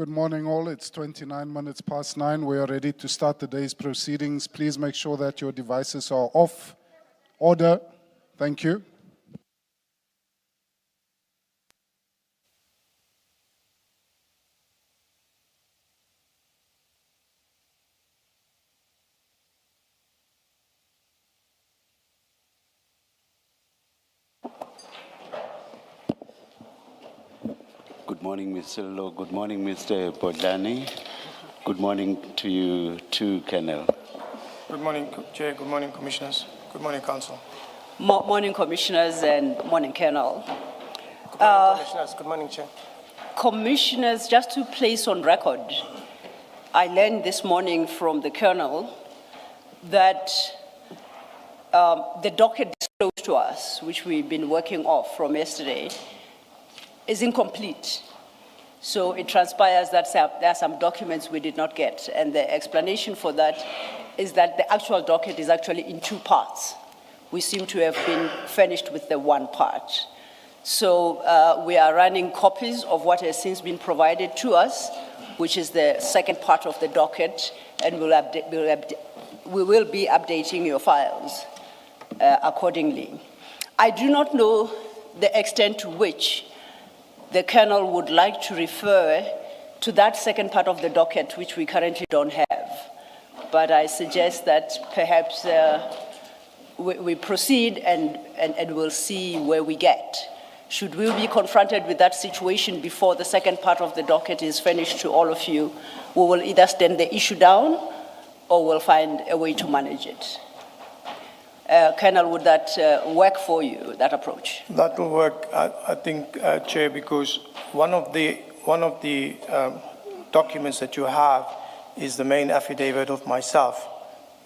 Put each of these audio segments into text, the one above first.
Good morning all, it's 29 minutes past 9. We are ready to start the day's proceedings. Please make sure that your devices are off. Order. Thank you. Good morning, Mr. Law. Good morning, Mr. Bodlani. Good morning to you too, Colonel. Good morning, Chair. Good morning, Commissioners. Good morning, Council. Morning, Commissioners, and morning, Colonel. Good morning, Commissioners. Good morning, Chair. Commissioners, just to place on record, I learned this morning from the Colonel that the docket disclosed to us, which we've been working off from yesterday, is incomplete. So it transpires that there are some documents we did not get, and the explanation for that is that the actual docket is actually in two parts. We seem to have been furnished with the one part. So we are running copies of what has since been provided to us, which is the second part of the docket, and we will be updating your files accordingly. I do not know the extent to which the Colonel would like to refer to that second part of the docket, which we currently don't have. But I suggest that perhaps we proceed and we'll see where we get. Should we be confronted with that situation before the second part of the docket is finished to all of you, we will either stand the issue down or we'll find a way to manage it. Colonel, would that work for you, that approach? That will work, I think, Chair, because one of the documents that you have is the main affidavit of myself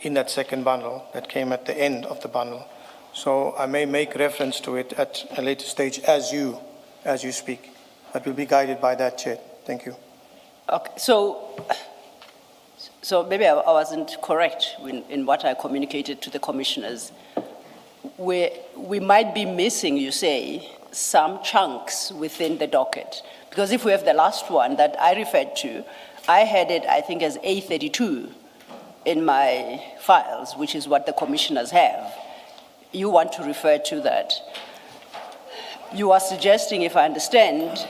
in that second bundle that came at the end of the bundle. So I may make reference to it at a later stage as you speak. But we'll be guided by that, Chair. Thank you. Okay, so maybe I wasn't correct in what I communicated to the commissioners. We might be missing, you say, some chunks within the docket. Because if we have the last one that I referred to, I had it, I think, as A32 in my files, which is what the commissioners have. You want to refer to that. You are suggesting, if I understand,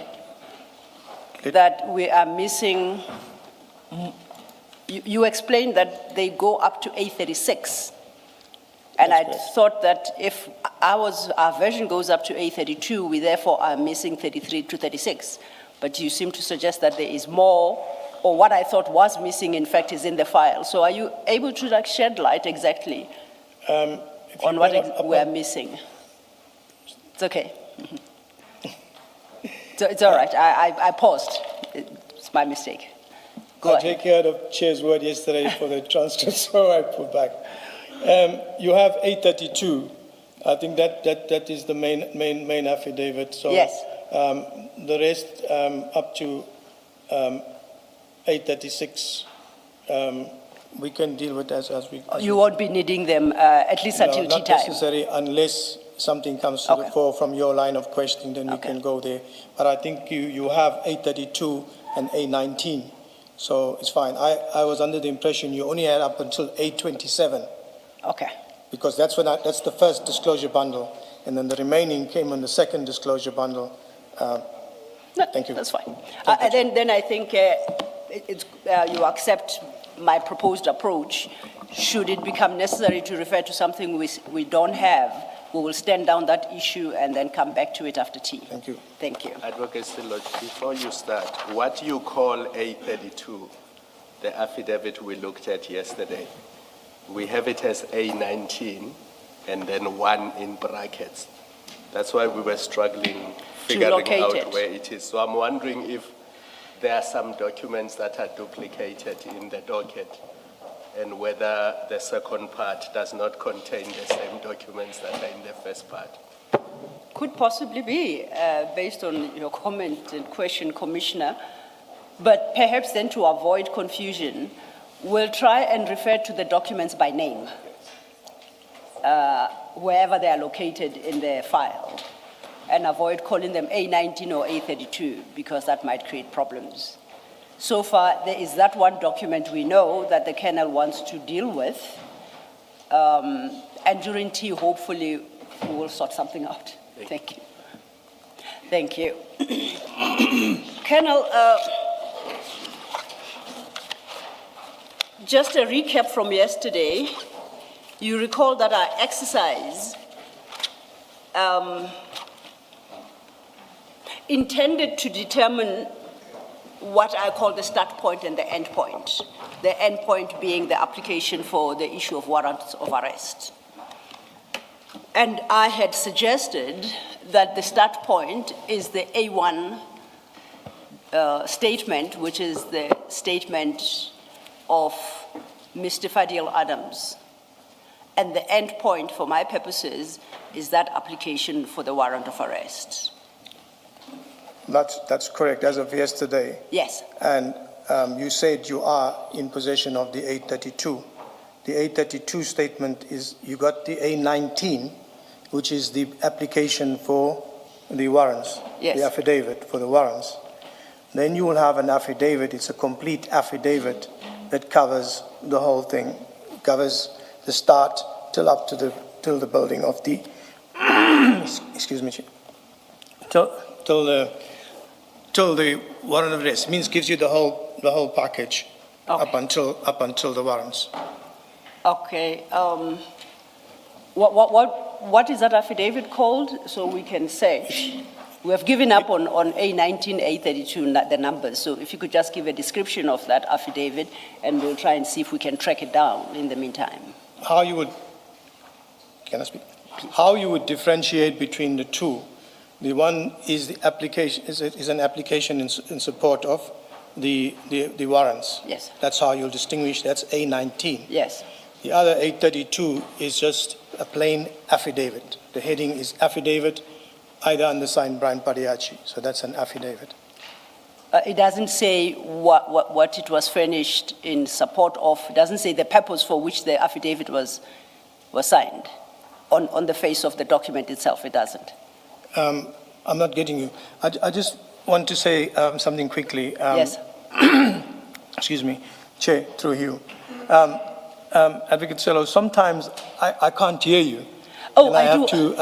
that we are missing. You explained that they go up to A36. And I thought that if our version goes up to A32, we therefore are missing 33 to 36. But you seem to suggest that there is more, or what I thought was missing, in fact, is in the file. So are you able to shed light exactly on what we are missing? It's okay. So it's all right. I paused. It's my mistake. I take care of Chair's word yesterday for the transcript, so I put back. You have 832. I think that is the main affidavit. So yes. The rest up to 836, we can deal with as we. You won't be needing them at least until tea time. Not necessary unless something comes to the fore from your line of questioning. Then we can go there. But I think you have 832 and 819. So it's fine. I was under the impression you only had up until 827. Okay. Because that's the first disclosure bundle, and then the remaining came on the second disclosure bundle. No, thank you. That's fine. And then I think you accept my proposed approach. Should it become necessary to refer to something we don't have, we will stand down that issue and then come back to it after tea. Thank you. Thank you. Advocate Lodge, before you start, what you call A32, the affidavit we looked at yesterday, we have it as A19 and then 1 in brackets. That's why we were struggling figuring out where it is. So I'm wondering if there are some documents that are duplicated in the docket and whether the second part does not contain the same documents that are in the first part. Could possibly be, based on your comment and question, Commissioner. But perhaps then to avoid confusion, we'll try and refer to the documents by name, wherever they are located in the file, and avoid calling them A19 or A32, because that might create problems. So far, there is that one document we know that the Colonel wants to deal with. And during tea, hopefully, we will sort something out. Thank you. Thank you. Colonel, just a recap from yesterday. You recall that our exercise intended to determine what I call the start point and the end point. The end point being the application for the issue of warrants of arrest. And I had suggested that the start point is the A1 statement, which is the statement of Mr. Fadil Adams. And the end point, for my purposes, is that application for the warrant of arrest. That's correct, as of yesterday. Yes. And you said you are in possession of the 832. The 832 statement is, you got the A19, which is the application for the warrants, yes, the affidavit for the warrants. Then you will have an affidavit, it's a complete affidavit that covers the whole thing, covers the start till up to till the building of the, excuse me, till the warrant of arrest. Means gives you the whole package, okay, up until the warrants. Okay. What is that affidavit called? So we can say we have given up on A19, A32, the numbers. So if you could just give a description of that affidavit, and we'll try and see if we can track it down in the meantime. How you would, can I speak? How you would differentiate between the two? The one is the application, is an application in support of the warrants. Yes. That's how you'll distinguish. That's A19. Yes. The other 832 is just a plain affidavit. The heading is affidavit, either undersigned Brian Padayachee. So that's an affidavit. It doesn't say what it was furnished in support of. It doesn't say the purpose for which the affidavit was signed. On the face of the document itself, it doesn't. I'm not getting you. I just want to say something quickly. Yes. Excuse me, Chair, through you. Advocate Sello, sometimes I can't hear you. Oh, and I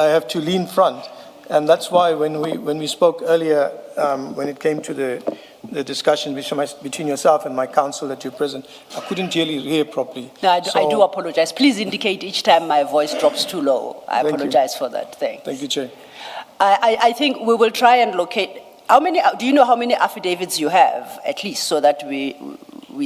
have to lean front. And that's why when we spoke earlier, when it came to the discussion between yourself and my counsel that you're present, I couldn't really hear properly. No, I do apologize. Please indicate each time my voice drops too low. I apologize for that. Thank you, Chair. I think we will try and locate. Do you know how many affidavits you have, at least, so that we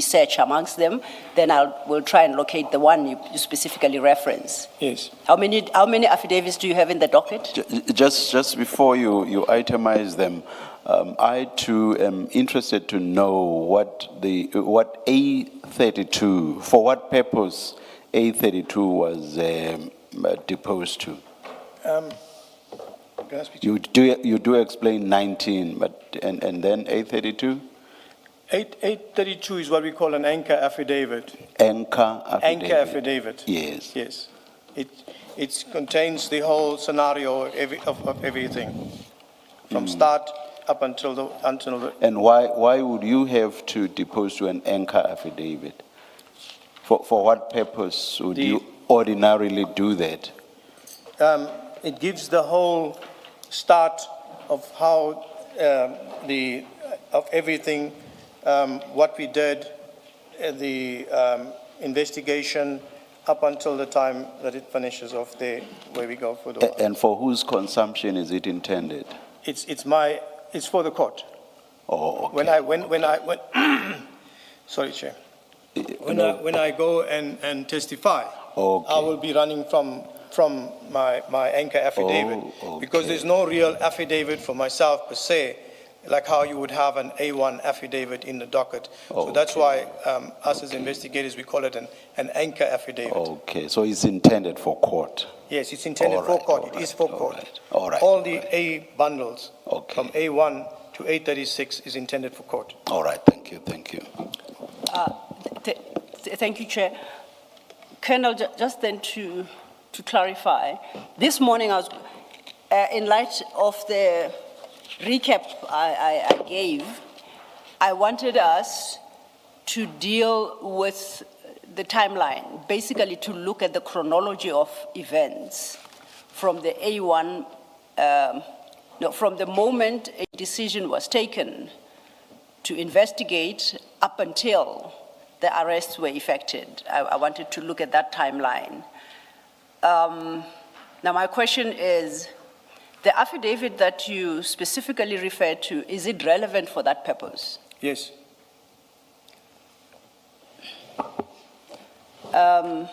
search amongst them? Then we'll try and locate the one you specifically reference. Yes. How many affidavits do you have in the docket? Just before you itemize them, I too am interested to know what A32, for what purpose A32 was deposed to. Can I speak? You do explain 19, but and then A32? 832 is what we call an anchor affidavit. Anchor affidavit. Anchor affidavit. Yes. Yes. It contains the whole scenario of everything, from start up until the. And why would you have to depose to an anchor affidavit? For what purpose would you ordinarily do that? It gives the whole start of how of everything, what we did, the investigation up until the time that it finishes off there, where we go for the. And for whose consumption is it intended? It's for the court. Oh, okay. When sorry, Chair. When I go and testify, okay, I will be running from my anchor affidavit, okay, because there's no real affidavit for myself per se, like how you would have an A1 affidavit in the docket. So that's why us as investigators, we call it an anchor affidavit. Okay, so it's intended for court. Yes, it's intended for court. It is for court. All right. All the A bundles from Okay. A1 to A36 is intended for court. All right, thank you. Thank you, Chair. Colonel, just then to clarify, this morning I was, in light of the recap I gave, I wanted us to deal with the timeline, basically to look at the chronology of events from the from the moment a decision was taken to investigate up until the arrests were effected. I wanted to look at that timeline. Now my question is, the affidavit that you specifically referred to, is it relevant for that purpose? Yes. Can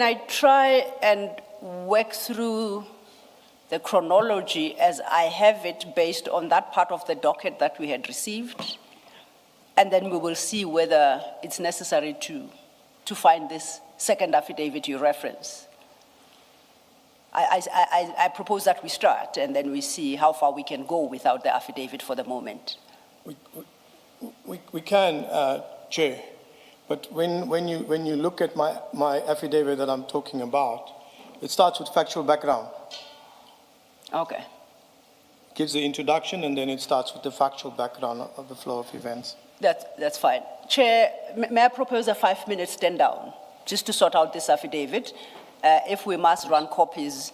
I try and work through the chronology as I have it based on that part of the docket that we had received? And then we will see whether it's necessary to find this second affidavit you reference. I propose that we start and then we see how far we can go without the affidavit for the moment. We can, Chair, but when you look at my affidavit that I'm talking about, it starts with factual background. Okay. Gives the introduction and then it starts with the factual background of the flow of events. That's fine. Chair, may I propose a 5-minute stand down just to sort out this affidavit? If we must run copies,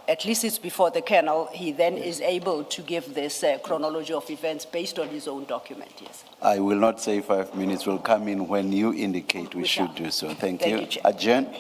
at least it's before the Colonel, he then is able to give this chronology of events based on his own document, yes. I will not say 5 minutes. Will come in when you indicate we should do so. Thank you. Chair. Adjourn.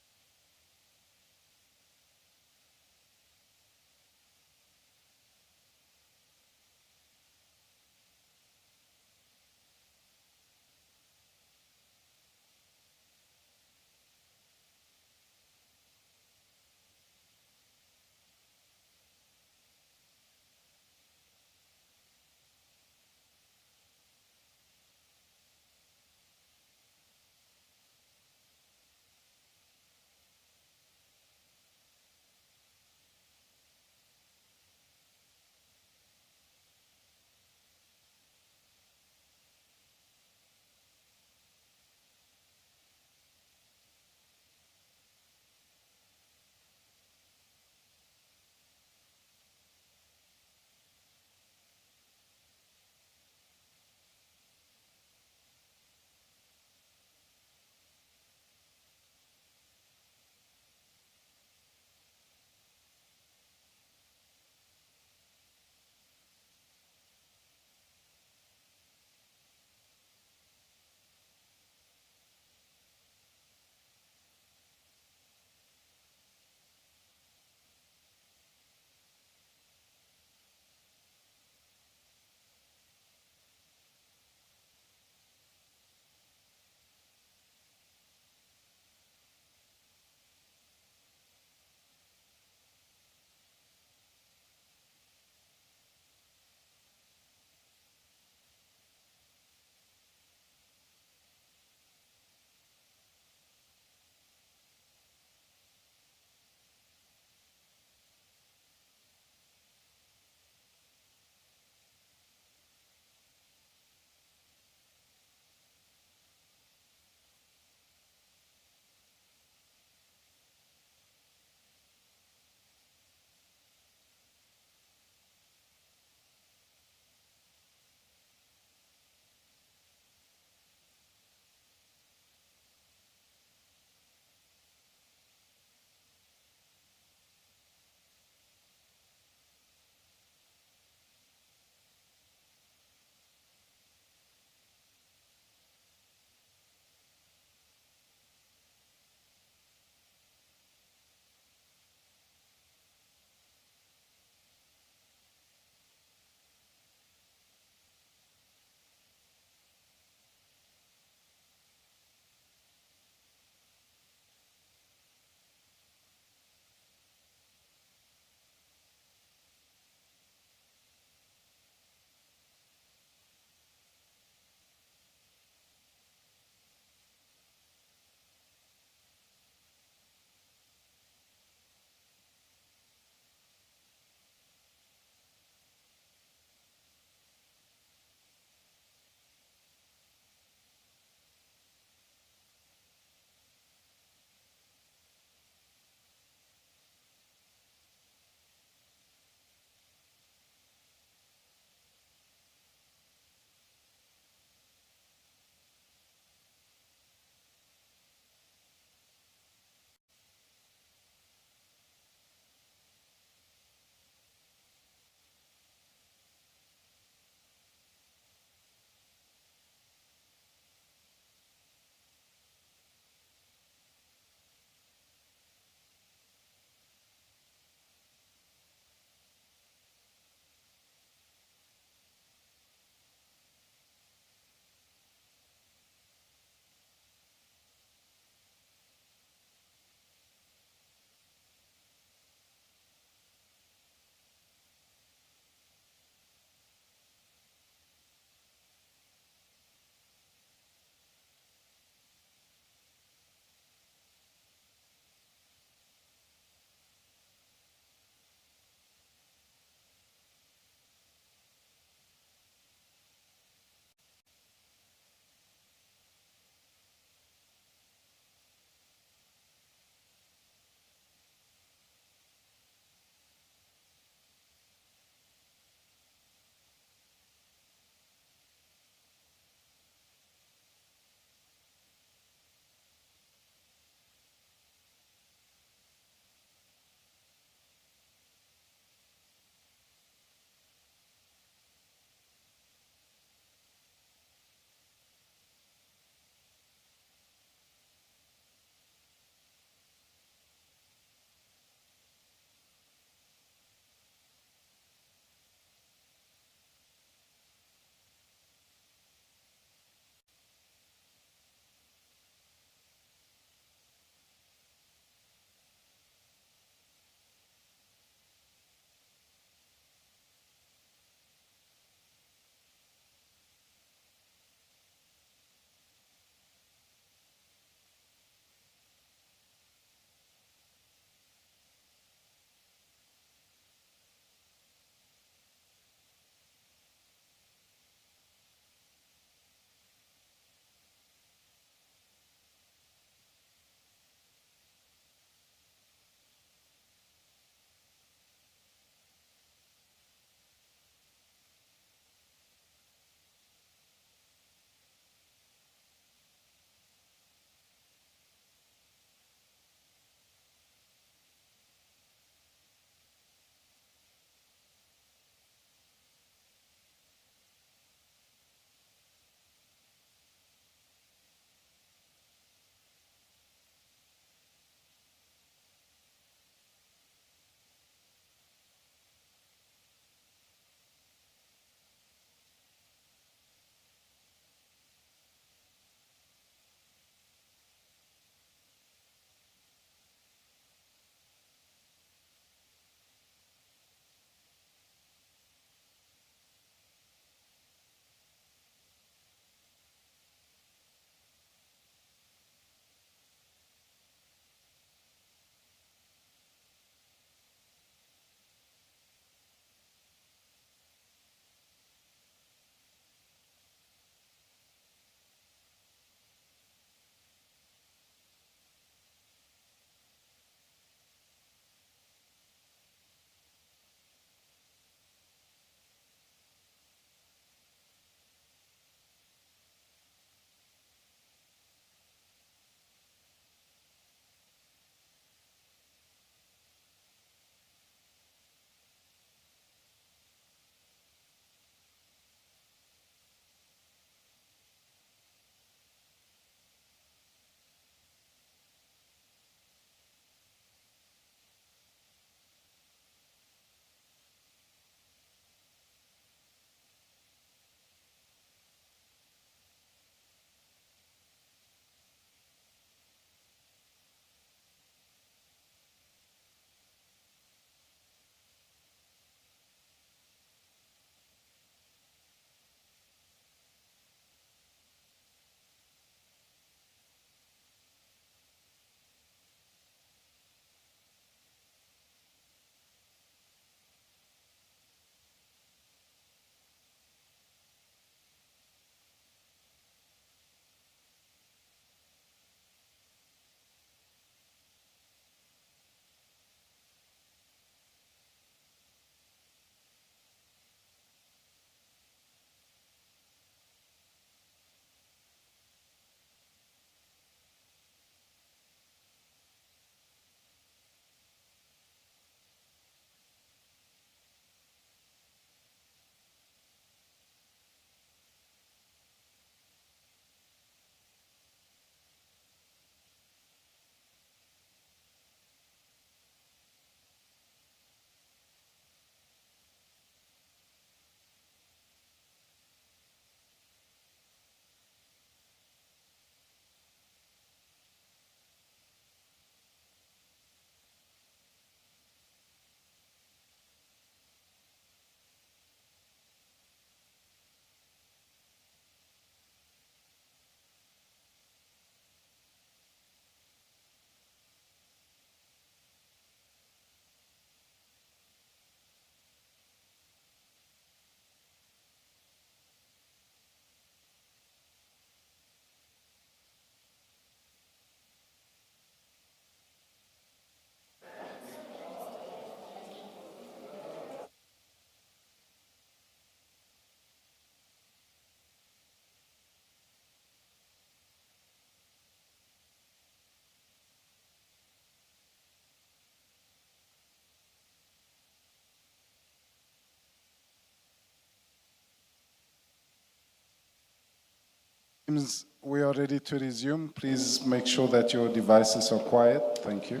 Teams, we are ready to resume. Please make sure that your devices are quiet. Thank you.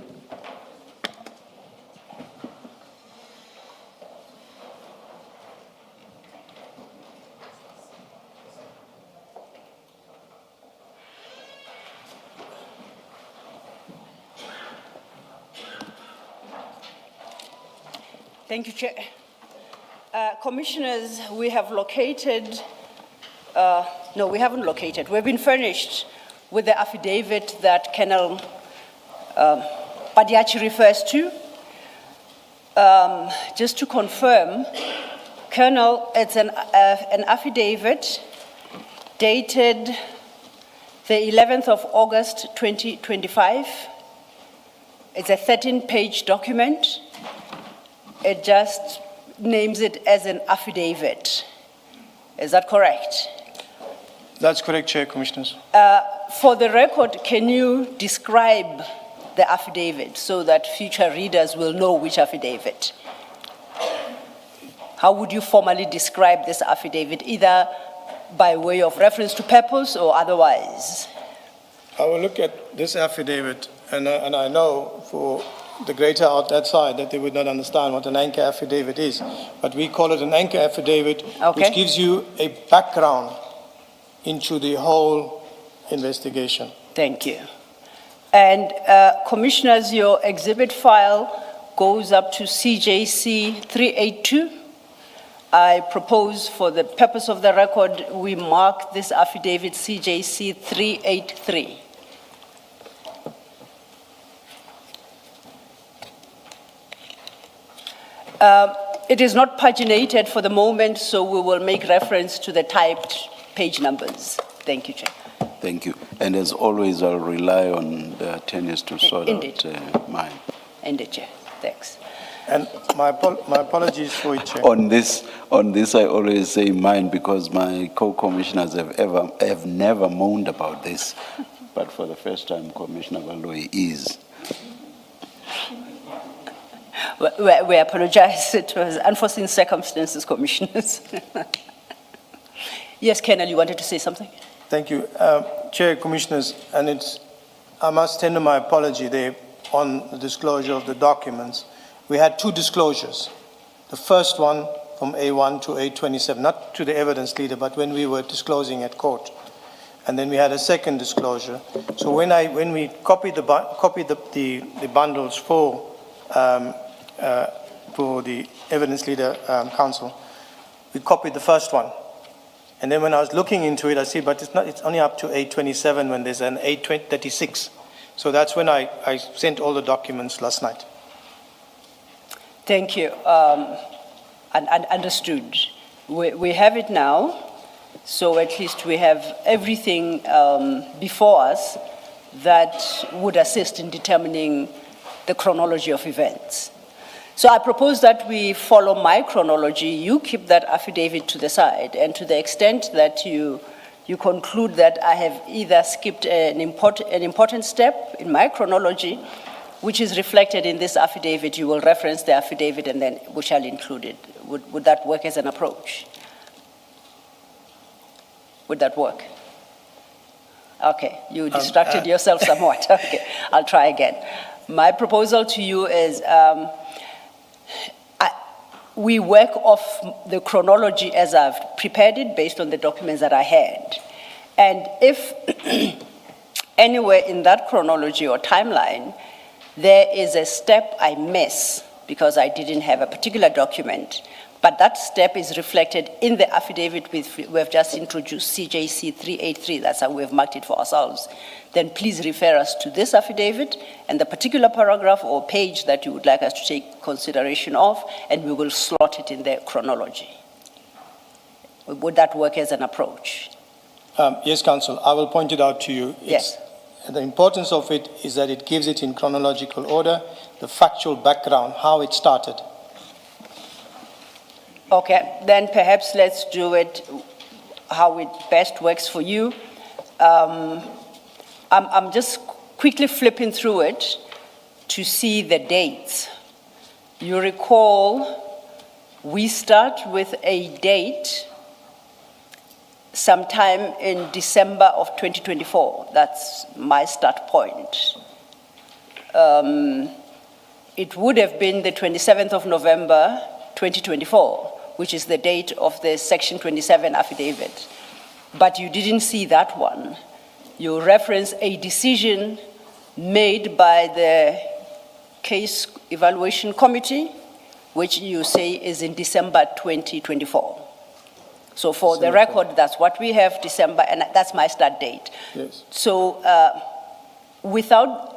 Thank you, Chair. Commissioners, we have located, no, we haven't located. We've been furnished with the affidavit that Colonel Padayachee refers to. Just to confirm, Colonel, it's an affidavit dated the 11th of August, 2025. It's a 13-page document. It just names it as an affidavit. Is that correct? That's correct, Chair, Commissioners. For the record, can you describe the affidavit so that future readers will know which affidavit? How would you formally describe this affidavit, either by way of reference to purpose or otherwise? I will look at this affidavit, and I know for the greater out that side that they would not understand what an anchor affidavit is. But we call it an anchor affidavit, Okay. which gives you a background into the whole investigation. Thank you. And Commissioners, your exhibit file goes up to CJC 382. I propose, for the purpose of the record, we mark this affidavit CJC 383. It is not paginated for the moment, so we will make reference to the typed page numbers. Thank you, Chair. Thank you. And as always, I'll rely on the attorneys to sort Indeed. out mine. Indeed, Chair. Thanks. And my apologies for it, Chair. On this, I always say mine because my co-commissioners have never moaned about this. But for the first time, Commissioner Baloyi is. We apologize. It was unforeseen circumstances, Commissioners. Yes, Colonel, you wanted to say something? Thank you. Chair, Commissioners, and I must tender my apology there on the disclosure of the documents. We had two disclosures. The first one from A1 to A27, not to the evidence leader, but when we were disclosing at court. And then we had a second disclosure. So when we copied the bundles for the evidence leader council, we copied the first one. And then when I was looking into it, I see, but it's only up to 827 when there's an 836. So that's when I sent all the documents last night. Thank you. And understood. We have it now, so at least we have everything before us that would assist in determining the chronology of events. So I propose that we follow my chronology. You keep that affidavit to the side, and to the extent that you conclude that I have either skipped an important step in my chronology, which is reflected in this affidavit, you will reference the affidavit and then we shall include it. Would that work as an approach? Would that work? Okay, you distracted yourself somewhat. Okay, I'll try again. My proposal to you is we work off the chronology as I've prepared it based on the documents that I had. And if anywhere in that chronology or timeline, there is a step I miss because I didn't have a particular document, but that step is reflected in the affidavit we have just introduced, CJC 383, that's how we've marked it for ourselves, then please refer us to this affidavit and the particular paragraph or page that you would like us to take consideration of, and we will slot it in the chronology. Would that work as an approach? Yes, Counsel, I will point it out to you. Yes. The importance of it is that it gives it in chronological order, the factual background, how it started. Okay, then perhaps let's do it how it best works for you. I'm just quickly flipping through it to see the dates. You recall we start with a date sometime in December of 2024. That's my start point. It would have been the 27th of November, 2024, which is the date of the Section 27 affidavit. But you didn't see that one. You reference a decision made by the Case Evaluation Committee, which you say is in December 2024. So for the record, that's what we have, December, and that's my start date. Yes. So without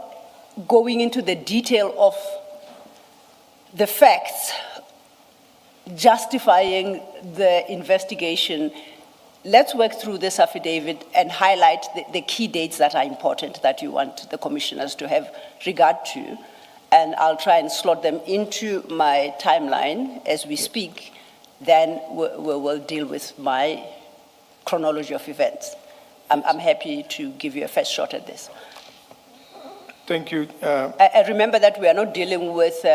going into the detail of the facts justifying the investigation, let's work through this affidavit and highlight the key dates that are important that you want the commissioners to have regard to. And I'll try and slot them into my timeline as we speak. Then we'll deal with my chronology of events. I'm happy to give you a first shot at this. Thank you. I remember that we are not dealing with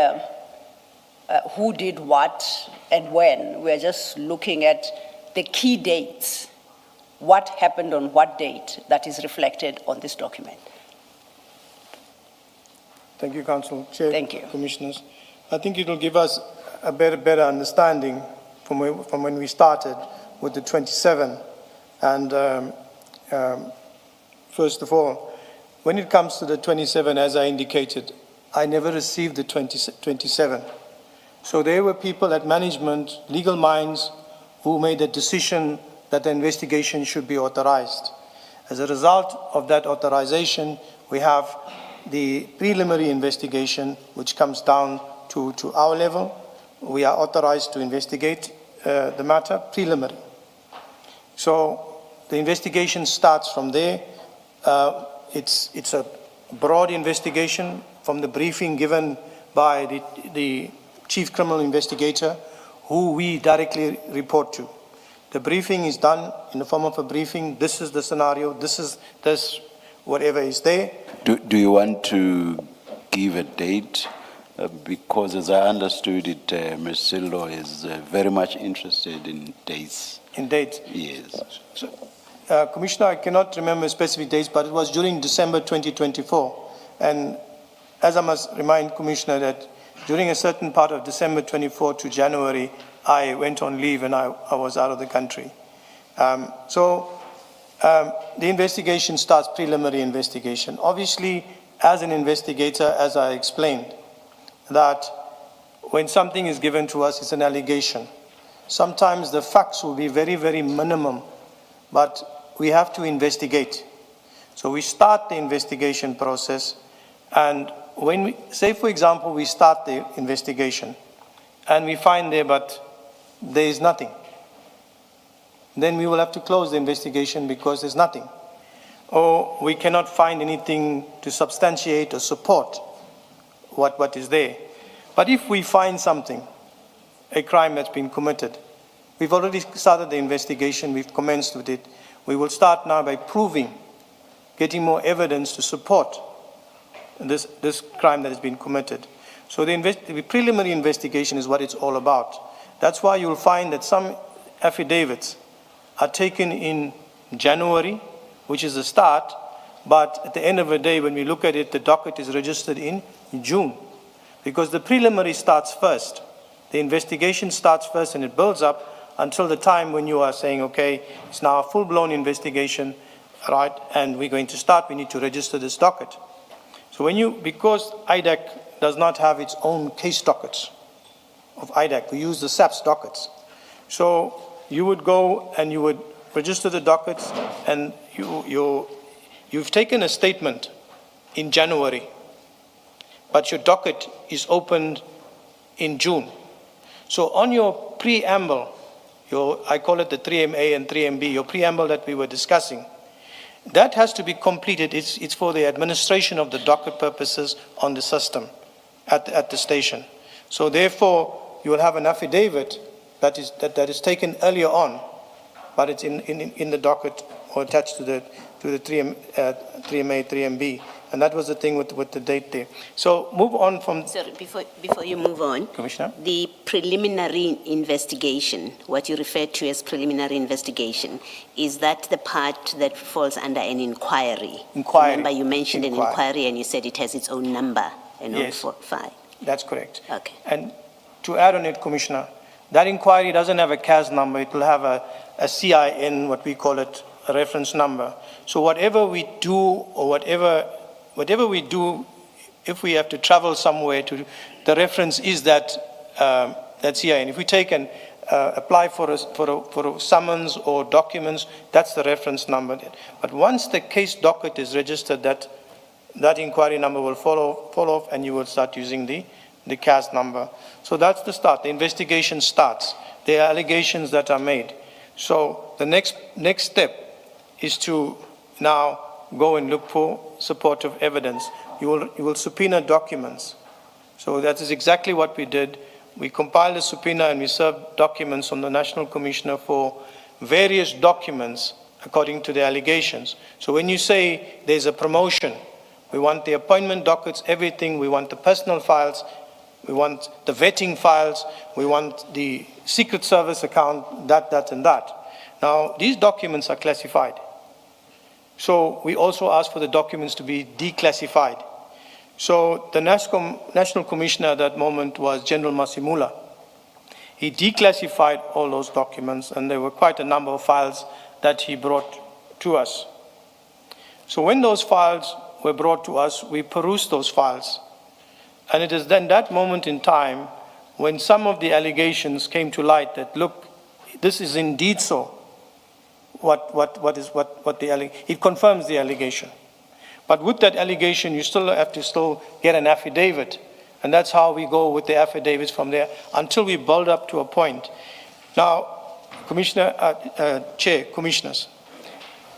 who did what and when. We're just looking at the key dates, what happened on what date that is reflected on this document. Thank you, Council Chair. Thank you. Commissioners. I think it will give us a better understanding from when we started with the 27. And first of all, when it comes to the 27, as I indicated, I never received the 27. So there were people at management, legal minds, who made a decision that the investigation should be authorized. As a result of that authorization, we have the preliminary investigation, which comes down to our level. We are authorized to investigate the matter preliminary. So the investigation starts from there. It's a broad investigation from the briefing given by the Chief Criminal Investigator, who we directly report to. The briefing is done in the form of a briefing. This is the scenario. This is whatever is there. Do you want to give a date? Because as I understood it, Ms. Sillo is very much interested in dates. In dates? Yes. So, Commissioner, I cannot remember specific dates, but it was during December 2024. And as I must remind Commissioner that during a certain part of December 24 to January, I went on leave and I was out of the country. The investigation starts, preliminary investigation. Obviously, as an investigator, as I explained, that when something is given to us, it's an allegation. Sometimes the facts will be very, very minimum, but we have to investigate. So we start the investigation process, and when we, say for example, we start the investigation, and we find there, but there is nothing, then we will have to close the investigation because there's nothing. Or we cannot find anything to substantiate or support what is there. But if we find something, a crime that's been committed, we've already started the investigation, we've commenced with it. We will start now by proving, getting more evidence to support this crime that has been committed. So the preliminary investigation is what it's all about. That's why you'll find that some affidavits are taken in January, which is the start, but at the end of the day, when we look at it, the docket is registered in June, because the preliminary starts first. The investigation starts first and it builds up until the time when you are saying, okay, it's now a full-blown investigation, right, and we're going to start, we need to register this docket. So because IDAC does not have its own case dockets of IDAC, we use the SAPS dockets. So you would go and you would register the dockets, and you've taken a statement in January, but your docket is opened in June. So on your preamble, I call it the 3MA and 3MB, your preamble that we were discussing, that has to be completed. It's for the administration of the docket purposes on the system at the station. So therefore, you will have an affidavit that is taken earlier on, but it's in the docket or attached to the 3MA, 3MB, And that was the thing with the date there. So move on from, Sorry, before you move on, Commissioner. the preliminary investigation, what you refer to as preliminary investigation, is that the part that falls under an inquiry? Inquiry. Remember you mentioned an Inquiry. inquiry and you said it has its own number and Yes. own file. That's correct. Okay. And to add on it, Commissioner, that inquiry doesn't have a CAS number. It will have a CIN, what we call it, a reference number. So whatever we do or whatever we do, if we have to travel somewhere, the reference is that CIN. If we take and apply for a summons or documents, that's the reference number. But once the case docket is registered, that inquiry number will fall off, and you will start using the CAS number. So that's the start. The investigation starts. There are allegations that are made. So the next step is to now go and look for supportive evidence. You will subpoena documents. So that is exactly what we did. We compiled a subpoena and we served documents on the National Commissioner for various documents according to the allegations. So when you say there's a promotion, we want the appointment dockets, everything. We want the personal files. We want the vetting files. We want the Secret Service account, that, and that. Now, these documents are classified. So we also asked for the documents to be declassified. So the National Commissioner at that moment was General Masimula. He declassified all those documents, and there were quite a number of files that he brought to us. So when those files were brought to us, we perused those files. And it is then that moment in time when some of the allegations came to light that, look, this is indeed so. It confirms the allegation. But with that allegation, you still have to get an affidavit. And that's how we go with the affidavits from there until we build up to a point. Now, Chair, Commissioners,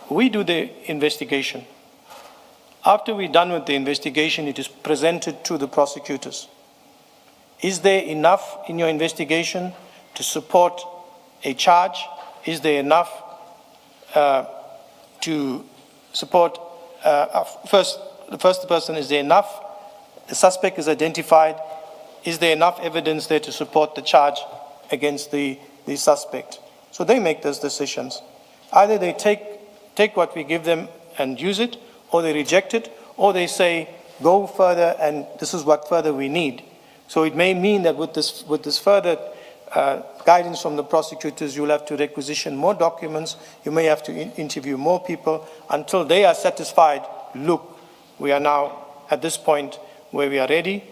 we do the investigation. After we're done with the investigation, it is presented to the prosecutors. Is there enough in your investigation to support a charge? Is there enough to support, the first person, is there enough? The suspect is identified. Is there enough evidence there to support the charge against the suspect? So they make those decisions. Either they take what we give them and use it, or they reject it, or they say, go further and this is what further we need. So it may mean that with this further guidance from the prosecutors, you'll have to requisition more documents, you may have to interview more people until they are satisfied, look, we are now at this point where we are ready,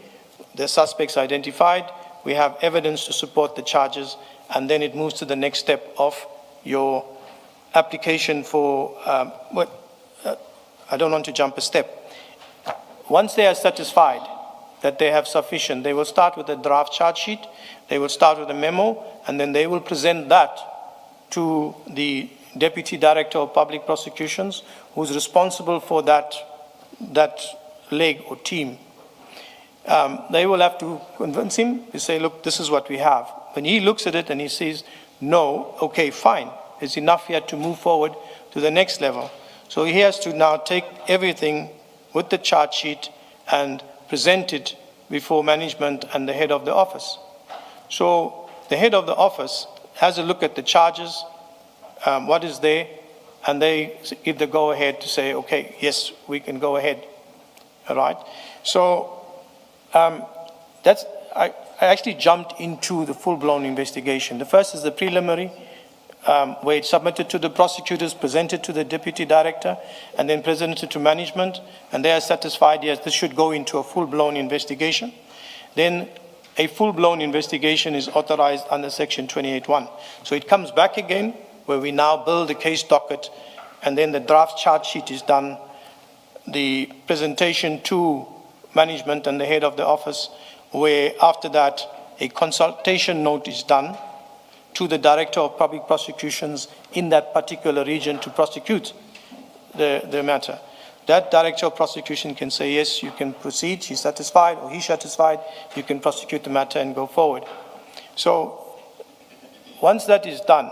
the suspect's identified, we have evidence to support the charges, and then it moves to the next step of your application for, I don't want to jump a step. Once they are satisfied that they have sufficient, they will start with a draft charge sheet, they will start with a memo, and then they will present that to the Deputy Director of Public Prosecutions, who's responsible for that leg or team. They will have to convince him to say, look, this is what we have. When he looks at it and he says, no, okay, fine, it's enough here to move forward to the next level. So he has to now take everything with the charge sheet and present it before management and the head of the office. So the head of the office has a look at the charges, what is there, and they give the go-ahead to say, okay, yes, we can go ahead. All right? So I actually jumped into the full-blown investigation. The first is the preliminary, where it's submitted to the prosecutors, presented to the deputy director, and then presented to management, and they are satisfied, yes, this should go into a full-blown investigation. Then a full-blown investigation is authorized under Section 28(1). So it comes back again, where we now build the case docket, and then the draft charge sheet is done, the presentation to management and the head of the office, where after that a consultation note is done to the Director of Public Prosecutions in that particular region to prosecute the matter. That Director of Prosecution can say, yes, you can proceed, she's satisfied, or he's satisfied, you can prosecute the matter and go forward. So once that is done,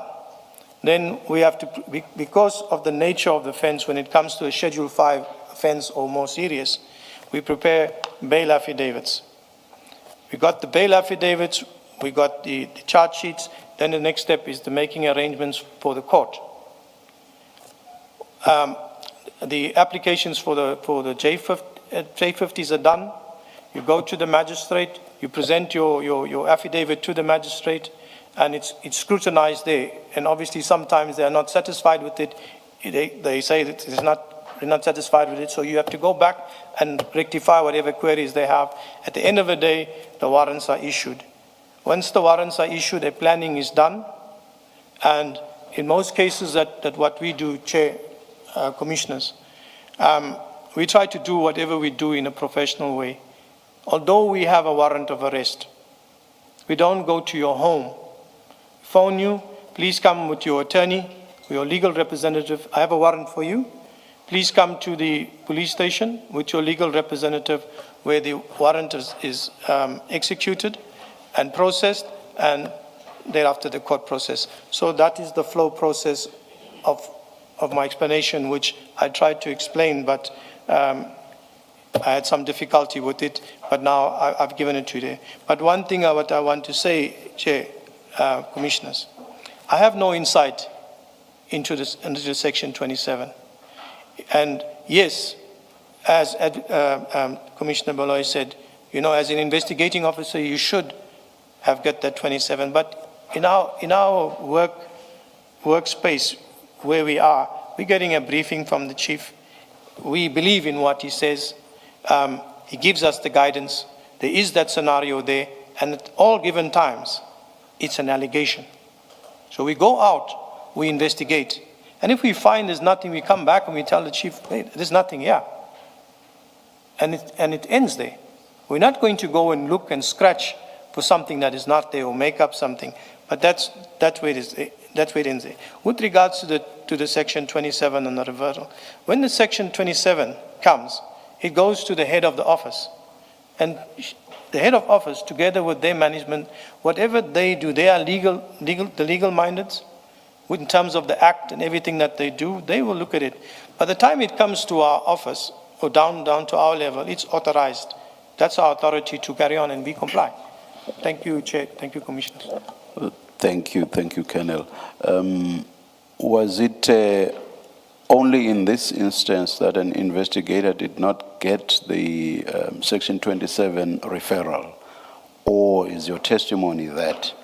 then we have to, because of the nature of the offense when it comes to a Schedule 5 offense or more serious, we prepare bail affidavits. We got the bail affidavits, we got the charge sheets, then the next step is the making arrangements for the court. The applications for the J50s are done. You go to the magistrate, you present your affidavit to the magistrate, and it's scrutinized there. And obviously sometimes they are not satisfied with it. They say that they're not satisfied with it, so you have to go back and rectify whatever queries they have. At the end of the day, the warrants are issued. Once the warrants are issued, a planning is done, and in most cases that what we do, Chair, Commissioners, we try to do whatever we do in a professional way. Although we have a warrant of arrest, we don't go to your home, phone you, please come with your attorney, your legal representative, I have a warrant for you. Please come to the police station with your legal representative where the warrant is executed and processed, and thereafter the court process. So that is the flow process of my explanation, which I tried to explain, but I had some difficulty with it, but now I've given it to you there. But one thing what I want to say, Chair, Commissioners, I have no insight into Section 27. And yes, as Commissioner Baloy said, you know, as an investigating officer, you should have got that 27. But in our workspace where we are, we're getting a briefing from the chief. We believe in what he says. He gives us the guidance. There is that scenario there, and at all given times, it's an allegation. So we go out, we investigate. And if we find there's nothing, we come back and we tell the chief, hey, there's nothing here. And it ends there. We're not going to go and look and scratch for something that is not there or make up something. But that's where it is. That's where it ends there. With regards to the Section 27 and the reversal, when the Section 27 comes, it goes to the head of the office. And the head of office, together with their management, whatever they do, they are the legal-minded. In terms of the act and everything that they do, they will look at it. By the time it comes to our office or down to our level, it's authorized. That's our authority to carry on, and we comply. Thank you, Chair. Thank you, Commissioners. Thank you, Colonel. Was it only in this instance that an investigator did not get the Section 27 referral, or is your testimony that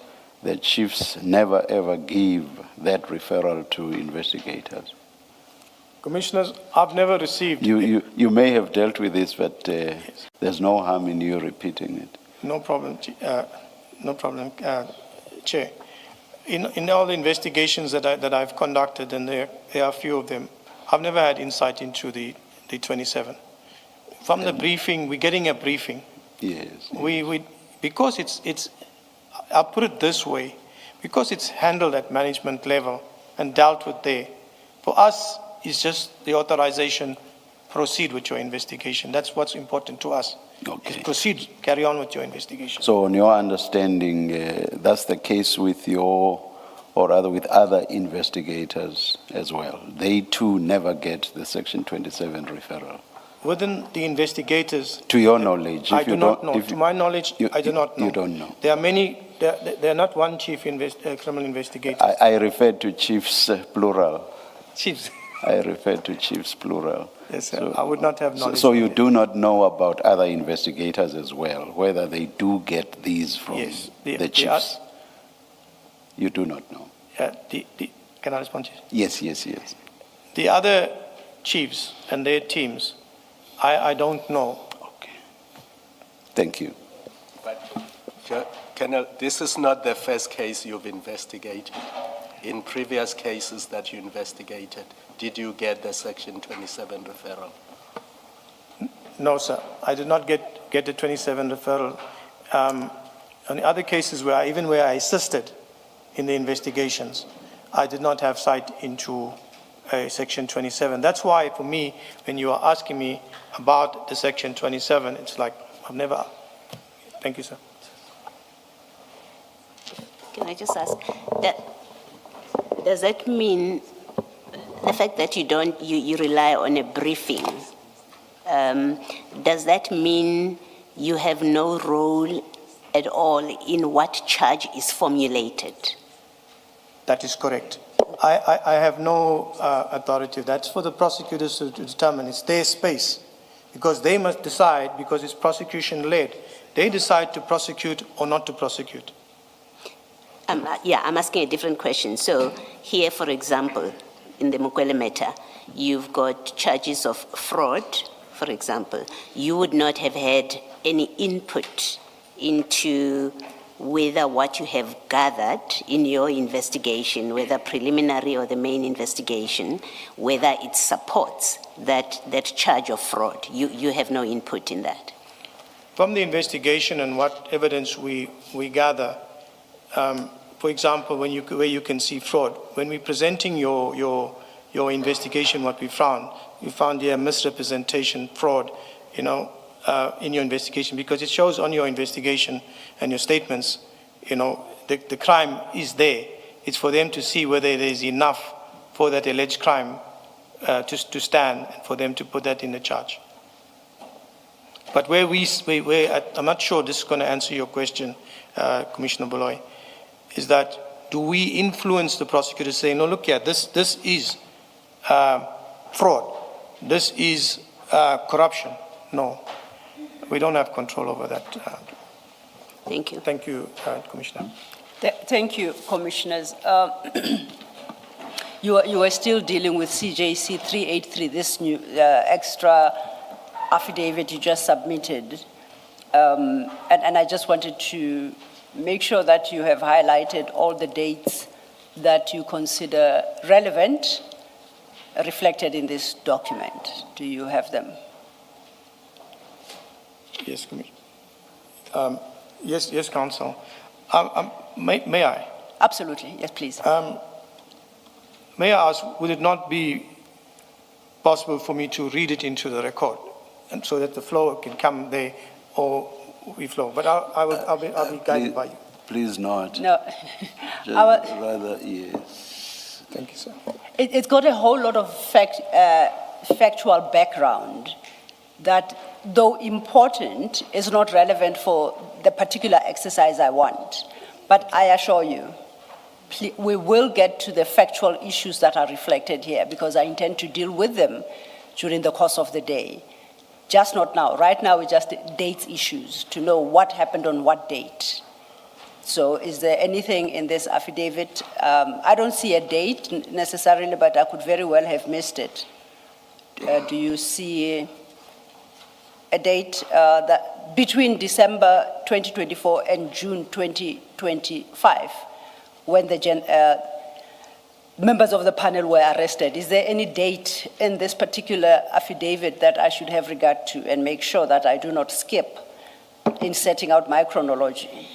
the chiefs never ever give that referral to investigators? Commissioners, I've never received. You may have dealt with this, but yes, there's no harm in you repeating it. No problem, Chair. In all the investigations that I've conducted, and there are a few of them, I've never had insight into the 27. From the briefing, we're getting a briefing. Yes. We because it's I'll put it this way, because it's handled at management level and dealt with there. For us, it's just the authorization, proceed with your investigation. That's what's important to us. Okay. Proceed, carry on with your investigation. So in your understanding, that's the case with with other investigators as well. They too never get the Section 27 referral. Within the investigators, to your knowledge, I do not know. To my knowledge, I do not know. You don't know. There are many. There are not one chief criminal investigator. I referred to chiefs plural. Chiefs. I referred to chiefs plural. Yes, sir. So, I would not have knowledge. So you do not know about other investigators as well, whether they do get these from the chiefs? You do not know? Can I respond to you? Yes. The other chiefs and their teams, I don't know. Okay. Thank you. But, Colonel, this is not the first case you've investigated. In previous cases that you investigated, did you get the Section 27 referral? No, sir. I did not get the 27 referral. On the other cases where I assisted in the investigations, I did not have sight into Section 27. That's why, for me, when you are asking me about the Section 27, it's like I've never. Thank you, sir. Can I just ask that? Does that mean the fact that you rely on a briefing does that mean you have no role at all in what charge is formulated? That is correct. I have no authority. That's for the prosecutors to determine. It's their space. Because they must decide, because it's prosecution-led, they decide to prosecute or not to prosecute. Yeah, I'm asking a different question. So here, for example, in the Mukwele matter, you've got charges of fraud, for example. You would not have had any input into whether what you have gathered in your investigation, whether preliminary or the main investigation, whether it supports that charge of fraud. You have no input in that. From the investigation and what evidence we gather, for example, where you can see fraud, when we're presenting your investigation, what we found here misrepresentation, fraud, in your investigation, because it shows on your investigation and your statements, the crime is there. It's for them to see whether there is enough for that alleged crime to stand, and for them to put that in the charge. But where I'm not sure this is going to answer your question, Commissioner Boloy, is that do we influence the prosecutor to say, no, look here, this is fraud, this is corruption? No, we don't have control over that. Thank you. Thank you, Commissioner. Thank you, Commissioners. You are still dealing with CJC 383, this new extra affidavit you just submitted. And I just wanted to make sure that you have highlighted all the dates that you consider relevant, reflected in this document. Do you have them? Yes, Commissioner. Yes, Counsel. May I? Absolutely, yes, please. May I ask, would it not be possible for me to read it into the record, and so that the flow can come there, or we flow? But I'll be guided by you. Please not. No. Rather, yes. Thank you, sir. It's got a whole lot of factual background that, though important, is not relevant for the particular exercise I want. But I assure you, we will get to the factual issues that are reflected here, because I intend to deal with them during the course of the day. Just not now. Right now, it's just dates issues to know what happened on what date. So is there anything in this affidavit? I don't see a date necessarily, but I could very well have missed it. Do you see a date that between December 2024 and June 2025, when the members of the panel were arrested? Is there any date in this particular affidavit that I should have regard to and make sure that I do not skip in setting out my chronology?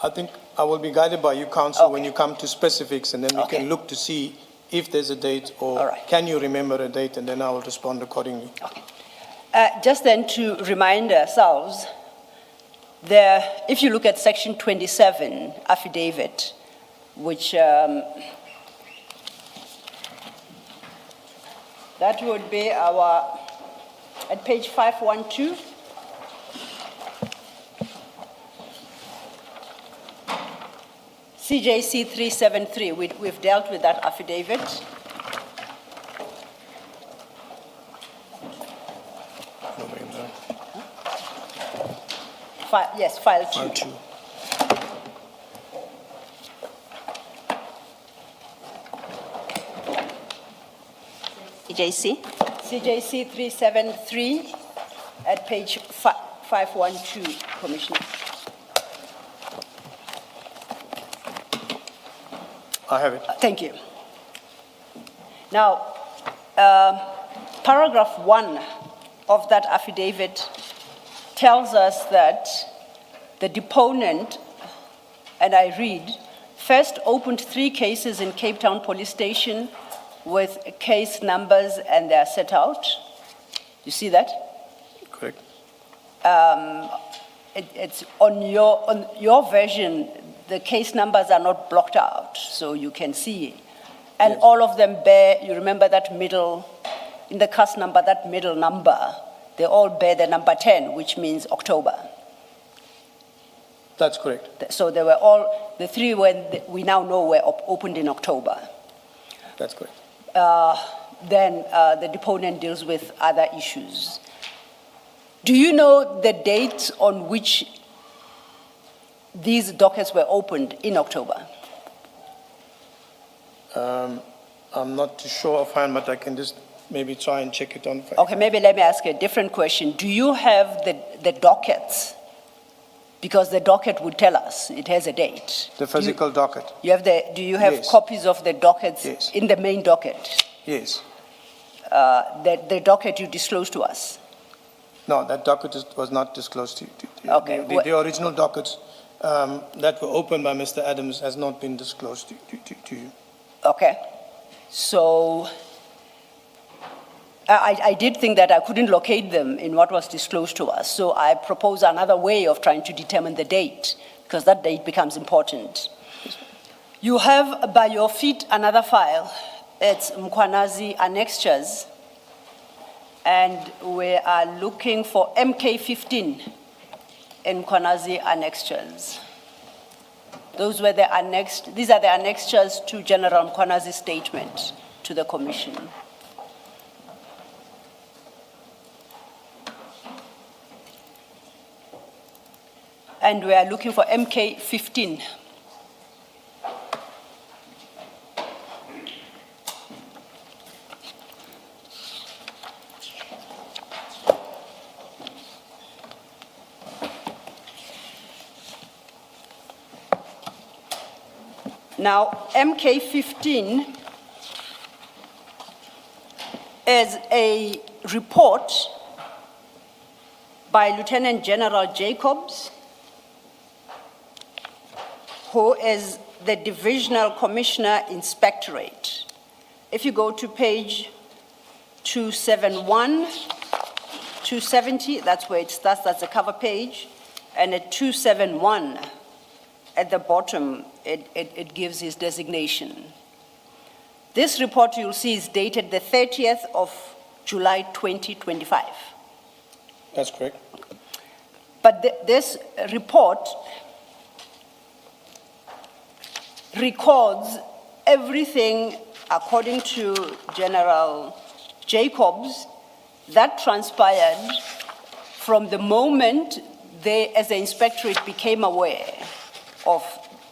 I think I will be guided by you, Counsel, Okay. when you come to specifics, and then we can look to see if there's a date, or All right. can you remember a date, and then I will respond accordingly. Okay. Just then to remind ourselves, if you look at section 27 affidavit, which that would be at page 512. CJC 373, we've dealt with that affidavit. Yes, file 2. File 2. CJC? CJC 373 at page 512, Commissioner. I have it. Thank you. Now, paragraph 1 of that affidavit tells us that the deponent, and I read, first opened 3 cases in Cape Town Police Station with case numbers, and they are set out. You see that? Correct. It's on your version, the case numbers are not blocked out, so you can see. And Yes. all of them bear, you remember that middle in the cast number, that middle number, they all bear the number 10, which means October. That's correct. So they were all, the three we now know were opened in October. That's correct. Then the deponent deals with other issues. Do you know the dates on which these dockets were opened in October? I'm not too sure offhand, but I can just maybe try and check it on. Okay, maybe let me ask you a different question. Do you have the dockets? Because the docket would tell us it has a date. The physical docket? Do you have Yes. copies of the dockets Yes. in the main docket? Yes. The docket you disclosed to us? No, that docket was not disclosed to you. Okay. The original dockets that were opened by Mr. Adams has not been disclosed to you. Okay. So I did think that I couldn't locate them in what was disclosed to us. So I propose another way of trying to determine the date, because that date becomes important. You have by your feet another file. It's Mkwanazi annexures. And we are looking for MK15 in Mkwanazi annexures. These are the annexures to General Mkwanazi's statement to the Commission. And we are looking for MK15. Now, MK15 is a report by Lieutenant General Jacobs, who is the Divisional Commissioner Inspectorate. If you go to page 271, 270, that's where it starts, that's the cover page, and at 271, at the bottom, it gives his designation. This report you'll see is dated the 30th of July 2025. That's correct. But this report records everything according to General Jacobs that transpired from the moment they, as the inspectorate, became aware of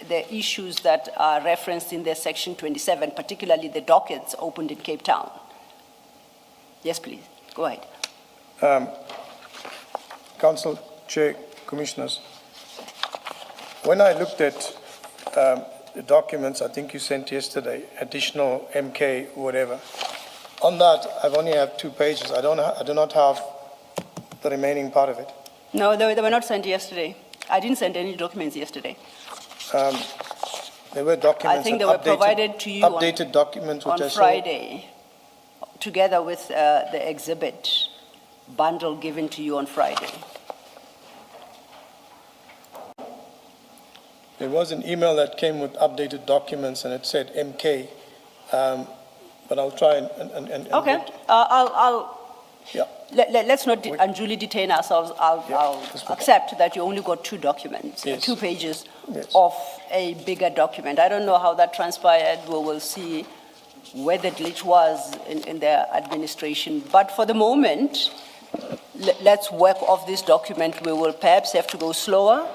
the issues that are referenced in their Section 27, particularly the dockets opened in Cape Town. Yes, please, go ahead. Council, Chair, Commissioners, when I looked at the documents I think you sent yesterday, additional MK, whatever, on that I only have 2 pages. I do not have the remaining part of it. No, they were not sent yesterday. I didn't send any documents yesterday. There were documents. I think they were provided to you updated documents which on I saw. Friday, together with the exhibit bundle given to you on Friday. There was an email that came with updated documents and it said MK, but I'll try and Okay, yeah. let's not unduly detain ourselves. I'll accept that you only got 2 documents, Yes. 2 pages Yes. of a bigger document. I don't know how that transpired. We will see where the glitch was in their administration. But for the moment, let's work off this document. We will perhaps have to go slower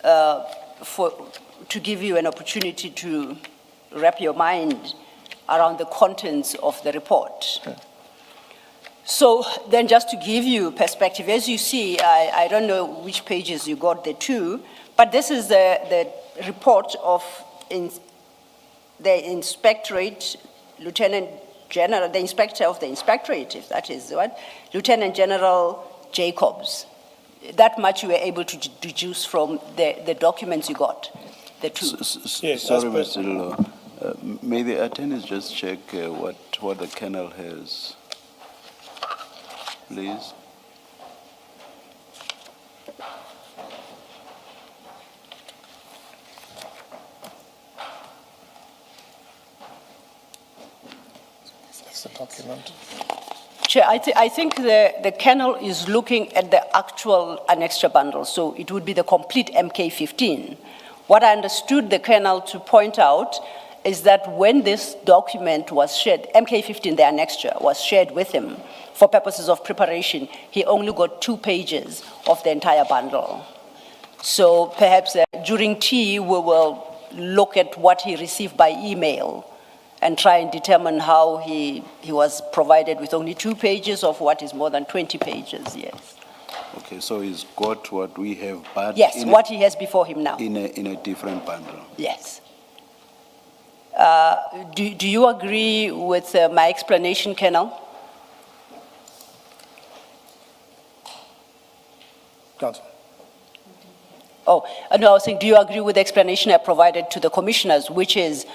to give you an opportunity to wrap your mind around the contents of the report. Okay. So then just to give you perspective, as you see, I don't know which pages you got the 2, but this is the report of the Inspectorate, Lieutenant General, the Inspector of the Inspectorate, if that is what, Lieutenant General Jacobs. That much you were able to deduce from the documents you got, the 2. Yes, Sorry, that's Mr. Lilo. May the attorneys just check what the kennel has, please? That's the document. Chair, I think the kernel is looking at the actual annexure bundle, so it would be the complete MK15. What I understood the kernel to point out is that when this document was shared, MK15, the annexure, was shared with him for purposes of preparation, he only got 2 pages of the entire bundle. So perhaps during tea, we will look at what he received by email and try and determine how he was provided with only 2 pages of what is more than 20 pages, yes. Okay, so he's got what we have, but Yes, what he has before him now. in a different bundle. Yes. Do you agree with my explanation, Colonel? Council. Oh, no, I was saying, do you agree with the explanation I provided to the commissioners, which is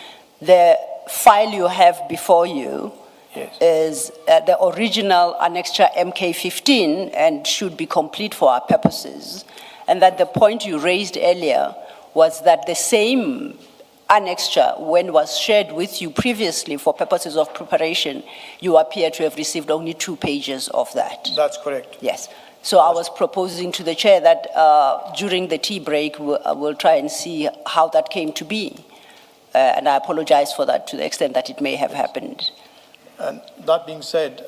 the file you have before you Yes. is the original annexure MK15 and should be complete for our purposes, and that the point you raised earlier was that the same annexure, when was shared with you previously for purposes of preparation, you appear to have received only 2 pages of that. That's correct. Yes. So I was proposing to the chair that during the tea break, we'll try and see how that came to be. And I apologize for that to the extent that it may have happened. And that being said,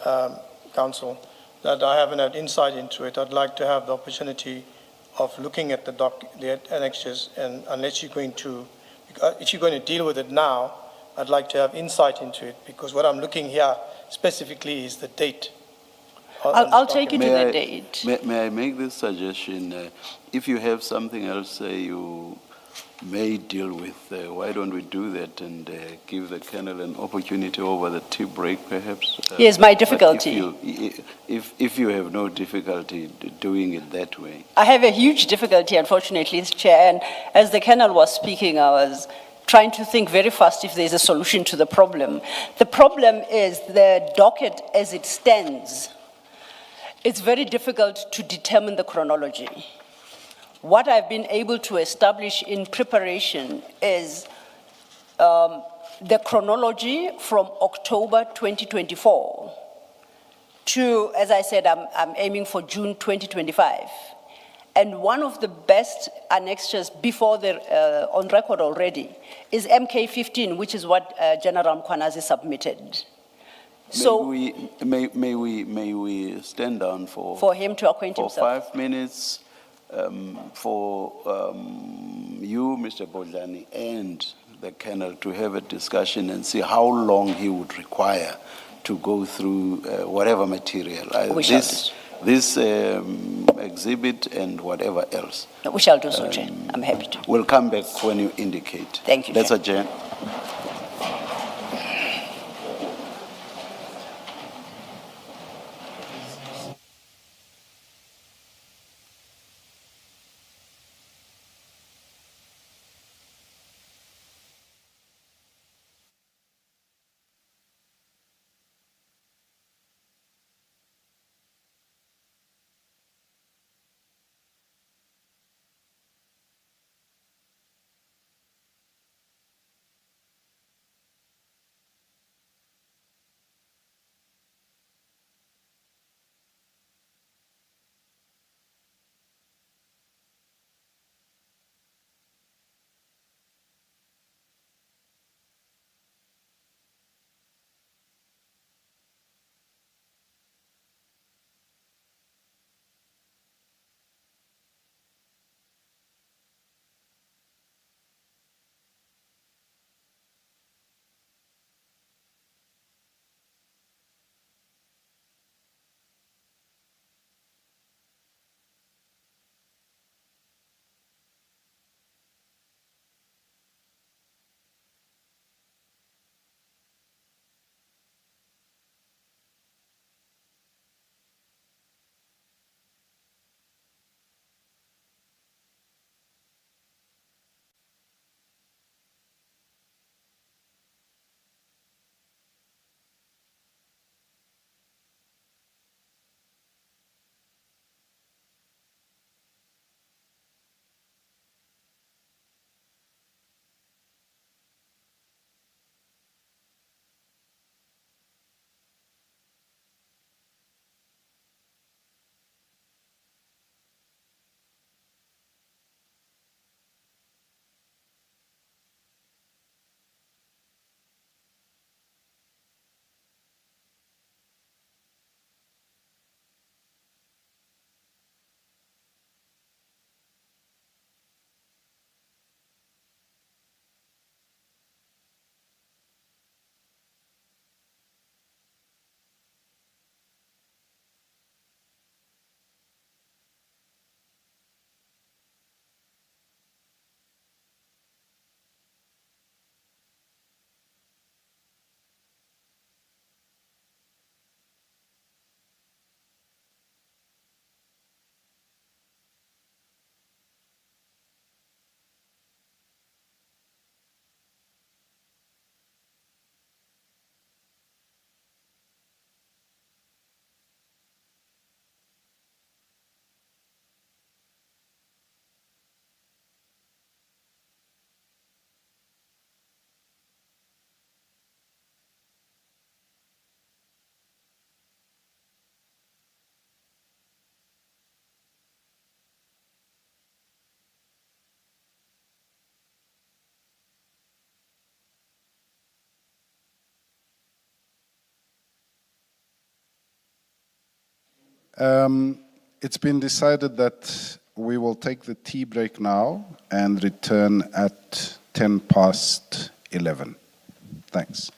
Council, that I haven't had insight into it, I'd like to have the opportunity of looking at the annexures, and unless you're going to, if you're going to deal with it now, I'd like to have insight into it, because what I'm looking here specifically is the date. I'll take you to May the I- date. May I make this suggestion? If you have something else you may deal with, why don't we do that and give the Colonel an opportunity over the tea break, perhaps? Yes, my But difficulty. If you have no difficulty doing it that way. I have a huge difficulty, unfortunately, Chair, and as the Colonel was speaking, I was trying to think very fast if there's a solution to the problem. The problem is the docket as it stands. It's very difficult to determine the chronology. What I've been able to establish in preparation is the chronology from October 2024 to, as I said, I'm aiming for June 2025. And one of the best annexures before the, on record already is MK15, which is what General Mkwanazi submitted. So May we stand down for him to acquaint for himself. 5 minutes for you, Mr. Bodlani, and the Colonel to have a discussion and see how long he would require to go through whatever material, We shall this exhibit and whatever else. We shall do so, Chair. I'm happy to. We'll come back when you indicate. Thank you, Let's Chair. adjourn. It's been decided that we will take the tea break now and return at 11:10. Thanks.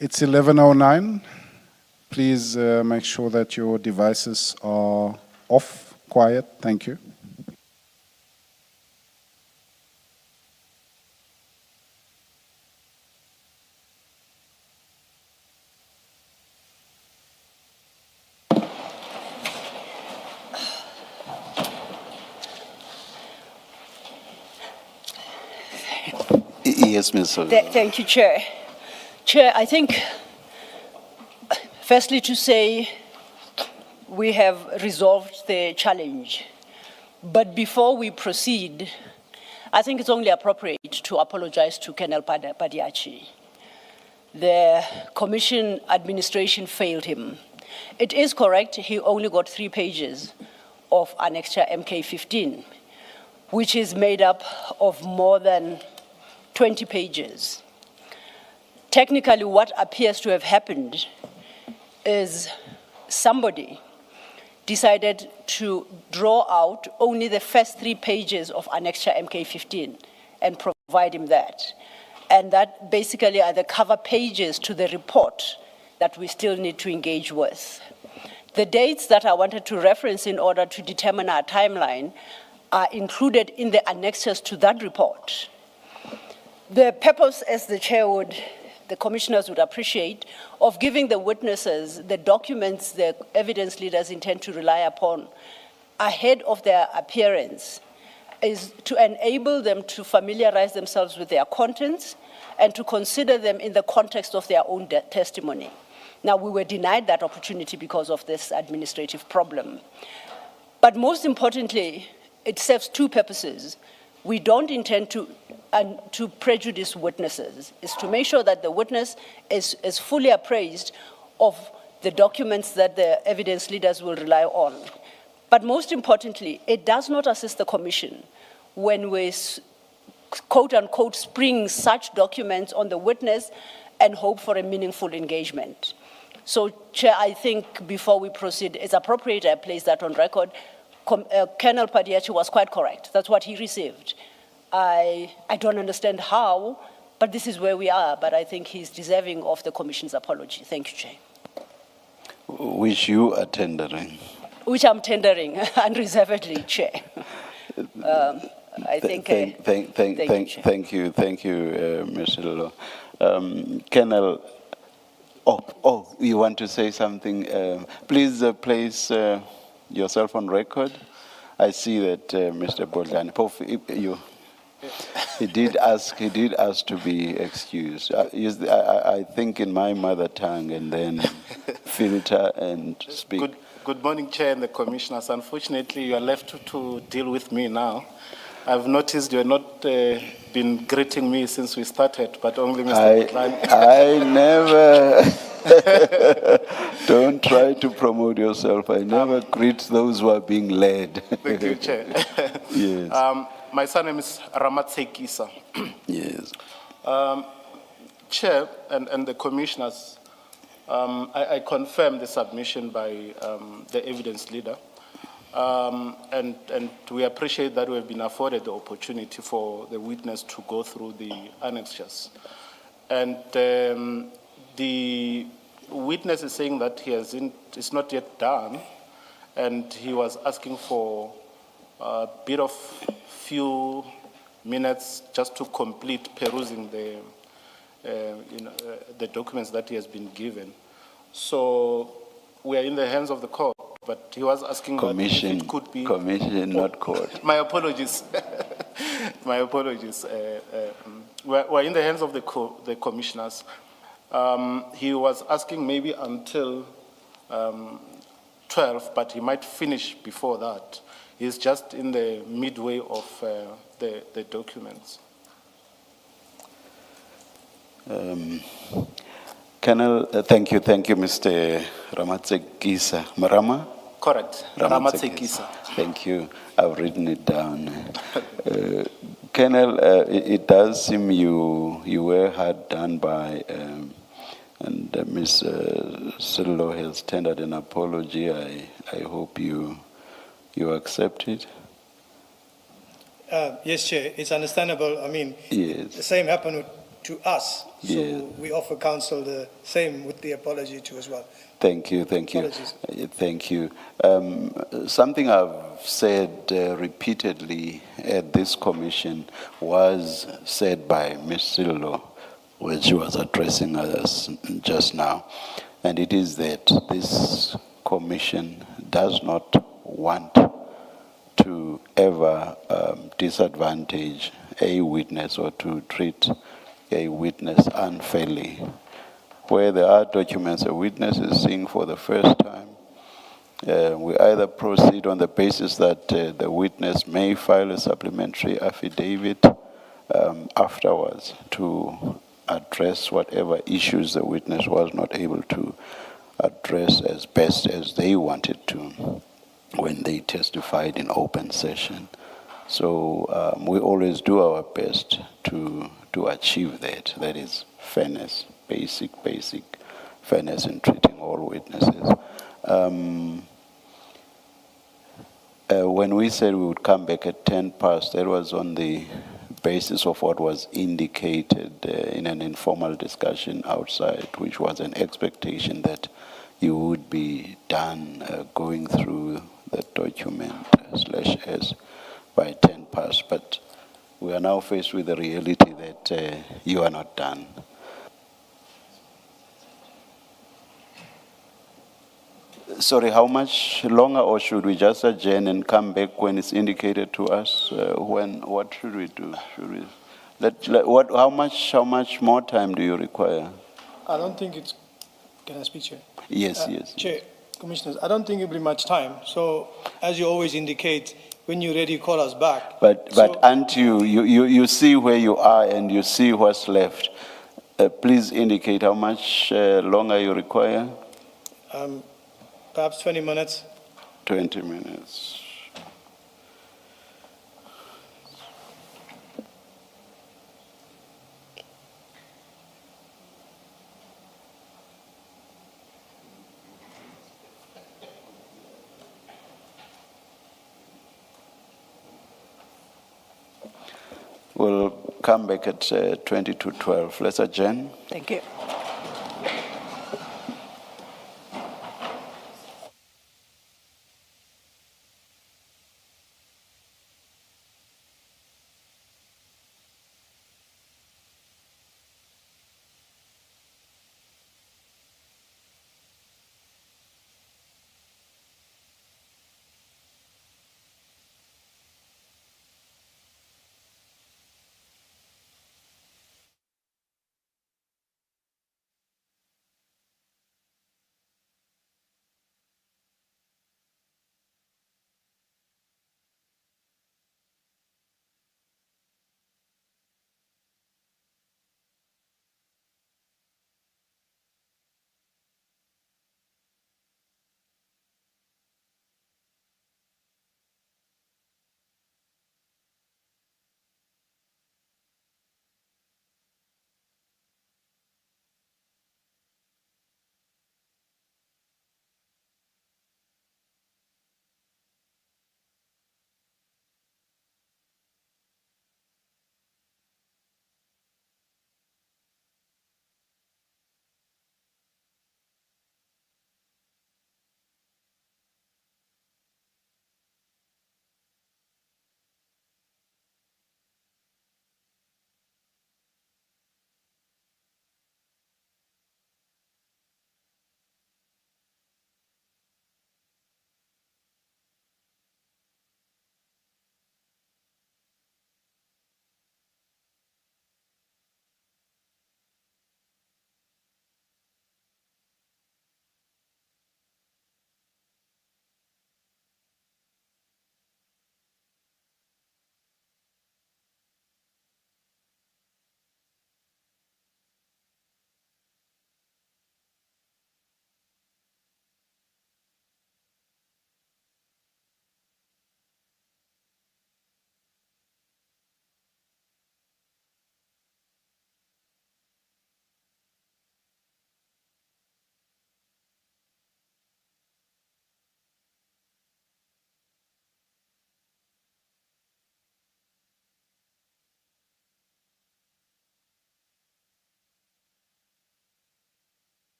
It's 11:09. Please make sure that your devices are off, quiet. Thank you. Yes, Ms. Sullivan. Thank you, Chair. Chair, I think, firstly to say, we have resolved the challenge. But before we proceed, I think it's only appropriate to apologize to Colonel Padayachee. The commission administration failed him. It is correct, he only got 3 pages of Annexure MK15, which is made up of more than 20 pages. Technically, what appears to have happened is somebody decided to draw out only the first 3 pages of Annexure MK15 and provide him that. And that basically are the cover pages to the report that we still need to engage with. The dates that I wanted to reference in order to determine our timeline are included in the annexes to that report. The purpose, as the the commissioners would appreciate, of giving the witnesses the documents the evidence leaders intend to rely upon ahead of their appearance is to enable them to familiarize themselves with their contents and to consider them in the context of their own testimony. Now, we were denied that opportunity because of this administrative problem. But most importantly, it serves 2 purposes. We don't intend to prejudice witnesses. Is to make sure that the witness is fully appraised of the documents that the evidence leaders will rely on. But most importantly, it does not assist the commission when we quote unquote spring such documents on the witness and hope for a meaningful engagement. So, Chair, I think before we proceed, it's appropriate I place that on record. Colonel Padayachee was quite correct. That's what he received. I don't understand how, but this is where we are. But I think he's deserving of the Commission's apology. Thank you, Chair. Which you are tendering. Which I'm tendering unreservedly, Chair. I think. Thank you, Mr. Lolo. Colonel, you want to say something? Please place yourself on record. I see that Mr. Bodlani, he did ask to be excused. I think in my mother tongue, and then filter and speak. Good morning, Chair and the Commissioners. Unfortunately, you are left to deal with me now. I've noticed you have not been greeting me since we started, but only Mr. Bodlani. I never. Don't try to promote yourself. I never greet those who are being led. Thank you, Chair. Yes. My surname is Ramatsekisa. Yes. Chair and the Commissioners, I confirm the submission by the evidence leader. And we appreciate that we have been afforded the opportunity for the witness to go through the annexures. And the witness is saying that it's not yet done, and he was asking for a bit of few minutes just to complete perusing the documents that he has been given. So we are in the hands of the court, but he was asking Commission, if it could be... Commission, not court. My apologies. My apologies. We're in the hands of the commissioners. He was asking maybe until 12, but he might finish before that. He's just in the midway of the documents. Colonel, thank you, Mr. Ramatsekisa. Marama? Correct, Ramatsekisa. Thank you. I've written it down. Colonel, it does seem you were hard done by, and Ms. Sillo has tendered an apology. I hope you accept it. Yes, Chair, it's understandable. I mean, yes. The same happened to us. So Yeah. we offer counsel the same with the apology too as well. Thank you, thank you. Apologies. Thank you. Something I've said repeatedly at this commission was said by Ms. Sillo when she was addressing us just now, and it is that this commission does not want to ever disadvantage a witness or to treat a witness unfairly. Where there are documents a witness is seeing for the first time, we either proceed on the basis that the witness may file a supplementary affidavit afterwards to address whatever issues the witness was not able to address as best as they wanted to when they testified in open session. So we always do our best to achieve that. That is fairness, basic fairness in treating all witnesses. When we said we would come back at 10 past, that was on the basis of what was indicated in an informal discussion outside, which was an expectation that you would be done going through the document /S by 10 past. But we are now faced with the reality that you are not done. Sorry, how much longer, or should we just adjourn and come back when it's indicated to us? What should we do? Should we how much more time do you require? I don't think it's, can I speak, Chair? Yes, yes. Chair, Commissioners, I don't think it'll be much time. So as you always indicate, when you're ready, call us back. But aren't you see where you are and you see what's left. Please indicate how much longer you require. Perhaps 20 minutes. 20 minutes. We'll come back at 20 to 12. Let's adjourn. Thank you.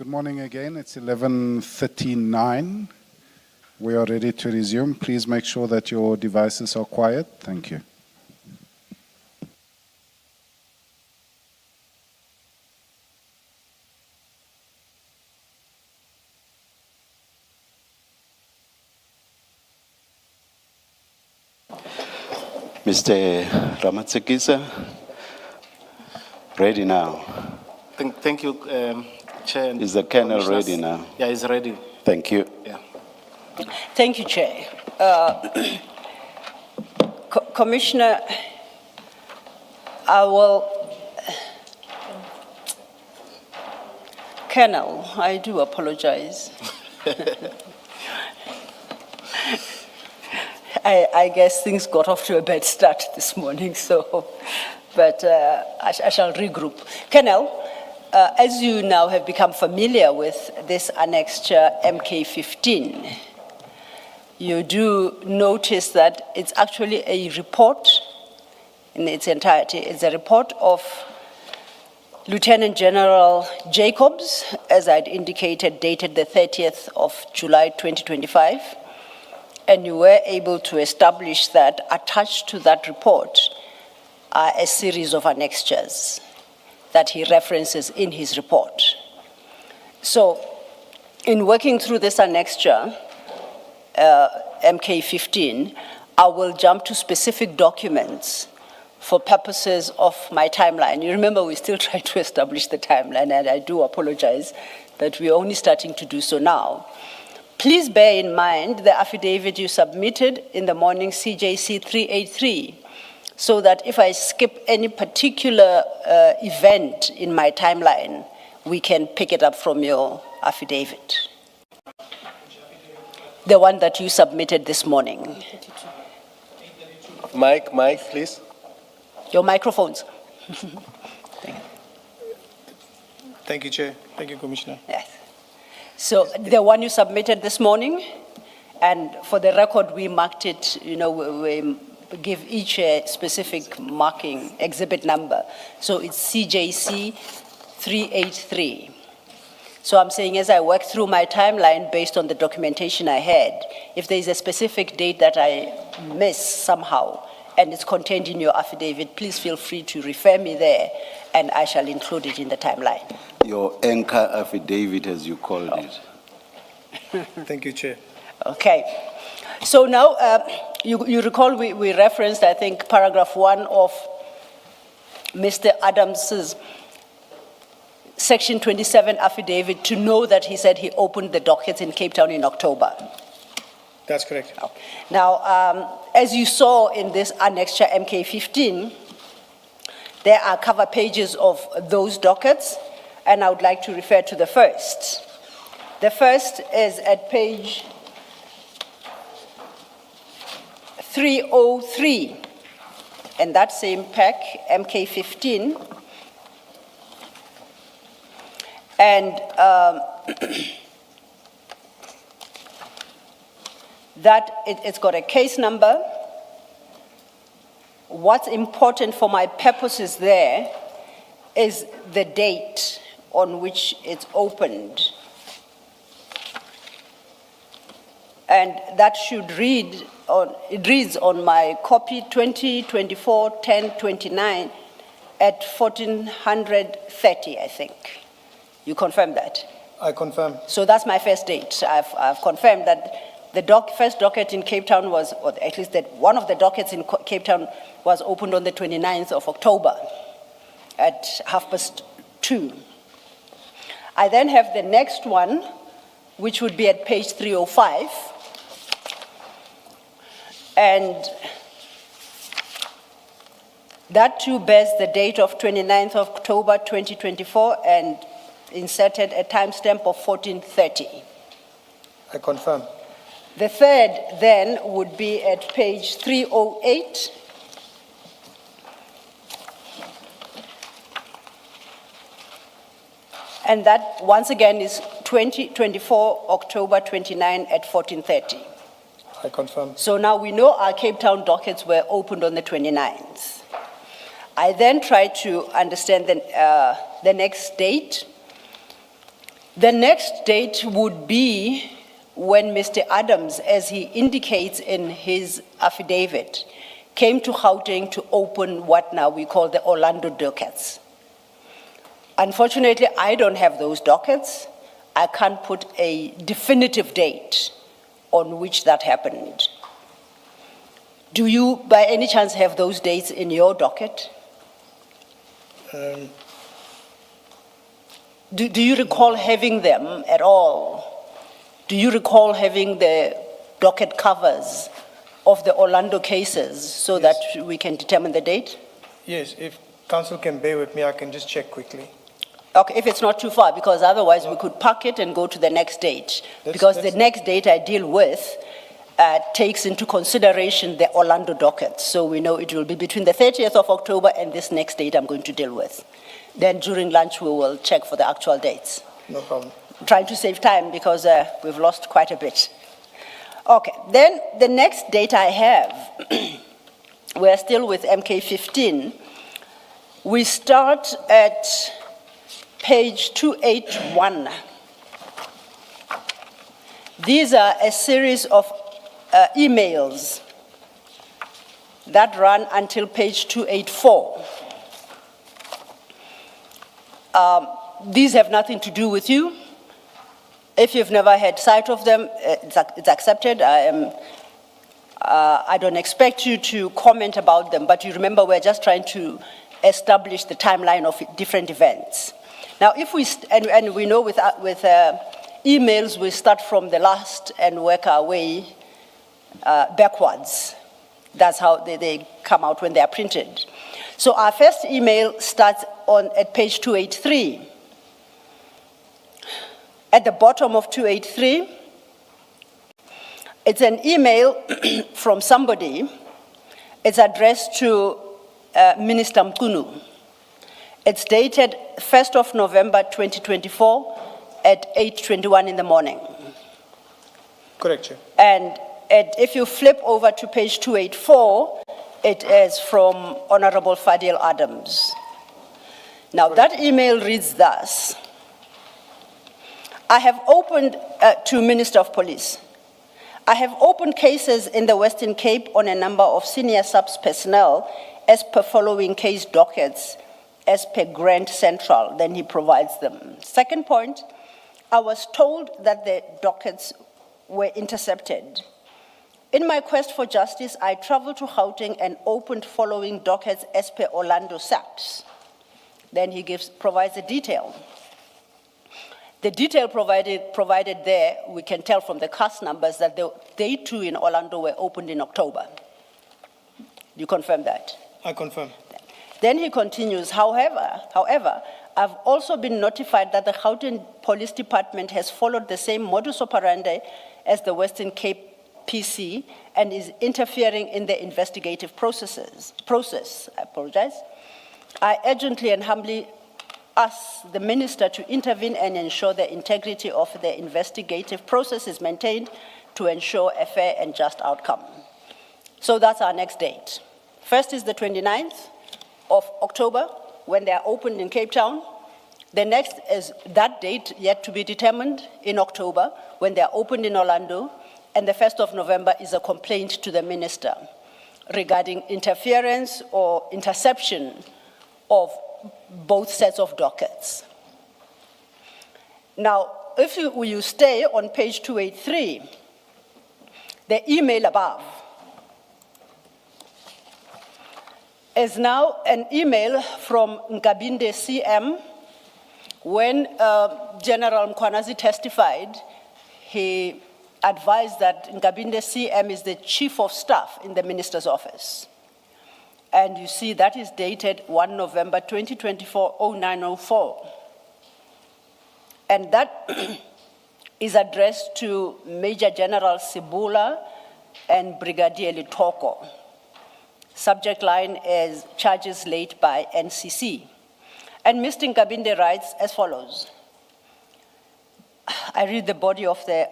Good morning again. It's 11:39. We are ready to resume. Please make sure that your devices are quiet. Thank you. Mr. Ramatsekisa, ready now. Thank you, Chair. and Is the Colonel Commissioners. ready now? Yeah, he's ready. Thank you. Yeah. Thank you, Chair. Commissioner, I will... Colonel, I do apologize. I guess things got off to a bad start this morning, but I shall regroup. Colonel, as you now have become familiar with this annexure MK15, you do notice that it's actually a report in its entirety. It's a report of Lieutenant General Jacobs, as I'd indicated, dated the 30th of July 2025. And you were able to establish that attached to that report are a series of annexures that he references in his report. So, in working through this annexure, MK15, I will jump to specific documents for purposes of my timeline. You remember we're still trying to establish the timeline, and I do apologize that we're only starting to do so now. Please bear in mind the affidavit you submitted in the morning, CJC 383, so that if I skip any particular event in my timeline, we can pick it up from your affidavit. The one that you submitted this morning. Mike, please. Your microphones. Thank you, Chair. Thank you, Commissioner. Yes. So the one you submitted this morning, and for the record, we marked it, we give each a specific marking, exhibit number. So it's CJC 383. So I'm saying as I work through my timeline based on the documentation I had, if there's a specific date that I miss somehow, and it's contained in your affidavit, please feel free to refer me there, and I shall include it in the timeline. Your anchor affidavit, as you called it. Thank you, Chair. Okay. So now, you recall we referenced, I think, paragraph 1 of Mr. Adams's Section 27 affidavit to know that he said he opened the dockets in Cape Town in October. That's correct. Now, as you saw in this annexure MK15, there are cover pages of those dockets, and I would like to refer to the first. The first is at page 303, and that same pack, MK15. And it's got a case number. What's important for my purposes there is the date on which it's opened. And that should read, it reads on my copy 20/24/10/29 at 1430, I think. You confirm that? I confirm. So that's my first date. I've confirmed that the first docket in Cape Town was, or at least that one of the dockets in Cape Town was opened on the 29th of October at 2:30. I then have the next one, which would be at page 305. And that too bears the date of 29th of October 2024 and inserted a timestamp of 1430. I confirm. The third then would be at page 308. And that once again is 2024 October 29 at 1430. I confirm. So now we know our Cape Town dockets were opened on the 29th. I then tried to understand the next date. The next date would be when Mr. Adams, as he indicates in his affidavit, came to Gauteng to open what now we call the Orlando dockets. Unfortunately, I don't have those dockets. I can't put a definitive date on which that happened. Do you, by any chance, have those dates in your docket? Do you recall having them at all? Do you recall having the docket covers of the Orlando cases so Yes. that we can determine the date? Yes, if council can bear with me, I can just check quickly. Okay, if it's not too far, because otherwise we could park it and go to the next date. Because the next date I deal with takes into consideration the Orlando docket. So we know it will be between the 30th of October and this next date I'm going to deal with. Then during lunch we will check for the actual dates. No problem. I'm trying to save time because we've lost quite a bit. Okay, then the next date I have, we're still with MK15. We start at page 281. These are a series of emails that run until page 284. These have nothing to do with you. If you've never had sight of them, it's accepted. I don't expect you to comment about them, but you remember we're just trying to establish the timeline of different events. Now, if we, and we know with emails, we start from the last and work our way backwards. That's how they come out when they are printed. So our first email starts at page 283. At the bottom of 283, it's an email from somebody. It's addressed to Minister Mkunu. It's dated 1st of November 2024 at 8:21 in the morning. Correct, Chair. And if you flip over to page 284, it is from Honorable Fadil Adams. Now that email reads thus: I have opened to Minister of Police. I have opened cases in the Western Cape on a number of senior subs personnel as per following case dockets as per Grand Central. Then he provides them. Second point, I was told that the dockets were intercepted. In my quest for justice, I traveled to Gauteng and opened following dockets as per Orlando SAPS. Then he provides a detail. The detail provided there, we can tell from the cast numbers that they too in Orlando were opened in October. You confirm that? I confirm. Then he continues, however, I've also been notified that the Gauteng Police Department has followed the same modus operandi as the Western Cape PC and is interfering in the investigative process. I apologize. I urgently and humbly ask the minister to intervene and ensure the integrity of the investigative process is maintained to ensure a fair and just outcome. So that's our next date. First is the 29th of October, when they are opened in Cape Town. The next is that date yet to be determined in October, when they are opened in Orlando. And the 1st of November is a complaint to the minister regarding interference or interception of both sets of dockets. Now, if you stay on page 283, the email above is now an email from Nkabinde CM. When General Mkwanazi testified, he advised that Nkabinde CM is the chief of staff in the minister's office. And you see that is dated 1 November 2024, 0904. And that is addressed to Major General Sibula and Brigadier Litoko. Subject line is charges laid by NCC. And Mr. Nkabinde writes as follows. I read the body of the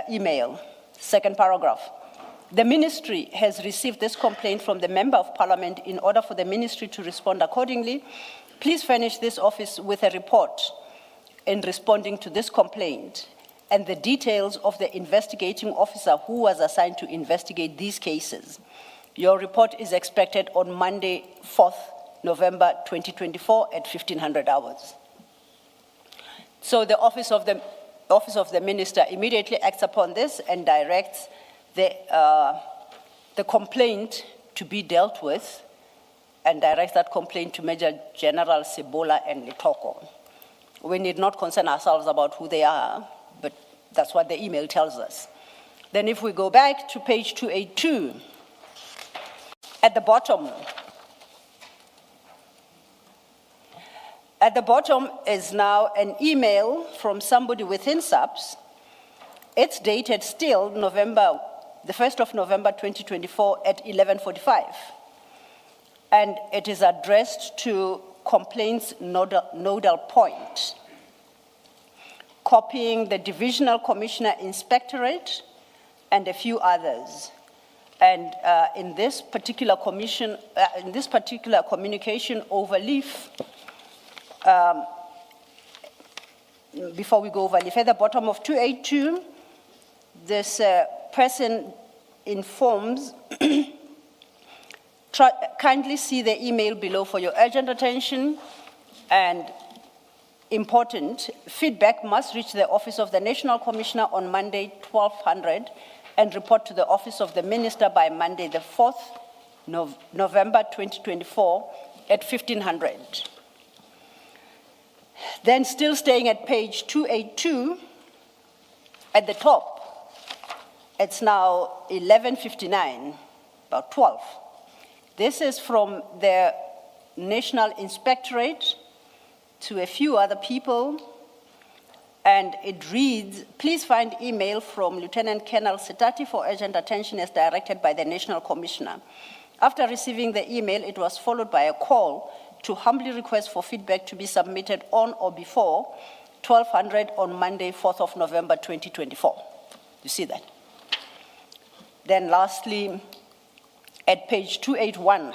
email, second paragraph. The ministry has received this complaint from the Member of Parliament. In order for the ministry to respond accordingly, please furnish this office with a report in responding to this complaint and the details of the investigating officer who was assigned to investigate these cases. Your report is expected on Monday, 4th November 2024 at 1500 hours. So the Office of the Minister immediately acts upon this and directs the complaint to be dealt with and directs that complaint to Major General Sebola and Litoko. We need not concern ourselves about who they are, but that's what the email tells us. Then if we go back to page 282, at the bottom is now an email from somebody within SAPS. It's dated still the 1st of November 2024 at 11:45. And it is addressed to complaints nodal point, copying the Divisional Commissioner Inspectorate and a few others. And in this particular communication overleaf, before we go overleaf, at the bottom of 282, this person informs, kindly see the email below for your urgent attention, and important, feedback must reach the Office of the National Commissioner on Monday, 1200, and report to the Office of the Minister by Monday, the 4th November 2024 at 1500. Then still staying at page 282, at the top, it's now 11:59, about 12. This is from the National Inspectorate to a few other people, and it reads, please find email from Lieutenant Colonel Sitati for urgent attention as directed by the National Commissioner. After receiving the email, it was followed by a call to humbly request for feedback to be submitted on or before 1200 on Monday, 4th of November 2024. You see that? Then lastly, at page 281,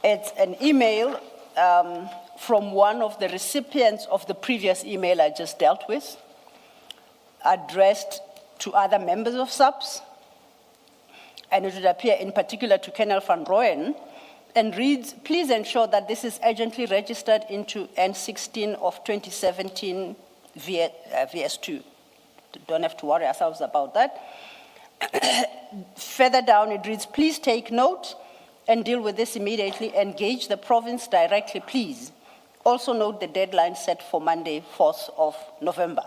it's an email from one of the recipients of the previous email I just dealt with, addressed to other members of SAPS, and it would appear in particular to Colonel Van Rooyen, and reads, please ensure that this is urgently registered into N16 of 2017 VS2. Don't have to worry ourselves about that. Further down it reads, please take note and deal with this immediately. Engage the province directly, please. Also note the deadline set for Monday, 4th of November.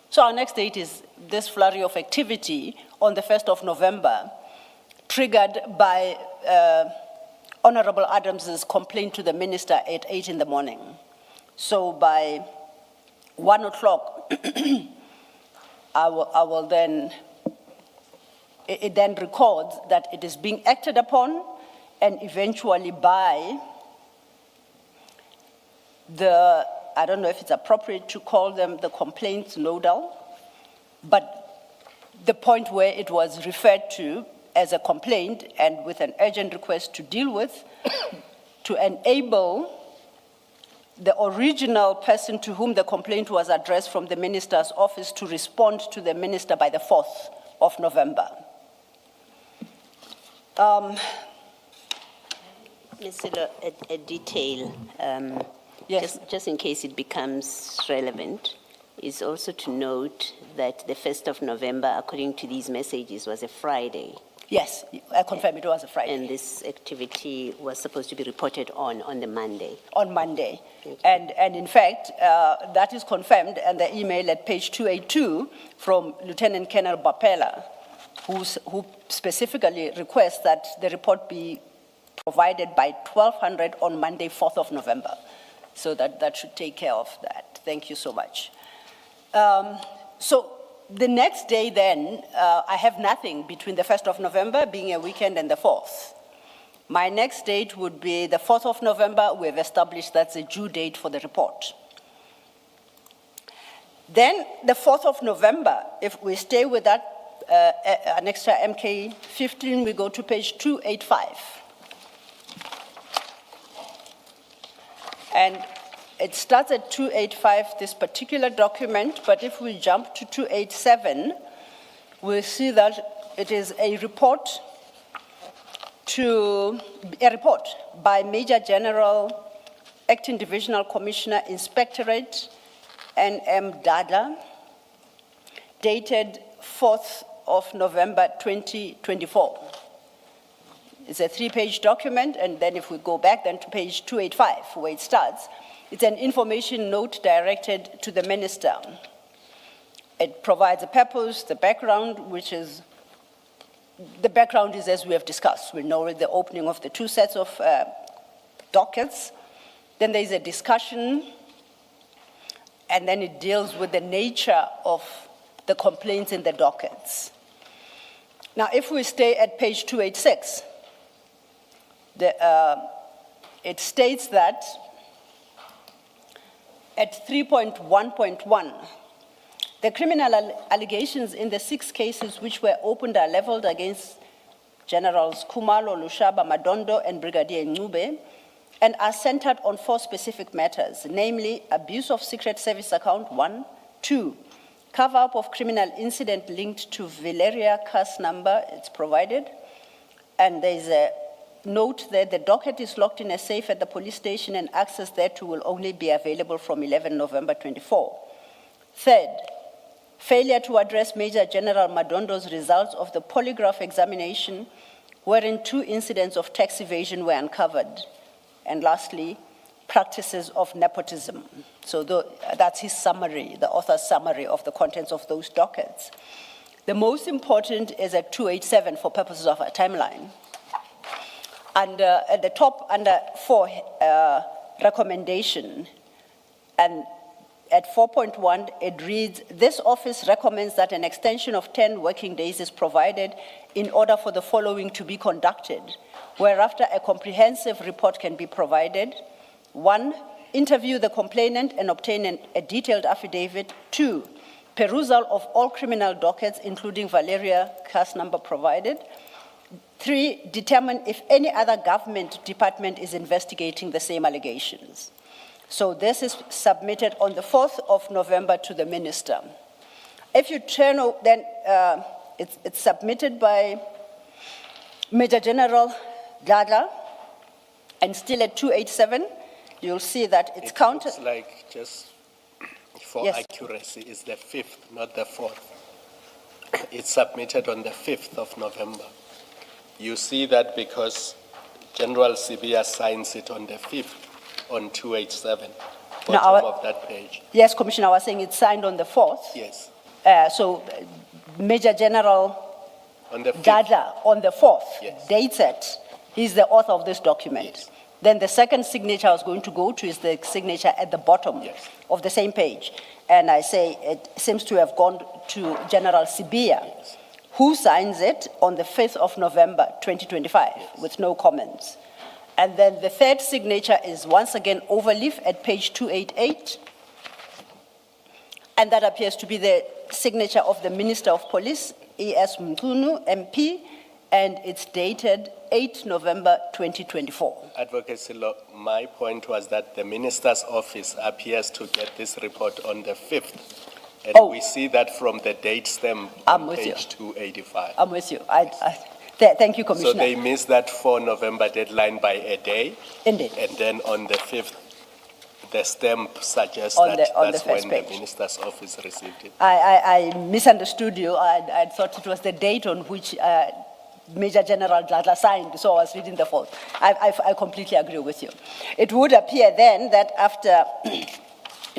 So our next date is this flurry of activity on the 1st of November, triggered by Honorable Adams's complaint to the minister at 8 in the morning. So by 1 o'clock, I will then, it then records that it is being acted upon, and eventually by the, I don't know if it's appropriate to call them the complaints nodal, but the point where it was referred to as a complaint and with an urgent request to deal with, to enable the original person to whom the complaint was addressed from the minister's office to respond to the minister by the 4th of November. Ms. Silo, a detail, Yes. just in case it becomes relevant, is also to note that the 1st of November, according to these messages, was a Friday. Yes, I confirm it was a Friday. And this activity was supposed to be reported on the Monday. On Monday. And in fact, that is confirmed in the email at page 282 from Lieutenant Colonel Bapela, who specifically requests that the report be provided by 1200 on Monday, 4th of November. So that should take care of that. Thank you so much. So the next day then, I have nothing between the 1st of November being a weekend and the 4th. My next date would be the 4th of November. We have established that's a due date for the report. Then the 4th of November, if we stay with that, an extra MK 15, we go to page 285. And it starts at 285, this particular document, but if we jump to 287, we'll see that it is a report by Major General, Acting Divisional Commissioner, Inspectorate, N.M. Dada, dated 4th of November 2024. It's a 3-page document, and then if we go back then to page 285, where it starts, it's an information note directed to the minister. It provides a purpose, the background, the background is as we have discussed. We know the opening of the 2 sets of dockets. Then there's a discussion, and then it deals with the nature of the complaints in the dockets. Now, if we stay at page 286, it states that at 3.1.1, the criminal allegations in the 6 cases which were opened are leveled against Generals Kumalo, Lushaba, Madondo, and Brigadier Ncube, and are centered on 4 specific matters, namely abuse of secret service account 1, 2, cover-up of criminal incident linked to Valeria case number, it's provided, and there's a note that the docket is locked in a safe at the police station and access thereto will only be available from 11 November 24. Third, failure to address Major General Madondo's results of the polygraph examination, wherein 2 incidents of tax evasion were uncovered. And lastly, practices of nepotism. So that's his summary, the author's summary of the contents of those dockets. The most important is at 287 for purposes of our timeline. And at the top, under 4, recommendation, and at 4.1, it reads, this office recommends that an extension of 10 working days is provided in order for the following to be conducted, whereafter a comprehensive report can be provided. 1, interview the complainant and obtain a detailed affidavit. 2, perusal of all criminal dockets, including Valeria case number provided. 3, determine if any other government department is investigating the same allegations. So this is submitted on the 4th of November to the minister. If you turn, then it's submitted by Major General Dada, and still at 287, you'll see that it's counted. Looks like, just for accuracy, it's the 5th, not the 4th. It's submitted on the 5th of November. You see that because General Sibia signs it on the 5th on 287, bottom of that page. Yes, Commissioner, I was saying it's signed on the 4th. Yes. So Major General On the 5th. Dada on the 4th, Yes. dates it. He's the author of this document. Yes. Then the second signature I was going to go to is the signature at the bottom Yes. of the same page. And I say it seems to have gone to General Sibia, Yes. who signs it on the 5th of November, 2025, with no comments. And then the third signature is once again overleaf at page 288. And that appears to be the signature of the Minister of Police, E.S. Mkunu, MP, and it's dated 8 November 2024. Advocacy law, my point was that the minister's office appears to get this report on the 5th. And we see that from the date stamp on page 285. I'm with you. Thank you, Commissioner. So they missed that 4 November deadline by a day. Indeed. And then on the 5th, the stamp suggests On that the that's first when page. the minister's office received it. I misunderstood you. I thought it was the date on which Major General Dada signed, so I was reading the 4th. I completely agree with you. It would appear then that after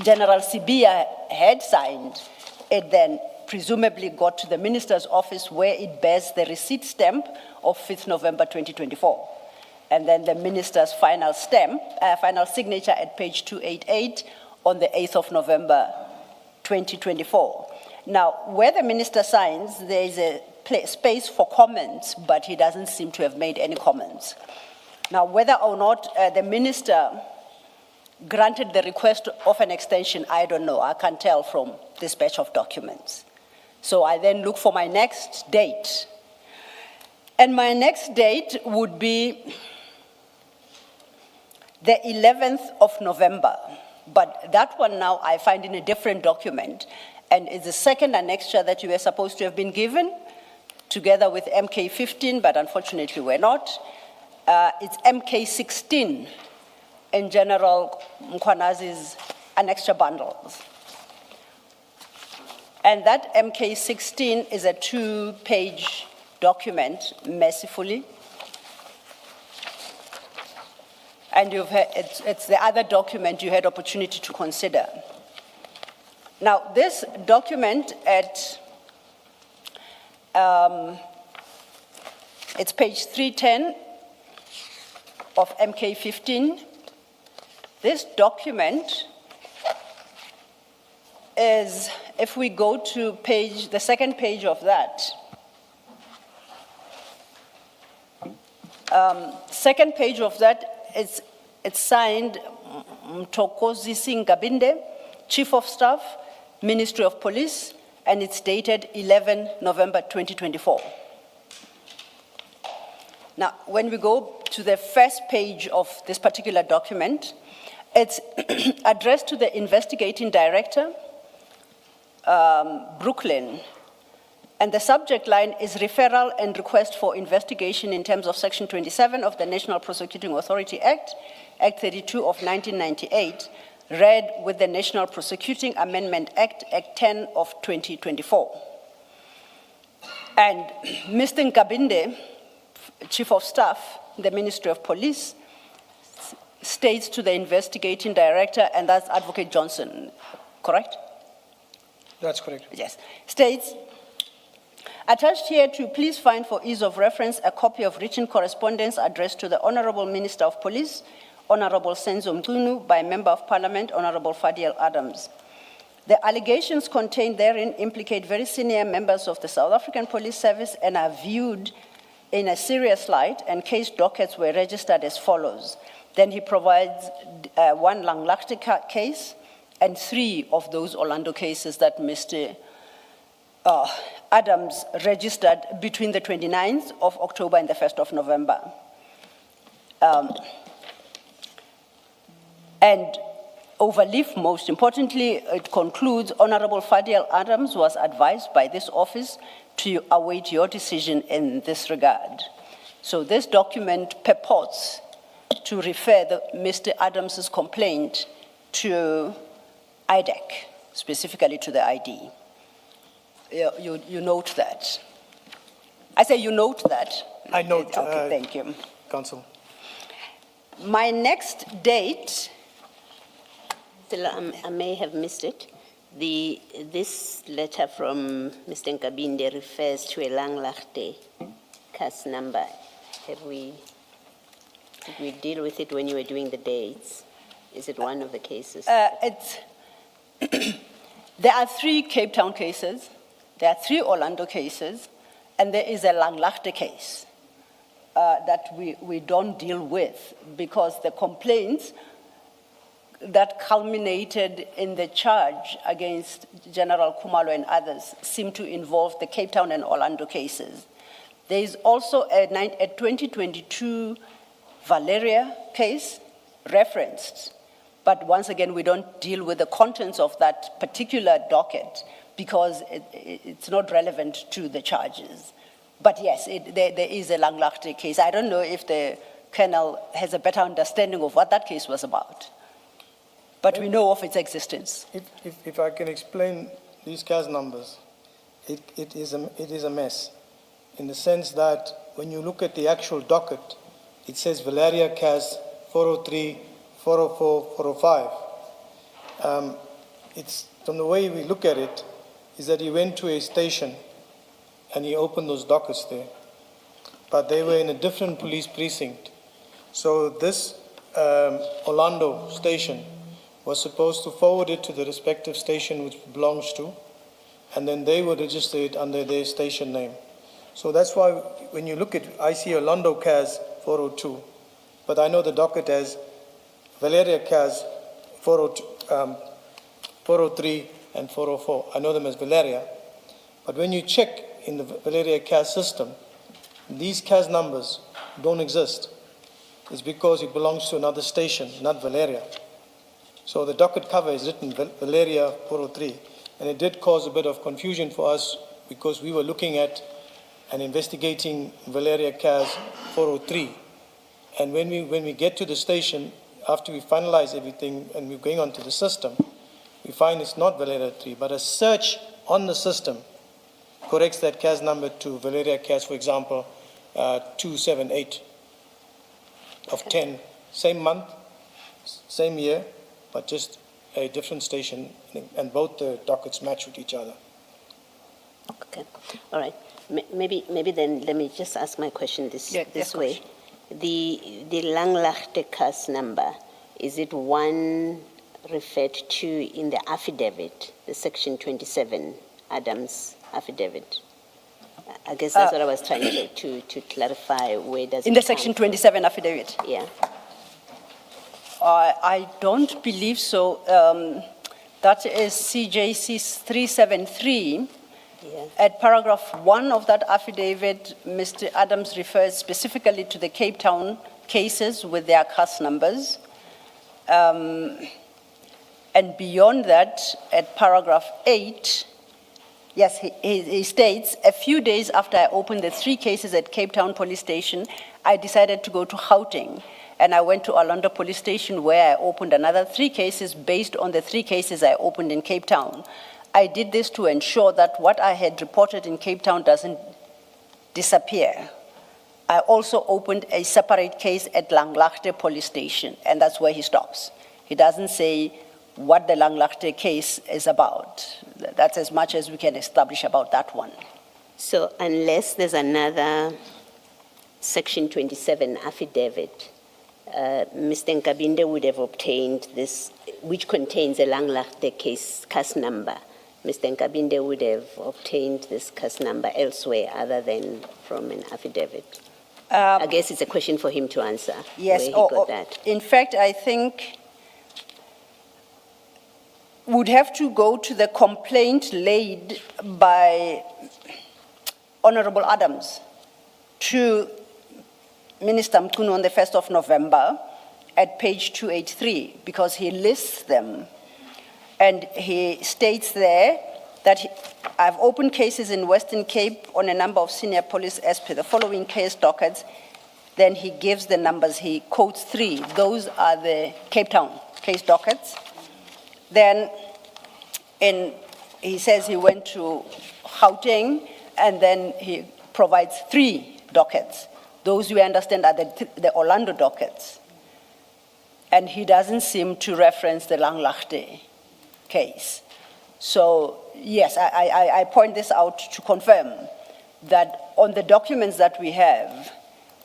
General Sibia had signed, it then presumably got to the minister's office where it bears the receipt stamp of 5th November 2024. And then the minister's final stamp, final signature at page 288 on the 8th of November 2024. Now, where the minister signs, there is a space for comments, but he doesn't seem to have made any comments. Now, whether or not the minister granted the request of an extension, I don't know. I can't tell from this batch of documents. So I then look for my next date. And my next date would be the 11th of November. But that one now I find in a different document, and it's the second annexure that you were supposed to have been given, together with MK15, but unfortunately we're not. It's MK16 in General Mkwanazi's annexure bundles. And that MK16 is a 2-page document, mercifully. And it's the other document you had opportunity to consider. Now, this document it's page 310 of MK15. This document is, if we go to the second page of that, second page of that, it's signed Mtokozi Singh Gabinde, Chief of Staff, Ministry of Police, and it's dated 11 November 2024. Now, when we go to the first page of this particular document, it's addressed to the investigating director, Brooklyn, and the subject line is referral and request for investigation in terms of Section 27 of the National Prosecuting Authority Act, Act 32 of 1998, read with the National Prosecuting Amendment Act, Act 10 of 2024. And Mr. Nkabinde, Chief of Staff, the Ministry of Police, states to the investigating director, and that's Advocate Johnson, correct? That's correct. Yes. States, attached here to please find for ease of reference a copy of written correspondence addressed to the Honorable Minister of Police, Honorable Senzo Mtunu, by Member of Parliament, Honorable Fadiel Adams. The allegations contained therein implicate very senior members of the South African Police Service and are viewed in a serious light, and case dockets were registered as follows. Then he provides one Langlachte case and 3 of those Orlando cases that Mr. Adams registered between the 29th of October and the 1st of November. And overleaf, most importantly, it concludes, Honorable Fadiel Adams was advised by this office to await your decision in this regard. So this document purports to refer Mr. Adams's complaint to IDAC, specifically to the ID. You note that. I say you note that. I note. Okay, thank you. Counsel. My next date. Still, I may have missed it. This letter from Mr. Nkabinde refers to a Langlachte case number. Did we deal with it when you were doing the dates? Is it one of the cases? There are 3 Cape Town cases, there are 3 Orlando cases, and there is a Langlachte case that we don't deal with because the complaints that culminated in the charge against General Khumalo and others seem to involve the Cape Town and Orlando cases. There is also a 2022 Valeria case referenced, but once again, we don't deal with the contents of that particular docket because it's not relevant to the charges. But yes, there is a Langlachte case. I don't know if the Colonel has a better understanding of what that case was about, but we know of its existence. If I can explain these case numbers, it is a mess in the sense that when you look at the actual docket, it says Valeria case 403, 404, 405. It's from the way we look at it, is that he went to a station and he opened those dockets there, but they were in a different police precinct. So this Orlando station was supposed to forward it to the respective station which it belongs to, and then they would register it under their station name. So that's why when you look at, I see Orlando CAS 402, but I know the docket as Valeria CAS 403 and 404. I know them as Valeria. But when you check in the Valeria CAS system, these CAS numbers don't exist. It's because it belongs to another station, not Valeria. So the docket cover is written Valeria 403, and it did cause a bit of confusion for us because we were looking at and investigating Valeria Cas 403. And when we get to the station, after we finalize everything and we're going onto the system, we find it's not Valeria 3, but a search on the system corrects that Cas number to Valeria Cas, for example, 278 of 10, same month, same year, but just a different station, and both the dockets match with each other. Okay, all right. Maybe then let me just ask my question this way. The Langlaagte Cas number, is it one referred to in the affidavit, the Section 27 Adams affidavit? I guess that's what I was trying to clarify. Where does In it the come Section from? 27 affidavit? Yeah. I don't believe so. That is CJC 373. Yeah. At paragraph 1 of that affidavit, Mr. Adams refers specifically to the Cape Town cases with their CAS numbers. And beyond that, at paragraph 8, yes, he states, a few days after I opened the 3 cases at Cape Town Police Station, I decided to go to Gauteng. And I went to Orlando Police Station where I opened another 3 cases based on the 3 cases I opened in Cape Town. I did this to ensure that what I had reported in Cape Town doesn't disappear. I also opened a separate case at Langlaagte Police Station, and that's where he stops. He doesn't say what the Langlaagte case is about. That's as much as we can establish about that one. So unless there's another Section 27 affidavit, Mr. Nkabinde would have obtained this, which contains a Langlaagte CAS number. Mr. Nkabinde would have obtained this CAS number elsewhere other than from an affidavit. I guess it's a question for him to answer. Yes, where he got that. In fact, I think would have to go to the complaint laid by Honorable Adams to Minister Mkunu on the 1st of November at page 283, because he lists them. And he states there that I've opened cases in Western Cape on a number of senior police as per the following case dockets. Then he gives the numbers, he quotes 3. Those are the Cape Town case dockets. Then he says he went to Gauteng, and then he provides 3 dockets. Those we understand are the Orlando dockets. And he doesn't seem to reference the Langlaagte case. So, yes, I point this out to confirm that on the documents that we have,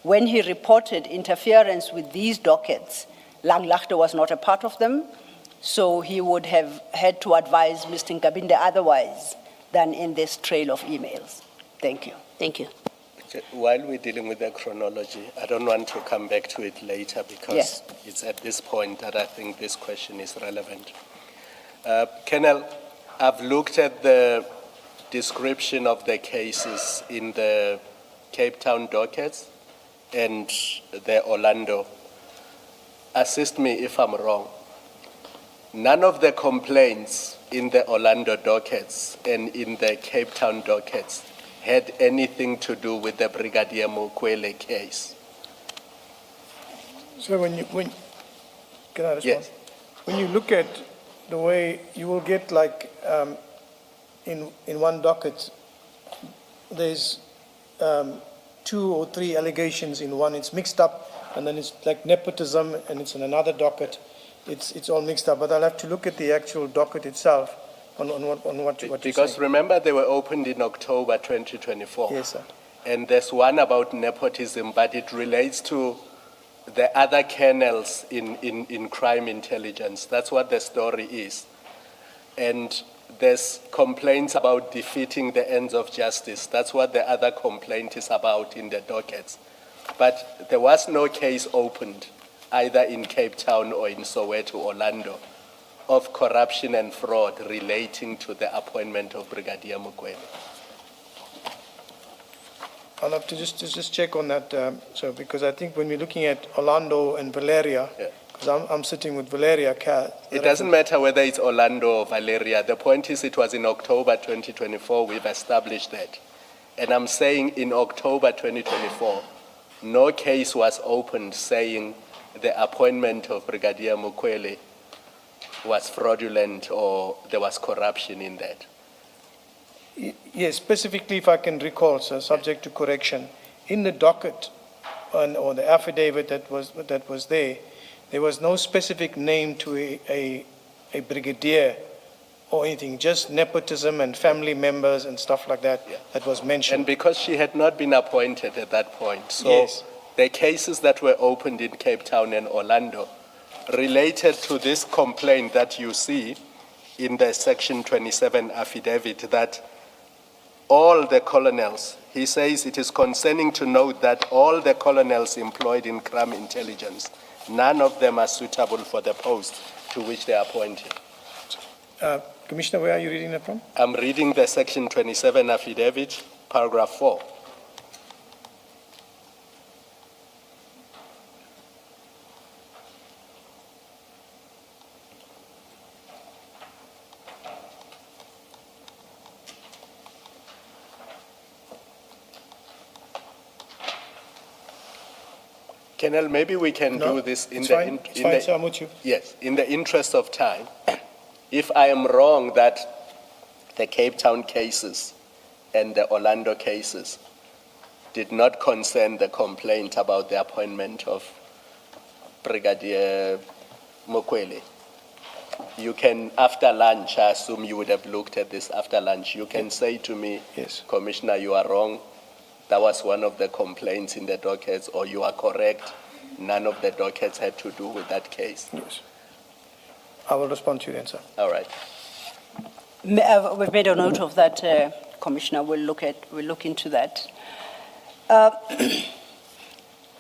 when he reported interference with these dockets, Langlaagte was not a part of them, so he would have had to advise Mr. Nkabinde otherwise than in this trail of emails. Thank you. Thank you. While we're dealing with the chronology, I don't want to come back to it later because it's at this point that I think this question is relevant. Colonel, I've looked at the description of the cases in the Cape Town dockets and the Orlando. Assist me if I'm wrong. None of the complaints in the Orlando dockets and in the Cape Town dockets had anything to do with the Brigadier Mokwele case. So can I respond? Yes. When you look at the way you will get, like, in one docket, there's 2 or 3 allegations in one. It's mixed up, and then it's like nepotism, and it's in another docket. It's all mixed up. But I'll have to look at the actual docket itself on what you're Because saying. remember, they were opened in October 2024. Yes, sir. And there's one about nepotism, but it relates to the other kernels in crime intelligence. That's what the story is. And there's complaints about defeating the ends of justice. That's what the other complaint is about in the dockets. But there was no case opened, either in Cape Town or in Soweto, Orlando, of corruption and fraud relating to the appointment of Brigadier Mokwele. I'll have to just check on that, so because I think when we're looking at Orlando and Valeria, Yeah. Because I'm sitting with Valeria Cat. It doesn't matter whether it's Orlando or Valeria. The point is it was in October 2024. We've established that. And I'm saying in October 2024, no case was opened saying the appointment of Brigadier Mukwele was fraudulent or there was corruption in that. Yes, specifically if I can recall, sir, subject to correction, in the docket or the affidavit that was there was no specific name to a brigadier or anything, just nepotism and family members and stuff like that that was mentioned. And because she had not been appointed at that point, so Yes. the cases that were opened in Cape Town and Orlando related to this complaint that you see in the Section 27 affidavit that all the colonels, he says it is concerning to note that all the colonels employed in crime intelligence, none of them are suitable for the post to which they are appointed. Commissioner, where are you reading that from? I'm reading the Section 27 affidavit, paragraph 4. Colonel, maybe we can do this in it's the fine. It's fine, sir, I'm with you. Yes, in the interest of time. If I am wrong that the Cape Town cases and the Orlando cases did not concern the complaint about the appointment of Brigadier Mukwele, you can, after lunch, I assume you would have looked at this after lunch, you can say to me, Yes. Commissioner, you are wrong. That was one of the complaints in the dockets, or you are correct. None of the dockets had to do with that case. Yes. I will respond to you then, sir. All right. We've made a note of that, Commissioner. We'll look into that.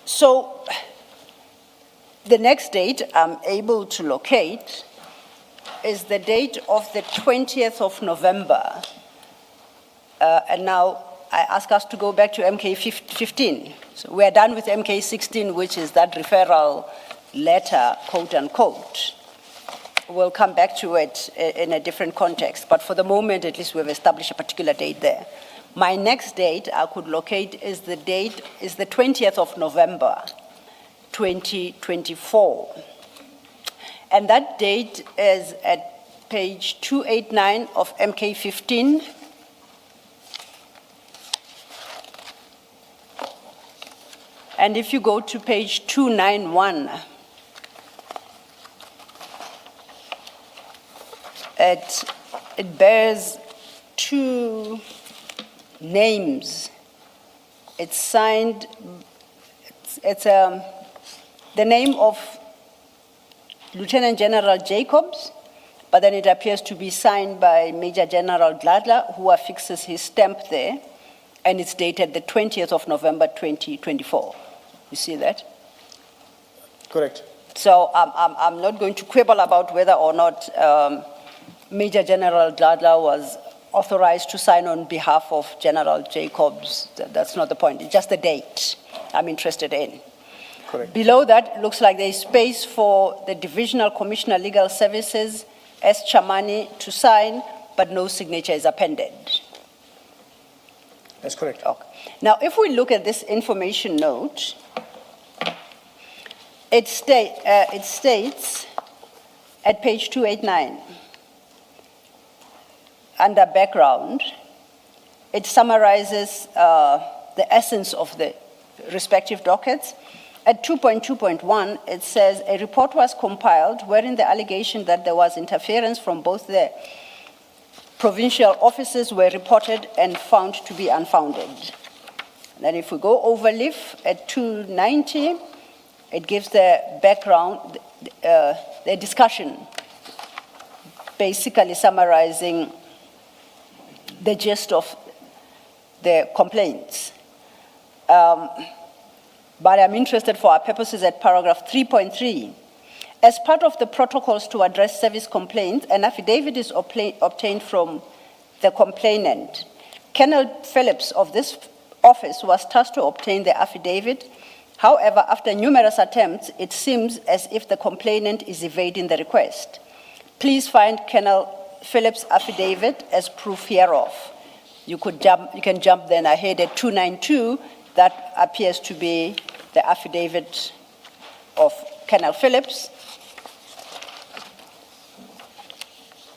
So the next date I'm able to locate is the date of the 20th of November. And now I ask us to go back to MK 15. So we're done with MK 16, which is that referral letter, quote unquote. We'll come back to it in a different context, but for the moment, at least we've established a particular date there. My next date I could locate is the 20th of November, 2024. And that date is at page 289 of MK 15. And if you go to page 291, it bears two names. It's signed, it's the name of Lieutenant General Jacobs, but then it appears to be signed by Major General Gladler, who affixes his stamp there, and it's dated the 20th of November, 2024. You see that? Correct. So I'm not going to quibble about whether or not Major General Gladler was authorized to sign on behalf of General Jacobs. That's not the point. It's just the date I'm interested in. Correct. Below that, it looks like there is space for the Divisional Commissioner Legal Services, S. Chamani, to sign, but no signature is appended. That's correct. Okay. Now, if we look at this information note, it states at page 289, under background, it summarizes the essence of the respective dockets. At 2.2.1, it says a report was compiled wherein the allegation that there was interference from both the provincial offices were reported and found to be unfounded. And then if we go over leaf at 290, it gives the background, the discussion, basically summarizing the gist of the complaints. But I'm interested for our purposes at paragraph 3.3. As part of the protocols to address service complaints, an affidavit is obtained from the complainant. Colonel Phillips of this office was tasked to obtain the affidavit However, after numerous attempts, it seems as if the complainant is evading the request. Please find Colonel Phillips' affidavit as proof hereof. You can jump then ahead at 292. That appears to be the affidavit of Colonel Phillips.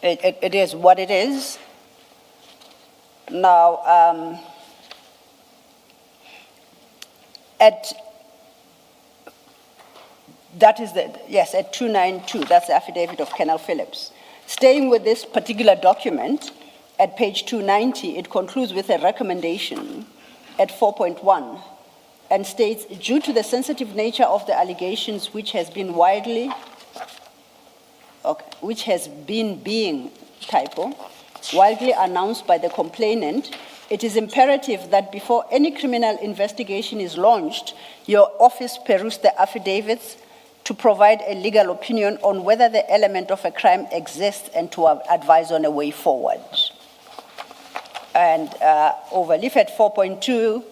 It is what it is. Now, at 292, that's the affidavit of Colonel Phillips. Staying with this particular document, at page 290, it concludes with a recommendation at 4.1 and states, due to the sensitive nature of the allegations which has been widely announced by the complainant, it is imperative that before any criminal investigation is launched, your office peruse the affidavits to provide a legal opinion on whether the element of a crime exists and to advise on a way forward. And over leaflet 4.2,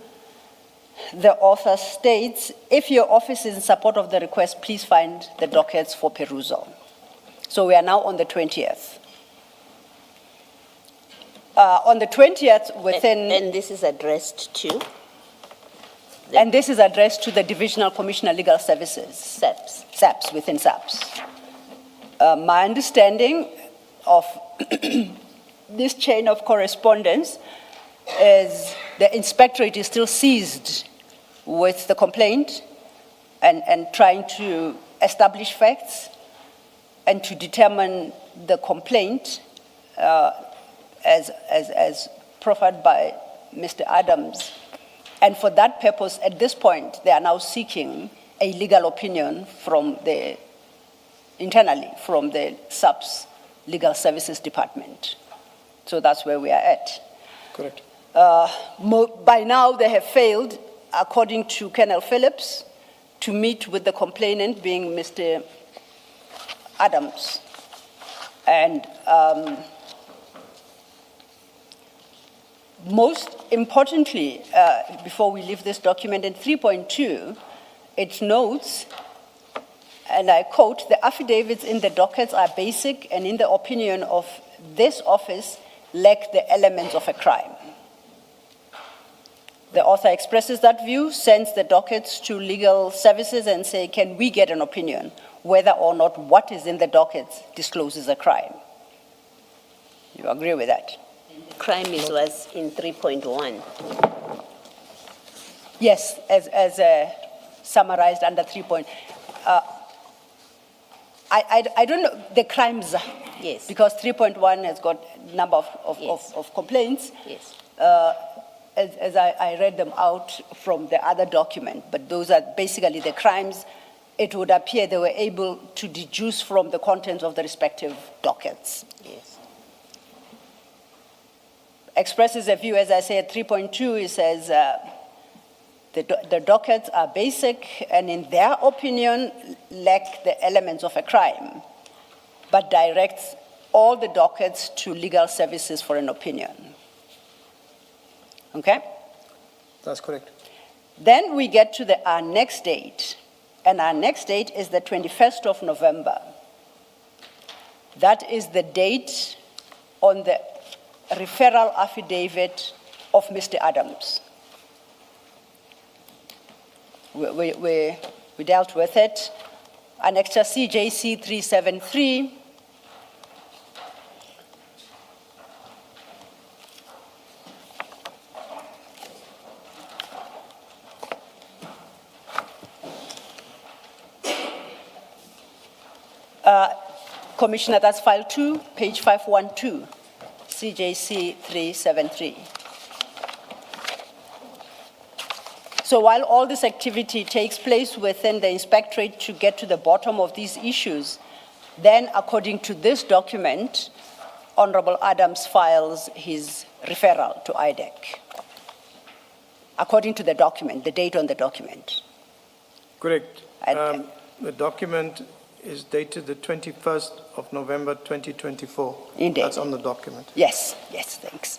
the author states, if your office is in support of the request, please find the dockets for perusal. So we are now on the 20th. On the 20th, within... And this is addressed to? And this is addressed to the Divisional Commissioner Legal Services. SAPS. SAPS, within SAPS. My understanding of this chain of correspondence is the inspectorate is still seized with the complaint and trying to establish facts and to determine the complaint as proffered by Mr. Adams. And for that purpose, at this point, they are now seeking a legal opinion internally from the SAPS Legal Services Department. So that's where we are at. Correct. By now, they have failed, according to Colonel Phillips, to meet with the complainant, being Mr. Adams. And most importantly, before we leave this document, in 3.2, it notes, and I quote, the affidavits in the dockets are basic and in the opinion of this office lack the elements of a crime. The author expresses that view, sends the dockets to legal services and say, can we get an opinion whether or not what is in the dockets discloses a crime? You agree with that? Crime was in 3.1. Yes, as summarized under 3. I don't know the crimes. Yes. Because 3.1 has got a number of complaints. Yes. As I read them out from the other document, but those are basically the crimes. It would appear they were able to deduce from the contents of the respective dockets. Yes. Expresses a view, as I say, at 3.2, it says the dockets are basic and in their opinion lack the elements of a crime, but directs all the dockets to legal services for an opinion. Okay? That's correct. Then we get to our next date, and our next date is the 21st of November. That is the date on the referral affidavit of Mr. Adams. We dealt with it. Annexure CJC 373. Commissioner, that's file 2, page 512, CJC 373. So while all this activity takes place within the inspectorate to get to the bottom of these issues, then according to this document, Honorable Adams files his referral to IDAC. According to the document, the date on the document. Correct. The document is dated the 21st of November 2024. Indeed. That's on the document. Yes, thanks.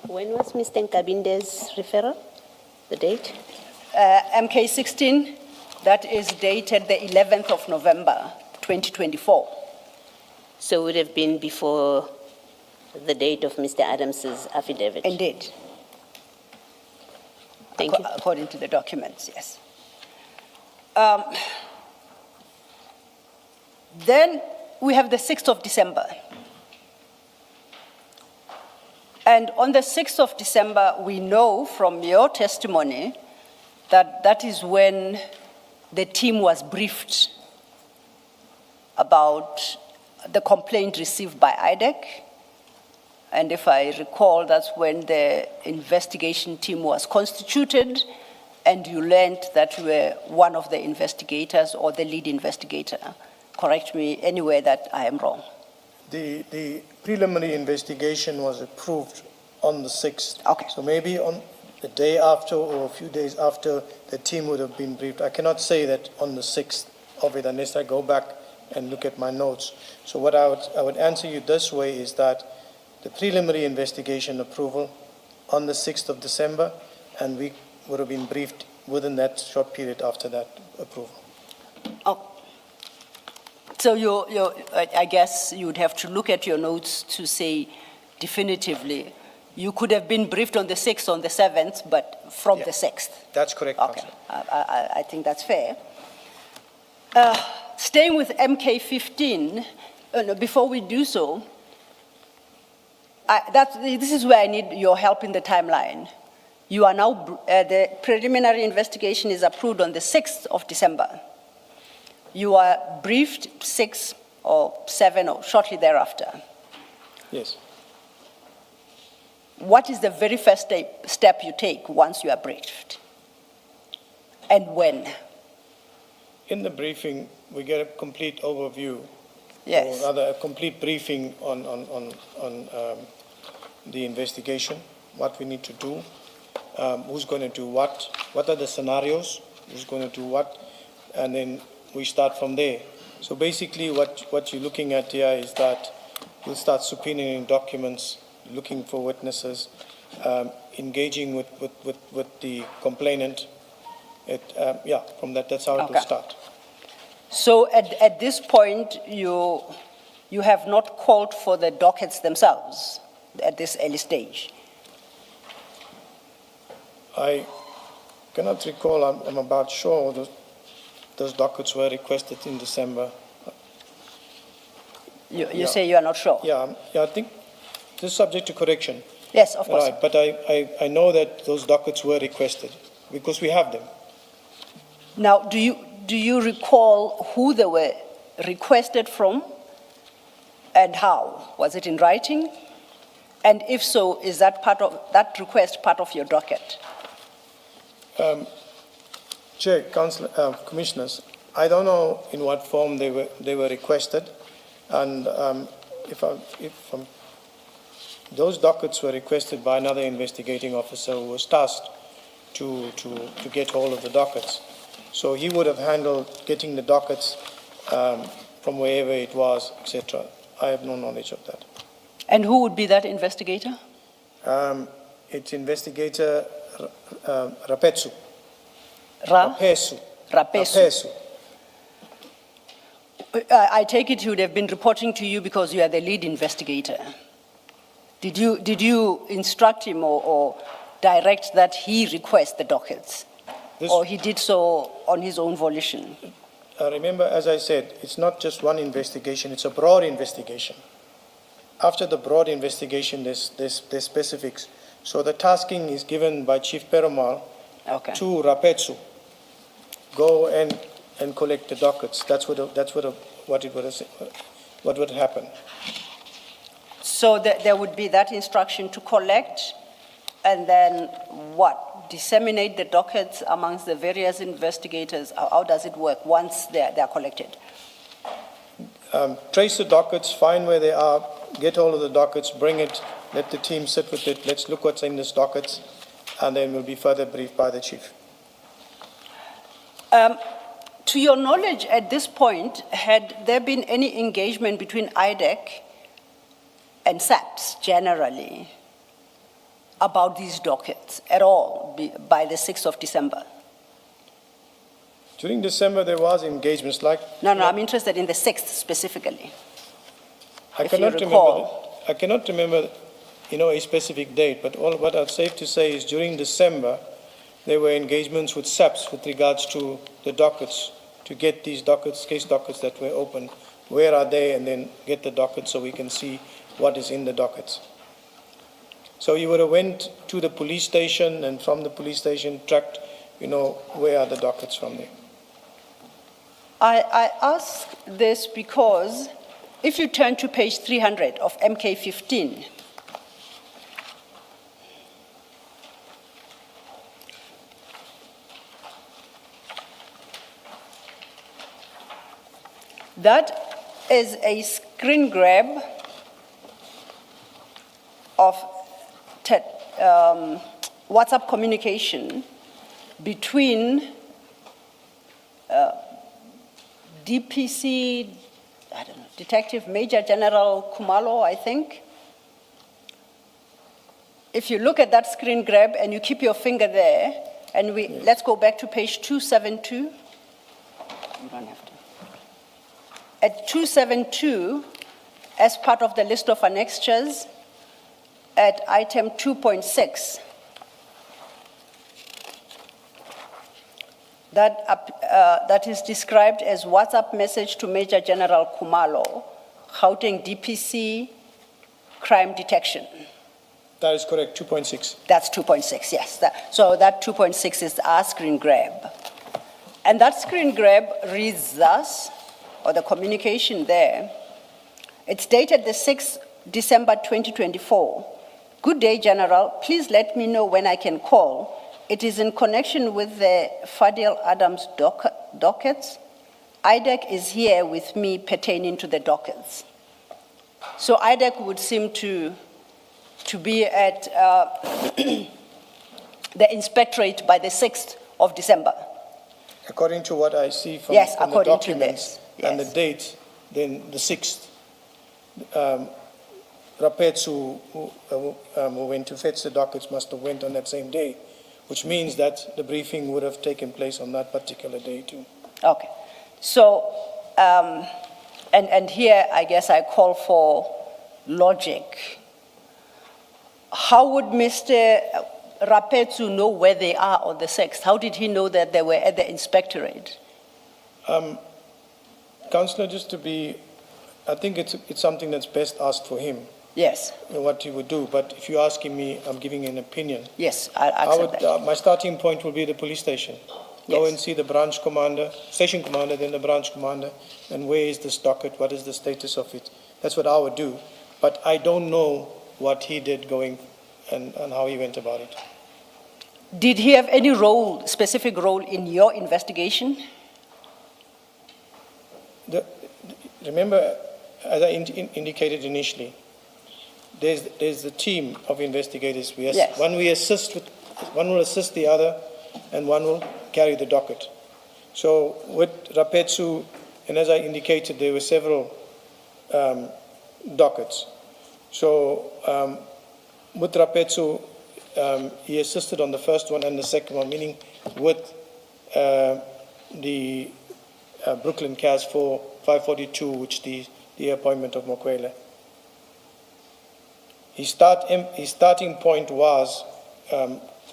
When was Mr. Nkabinde's referral? The date? MK 16, that is dated the 11th of November, 2024. So it would have been before the date of Mr. Adams's affidavit? Indeed. Thank you. According to the documents, yes. Then we have the 6th of December. And on the 6th of December, we know from your testimony that that is when the team was briefed about the complaint received by IDAC. And if I recall, that's when the investigation team was constituted, and you learned that you were one of the investigators or the lead investigator. Correct me anywhere that I am wrong. The preliminary investigation was approved on the 6th. Okay. So maybe on the day after or a few days after, the team would have been briefed. I cannot say that on the 6th of it unless I go back and look at my notes. So what I would answer you this way is that the preliminary investigation approval on the 6th of December, and we would have been briefed within that short period after that approval. Oh. So I guess you would have to look at your notes to say definitively, you could have been briefed on the 6th, on the 7th, but from the 6th. That's correct, Okay, Councillor. I think that's fair. Staying with MK15, before we do so, this is where I need your help in the timeline. You are now, the preliminary investigation is approved on the 6th of December. You are briefed 6 or 7 or shortly thereafter. Yes. What is the very first step you take once you are briefed? And when? In the briefing, we get a complete overview. Yes. Or rather, a complete briefing on the investigation, what we need to do, who's going to do what are the scenarios, who's going to do what, and then we start from there. So basically what you're looking at here is that we'll start subpoenaing documents, looking for witnesses, engaging with the complainant. From that's how it will start. So at this point, you have not called for the dockets themselves at this early stage? I cannot recall. I'm about sure those dockets were requested in December. You say you are not sure? Yeah, I think this is subject to correction. Yes, of course. Right, but I know that those dockets were requested because we have them. Now, do you recall who they were requested from and how? Was it in writing? And if so, is that request part of your docket? Chair, Councillor, Commissioners, I don't know in what form they were requested, and those dockets were requested by another investigating officer who was tasked to get hold of the dockets. So he would have handled getting the dockets from wherever it was, etc. I have no knowledge of that. And who would be that investigator? It's investigator Rapesu. Rapesu. I take it he would have been reporting to you because you are the lead investigator. Did you instruct him or direct that he request the dockets? Or he did so on his own volition? Remember, as I said, it's not just one investigation, it's a broad investigation. After the broad investigation, there's specifics. So the tasking is given by Chief Perumal to Rapetsu. Go and collect the dockets. That's what would happen. So there would be that instruction to collect, and then what? Disseminate the dockets amongst the various investigators. How does it work once they are collected? Trace the dockets, find where they are, get hold of the dockets, bring it, let the team sit with it, let's look what's in these dockets, and then we'll be further briefed by the chief. To your knowledge, at this point, had there been any engagement between IDAC and SAPS generally about these dockets at all by the 6th of December? During December, there was engagements like... No, I'm interested in the 6th specifically. I if you cannot recall. remember. I cannot remember, a specific date. But what I'm safe to say is during December, there were engagements with SAPS with regards to the dockets to get these dockets, case dockets that were opened. Where are they? And then get the dockets so we can see what is in the dockets. So you would have went to the police station and from the police station tracked, where are the dockets from there. I ask this because if you turn to page 300 of MK15, that is a screen grab of WhatsApp communication between DPC, I don't know, Detective Major General Kumalo, I think. If you look at that screen grab and you keep your finger there, and let's go back to page 272. You don't have to. At 272, as part of the list of annexures, at item 2.6, that is described as WhatsApp message to Major General Kumalo, Gauteng DPC, crime detection. That is correct, 2.6. That's 2.6, yes. So that 2.6 is our screen grab. And that screen grab reads thus, or the communication there, it's dated the 6th December 2024. Good day, General. Please let me know when I can call. It is in connection with the Fadil Adams dockets. IDAC is here with me pertaining to the dockets. So IDAC would seem to be at the inspectorate by the 6th of December. According to what I see from, Yes, from the according to documents this, and the yes. date, then the 6th, Rapetsu, who went to fetch the dockets, must have went on that same day, which means that the briefing would have taken place on that particular day too. Okay. So, and here I guess I call for logic. How would Mr. Rapetsu know where they are on the 6th? How did he know that they were at the inspectorate? Councillor, just to be, I think it's something that's best asked for him. Yes. What he would do, but if you're asking me, I'm giving an opinion. Yes, I accept that. My starting point will be the police station. Yes. Go and see the branch commander, station commander, then the branch commander, and where is this docket, what is the status of it. That's what I would do, but I don't know what he did going and how he went about it. Did he have any role, specific role in your investigation? Remember, as I indicated initially, there's a team of investigators. Yes. One will assist the other, and one will carry the docket. So with Rapetsu, and as I indicated, there were several dockets. So with Rapetsu, he assisted on the first one and the second one, meaning with the Brooklyn CAS 542, which the appointment of Mokwele. His starting point was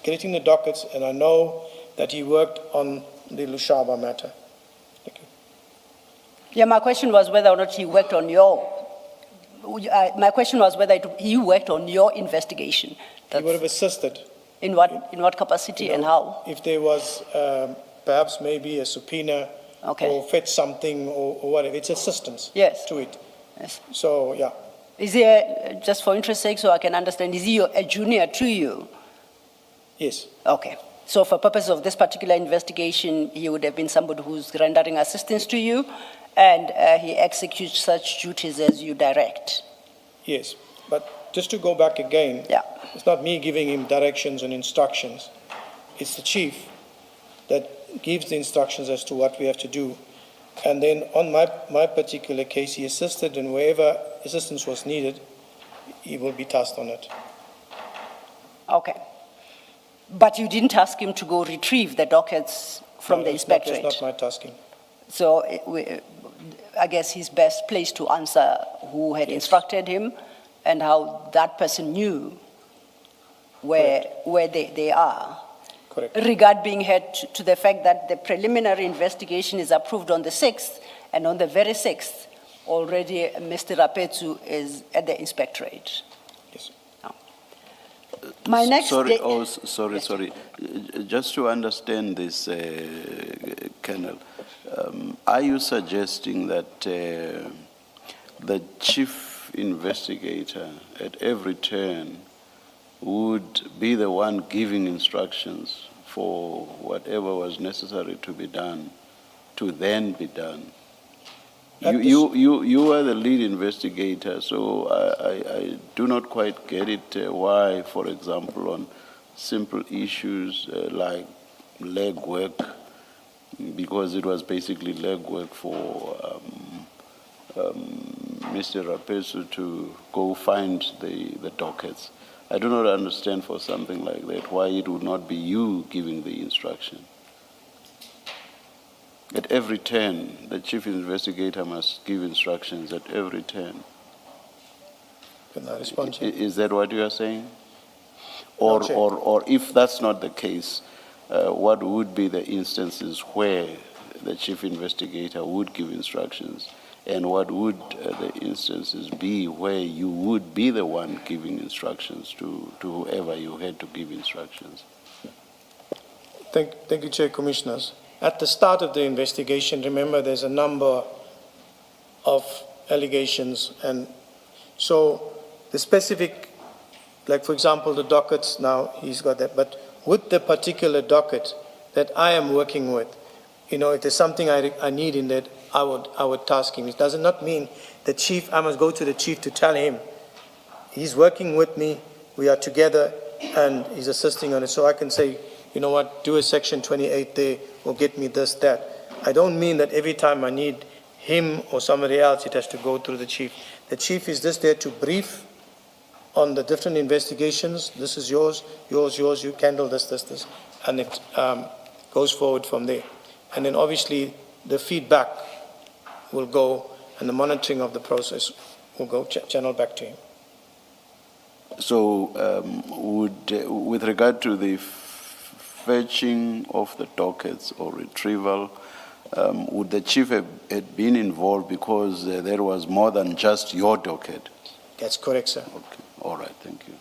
getting the dockets, and I know that he worked on the Lushaba matter. Thank you. Yeah, my question was whether or not he worked on your. My question was whether he worked on your investigation. He would have assisted. In what capacity and how? If there was perhaps maybe a subpoena, Okay. or fetch something or whatever, it's assistance. Yes. To it. Yes. So yeah. Is he, just for interest's sake, so I can understand, is he a junior to you? Yes. Okay. So for purpose of this particular investigation, he would have been somebody who's rendering assistance to you, and he executes such duties as you direct. Yes. But just to go back again, Yeah. it's not me giving him directions and instructions. It's the chief that gives the instructions as to what we have to do. And then on my particular case, he assisted, and wherever assistance was needed, he will be tasked on it. Okay. But you didn't ask him to go retrieve the dockets from No, the it's not- inspectorate? It's not my tasking. So I guess he's best placed to answer who had instructed him and how that person knew where they are. Correct. Regard being had to the fact that the preliminary investigation is approved on the 6th, and on the very 6th, already Mr. Rapetsu is at the inspectorate. Yes. My next Sorry, day- sorry. Just to understand this, Colonel, are you suggesting that the chief investigator at every turn would be the one giving instructions for whatever was necessary to be done, to then be done? You are the lead investigator, so I do not quite get it why, for example, on simple issues like leg work, because it was basically leg work for Mr. Rapesu to go find the dockets. I do not understand for something like that why it would not be you giving the instruction. At every turn, the chief investigator must give instructions at every turn. Can I respond? Chair? Is that what you are saying? No, Chair. Or if that's not the case, what would be the instances where the chief investigator would give instructions? And what would the instances be where you would be the one giving instructions to whoever you had to give instructions? Thank you, Chair, Commissioners. At the start of the investigation, remember there's a number of allegations, and so the specific, like for example the dockets, now he's got that, but with the particular docket that I am working with, if there's something I need in that, I would task him. It does not mean the chief, I must go to the chief to tell him. He's working with me, we are together, and he's assisting on it, so I can say, you know what, do a section 28 there, or get me this, that. I don't mean that every time I need him or somebody else, it has to go through the chief. The chief is just there to brief on the different investigations. This is yours, you handle this, and it goes forward from there. And then obviously the feedback will go, and the monitoring of the process will go channel back to him. So with regard to the fetching of the dockets or retrieval, would the chief have been involved because there was more than just your docket? That's correct, sir. Okay, all right, thank you.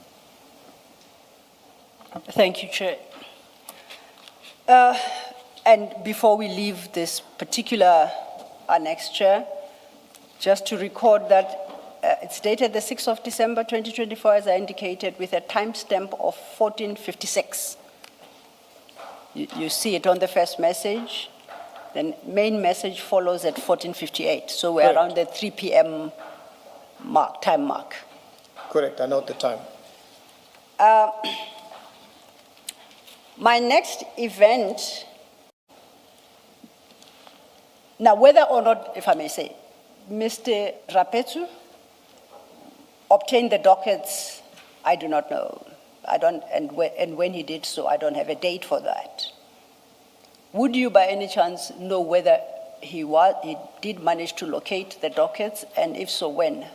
Thank you, Chair. And before we leave this particular annex, Chair, just to record that it's dated the 6th of December 2024, as I indicated, with a timestamp of 14:56. You see it on the first message. The main message follows at 14:58. So we're Correct. around the 3 p.m. time mark. Correct, I note the time. My next event, now whether or not, if I may say, Mr. Rapetsu obtained the dockets, I do not know. And when he did so, I don't have a date for that. Would you by any chance know whether he did manage to locate the dockets, and if so, when?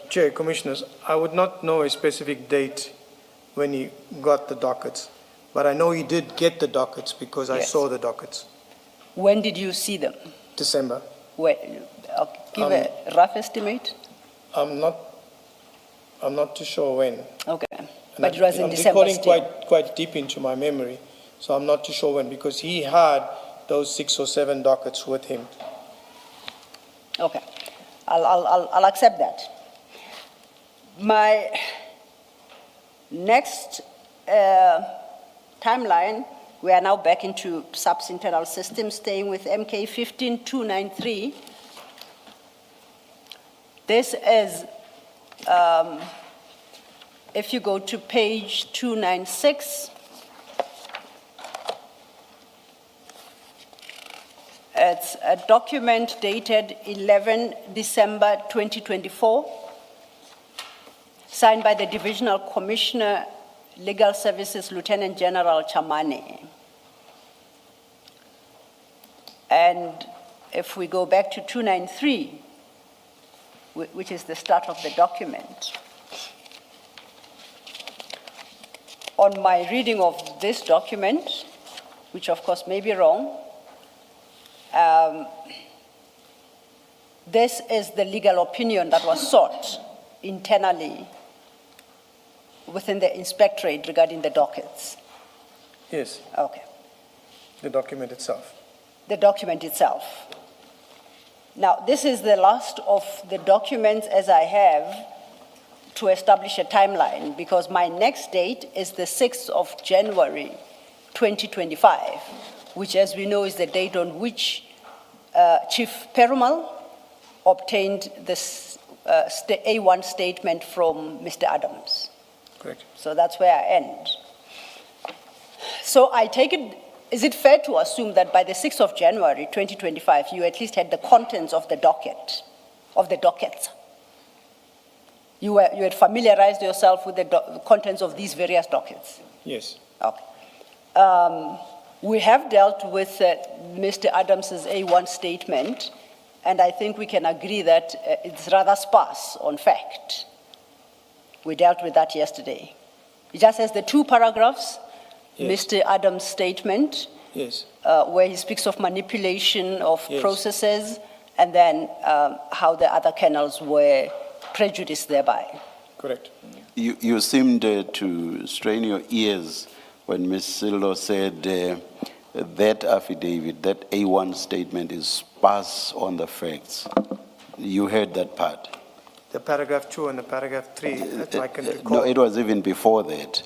Chair, Commissioners, I would not know a specific date when he got the dockets, but I know he did get the dockets because I Yes. saw the dockets. When did you see them? December. Give a rough estimate? I'm not too sure when. Okay, And but it was in I'm December recalling still. quite deep into my memory, so I'm not too sure when, because he had those 6 or 7 dockets with him. Okay, I'll accept that. My next timeline, we are now back into sub-internal systems, staying with MK 15293. This is, if you go to page 296, it's a document dated 11 December 2024. signed by the Divisional Commissioner, Legal Services, Lieutenant General Chamane. And if we go back to 293, which is the start of the document, on my reading of this document, which of course may be wrong, this is the legal opinion that was sought internally within the inspectorate regarding the dockets. Yes, Okay. the document itself. The document itself. Now, this is the last of the documents as I have to establish a timeline, because my next date is the 6th of January, 2025, which, as we know, is the date on which Chief Perumal obtained this A1 statement from Mr. Adams. Correct. So that's where I end. So I take it, is it fair to assume that by the 6th of January, 2025, you at least had the contents of the docket, of the dockets? You had familiarized yourself with the contents of these various dockets? Yes. Okay. We have dealt with Mr. Adams's A1 statement, and I think we can agree that it's rather sparse on fact. We dealt with that yesterday. It just has the 2 paragraphs, Yes. Mr. Adams' statement, Yes. where he speaks of manipulation of Yes. processes, and then how the other kennels were prejudiced thereby. Correct. You seemed to strain your ears when Ms. Sillo said that affidavit, that A1 statement is sparse on the facts. You heard that part? The paragraph 2 and the paragraph 3, that I can recall. No, it was even before that.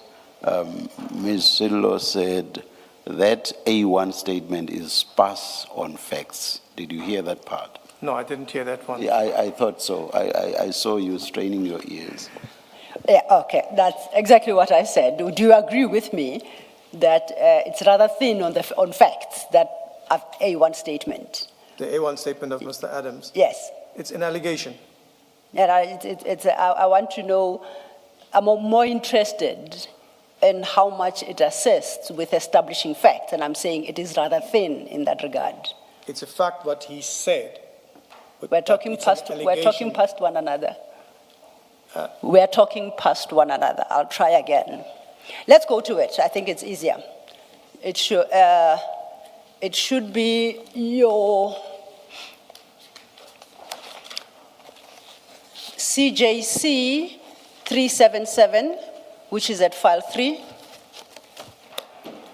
Ms. Sillo said that A1 statement is sparse on facts. Did you hear that part? No, I didn't hear that one. Yeah, I thought so. I saw you straining your ears. Yeah, okay, that's exactly what I said. Do you agree with me that it's rather thin on facts, that A1 statement? The A1 statement of Mr. Adams. Yes. It's an allegation. And I want to know, I'm more interested in how much it assists with establishing facts, and I'm saying it is rather thin in that regard. It's a fact what he said. but We're talking it's an allegation. past one another. We're talking past one another. I'll try again. Let's go to it. I think it's easier. It should be your CJC 377, which is at file 3,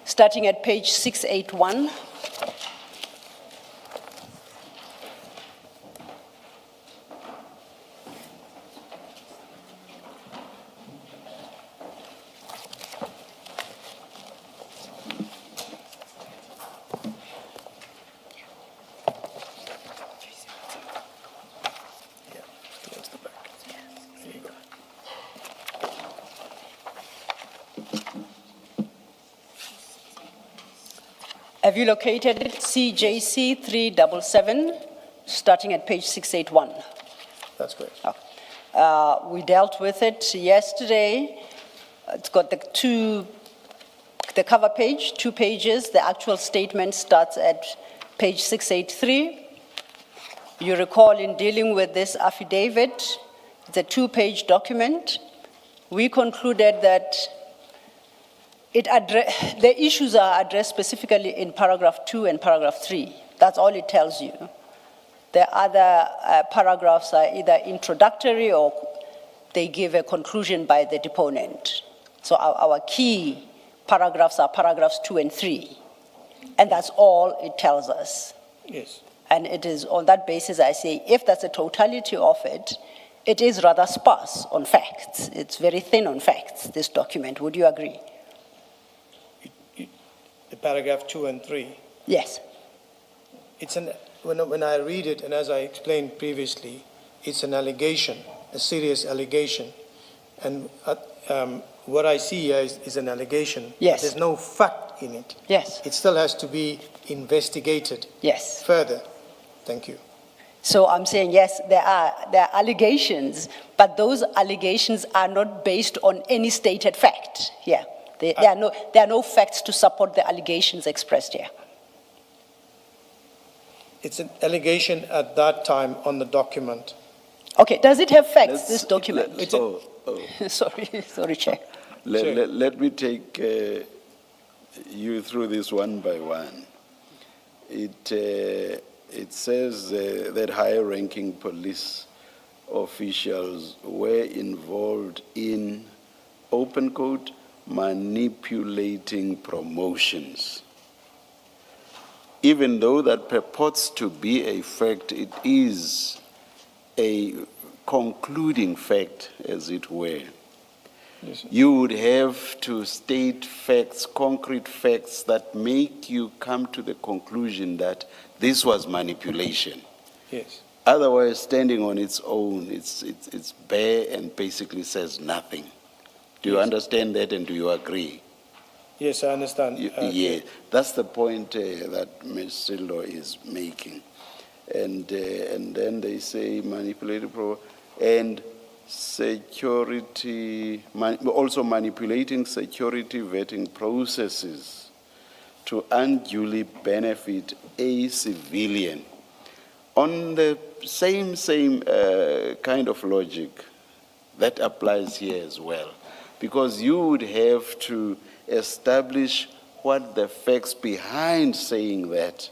starting at page 681. Towards the back. There you go. Have you located CJC 377, starting at page 681? That's great. We dealt with it yesterday. It's got the cover page, 2 pages. The actual statement starts at page 683. You recall in dealing with this affidavit, it's a 2-page document. We concluded that the issues are addressed specifically in paragraph 2 and paragraph 3. That's all it tells you. The other paragraphs are either introductory or they give a conclusion by the deponent. So our key paragraphs are paragraphs 2 and 3. And that's all it tells us. Yes. And it is on that basis I say, if that's the totality of it, it is rather sparse on facts. It's very thin on facts, this document. Would you agree? The paragraph 2 and 3. Yes. It's when I read it, and as I explained previously, it's an allegation, a serious allegation. And what I see here is an allegation. Yes. There's no fact in it. Yes. It still has to be investigated Yes. further. Thank you. So I'm saying, yes, there are allegations, but those allegations are not based on any stated fact here. There are no facts to support the allegations expressed here. It's an allegation at that time on the document. Okay, does it have facts, Let's- this document? Sorry, Chair. Let me take you through this one by one. It says that higher-ranking police officials were involved in, open quote, manipulating promotions. Even though that purports to be a fact, it is a concluding fact, as it were. Yes, sir. You would have to state facts, concrete facts that make you come to the conclusion that this was manipulation. Yes. Otherwise, standing on its own, it's bare and basically says nothing. Do you understand that, and do you agree? Yes, I understand. Yeah, that's the point that Ms. Sildo is making. And then they say manipulated and security, also manipulating security vetting processes to unduly benefit a civilian. On the same kind of logic, that applies here as well. Because you would have to establish what the facts behind saying that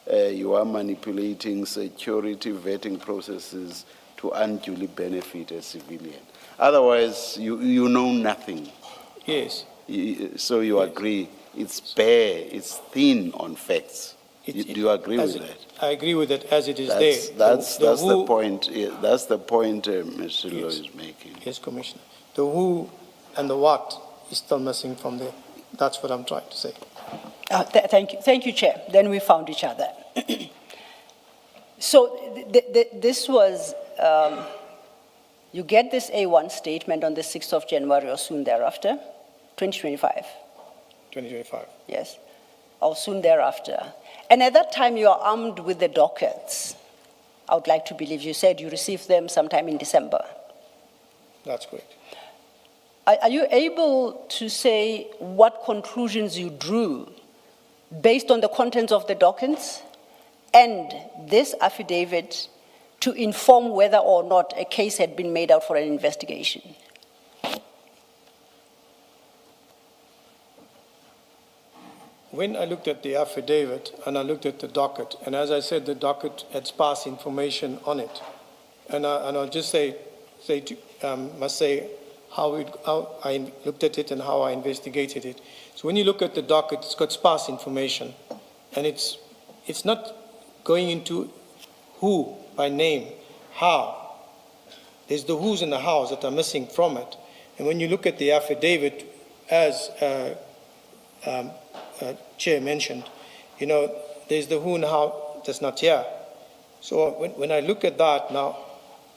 you are manipulating security vetting processes to unduly benefit a civilian. Otherwise, you know nothing. Yes. So you agree, it's bare, it's thin on facts. Do you agree with that? I agree with it as it is there. That's the point. That's the point Mr. Lo is making. Yes, Commissioner. The who and the what is still missing from there. That's what I'm trying to say. Thank you, Chair. Then we found each other. So this was, you get this A1 statement on the 6th of January or soon thereafter, 2025. 2025. Yes, or soon thereafter. And at that time, you are armed with the dockets. I would like to believe you said you received them sometime in December. That's correct. Are you able to say what conclusions you drew based on the contents of the documents and this affidavit to inform whether or not a case had been made out for an investigation? When I looked at the affidavit and I looked at the docket, and as I said, the docket had sparse information on it, and I'll just must say how I looked at it and how I investigated it. So when you look at the docket, it's got sparse information, and it's not going into who by name, how. There's the who's and the hows that are missing from it. And when you look at the affidavit, as Chair mentioned, there's the who and how that's not here. So when I look at that now,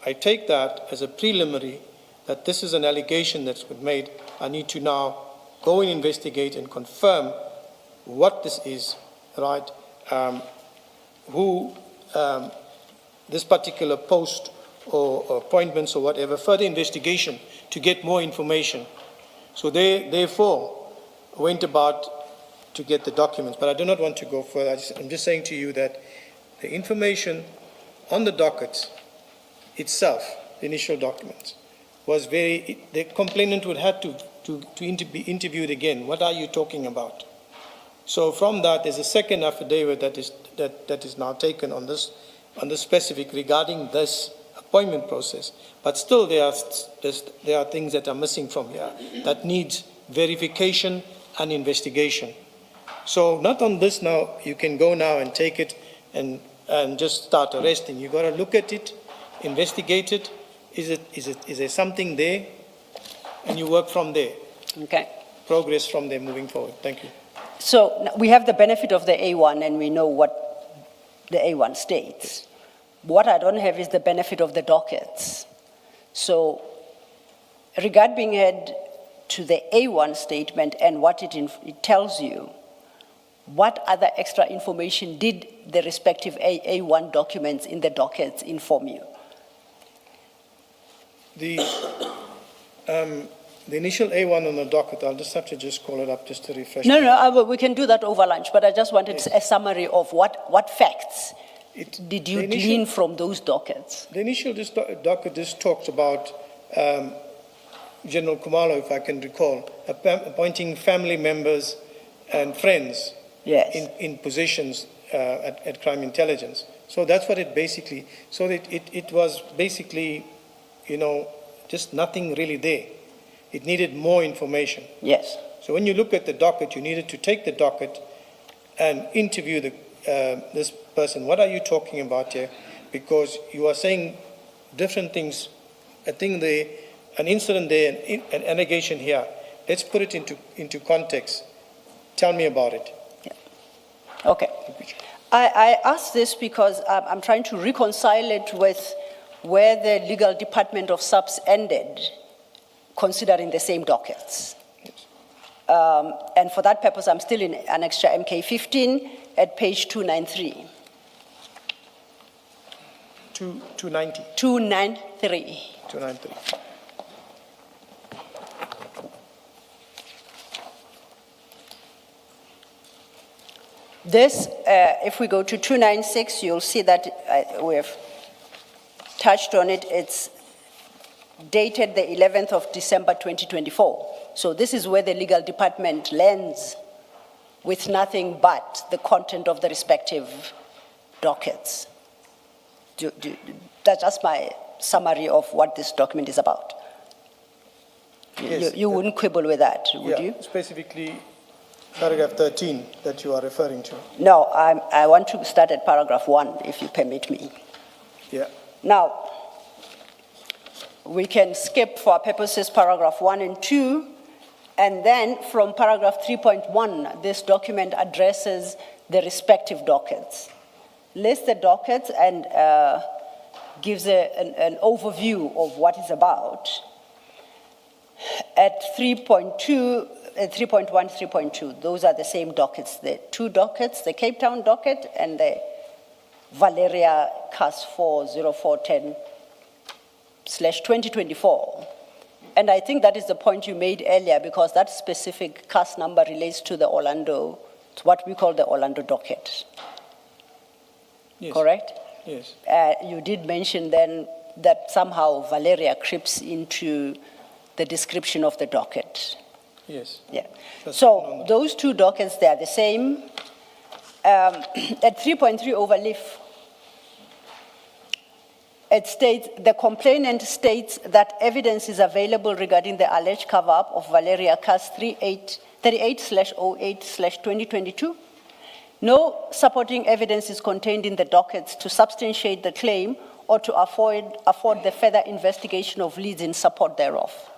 I take that as a preliminary that this is an allegation that's been made. I need to now go and investigate and confirm what this is, right? This particular post or appointments or whatever, further investigation to get more information. So they therefore went about to get the documents, but I do not want to go further. I'm just saying to you that the information on the dockets itself, the initial documents, was the complainant would have to be interviewed again. What are you talking about? So from that, there's a second affidavit that is now taken on this specific regarding this appointment process. But still there are things that are missing from here that needs verification and investigation. So not on this now, you can go now and take it and just start arresting. You've got to look at it, investigate it. Is there something there? And you work from there. Okay. Progress from there moving forward. Thank you. So we have the benefit of the A1 and we know what the A1 states. What I don't have is the benefit of the dockets. So regarding head to the A1 statement and what it tells you, what other extra information did the respective A1 documents in the dockets inform you? The initial A1 on the docket, I'll just have to just call it up just to refresh. We can do that over lunch, but I just wanted a summary of what facts did you glean from those dockets? The initial docket just talks about General Kumalo, if I can recall, appointing family members and friends in positions at crime intelligence. So that's what it basically, so it was basically, just nothing really there. It needed more information. Yes. So when you look at the docket, you needed to take the docket and interview this person. What are you talking about here? Because you are saying different things. I think an incident there, an allegation here. Let's put it into context. Tell me about it. Yeah. Okay. I ask this because I'm trying to reconcile it with where the legal department of subs ended, considering the same dockets. And for that purpose, I'm still in Annexure MK15 at page 293. 290. 293. 293. This, if we go to 296, you'll see that we have touched on it. It's dated the 11th of December 2024. So this is where the legal department lands with nothing but the content of the respective dockets. That's just my summary of what this document is about. Yes, you wouldn't quibble with that, would you? Specifically, paragraph 13 that you are referring to. No, I want to start at paragraph 1, if you permit me. Yeah. Now, we can skip for our purposes paragraph 1 and 2, and then from paragraph 3.1, this document addresses the respective dockets. Lists the dockets and gives an overview of what it's about. At 3.2, 3.1, 3.2, those are the same dockets. The two dockets, the Cape Town docket and the Valeria CAS 40410/2024. And I think that is the point you made earlier, because that specific CAS number relates to the Orlando, to what we call the Orlando docket. Yes. Correct? Yes. You did mention then that somehow Valeria creeps into the description of the docket. Yes. Yeah. So those two dockets, they are the same. At 3.3 overleaf, it states, the complainant states that evidence is available regarding the alleged cover-up of Valeria CAS 38/08/2022. No supporting evidence is contained in the dockets to substantiate the claim or to afford the further investigation of leads in support thereof.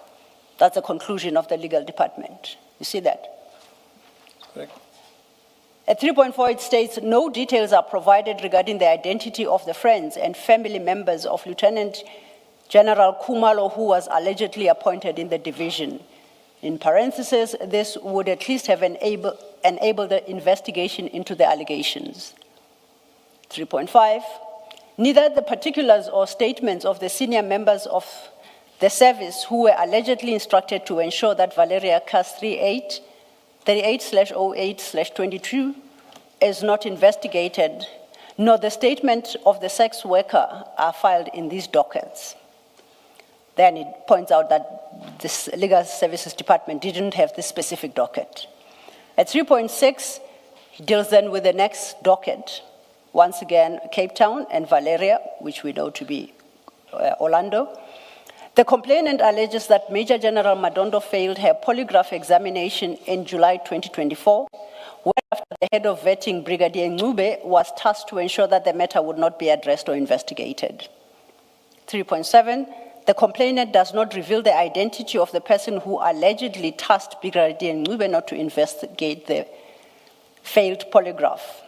That's the conclusion of the legal department. You see that? Correct. At 3.4, it states, no details are provided regarding the identity of the friends and family members of Lieutenant General Kumalo, who was allegedly appointed in the division. In parentheses, this would at least have enabled the investigation into the allegations. 3.5, neither the particulars or statements of the senior members of the service who were allegedly instructed to ensure that Valeria CAS 38/08/22 is not investigated, nor the statement of the sex worker are filed in these dockets. Then it points out that this legal services department didn't have this specific docket. At 3.6, it deals then with the next docket. Once again, Cape Town and Valeria, which we know to be Orlando. The complainant alleges that Major General Madondo failed her polygraph examination in July 2024, whereafter the head of vetting, Brigadier Ngube, was tasked to ensure that the matter would not be addressed or investigated. 3.7, the complainant does not reveal the identity of the person who allegedly tasked Brigadier Ngube not to investigate the failed polygraph.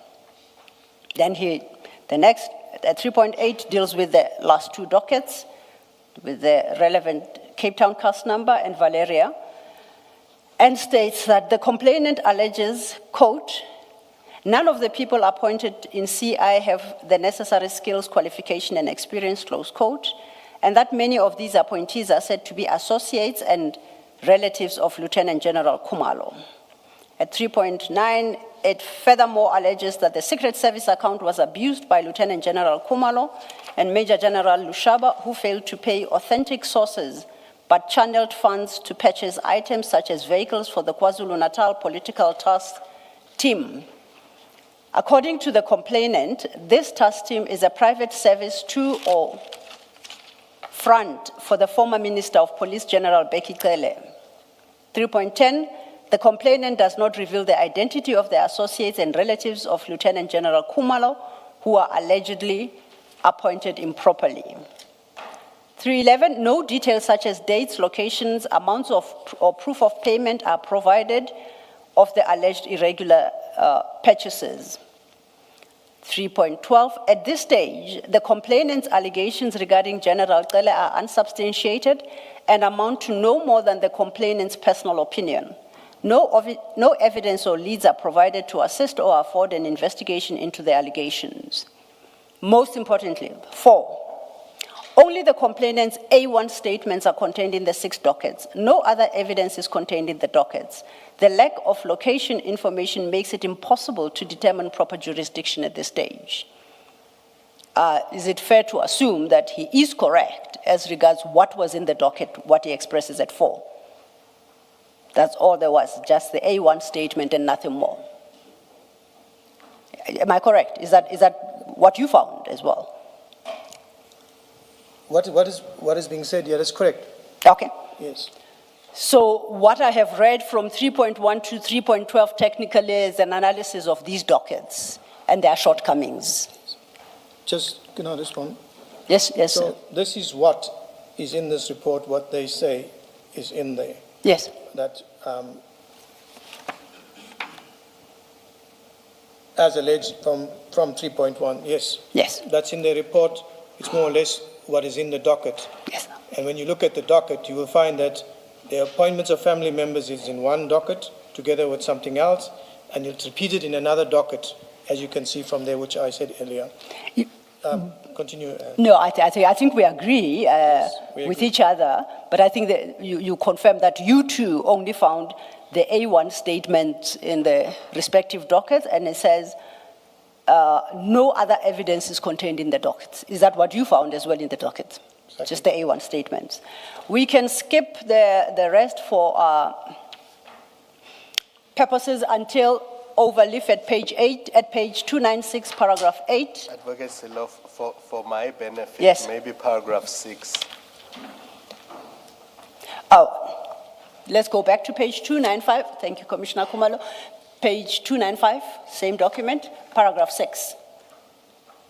Then the next, at 3.8, deals with the last two dockets, with the relevant Cape Town CAS number and Valeria, and states that the complainant alleges, quote, None of the people appointed in CI have the necessary skills, qualification, and experience, close quote, and that many of these appointees are said to be associates and relatives of Lieutenant General Khumalo. At 3.9, it furthermore alleges that the Secret Service account was abused by Lieutenant General Khumalo and Major General Lushaba, who failed to pay authentic sources but channeled funds to purchase items such as vehicles for the KwaZulu-Natal political task team. According to the complainant, this task team is a private service to or front for the former Minister of Police, General Bheki Cele. 3.10, the complainant does not reveal the identity of the associates and relatives of Lieutenant General Khumalo, who are allegedly appointed improperly. 3.11, no details such as dates, locations, amounts of or proof of payment are provided of the alleged irregular purchases. 3.12, at this stage, the complainant's allegations regarding General Cele are unsubstantiated and amount to no more than the complainant's personal opinion. No evidence or leads are provided to assist or afford an investigation into the allegations. Most importantly, 4, only the complainant's A1 statements are contained in the 6 dockets. No other evidence is contained in the dockets. The lack of location information makes it impossible to determine proper jurisdiction at this stage. Is it fair to assume that he is correct as regards what was in the docket, what he expresses at 4? That's all there was, just the A1 statement and nothing more. Am I correct? Is that what you found as well? What is being said here is correct. Okay. Yes. So what I have read from 3.1 to 3.12 technically is an analysis of these dockets and their shortcomings. Just, can I respond? Yes, yes, So sir. this is what is in this report, what they say is in there. Yes. That, as alleged from 3.1, yes. Yes. That's in the report. It's more or less what is in the docket. Yes. And when you look at the docket, you will find that the appointments of family members is in one docket together with something else, and it's repeated in another docket, as you can see from there, which I said earlier. Continue. No, I think we agree, we with agree. each other, but I think that you confirm that you too only found the A1 statement in the respective dockets, and it says no other evidence is contained in the dockets. Is that what you found as well in the docket? Exactly. Just the A1 statements. We can skip the rest for purposes until overleaf at page 8, at page 296, paragraph 8. Advocate Silo, for my benefit, Yes. maybe paragraph 6. Oh, let's go back to page 295. Thank you, Commissioner Khumalo. Page 295, same document, paragraph 6.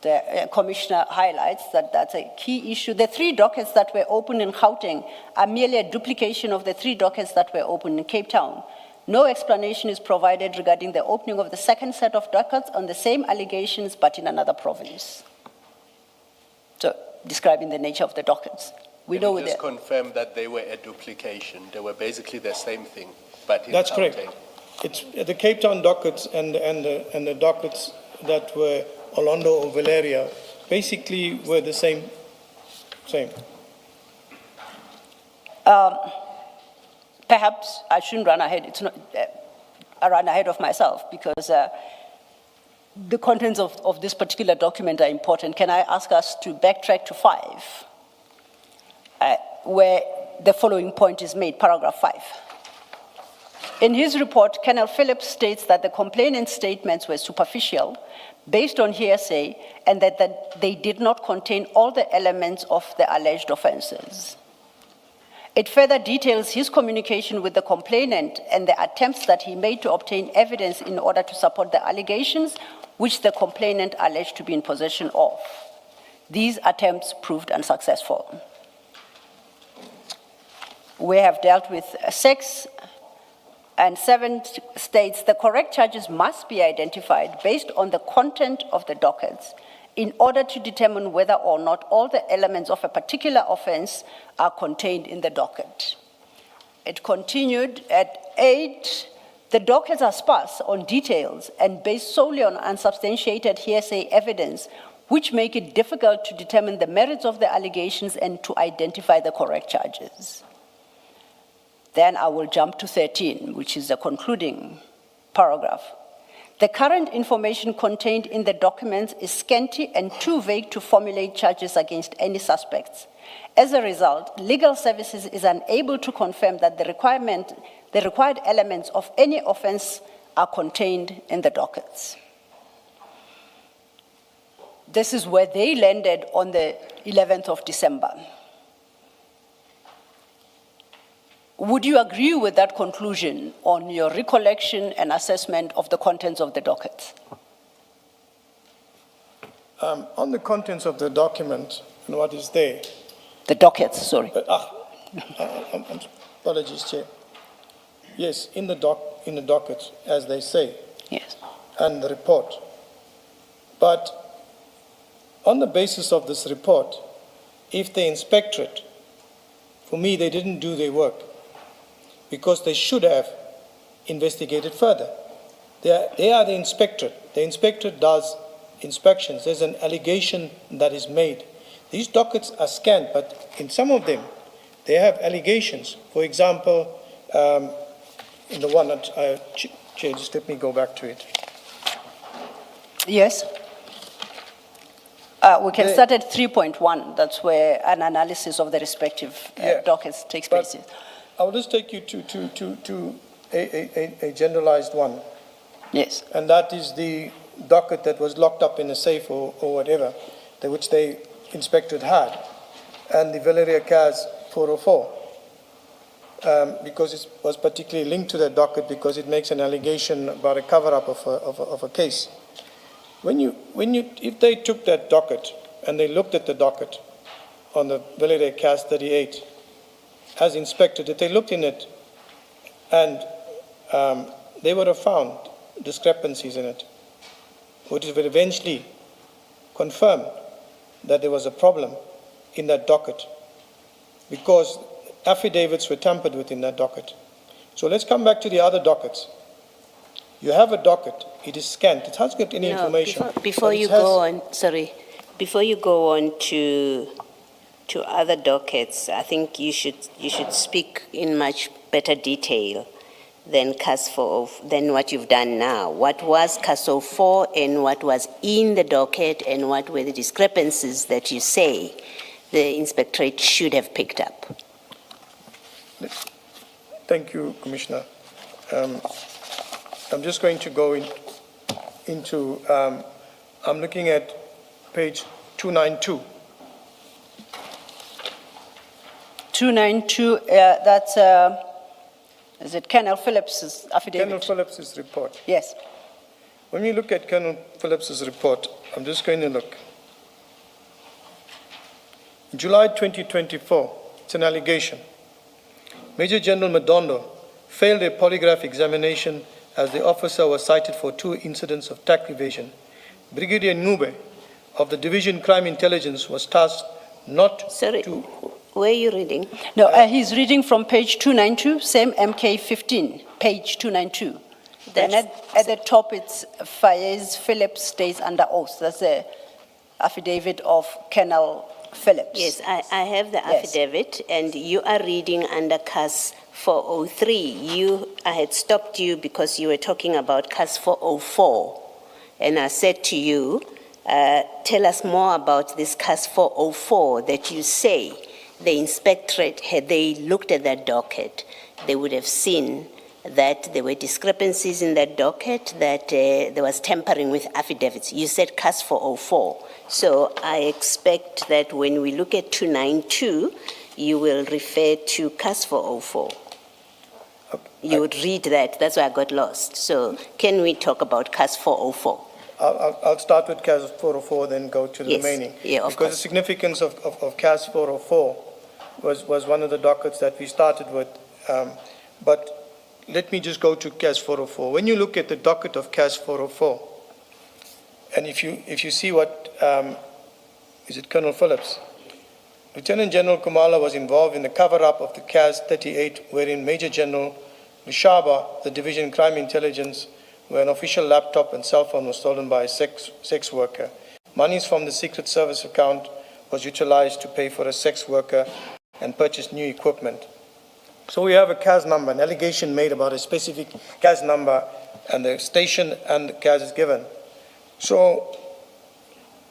The Commissioner highlights that that's a key issue. The 3 dockets that were opened in Gauteng are merely a duplication of the 3 dockets that were opened in Cape Town. No explanation is provided regarding the opening of the second set of dockets on the same allegations but in another province. So, describing the nature of the dockets. We Can know you just that. confirm that they were a duplication? They were basically the same thing, but in That's correct. Gauteng. It's the Cape Town dockets and the dockets that were Orlando or Valeria basically were the same. Perhaps I shouldn't run ahead. It's not, I ran ahead of myself because the contents of this particular document are important. Can I ask us to backtrack to 5, where the following point is made, paragraph 5. In his report, Colonel Phillips states that the complainant's statements were superficial, based on hearsay, and that they did not contain all the elements of the alleged offenses. It further details his communication with the complainant and the attempts that he made to obtain evidence in order to support the allegations which the complainant alleged to be in possession of. These attempts proved unsuccessful. We have dealt with 6 and 7 states the correct charges must be identified based on the content of the dockets in order to determine whether or not all the elements of a particular offense are contained in the docket. It continued at 8, The dockets are sparse on details and based solely on unsubstantiated hearsay evidence, which make it difficult to determine the merits of the allegations and to identify the correct charges. Then I will jump to 13, which is the concluding paragraph. The current information contained in the documents is scanty and too vague to formulate charges against any suspects. As a result, legal services is unable to confirm that the required elements of any offense are contained in the dockets. This is where they landed on the 11th of December. Would you agree with that conclusion on your recollection and assessment of the contents of the dockets? On the contents of the document and what is there. The dockets, sorry. Apologies, Chair. Yes, in the docket, as they say. Yes. And the report. But on the basis of this report, if the inspectorate, for me, they didn't do their work because they should have investigated further. They are the inspectorate. The inspectorate does inspections. There's an allegation that is made. These dockets are scanned, but in some of them, they have allegations. For example, in the one that, Chair, just let me go back to it. Yes. We can start at 3.1. That's where an analysis of the respective dockets takes place. I will just take you to a generalized one. Yes. And that is the docket that was locked up in a safe or whatever, which the inspectorate had, and the Valeria CAS 404, because it was particularly linked to that docket because it makes an allegation about a cover-up of a case. If they took that docket and they looked at the docket on the Valeria CAS 38 as inspected, if they looked in it and they would have found discrepancies in it, which would eventually confirm that there was a problem in that docket because affidavits were tampered with in that docket. So let's come back to the other dockets. You have a docket, it is scanned, it hasn't got any information. Before you go on to other dockets, I think you should speak in much better detail than than what you've done now. What was CAS 04 and what was in the docket and what were the discrepancies that you say the inspectorate should have picked up? Thank you, Commissioner. I'm just going to go into, I'm looking at page 292. 292, that's, is it Colonel Phillips's affidavit? Colonel Phillips's report. Yes. When you look at Colonel Phillips's report, I'm just going to look. In July 2024, it's an allegation. Major General Mabandla failed a polygraph examination as the officer was cited for 2 incidents of tax evasion. Brigadier Nube of the Division Crime Intelligence was tasked not to... Where are you reading? No, he's reading from page 292, same MK15, page 292. Then at the top, it's Faiz Phillips stays under oath. That's the affidavit of Colonel Phillips. Yes, I have the affidavit, and you are reading under CAS 403. I had stopped you because you were talking about CAS 404, and I said to you, tell us more about this CAS 404 that you say the inspectorate, had they looked at that docket, they would have seen that there were discrepancies in that docket, that there was tampering with affidavits. You said CAS 404. So I expect that when we look at 292, you will refer to CAS 404. You would read that. That's why I got lost. So can we talk about CAS 404? I'll start with CAS 404, then go to the remaining. Yeah, of because course. the significance of CAS 404 was one of the dockets that we started with. But let me just go to CAS 404. When you look at the docket of CAS 404, and if you see what, is it Colonel Phillips? Lieutenant General Kumala was involved in the cover-up of the CAS 38, wherein Major General Lushaba, the Division Crime Intelligence, where an official laptop and cell phone was stolen by a sex worker. Monies from the Secret Service account was utilized to pay for a sex worker and purchase new equipment. So we have a CAS number, an allegation made about a specific CAS number, and the station and the CAS is given. So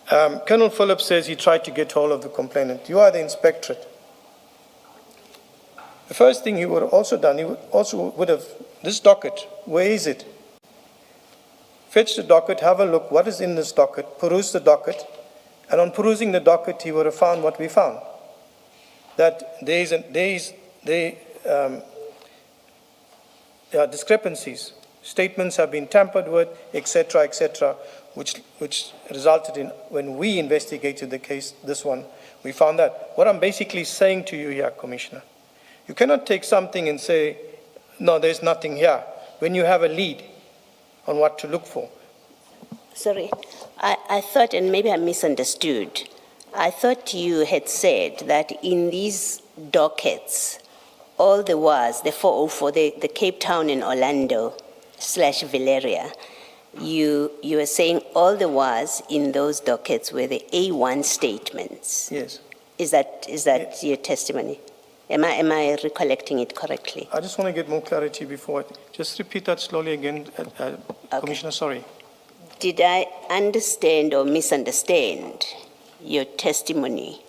Colonel Phillips says he tried to get hold of the complainant. You are the inspectorate. The first thing he would have also done, he would have, this docket, where is it? Fetch the docket, have a look, what is in this docket, peruse the docket, and on perusing the docket, he would have found what we found. That there are discrepancies. Statements have been tampered with, etc., which resulted in, when we investigated the case, this one, we found that. What I'm basically saying to you here, Commissioner, you cannot take something and say, no, there's nothing here, when you have a lead on what to look for. Sorry, I thought, and maybe I misunderstood, I thought you had said that in these dockets, all there was, the 404, the Cape Town and Orlando / Valeria, you were saying all there was in those dockets were the A1 statements. Yes. Is that your testimony? Am I recollecting it correctly? I just want to get more clarity before. Just repeat that slowly again, Okay. Commissioner, sorry. Did I understand or misunderstand your testimony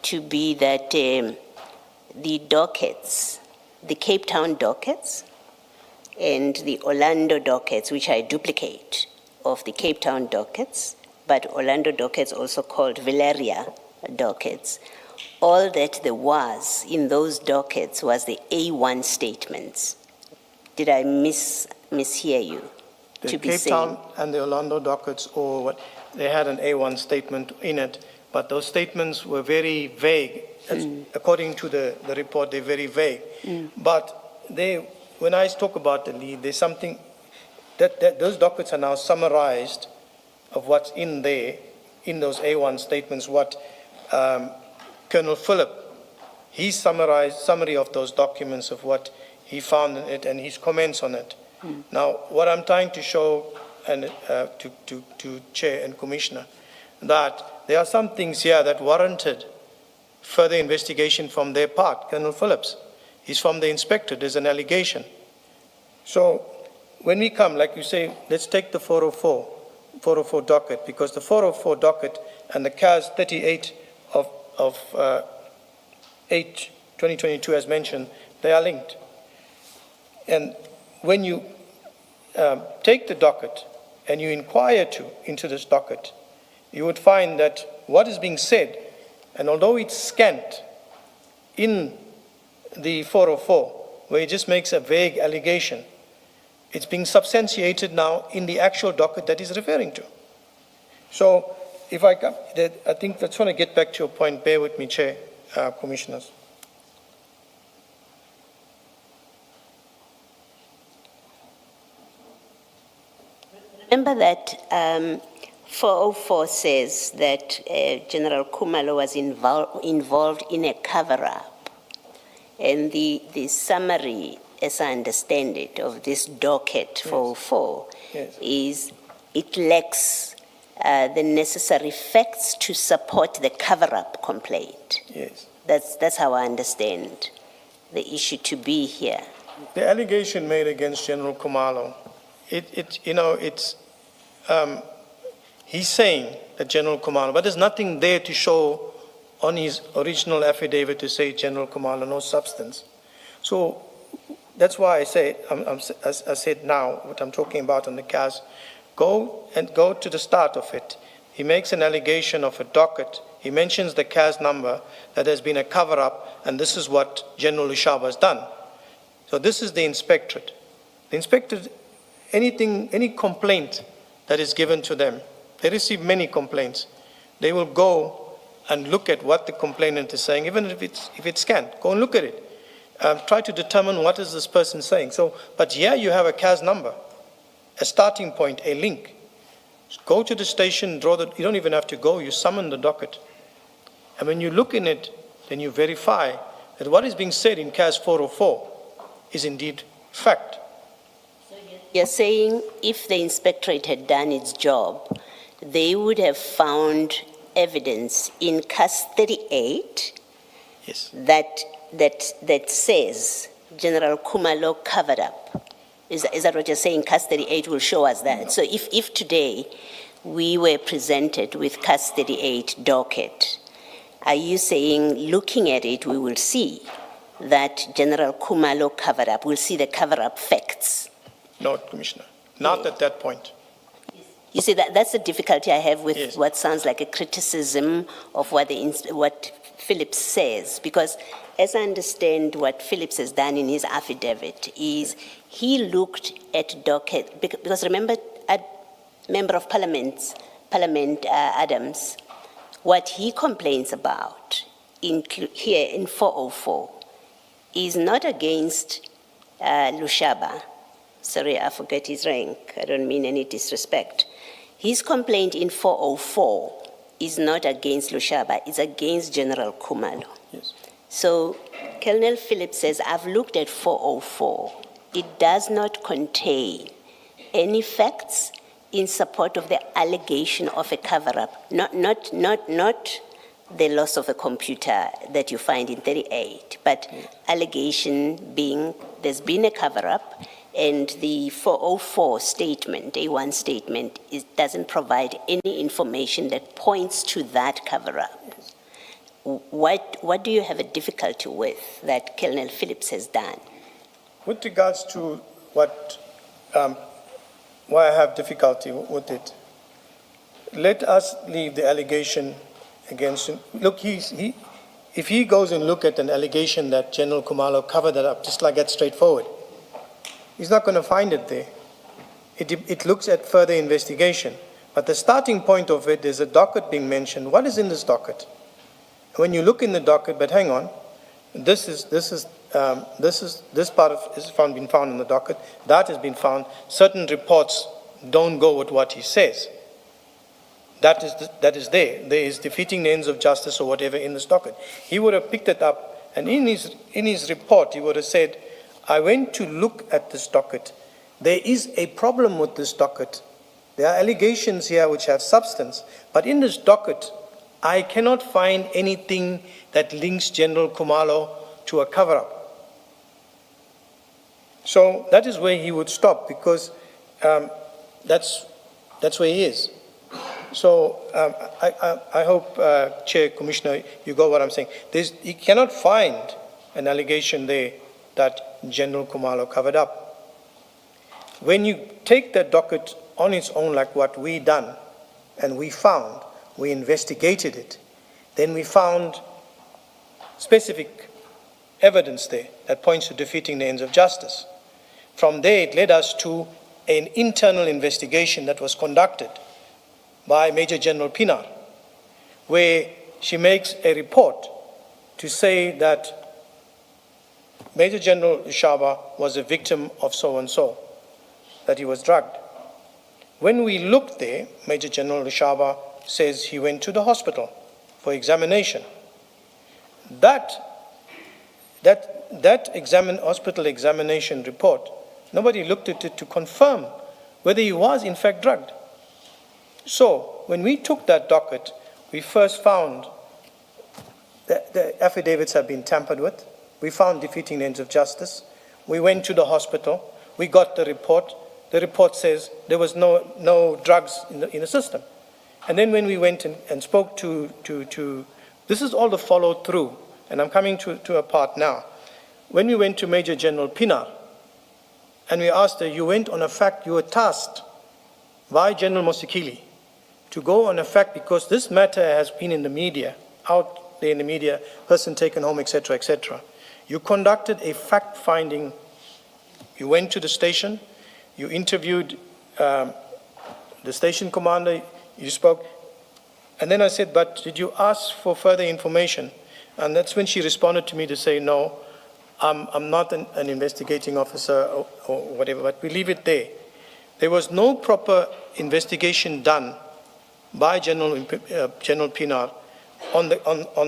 to be that the dockets, the Cape Town dockets and the Orlando dockets, which are a duplicate of the Cape Town dockets, but Orlando dockets also called Valeria dockets, all that there was in those dockets was the A1 statements? Did I mishear you? The Cape Town and the Orlando dockets, or what, they had an A1 statement in it, but those statements were very vague. According to the report, they're very vague. But when I talk about the lead, there's something that those dockets are now summarized of what's in there, in those A1 statements, what Colonel Phillip, he summarized summary of those documents of what he found in it and his comments on it. Now, what I'm trying to show and to Chair and Commissioner, that there are some things here that warranted further investigation from their part. Colonel Phillips, he's from the inspector, there's an allegation. So when we come, like you say, let's take the 404 docket, because the 404 docket and the CAS 38 of 8/2022 as mentioned, they are linked. And when you take the docket and you inquire into this docket, you would find that what is being said, and although it's scant in the 404, where it just makes a vague allegation, it's being substantiated now in the actual docket that he's referring to. So if I think I just want to get back to your point. Bear with me, Chair, Commissioners. Remember that 404 says that General Khumalo was involved in a cover-up. And the summary, as I understand it, of this docket 404 Yes. is it lacks the necessary facts to support the cover-up complaint. Yes. That's how I understand the issue to be here. The allegation made against General Khumalo, he's saying that General Khumalo, but there's nothing there to show on his original affidavit to say General Khumalo, no substance. So that's why I say, as I said now, what I'm talking about on the CAS, go to the start of it. He makes an allegation of a docket. He mentions the CAS number, that there's been a cover-up, and this is what General Lushaba has done. So this is the inspectorate. The inspectorate, any complaint that is given to them, they receive many complaints. They will go and look at what the complainant is saying, even if it's scanned. Go and look at it. Try to determine what is this person saying. So, but here you have a CAS number, a starting point, a link. Go to the station, you don't even have to go, you summon the docket. And when you look in it, then you verify that what is being said in CAS 404 is indeed Fact. You're saying if the inspectorate had done its job, they would have found evidence in CAS 38 Yes. that says General Kumalo covered up. Is that what you're saying? CAS 38 will show us that. So if today we were presented with CAS 38 docket, are you saying, looking at it, we will see that General Kumalo covered up, we'll see the cover-up facts? No, Commissioner, not at that point. You see, that's the difficulty I have with Yes. what sounds like a criticism of what Phillips says, because as I understand what Phillips has done in his affidavit is he looked at docket, because remember, Member of Parliament Adams, what he complains about here in 404 is not against Lushaba. Sorry, I forget his rank. I don't mean any disrespect. His complaint in 404 is not against Lushaba, it's against General Kumalo. Yes. So Colonel Phillips says, I've looked at 404. It does not contain any facts in support of the allegation of a cover-up, not the loss of a computer that you find in 38, but allegation being there's been a cover-up, and the 404 statement, A1 statement, doesn't provide any information that points to that cover-up. What do you have a difficulty with that Colonel Phillips has done? With regards to why I have difficulty with it, let us leave the allegation against him. Look, if he goes and look at an allegation that General Kumalo covered that up, just like that straightforward, he's not going to find it there. It looks at further investigation. But the starting point of it is a docket being mentioned. What is in this docket? When you look in the docket, but hang on, this part is been found in the docket. That has been found. Certain reports don't go with what he says. That is there. There is defeating the ends of justice or whatever in this docket. He would have picked it up, and in his report, he would have said, I went to look at this docket. There is a problem with this docket. There are allegations here which have substance, but in this docket, I cannot find anything that links General Kumalo to a cover-up. So that is where he would stop, because that's where he is. So I hope, Chair, Commissioner, you got what I'm saying. He cannot find an allegation there that General Kumalo covered up. When you take that docket on its own, like what we done, and we investigated it, then we found specific evidence there that points to defeating the ends of justice. From there, it led us to an internal investigation that was conducted by Major General Pinar, where she makes a report to say that Major General Lushaba was a victim of so-and-so, that he was drugged. When we looked there, Major General Lushaba says he went to the hospital for examination. That hospital examination report, nobody looked at it to confirm whether he was in fact drugged. So when we took that docket, we first found that the affidavits have been tampered with. We found defeating the ends of justice. We went to the hospital. We got the report. The report says there was no drugs in the system. And then when we went and spoke to this is all the follow through, and I'm coming to a part now. When we went to Major General Pinar, and we asked her, you went on a fact, you were tasked by General Mosikili to go on a fact, because this matter has been in the media, out there in the media, person taken home, etc., etc. You conducted a fact-finding. You went to the station, you interviewed the station commander, you spoke, and then I said, but did you ask for further information? And that's when she responded to me to say, no, I'm not an investigating officer or whatever, but we leave it there. There was no proper investigation done by General Pinar on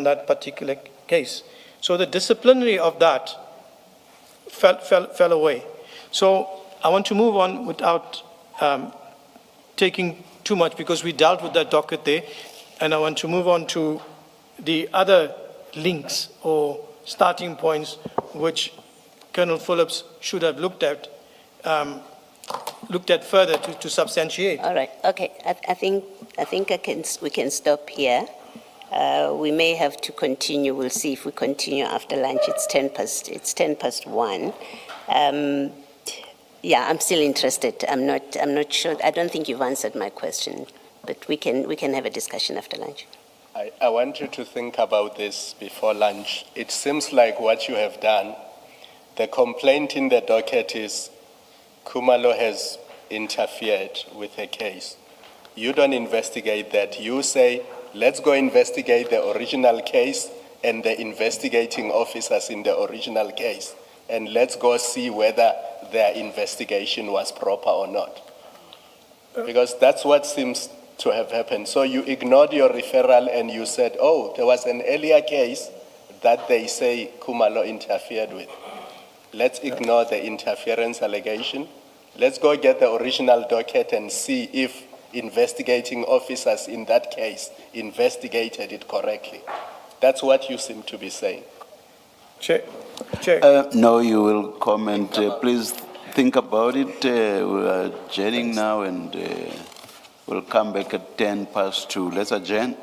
that particular case. So the disciplinary of that fell away. So I want to move on without taking too much, because we dealt with that docket there, and I want to move on to the other links or starting points which Colonel Phillips should have looked at further to substantiate. All right, okay, I think we can stop here. We may have to continue, we'll see if we continue after lunch. It's 10 past 1. Yeah, I'm still interested. I'm not sure. I don't think you've answered my question, but we can have a discussion after lunch. I want you to think about this before lunch. It seems like what you have done, the complaint in the docket is Kumalo has interfered with a case. You don't investigate that. You say, let's go investigate the original case and the investigating officers in the original case, and let's go see whether their investigation was proper or not. Because that's what seems to have happened. So you ignored your referral and you said, oh, there was an earlier case that they say Kumalo interfered with. Let's ignore the interference allegation. Let's go get the original docket and see if investigating officers in that case investigated it correctly. That's what you seem to be saying. Chair. No, you will comment. Please think about it. We are adjourning now, and we'll come back at 10 past 2. Let's adjourn.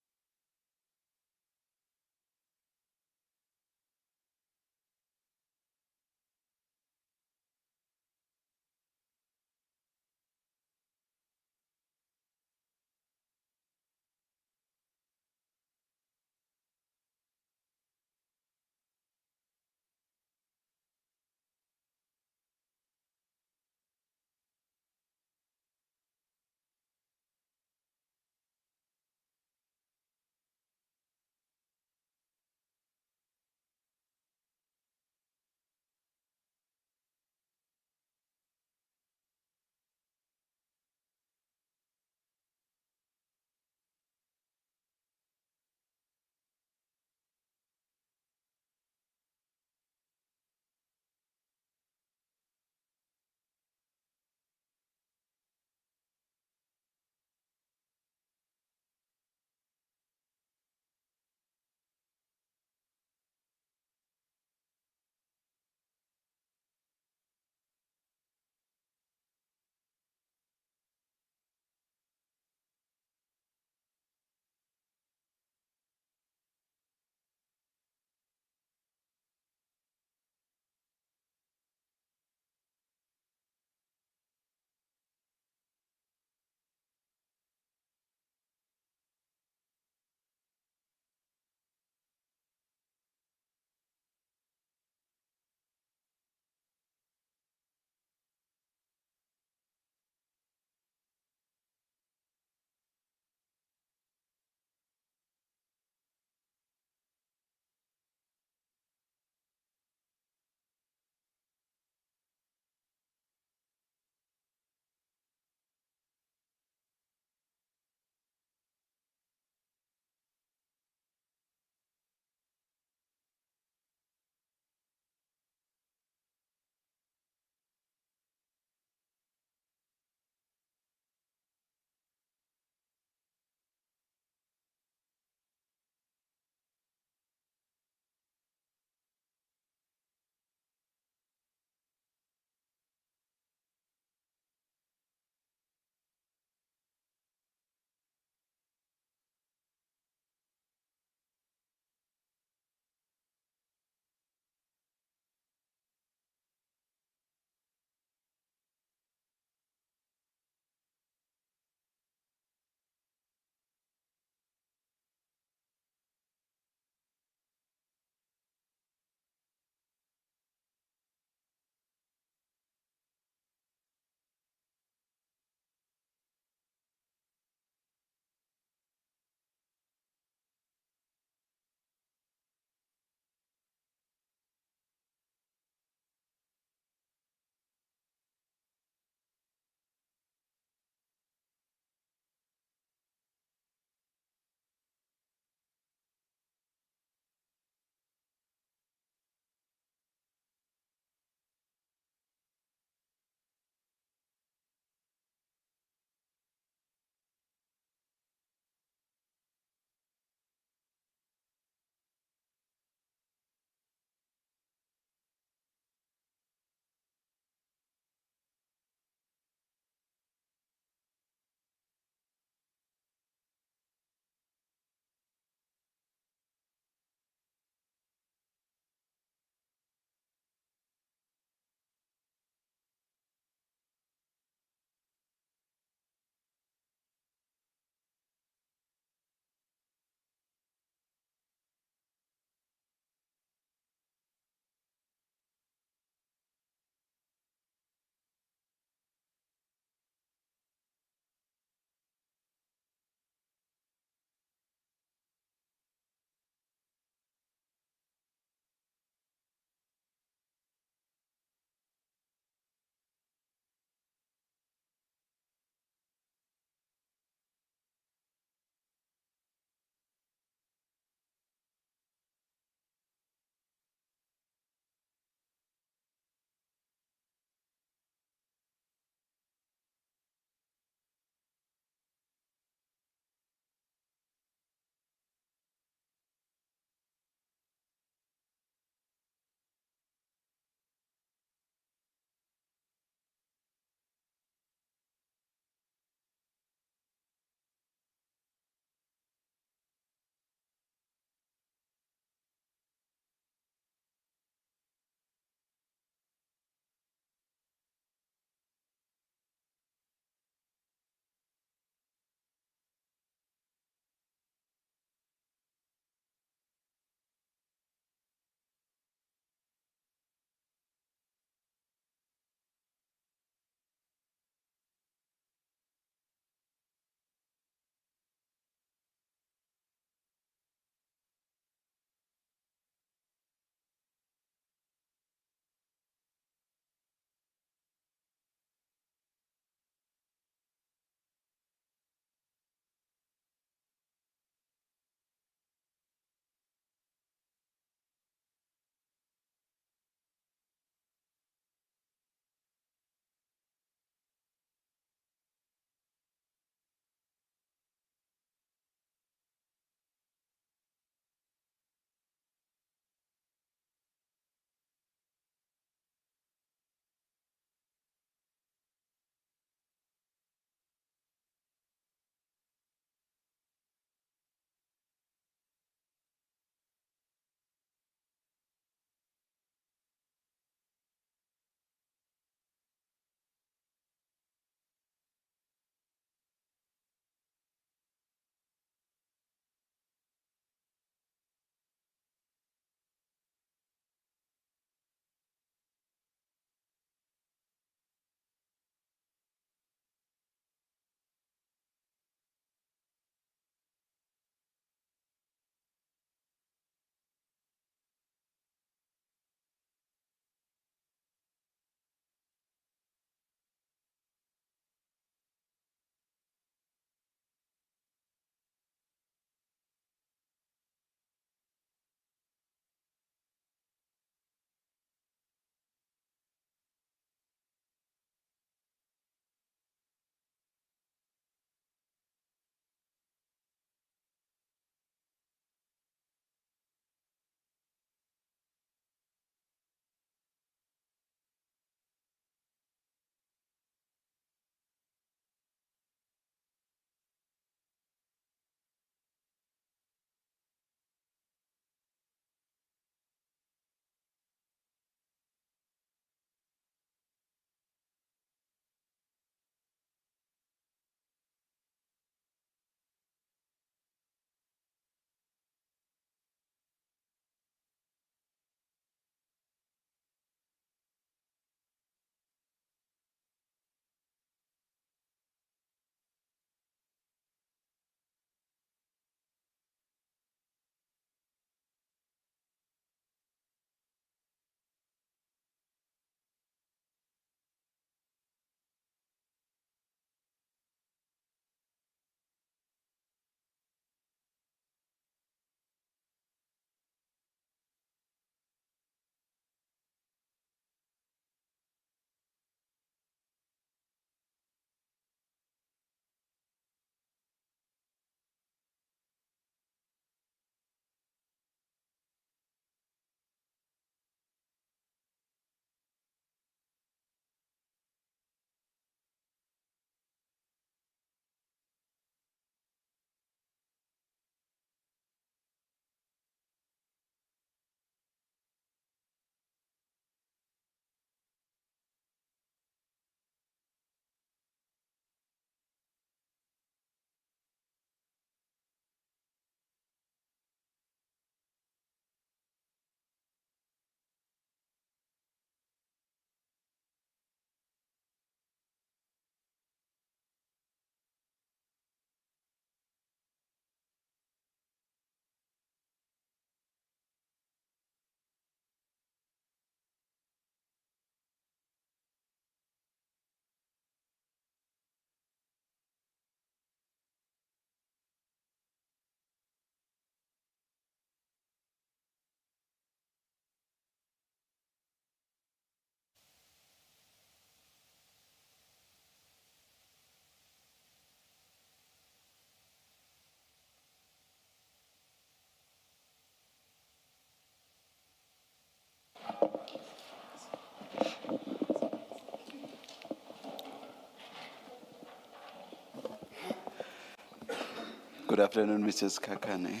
Good afternoon, Mrs. Kakane.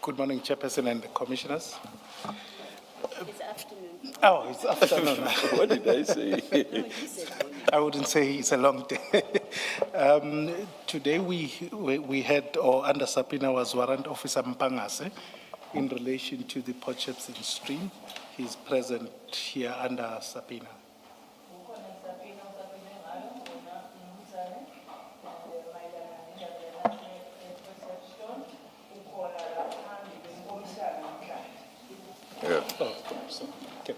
Good morning, Chairperson and the Commissioners. It's afternoon. Oh, it's afternoon. What did I say? I wouldn't say it's a long day. Today we had, or under subpoena was Warrant Officer Mpangase in relation to the Potchefstroom stream. He's present here under subpoena. Yeah. Oh, so, okay.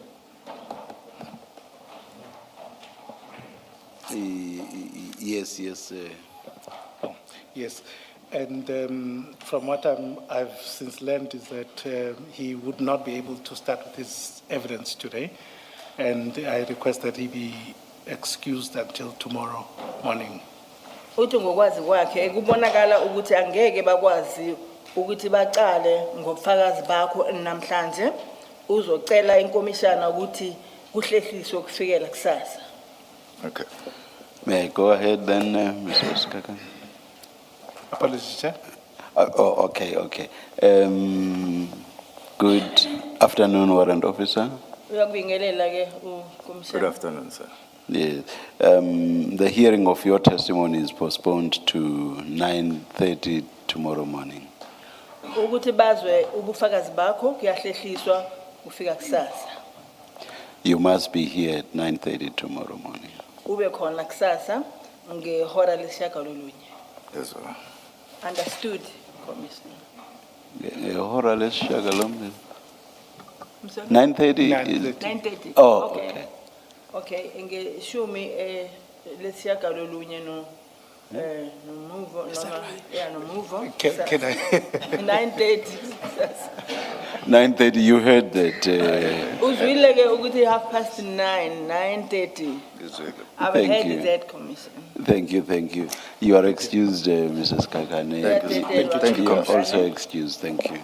Yes. Oh, yes. And from what I've since learned is that he would not be able to start with his evidence today. And I request that he be excused until tomorrow morning. uthi ngokwazi kwakhe kubonakala ukuthi angeke bakwazi ukuthi baqale ngobufakazi bakho namhlanje uzocela inkomishana ukuthi kuhlehliswe kufikela kusasa. Okay. May I go ahead then, Mrs. Kakane? Apologies, Chair. Okay. Good afternoon, Warrant Officer. Uyakubingelela ke Good ukomishana. afternoon, sir. Yes. The hearing of your testimony is postponed to 9:30 tomorrow morning. Ukuthi bazwe ubufakazi bakho kuyahlehliswa kufika kusasa. You must be here at 9:30 tomorrow morning. Ube khona kusasa ngehora lesishagalolunye. Yes, sir. Understood, Commissioner. Hora lesishagalolunye. I'm sorry? 9:30. 9:30. Oh, okay. Okay, ngeshumi lesishagalolunye no Muvo, no Muvo. Can I? 9:30. 9:30. You heard that. Uzwile ke ukuthi 9:30, 9:30. I've Thank heard you. that, Commissioner. Thank you. You are excused, Mrs. Kakane. Thank you, You are Commissioner. also excused. Thank you.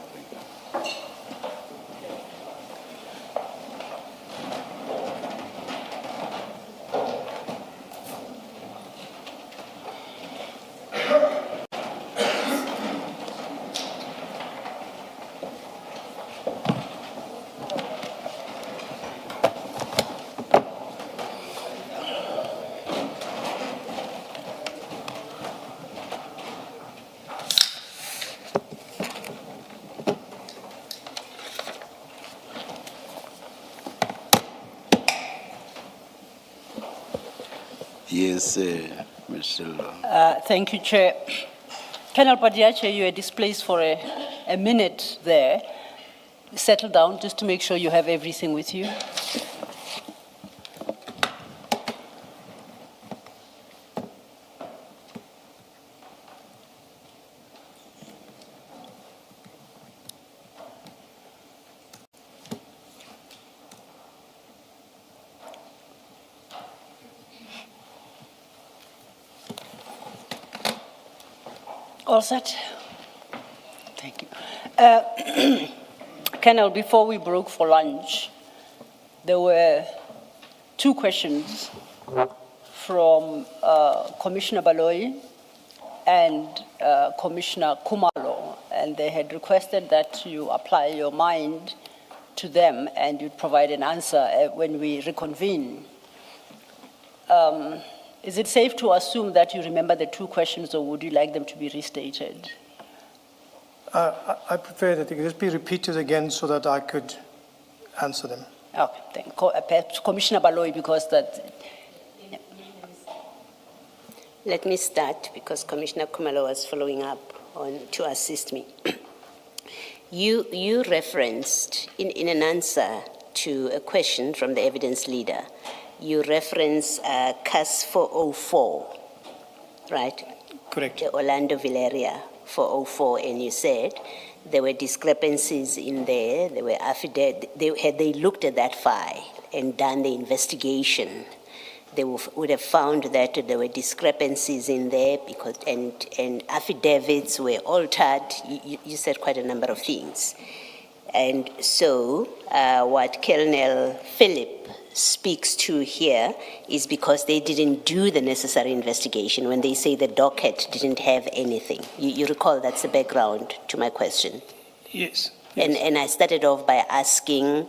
Yes, Mr. Law. Thank you, Chair. Colonel Padayachee, you are displaced for a minute there. Settle down just to make sure you have everything with you. All set? Thank you. Colonel, before we broke for lunch, there were two questions from Commissioner Baloyi and Commissioner Kumalo, and they had requested that you apply your mind to them and you'd provide an answer when we reconvene. Is it safe to assume that you remember the two questions, or would you like them to be restated? I prefer that it just be repeated again so that I could answer them. Okay, thank perhaps Commissioner Baloyi, because that. Let me start because Commissioner Kumalo was following up on to assist me. You referenced in an answer to a question from the evidence leader, you reference CAS 404, right? Correct. The Orlando Villeria 404, and you said there were discrepancies in there, there were affidavits, had they looked at that file and done the investigation, they would have found that there were discrepancies in there because, and affidavits were altered. You said quite a number of things. And so what Colonel Philip speaks to here is because they didn't do the necessary investigation when they say the docket didn't have anything. You recall that's the background to my question. Yes. And I started off by asking,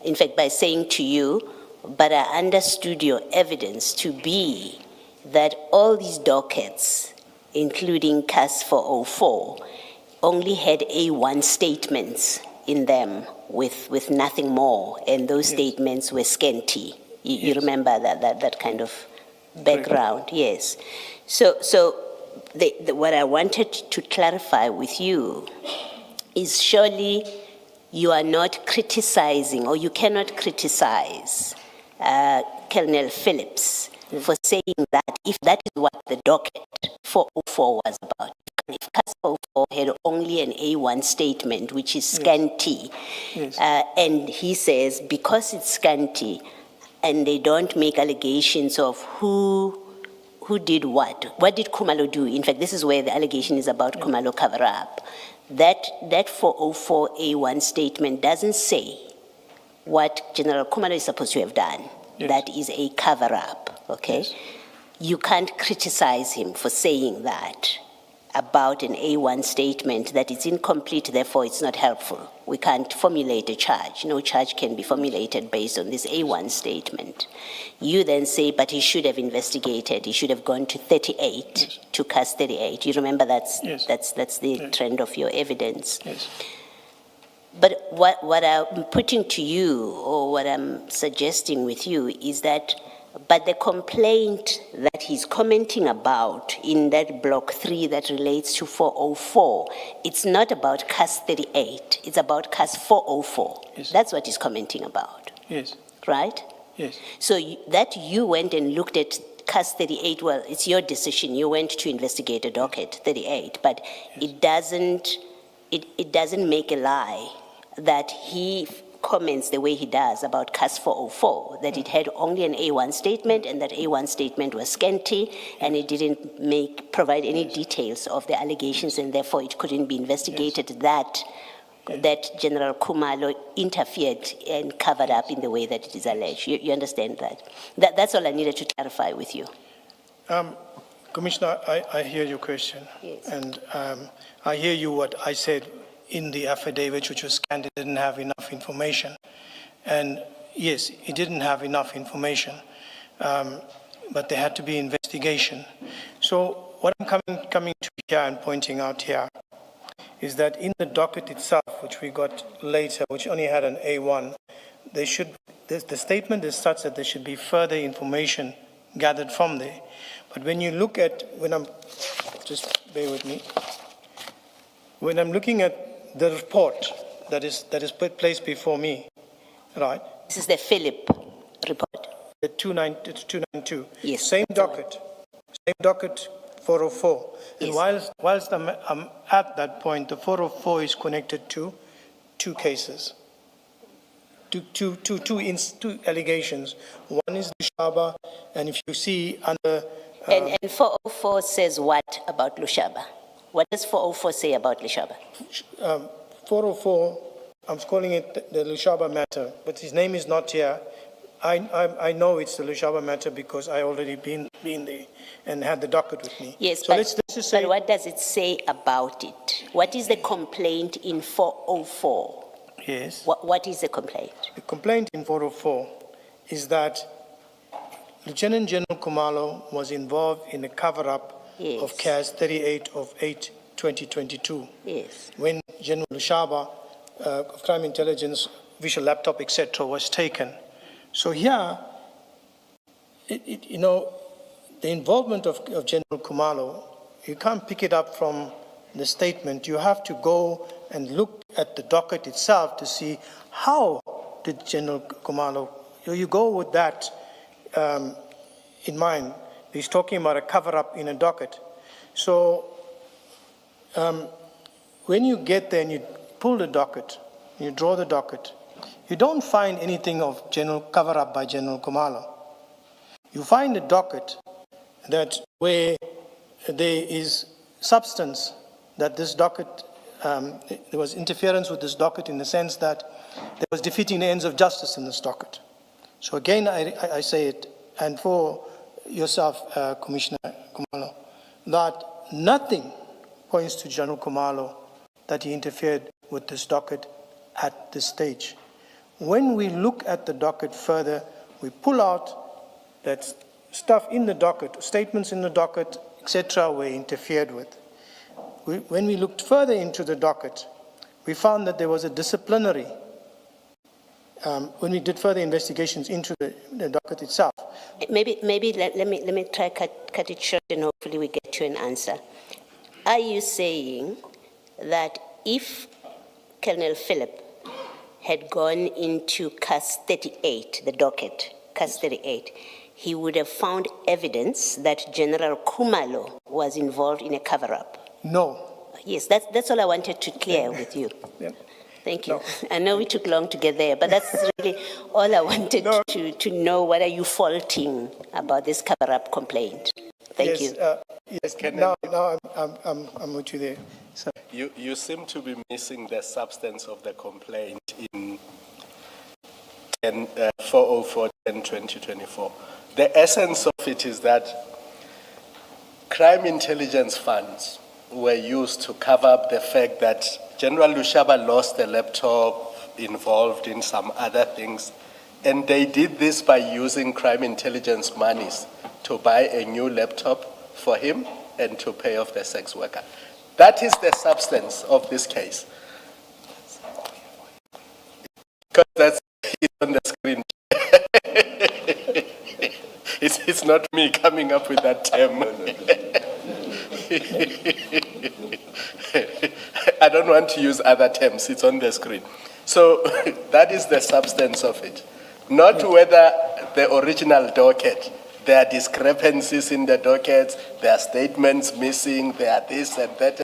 in fact, by saying to you, but I understood your evidence to be that all these dockets, including CAS 404, only had A1 statements in them with nothing more, and those statements were scanty. You remember that kind of background? Yes. So what I wanted to clarify with you is surely you are not criticizing, or you cannot criticize Colonel Phillips for saying that if that is what the docket 404 was about. If CAS 404 had only an A1 statement, which is scanty, and he says because it's scanty and they don't make allegations of who did what did Khumalo do? In fact, this is where the allegation is about Khumalo cover-up. That 404 A1 statement doesn't say what General Khumalo is supposed to have done. That is a cover-up, okay? You can't criticize him for saying that about an A1 statement, that it's incomplete, therefore it's not helpful. We can't formulate a charge. No charge can be formulated based on this A1 statement. You then say, but he should have investigated. He should have gone to 38, to CAS 38. You remember that's the trend of your evidence. But what I'm putting to you, or what I'm suggesting with you, is that but the complaint that he's commenting about in that block 3 that relates to 404, it's not about CAS 38, it's about CAS 404. That's what he's commenting about. Yes. Right? Yes. So that you went and looked at CAS 38, well, it's your decision. You went to investigate a docket 38, but it doesn't make a lie that he comments the way he does about CAS 404, that it had only an A1 statement and that A1 statement was scanty and it didn't provide any details of the allegations and therefore it couldn't be investigated that General Khumalo interfered and covered up in the way that it is alleged. You understand that? That's all I needed to clarify with you. Commissioner, I hear your question. Yes. And I hear you what I said in the affidavit, which was scanned, it didn't have enough information. And yes, it didn't have enough information, but there had to be investigation. So what I'm coming to here and pointing out here is that in the docket itself, which we got later, which only had an A1, the statement is such that there should be further information gathered from there. But when you look at, just bear with me, when I'm looking at the report that is placed before me, right? This is the Philip report. It's 292. Yes. Same docket 404. Yes. And whilst I'm at that point, the 404 is connected to two cases, two allegations. One is Lushaba, and if you see under... And 404 says what about Lushaba? What does 404 say about Lushaba? 404, I'm calling it the Lushaba matter, but his name is not here. I know it's the Lushaba matter because I already been there and had the docket with me. Yes, so but, let's just say, but what does it say about it? What is the complaint in 404? Yes. What is the complaint? The complaint in 404 is that Lieutenant General Khumalo was involved in a cover-up of CAS 38 of 8/2022. Yes. When General Lushaba of Crime Intelligence, visual laptop, etc., was taken. So here, the involvement of General Khumalo, you can't pick it up from the statement. You have to go and look at the docket itself to see how did General Khumalo, you go with that in mind. He's talking about a cover-up in a docket. So when you get there and you pull the docket, you draw the docket, you don't find anything of cover-up by General Khumalo. You find a docket that where there is substance that this docket there was interference with this docket in the sense that there was defeating the ends of justice in this docket. So again, I say it, and for yourself, Commissioner Khumalo, that nothing points to General Khumalo that he interfered with this docket at this stage. When we look at the docket further, we pull out that stuff in the docket, statements in the docket, etc., were interfered with. When we looked further into the docket, we found that there was a disciplinary, when we did further investigations into the docket itself. Maybe let me try cut it short and hopefully we get to an answer. Are you saying that if Colonel Philip had gone into CAS 38, the docket, CAS 38, he would have found evidence that General Khumalo was involved in a cover-up? No. Yes, that's all I wanted to clear with you. Yeah. Thank you. No. I know we took long to get there, but that's really all I wanted to know. What are you faulting about this cover-up complaint? Thank you. Yes, now I'm with you there. So, You seem to be missing the substance of the complaint in 404-10-2024. The essence of it is that crime intelligence funds were used to cover up the fact that General Lushaba lost a laptop involved in some other things, and they did this by using crime intelligence monies to buy a new laptop for him and to pay off the sex worker. That is the substance of this case. Because that's on the screen. It's not me coming up with that term. I don't want to use other terms. It's on the screen. So that is the substance of it. Not whether the original docket, there are discrepancies in the dockets, there are statements missing, there are this and that,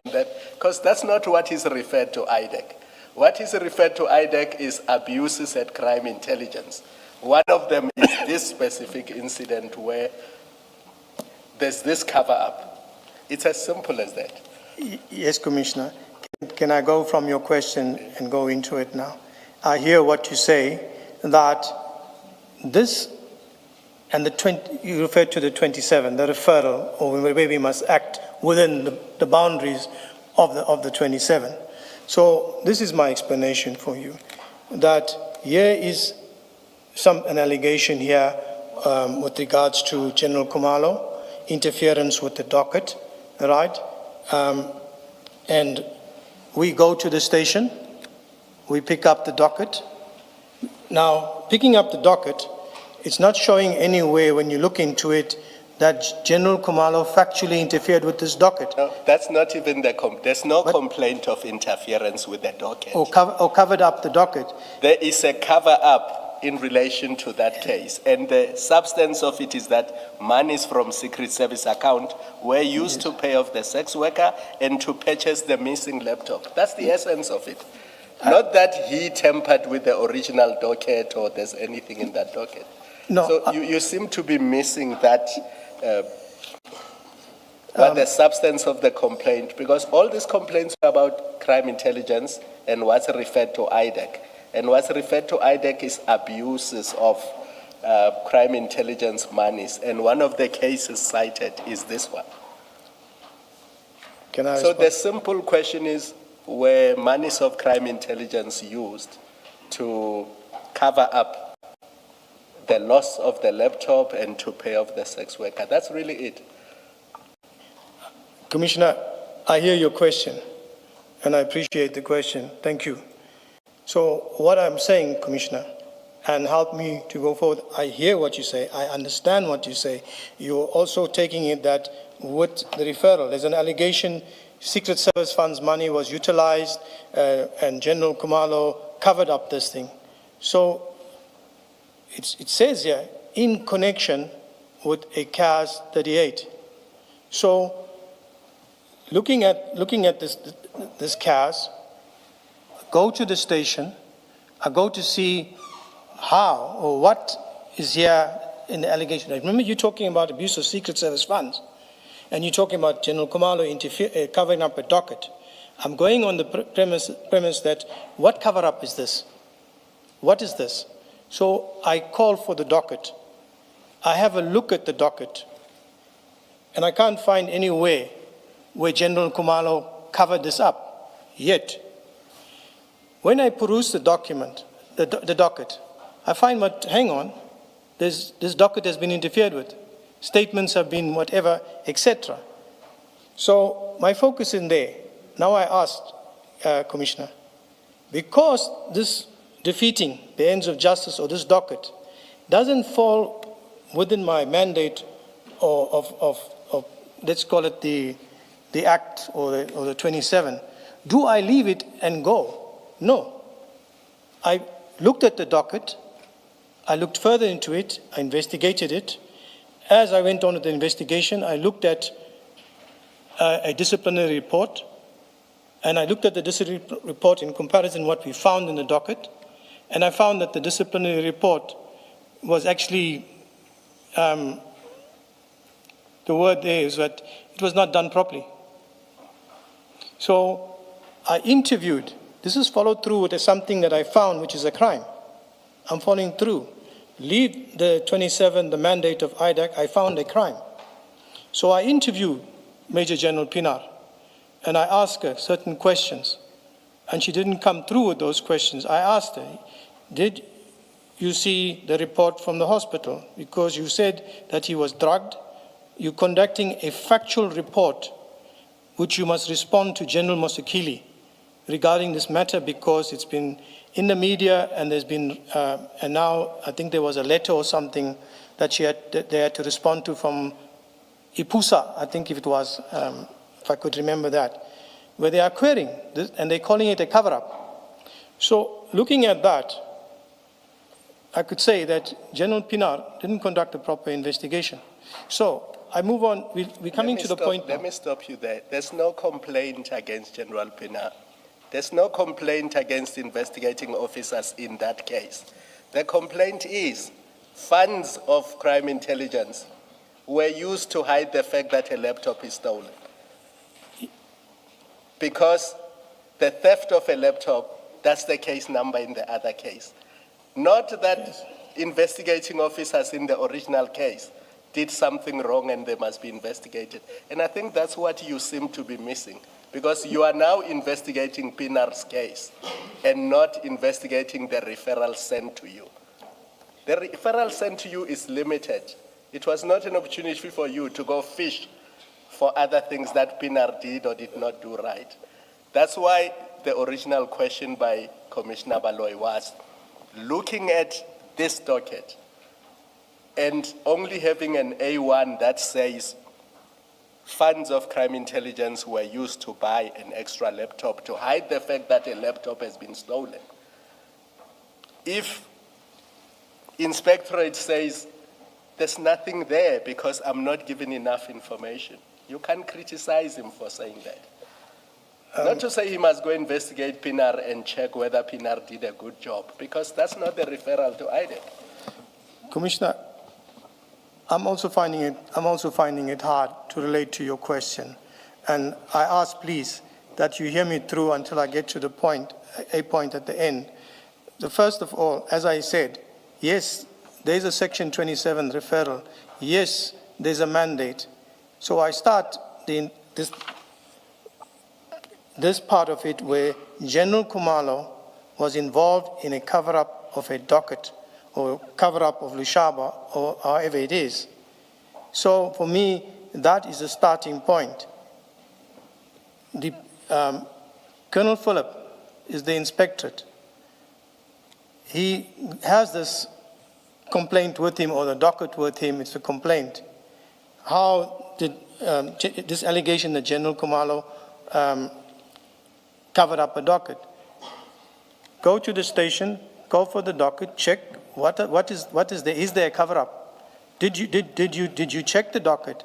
because that's not what is referred to IDAC. What is referred to IDAC is abuses at crime intelligence. One of them is this specific incident where there's this cover-up. It's as simple as that. yes, Commissioner. Can I go from your question and go into it now? I hear what you say, that this and you referred to the 27, the referral, or where we must act within the boundaries of the 27. So this is my explanation for you, that here is an allegation here with regards to General Khumalo, interference with the docket, right? And we go to the station, we pick up the docket. Now, picking up the docket, it's not showing anywhere when you look into it that General Khumalo factually interfered with this docket. No, that's not even there's no complaint of interference with the docket. Or covered up the docket. There is a cover-up in relation to that case, and the substance of it is that monies from Secret Service account were used to pay off the sex worker and to purchase the missing laptop. That's the essence of it. Not that he tampered with the original docket or there's anything in that docket. No, so you seem to be missing that, the substance of the complaint, because all these complaints are about crime intelligence and what's referred to IDAC. And what's referred to IDAC is abuses of crime intelligence monies. And one of the cases cited is this one. Can I So respond? the simple question is, were monies of crime intelligence used to cover up the loss of the laptop and to pay off the sex worker? That's really it. Commissioner, I hear your question, and I appreciate the question. Thank you. So what I'm saying, Commissioner, and help me to go forward, I hear what you say, I understand what you say. You're also taking it that with the referral, there's an allegation Secret Service funds money was utilized and General Khumalo covered up this thing. So it says here, in connection with a CAS 38. So looking at this CAS, go to the station, I go to see how or what is here in the allegation. Remember, you're talking about abuse of Secret Service funds, and you're talking about General Khumalo covering up a docket. I'm going on the premise that what cover-up is this? What is this? So I call for the docket. I have a look at the docket, and I can't find any way where General Kumalo covered this up. Yet, when I peruse the document, the docket, I find, but hang on, this docket has been interfered with. Statements have been whatever, etc. So my focus in there, now I asked, Commissioner, because this defeating the ends of justice or this docket doesn't fall within my mandate of let's call it the Act or the 27, do I leave it and go? No. I looked at the docket, I looked further into it, I investigated it. As I went on with the investigation, I looked at a disciplinary report, and I looked at the disciplinary report in comparison to what we found in the docket, and I found that the disciplinary report was actually, the word there is that it was not done properly. So I interviewed, this is followed through with something that I found, which is a crime. I'm following through. Leave the 27, the mandate of IDAC, I found a crime. So I interviewed Major General Pinar, and I asked her certain questions, and she didn't come through with those questions. I asked her, did you see the report from the hospital? Because you said that he was drugged. You're conducting a factual report, which you must respond to General Mosekili regarding this matter, because it's been in the media, and there's been, and now I think there was a letter or something that they had to respond to from IPUSA, I think if it was, if I could remember that, where they are querying this, and they're calling it a cover-up. So looking at that, I could say that General Pinar didn't conduct a proper investigation. So I move on, we're coming to the point now. Let me stop you there. There's no complaint against General Pinar. There's no complaint against investigating officers in that case. The complaint is funds of crime intelligence were used to hide the fact that a laptop is stolen. Because the theft of a laptop, that's the case number in the other case. Not that investigating officers in the original case did something wrong and they must be investigated. And I think that's what you seem to be missing, because you are now investigating Pinar's case and not investigating the referral sent to you. The referral sent to you is limited. It was not an opportunity for you to go fish for other things that Pinar did or did not do right. That's why the original question by Commissioner Baloy was, looking at this docket and only having an A1 that says funds of crime intelligence were used to buy an extra laptop to hide the fact that a laptop has been stolen. If Inspectorate says there's nothing there because I'm not given enough information, you can't criticize him for saying that. Not to say he must go investigate Pinar and check whether Pinar did a good job, because that's not the referral to IDAC. Commissioner, I'm also finding it hard to relate to your question. And I ask, please, that you hear me through until I get to the point, a point at the end. The first of all, as I said, yes, there's a Section 27 referral. Yes, there's a mandate. So I start this part of it where General Kumalo was involved in a cover-up of a docket or cover-up of Lushaba or however it is. So for me, that is the starting point. Colonel Phillip is the inspectorate. He has this complaint with him, or the docket with him, it's a complaint. How did this allegation that General Kumalo covered up a docket? Go to the station, go for the docket, check what is there. Is there a cover-up? Did you check the docket?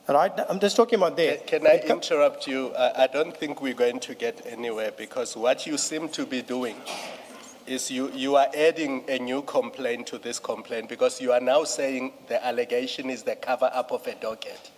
Right? I'm just talking about there. Can I interrupt you? I don't think we're going to get anywhere, because what you seem to be doing is you are adding a new complaint to this complaint, because you are now saying the allegation is the cover-up of a docket.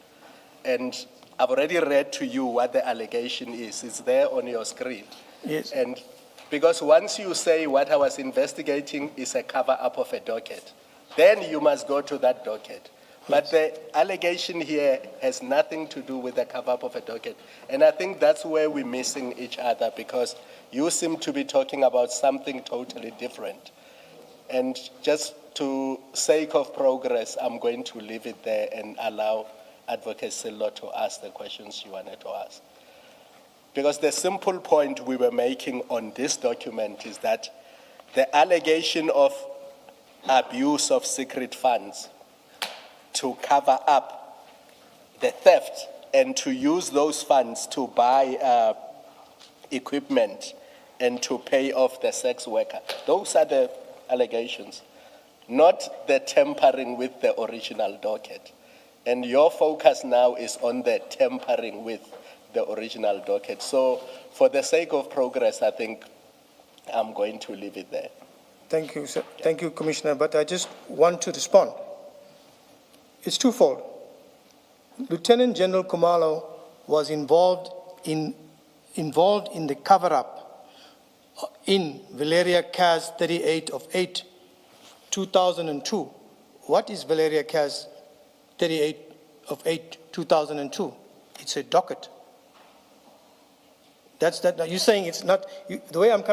And I've already read to you what the allegation is. It's there on your screen. Yes. And because once you say what I was investigating is a cover-up of a docket, then you must go to that docket. But the allegation here has nothing to do with the cover-up of a docket. And I think that's where we're missing each other, because you seem to be talking about something totally different. And just to sake of progress, I'm going to leave it there and allow Advocate Silo to ask the questions she wanted to ask. Because the simple point we were making on this document is that the allegation of abuse of secret funds to cover up the theft and to use those funds to buy equipment and to pay off the sex worker. Those are the allegations, not the tampering with the original docket. And your focus now is on the tampering with the original docket. So for the sake of progress, I think I'm going to leave it there. Thank you, sir. Thank you, Commissioner. But I just want to respond. It's twofold. Lieutenant General Kumalo was involved in the cover-up in Valeria Cas 38 of 8, 2002. What is Valeria Cas 38 of 8, 2002? It's a docket. That's that. You're saying it's not. The way I'm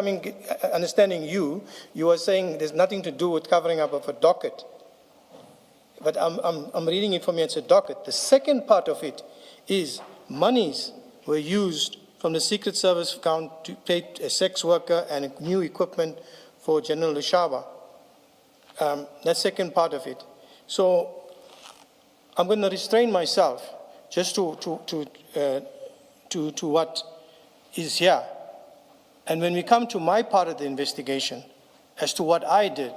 understanding you are saying there's nothing to do with covering up of a docket. But I'm reading it from you. It's a docket. The second part of it is monies were used from the Secret Service account to pay a sex worker and new equipment for General Lushaba. That second part of it. So I'm going to restrain myself just to what is here. And when we come to my part of the investigation as to what I did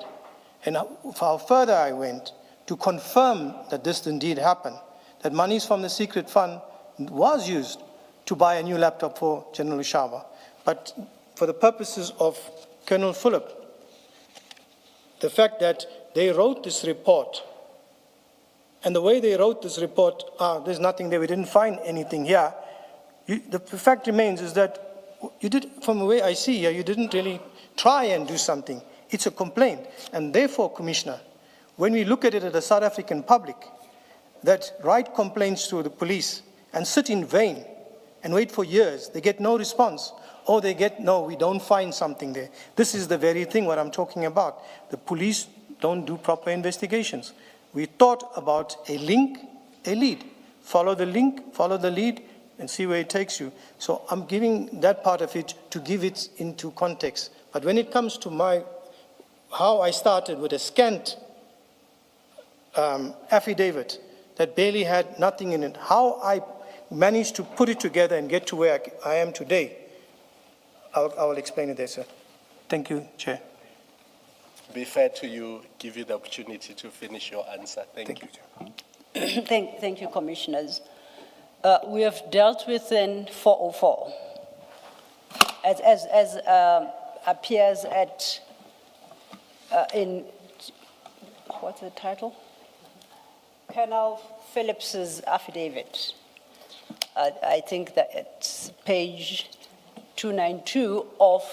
and how further I went to confirm that this indeed happened, that monies from the secret fund was used to buy a new laptop for General Lushaba. But for the purposes of Colonel Phillip, the fact that they wrote this report, and the way they wrote this report, there's nothing there, we didn't find anything here. The fact remains is that you did, from the way I see here, you didn't really try and do something. It's a complaint. And therefore, Commissioner, when we look at it at the South African public that write complaints to the police and sit in vain and wait for years, they get no response, or they get, no, we don't find something there. This is the very thing what I'm talking about. The police don't do proper investigations. We thought about a link, a lead. Follow the link, follow the lead, and see where it takes you. So I'm giving that part of it to give it into context. But when it comes to how I started with a scant affidavit that barely had nothing in it, how I managed to put it together and get to where I am today, I will explain it there, sir. Thank you, Chair. Be fair to you, give you the opportunity to finish your answer. Thank you. Thank you, Commissioners. We have dealt with in 404, as appears at in what's the title? Colonel Phillips's affidavit. I think that it's page 292 of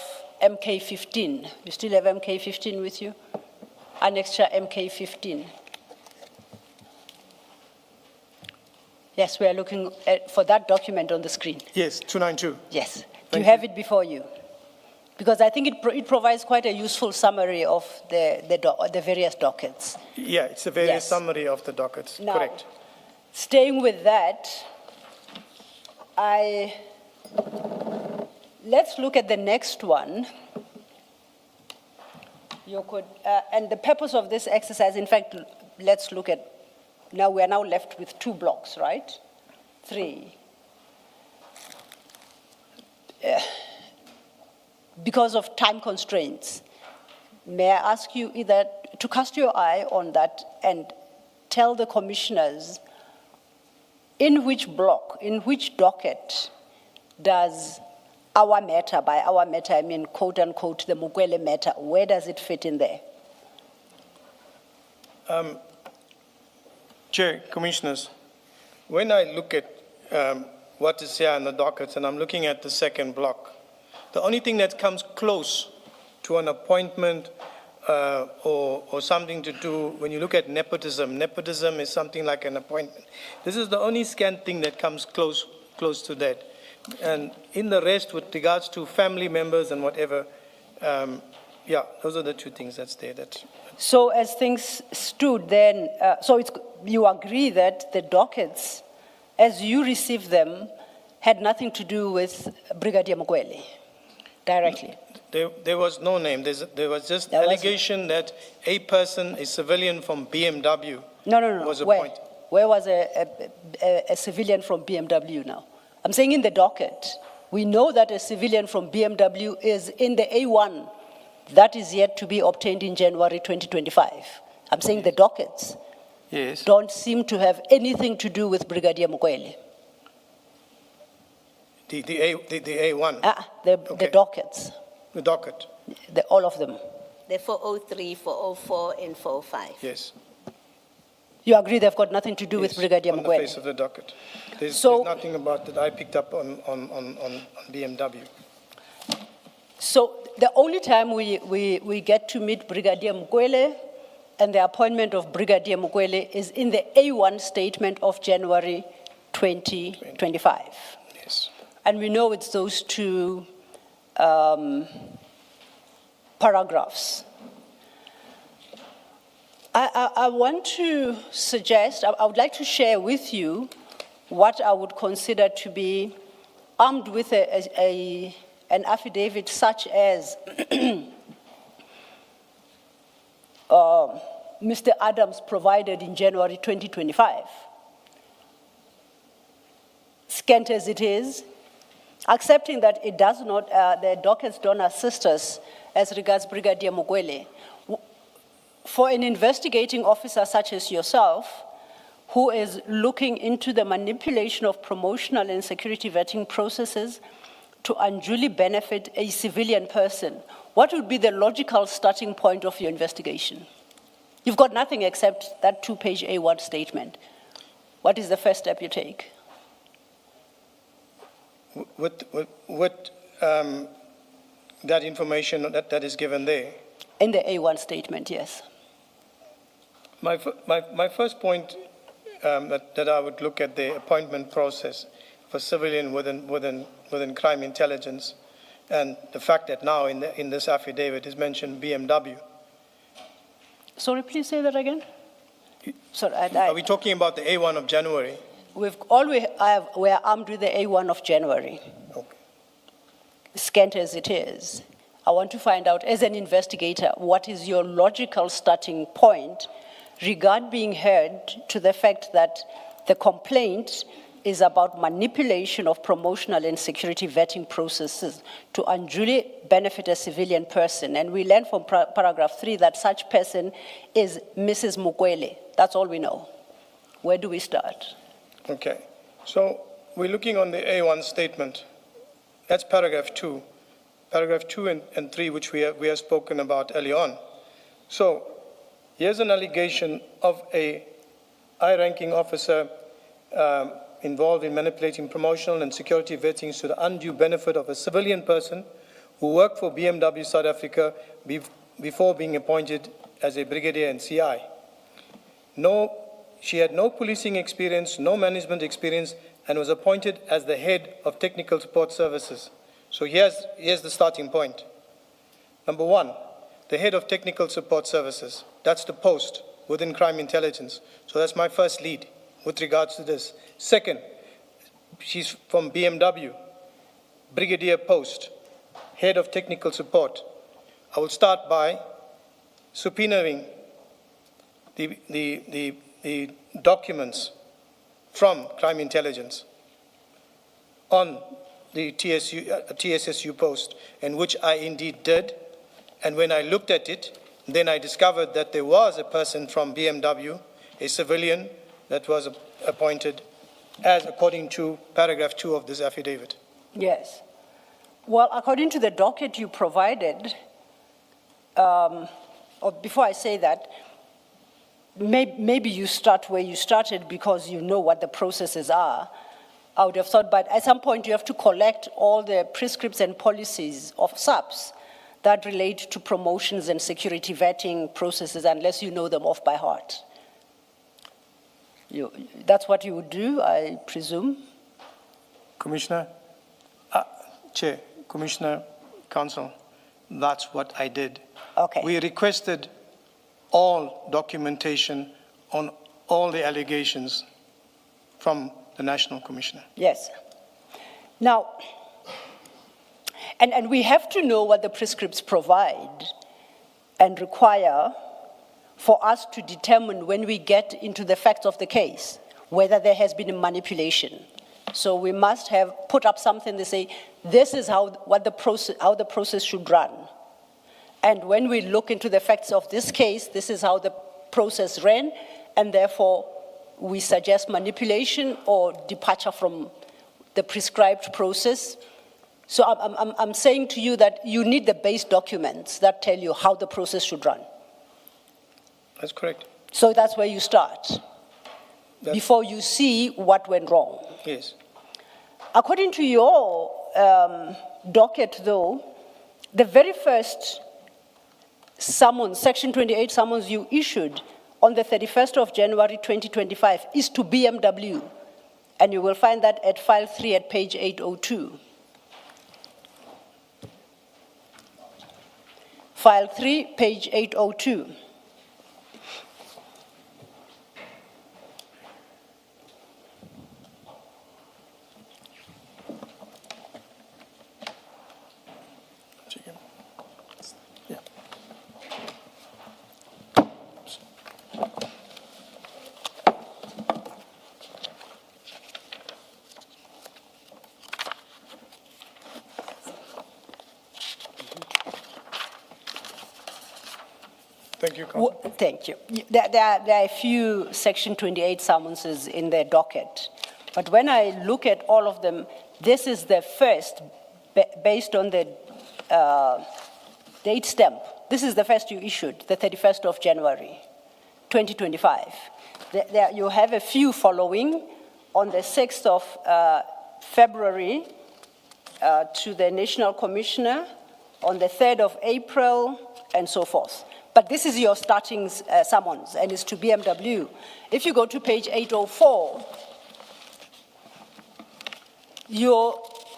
MK15. You still have MK15 with you? Annexure MK15. Yes, we are looking for that document on the screen. Yes, 292. Yes. Do you have it before you? Because I think it provides quite a useful summary of the various dockets. Yeah, it's a various summary of the dockets, now, correct. Staying with that, let's look at the next one. You could, and the purpose of this exercise, in fact, let's look at, now we are now left with 2 blocks, right? 3. Because of time constraints, may I ask you either to cast your eye on that and tell the commissioners in which block, in which docket does our matter, by our matter I mean quote unquote the Mukwele matter, where does it fit in there? Chair, Commissioners, when I look at what is here in the dockets, and I'm looking at the second block. The only thing that comes close to an appointment or something to do, when you look at nepotism is something like an appointment. This is the only scant thing that comes close to that. And in the rest, with regards to family members and whatever, yeah, those are the two things that's there. So as things stood then, you agree that the dockets, as you received them, had nothing to do with Brigadier Mukwele directly? There was no name. There was just allegation that a person, a civilian from BMW, was appointed. Where was a civilian from BMW now? I'm saying in the docket. We know that a civilian from BMW is in the A1 that is yet to be obtained in January 2025. I'm saying the dockets don't seem to have anything to do with Brigadier Mukwele. The A1? The dockets. The docket? All of them. The 403, 404, and 405. Yes. You agree they've got nothing to do with Brigadier Mukwele? On the face of the docket. There's nothing about that I picked up on BMW. So the only time we get to meet Brigadier Mukwele and the appointment of Brigadier Mukwele is in the A1 statement of January 2025. Yes. And we know it's those two paragraphs. I want to suggest, I would like to share with you what I would consider to be armed with an affidavit such as Mr. Adams provided in January 2025. Scant as it is, accepting that it does not, the dockets don't assist us as regards Brigadier Mukwele. For an investigating officer such as yourself, who is looking into the manipulation of promotional and security vetting processes to unduly benefit a civilian person, what would be the logical starting point of your investigation? You've got nothing except that two-page A1 statement. What is the first step you take? What that information that is given there? In the A1 statement, yes. My first point that I would look at the appointment process for civilian within crime intelligence, and the fact that now in this affidavit is mentioned BMW. Sorry, please say that again. Sorry, Are we talking about the A1 of January? We are armed with the A1 of January. Okay. Scant as it is, I want to find out, as an investigator, what is your logical starting point regard being heard to the fact that the complaint is about manipulation of promotional and security vetting processes to unduly benefit a civilian person. And we learn from paragraph 3 that such person is Mrs. Mukwele. That's all we know. Where do we start? Okay. So we're looking on the A1 statement. That's paragraph 2. Paragraph 2 and 3, which we have spoken about early on. So here's an allegation of a high-ranking officer involved in manipulating promotional and security vettings to the undue benefit of a civilian person who worked for BMW South Africa before being appointed as a brigadier and CI. She had no policing experience, no management experience, and was appointed as the head of technical support services. So here's the starting point. Number 1, the head of technical support services. That's the post within crime intelligence. So that's my first lead with regards to this. Second, she's from BMW, brigadier post, head of technical support. I will start by subpoenaing the documents from crime intelligence on the TSSU post, and which I indeed did. And when I looked at it, then I discovered that there was a person from BMW, a civilian, that was appointed as according to paragraph 2 of this affidavit. Yes. Well, according to the docket you provided, or before I say that, maybe you start where you started because you know what the processes are. I would have thought, but at some point you have to collect all the prescripts and policies of SAPS that relate to promotions and security vetting processes unless you know them off by heart. That's what you would do, I presume? Commissioner, Chair, Commissioner, Council, that's what I did. Okay. We requested all documentation on all the allegations from the National Commissioner. Yes. Now, and we have to know what the prescripts provide and require for us to determine when we get into the facts of the case, whether there has been a manipulation. So we must have put up something to say, this is how the process should run. And when we look into the facts of this case, this is how the process ran, and therefore we suggest manipulation or departure from the prescribed process. So I'm saying to you that you need the base documents that tell you how the process should run. That's correct. So that's where you start, before you see what went wrong. Yes. According to your docket, though, the very first summons, Section 28 summons you issued on the 31st of January 2025 is to BMW, and you will find that at file 3 at page 802. File 3, page 802. Thank you, Council. Thank you. There are a few Section 28 summonses in the docket, but when I look at all of them, this is the first, based on the date stamp. This is the first you issued, the 31st of January, 2025. You have a few following on the 6th of February to the National Commissioner, on the 3rd of April, and so forth. But this is your starting summons, and it's to BMW. If you go to page 804,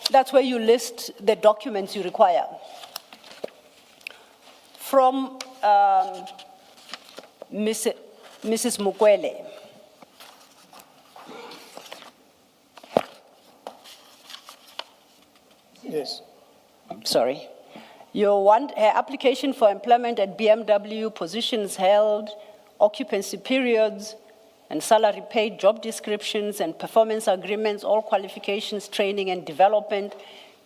that's where you list the documents you require. From Mrs. Mukwele. Yes. Sorry. You want her application for employment at BMW, positions held, occupancy periods, and salary paid, job descriptions and performance agreements, all qualifications, training and development,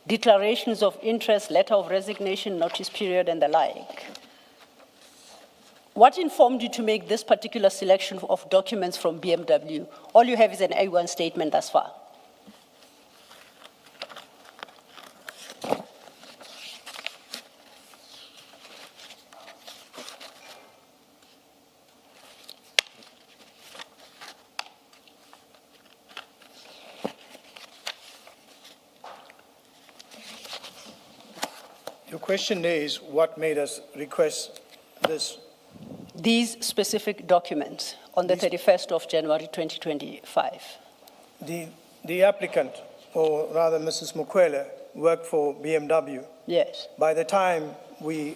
declarations of interest, letter of resignation, notice period, and the like. What informed you to make this particular selection of documents from BMW? All you have is an A1 statement thus far. Your question is, what made us request this? These specific documents on the 31st of January 2025. The applicant, or rather Mrs. Mukwele, worked for BMW. Yes. By the time we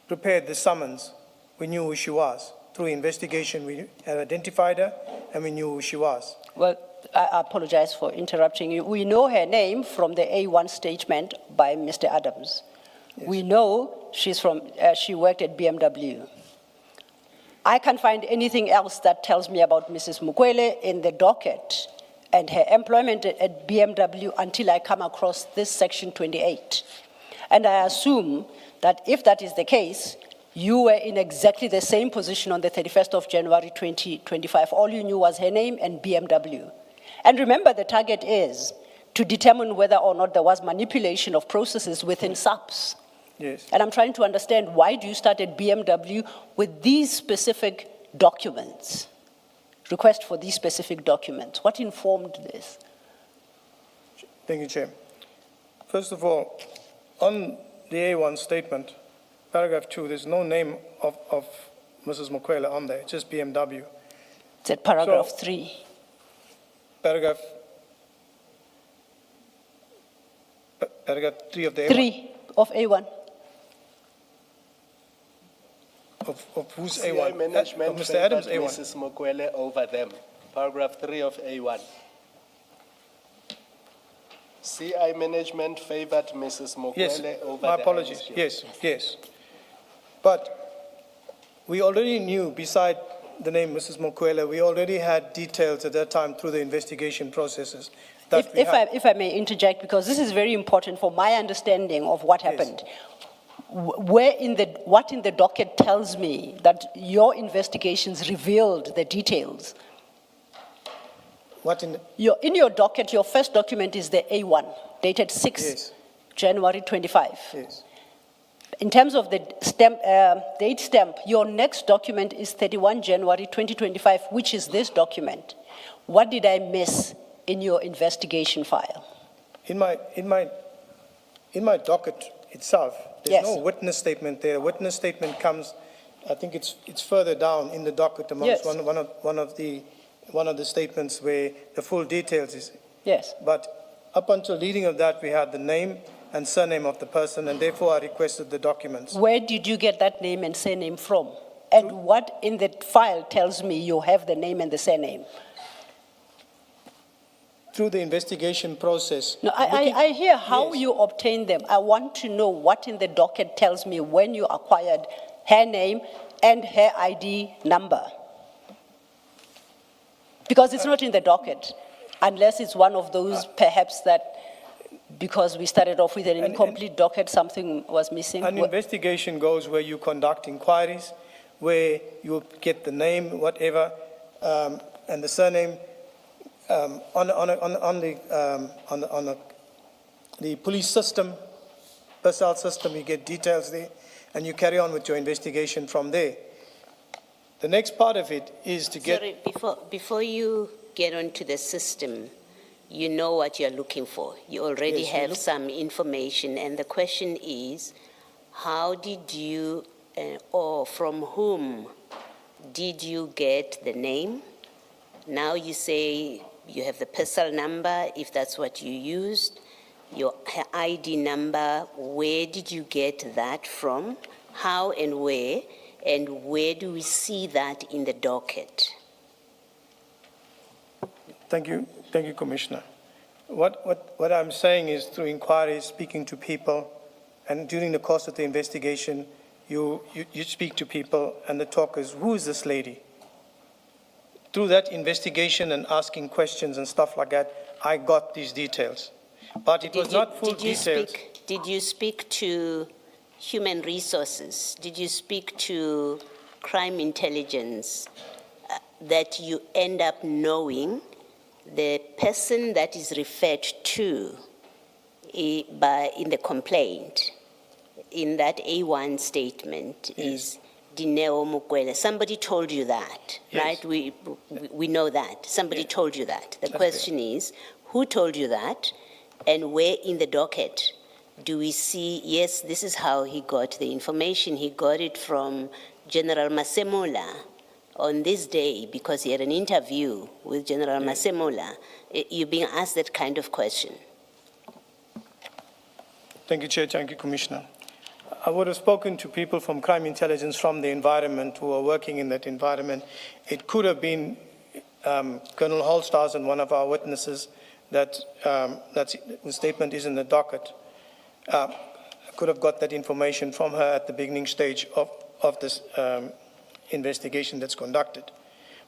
prepared the summons, we knew who she was. Through investigation, we had identified her, and we knew who she was. Well, I apologize for interrupting you. We know her name from the A1 statement by Mr. Adams. Yes. We know she worked at BMW. I can't find anything else that tells me about Mrs. Mukwele in the docket and her employment at BMW until I come across this Section 28. And I assume that if that is the case, you were in exactly the same position on the 31st of January 2025. All you knew was her name and BMW. And remember, the target is to determine whether or not there was manipulation of processes within SAPS. Yes. And I'm trying to understand, why do you start at BMW with these specific documents request for these specific documents? What informed this? Thank you, Chair. First of all, on the A1 statement, paragraph 2, there's no name of Mrs. Mokwele on there, just BMW. It's at paragraph So- 3. Paragraph 3 of the A1. 3 of A1. Of whose CI A1? management Of Mr. Adams' favored A1. Mrs. Mokwele over them. Paragraph 3 of A1. CI management favored Mrs. Yes, Mokwele over my the apologies. IDAC. Yes. But we already knew, beside the name Mrs. Mokwele, we already had details at that time through the investigation processes that we had. If I may interject, because this is very important for my understanding of what happened. What in the docket tells me that your investigations revealed the details? What in, In your docket, your first document is the A1, dated 6 Yes. January 25. yes. In terms of the date stamp, your next document is 31 January 2025, which is this document. What did I miss in your investigation file? In my docket itself, Yes. there's no witness statement there. A witness statement comes, I think it's further down in the docket amongst Yes. one of the statements where the full details is. Yes. But up until reading of that, we had the name and surname of the person, and therefore I requested the documents. Where did you get that name and surname from? And what in the file tells me you have the name and the surname? Through the investigation process. No, I hear how you obtain them. I want to know what in the docket tells me when you acquired her name and her ID number. Because it's not in the docket, unless it's one of those perhaps that, because we started off with an incomplete docket, something was missing. An investigation goes where you conduct inquiries, where you get the name, whatever, and the surname. On the police system, personnel system, you get details there, and you carry on with your investigation from there. The next part of it is to get. Sorry, before you get onto the system, you know what you're looking for. You already Yes, we have look- some information, and the question is, how did you, or from whom did you get the name? Now you say you have the personal number, if that's what you used, your ID number. Where did you get that from? How and where do we see that in the docket? Thank you, Commissioner. What I'm saying is through inquiries, speaking to people, and during the course of the investigation, you speak to people, and the talk is, who is this lady? Through that investigation and asking questions and stuff like that, I got these details. But it was not full details. Did you speak to human resources? Did you speak to crime intelligence that you end up knowing the person that is referred to in the complaint, in that A1 statement, is Dineo Mokwele? Somebody told you that, Yes. right? We know that. Somebody told you that. The question is, who told you that? And where in the docket do we see, yes, this is how he got the information. He got it from General Masemola on this day because he had an interview with General Masemola. You're being asked that kind of question. Thank you, Chair. Thank you, Commissioner. I would have spoken to people from crime intelligence from the environment who are working in that environment. It could have been Colonel Holstars and one of our witnesses that's whose statement is in the docket. I could have got that information from her at the beginning stage of this investigation that's conducted.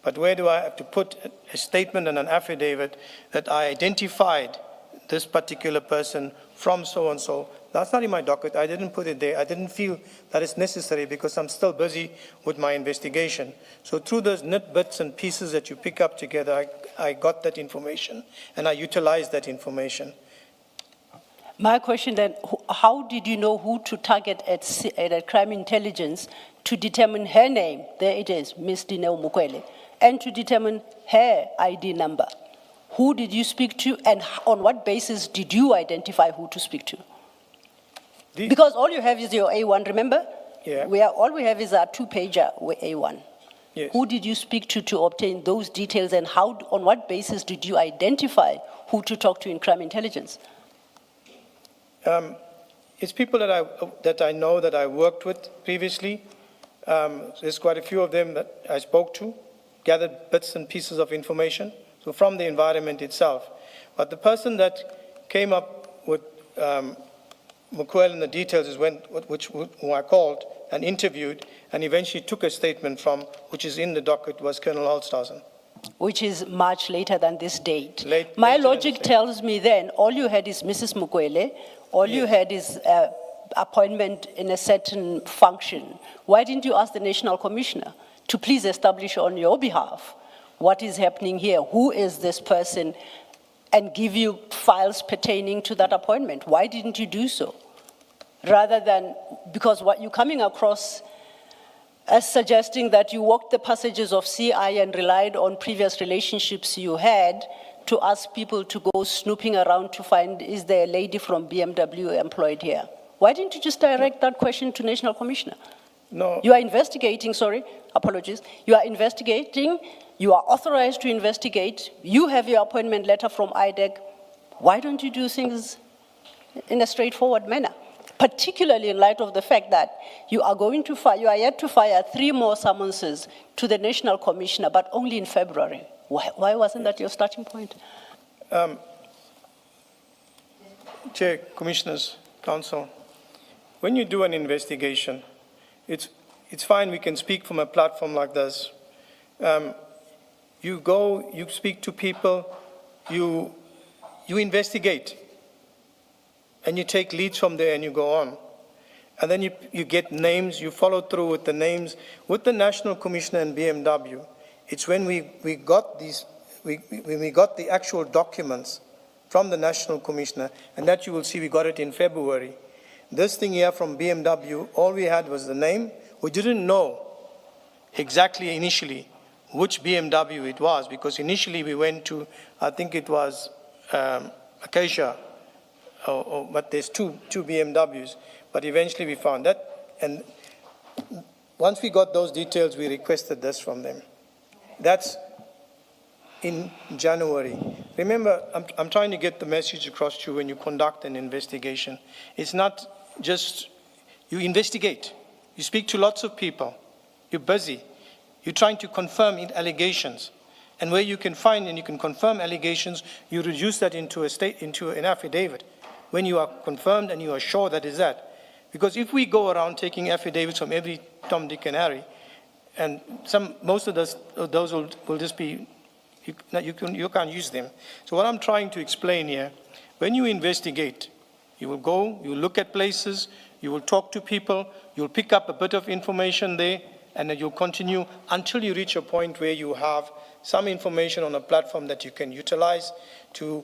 But where do I have to put a statement and an affidavit that I identified this particular person from so-and-so? That's not in my docket. I didn't put it there. I didn't feel that it's necessary because I'm still busy with my investigation. So through those bits and pieces that you pick up together, I got that information and I utilized that information. My question then, how did you know who to target at crime intelligence to determine her name? There it is, Ms. Dineo Mokwele. and to determine her ID number. Who did you speak to, and on what basis did you identify who to speak to? Because all you have is your A1, remember? Yeah. All we have is our two-pager with A1. Yes. Who did you speak to obtain those details, and how, on what basis did you identify who to talk to in crime intelligence? It's people that I know, that I worked with previously. There's quite a few of them that I spoke to, gathered bits and pieces of information, so from the environment itself. But the person that came up with Mukwel and the details is who I called and interviewed and eventually took a statement from, which is in the docket, was Colonel Holstausen. Which is much later than this date. Later My than logic this date. tells me then, all you had is Mrs. Mukwele, all you had is appointment in a certain function. Why didn't you ask the National Commissioner to please establish on your behalf what is happening here? Who is this person? And give you files pertaining to that appointment. Why didn't you do so? Rather than, because what you're coming across as suggesting that you walked the passages of CI and relied on previous relationships you had to ask people to go snooping around to find, is there a lady from BMW employed here? Why didn't you just direct that question to National Commissioner? No. You are investigating, sorry, apologies. You are investigating, you are authorized to investigate, you have your appointment letter from IDAC. Why don't you do things in a straightforward manner? Particularly in light of the fact that you are yet to fire 3 more summonses to the National Commissioner, but only in February. Why wasn't that your starting point? Chair, Commissioners, Council, when you do an investigation, it's fine, we can speak from a platform like this. You go, you speak to people, you investigate, and you take leads from there and you go on. And then you get names, you follow through with the names. With the National Commissioner and BMW, it's when we got the actual documents from the National Commissioner, and that you will see we got it in February. This thing here from BMW, all we had was the name. We didn't know exactly initially which BMW it was, because initially we went to, I think it was Acacia, but there's two BMWs, but eventually we found that, and once we got those details, we requested this from them. That's in January. Remember, I'm trying to get the message across to you when you conduct an investigation. It's not just, you investigate, you speak to lots of people, you're busy, you're trying to confirm allegations, and where you can find and you can confirm allegations, you reduce that into an affidavit. When you are confirmed and you are sure that is that. Because if we go around taking affidavits from every Tom, Dick, and Harry, and most of those will just be, you can't use them. So what I'm trying to explain here, when you investigate, you will go, you will look at places, you will talk to people, you'll pick up a bit of information there, and then you'll continue until you reach a point where you have some information on a platform that you can utilize to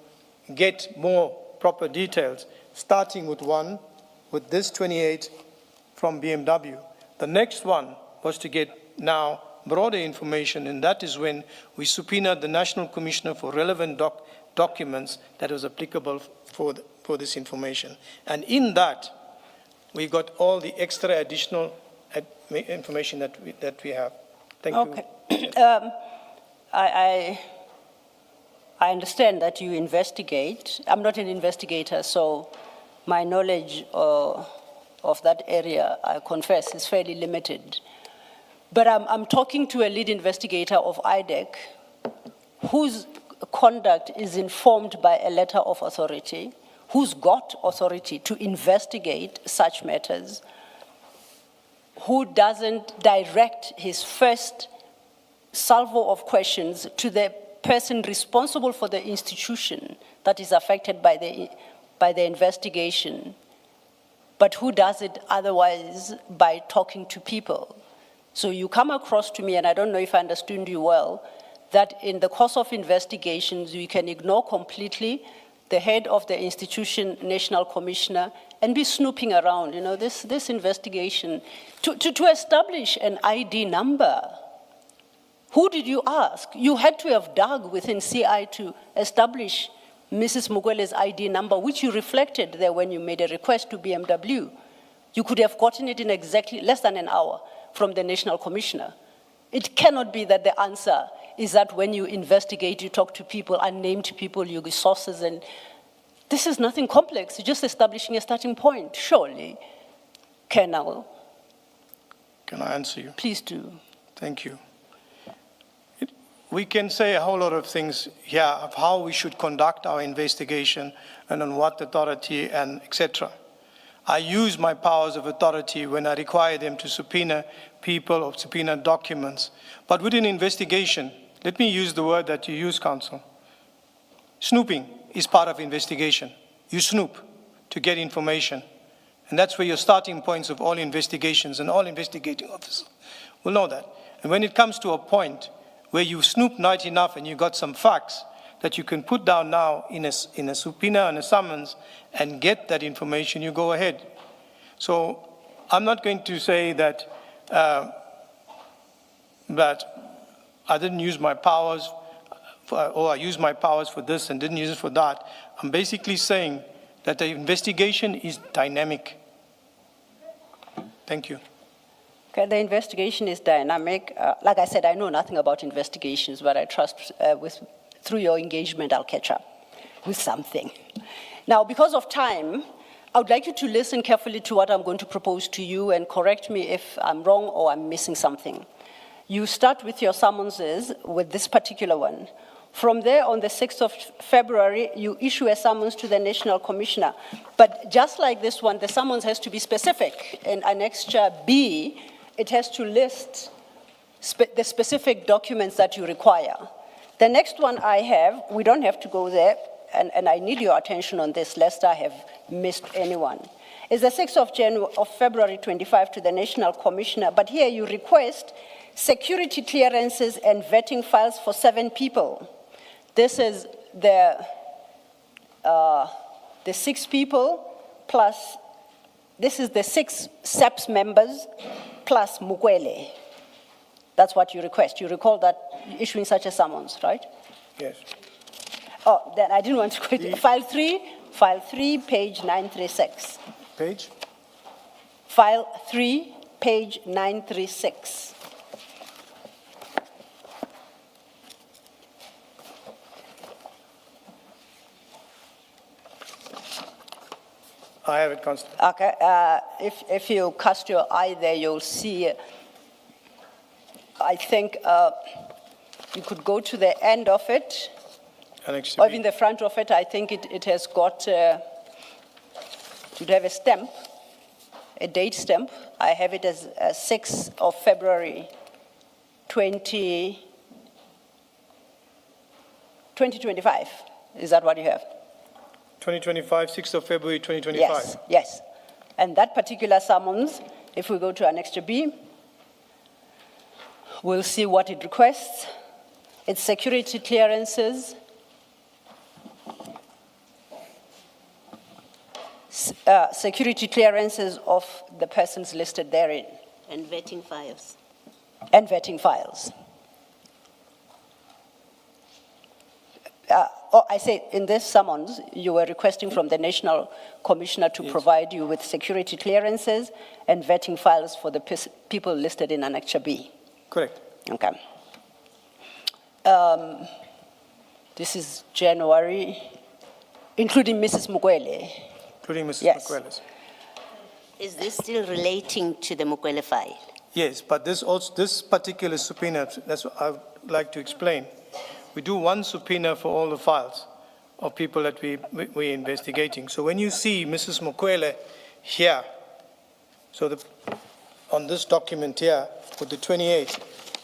get more proper details, starting with this 28 from BMW. The next one was to get now broader information, and that is when we subpoenaed the National Commissioner for relevant documents that was applicable for this information. And in that, we got all the extra additional information that we have. Thank you. Okay. I understand that you investigate. I'm not an investigator, so my knowledge of that area, I confess, is fairly limited. But I'm talking to a lead investigator of IDAC whose conduct is informed by a letter of authority, who's got authority to investigate such matters, who doesn't direct his first salvo of questions to the person responsible for the institution that is affected by the investigation, but who does it otherwise by talking to people. So you come across to me, and I don't know if I understood you well, that in the course of investigations, you can ignore completely the head of the institution, National Commissioner, and be snooping around, this investigation, to establish an ID number. Who did you ask? You had to have dug within CI to establish Mrs. Mukwele's ID number, which you reflected there when you made a request to BMW. You could have gotten it in exactly less than an hour from the National Commissioner. It cannot be that the answer is that when you investigate, you talk to people, unnamed people, you give sources, and this is nothing complex. You're just establishing a starting point, surely. Colonel. Can I answer you? Please do. Thank you. We can say a whole lot of things here of how we should conduct our investigation and on what authority and etc. I use my powers of authority when I require them to subpoena people or subpoena documents. But with an investigation, let me use the word that you use, Counsel. Snooping is part of investigation. You snoop to get information. And that's where your starting points of all investigations and all investigating officers will know that. And when it comes to a point where you snoop not enough and you got some facts that you can put down now in a subpoena and a summons and get that information, you go ahead. So I'm not going to say that that I didn't use my powers or I used my powers for this and didn't use it for that. I'm basically saying that the investigation is dynamic. Thank you. Okay, the investigation is dynamic. Like I said, I know nothing about investigations, but I trust through your engagement, I'll catch up with something. Now, because of time, I would like you to listen carefully to what I'm going to propose to you and correct me if I'm wrong or I'm missing something. You start with your summonses with this particular one. From there, on the 6th of February, you issue a summons to the National Commissioner. But just like this one, the summons has to be specific. In Annexure B, it has to list the specific documents that you require. The next one I have, we don't have to go there, and I need your attention on this, lest I have missed anyone, is the 6th of February 25 to the National Commissioner. But here you request security clearances and vetting files for 7 people. This is the 6 people plus, this is the 6 SAPS members plus Mukwele. That's what you request. You recall that issuing such a summons, right? Yes. Oh, then I didn't want to quit. File 3, page 936. Page? File 3, page 936. I have it, Constable. Okay, if you cast your eye there, you'll see, I think you could go to the end of it, Annexure or B. in the front of it. I think it has got, you'd have a stamp, a date stamp. I have it as 6th of February 2025. Is that what you have? 2025, 6th of February 2025. Yes, yes. And that particular summons, if we go to Annexure B, we'll see what it requests. It's security clearances, security clearances of the persons listed therein. And vetting files. And vetting files. I say in this summons, you were requesting from the National Commissioner to provide you with security clearances and vetting files for the people listed in Annexure B. Correct. Okay. This is January, including Mrs. Mukwele. Including Mrs. Yes. Mukwele's. Is this still relating to the Mukwele file? Yes, but this particular subpoena, that's what I would like to explain. We do one subpoena for all the files of people that we're investigating. So when you see Mrs. Mukwele here, so on this document here with the 28,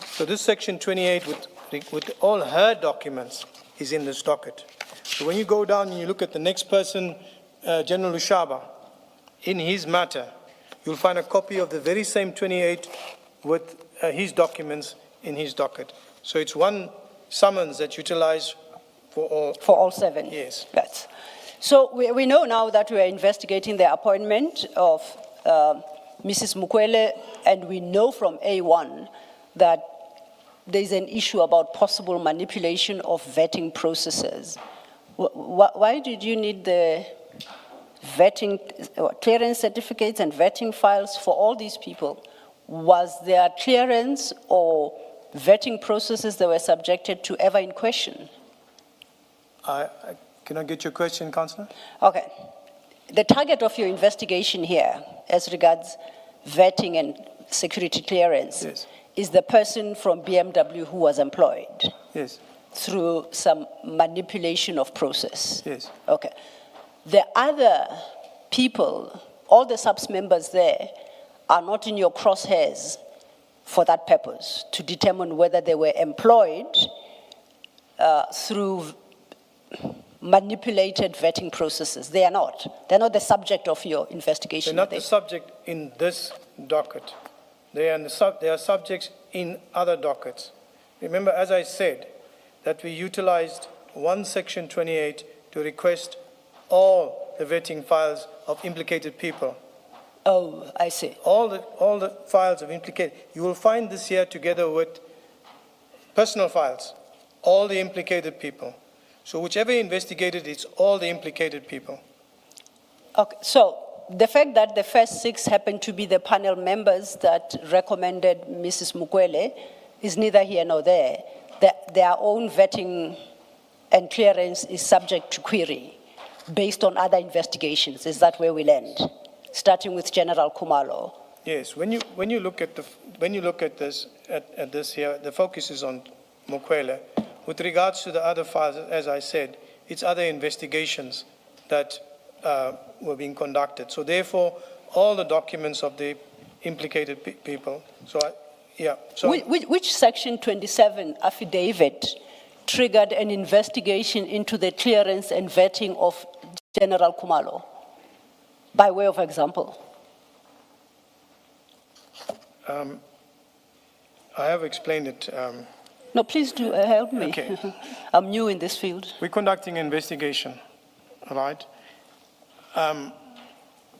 so this section 28 with all her documents is in this docket. So when you go down and you look at the next person, General Lushaba, in his matter, you'll find a copy of the very same 28 with his documents in his docket. So it's one summons that utilize for all. For all 7? Yes. Yes. So we know now that we are investigating the appointment of Mrs. Mukwele, and we know from A1 that there's an issue about possible manipulation of vetting processes. Why did you need the vetting, clearance certificates and vetting files for all these people? Was there clearance or vetting processes that were subjected to ever in question? Can I get your question, Councillor? Okay. The target of your investigation here, as regards vetting and security clearance, Yes. is the person from BMW who was employed Yes, through some manipulation of process. yes. Okay. The other people, all the SAPS members there, are not in your crosshairs for that purpose, to determine whether they were employed through manipulated vetting processes. They are not. They're not the subject of your investigation. They're not are they? the subject in this docket. They are subjects in other dockets. Remember, as I said, that we utilized one Section 28 to request all the vetting files of implicated people. Oh, I see. All the files of implicated. You will find this here together with personal files, all the implicated people. So whichever investigated, it's all the implicated people. Okay, so the fact that the first 6 happened to be the panel members that recommended Mrs. Mukwele is neither here nor there. Their own vetting and clearance is subject to query based on other investigations. Is that where we land? Starting with General Kumalo. Yes, when you look at this here, the focus is on Mukwele. With regards to the other files, as I said, it's other investigations that were being conducted. So therefore, all the documents of the implicated people. So, Which Section 27 affidavit triggered an investigation into the clearance and vetting of General Kumalo? By way of example. I have explained it. No, please do help me. Okay. I'm new in this field. We're conducting an investigation, all right?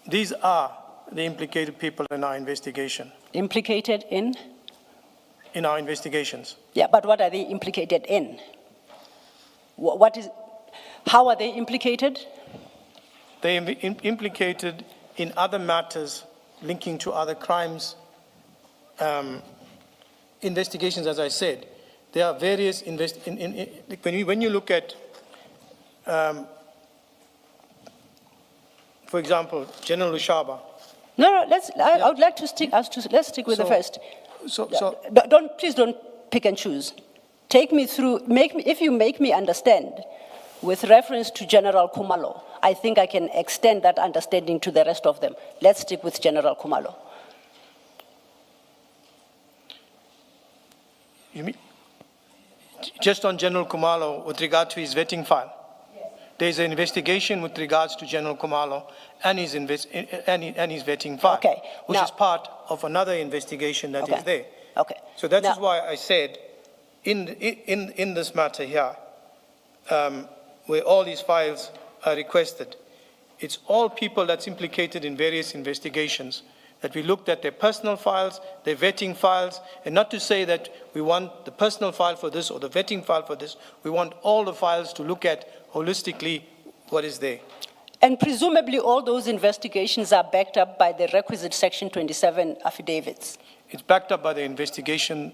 These are the implicated people in our investigation. Implicated in? In our investigations. Yeah, but what are they implicated in? How are they implicated? They are implicated in other matters linking to other crimes. Investigations, as I said, there are various when you look at, for example, General Lushaba. No, I would like to stick. Let's stick with the first. Please don't pick and choose. Take me through. If you make me understand, with reference to General Kumalo, I think I can extend that understanding to the rest of them. Let's stick with General Kumalo. You mean just on General Kumalo with regard to his vetting file? Yes. There's an investigation with regards to General Kumalo and his vetting file, okay. Which is part of another investigation that is there. Okay. So that is why I said, in this matter here, where all these files are requested, it's all people that's implicated in various investigations, that we looked at their personal files, their vetting files, and not to say that we want the personal file for this or the vetting file for this. We want all the files to look at holistically what is there. And presumably all those investigations are backed up by the requisite Section 27 affidavits. It's backed up by the investigation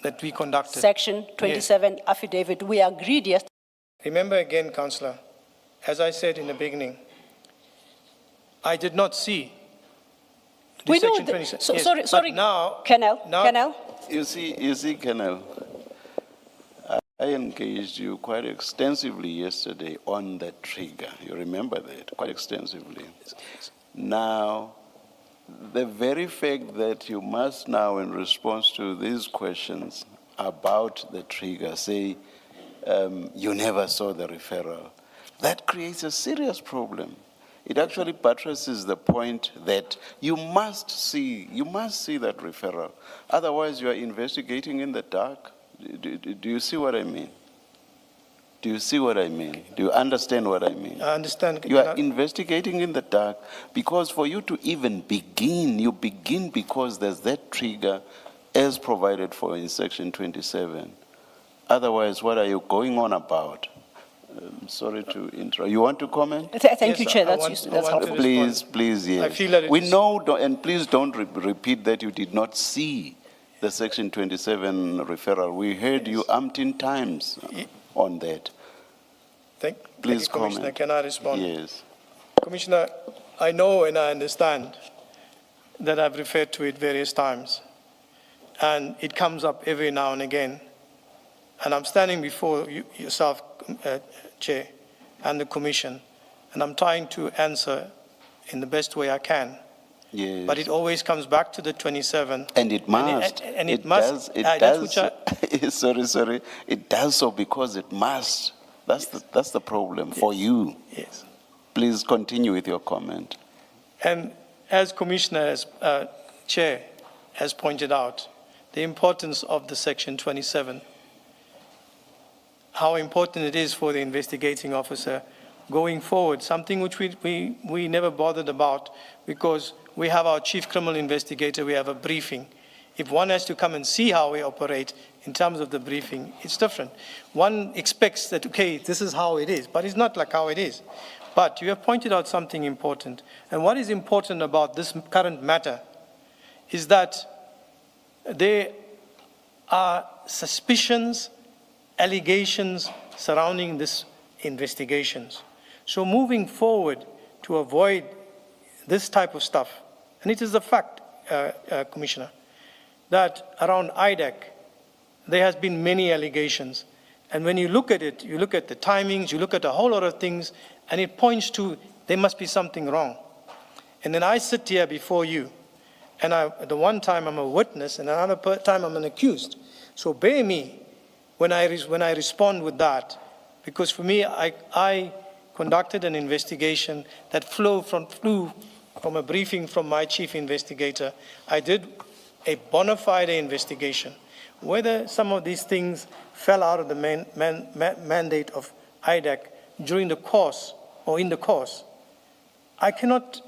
that we conducted. Section 27 affidavit. We agreed yesterday. Remember again, Councillor, as I said in the beginning, I did not see We know Section 27. So, Yes, sorry, but now, Colonel. You see, Colonel, I engaged you quite extensively yesterday on that trigger. You remember that, quite extensively. Now, the very fact that you must now, in response to these questions about the trigger, say you never saw the referral, that creates a serious problem. It actually buttresses the point that you must see that referral. Otherwise, you are investigating in the dark. Do you see what I mean? Do you see what I mean? Do you understand what I mean? I understand. You are investigating in the dark because for you to even begin, you begin because there's that trigger as provided for in section 27. Otherwise, what are you going on about? Sorry to interrupt. You want to comment? Thank you, Yes, Chair. I That's want- useful. I That's want to helpful. Please, please, yes. I feel that it we is- know, and please don't repeat that you did not see the section 27 referral. We heard you umpteen times on that. Thank Please you, Commissioner. comment. Can I respond? Yes. Commissioner, I know and I understand that I've referred to it various times, and it comes up every now and again. And I'm standing before yourself, Chair, and the Commission, and I'm trying to answer in the best way I can. Yes. But it always comes back to the 27. And it must. And it must. Does, it That's which does. Sorry. It does so because it must. That's the problem for you. Yes. Please continue with your comment. And as Commissioner, Chair, has pointed out, the importance of the Section 27, how important it is for the investigating officer going forward, something which we never bothered about because we have our chief criminal investigator, we have a briefing. If one has to come and see how we operate in terms of the briefing, it's different. One expects that, okay, this is how it is, but it's not like how it is. But you have pointed out something important. And what is important about this current matter is that there are suspicions, allegations surrounding this investigations. So moving forward to avoid this type of stuff, and it is a fact, Commissioner, that around IDAC, there has been many allegations. And when you look at it, you look at the timings, you look at a whole lot of things, and it points to there must be something wrong. And then I sit here before you, and the one time I'm a witness, and another time I'm an accused. So bear me when I respond with that, because for me, I conducted an investigation that flew from a briefing from my chief investigator. I did a bona fide investigation. Whether some of these things fell out of the mandate of IDAC during the course or in the course, I cannot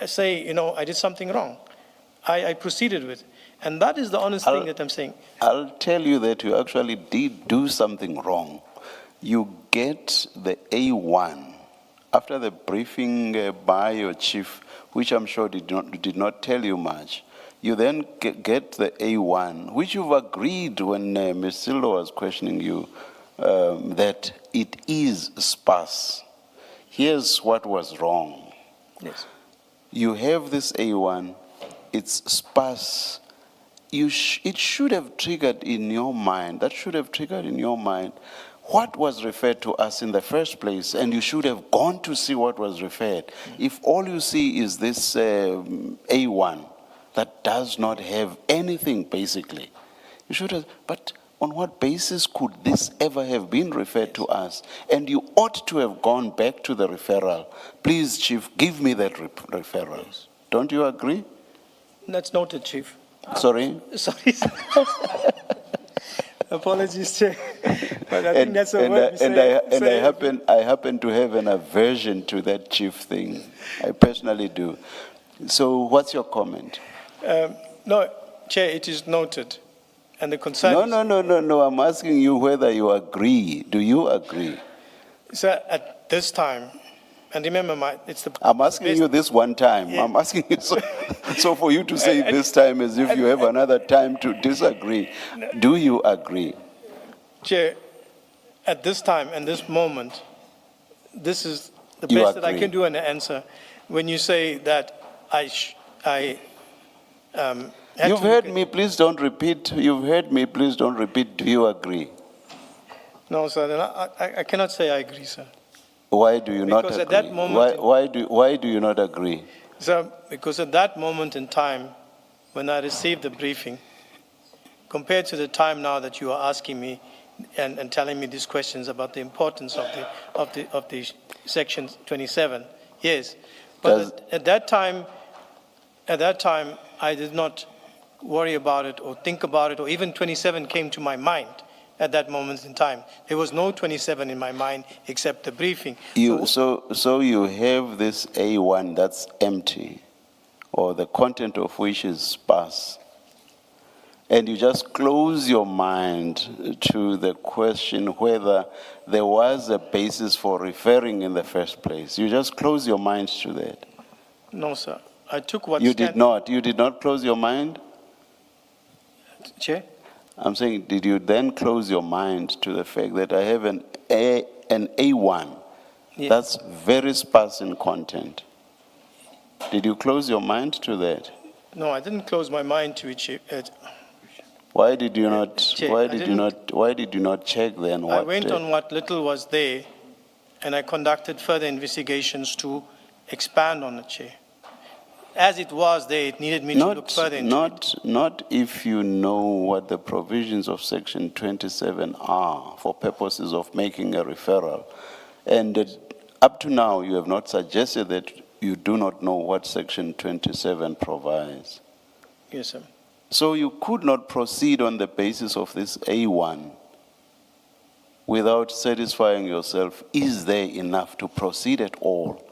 say, I did something wrong. I proceeded with. And that is the honest thing that I'm saying. I'll tell you that you actually did do something wrong. You get the A1 after the briefing by your chief, which I'm sure did not tell you much. You then get the A1, which you've agreed when Ms. Silva was questioning you, that it is sparse. Here's what was wrong. Yes. You have this A1, it's sparse. It should have triggered in your mind, that should have triggered in your mind what was referred to us in the first place, and you should have gone to see what was referred. If all you see is this A1 that does not have anything, basically, you should have, but on what basis could this ever have been referred to us? And you ought to have gone back to the referral. Please, Chief, give me that referral. Don't you agree? That's noted, Chief. Sorry? Sorry. Apologies, Chair. But I think that's a word we I happen to have an aversion to that chief thing. I personally do. So what's your comment? No, Chair, it is noted. And the concern No. I'm asking you whether you agree. Do you agree? Sir, at this time, and remember, I'm asking you this one time. Yeah. I'm asking you so for you to say this time as if you have another time to disagree. Do you agree? Chair, at this time and this moment, this is the You best that I agree. can do in the answer. When you say that You've heard me, please don't repeat. You've heard me, please don't repeat. Do you agree? No, sir, then I cannot say I agree, sir. Why do you not Because agree? at that moment- Why do you not agree? Sir, because at that moment in time, when I received the briefing, compared to the time now that you are asking me and telling me these questions about the importance of the Section 27, yes. But at that time, I did not worry about it or think about it, or even 27 came to my mind at that moment in time. There was no 27 in my mind except the briefing. So you have this A1 that's empty, or the content of which is sparse, and you just close your mind to the question whether there was a basis for referring in the first place. You just close your mind to that. No, sir. I took what You did not. You did not close your mind? Chair? I'm saying, did you then close your mind to the fact that I have an A1 Yes. that's very sparse in content? Did you close your mind to that? No, I didn't close my mind to it, Chair. Why did you not? Chair, Why I did you didn't- not? Why did you not check then? What I went on what little was there, and I conducted further investigations to expand on it, Chair. As it was there, it needed me to look further into it. Not if you know what the provisions of Section 27 are for purposes of making a referral, and up to now you have not suggested that you do not know what Section 27 provides. Yes, sir. So you could not proceed on the basis of this A1 without satisfying yourself, is there enough to proceed at all?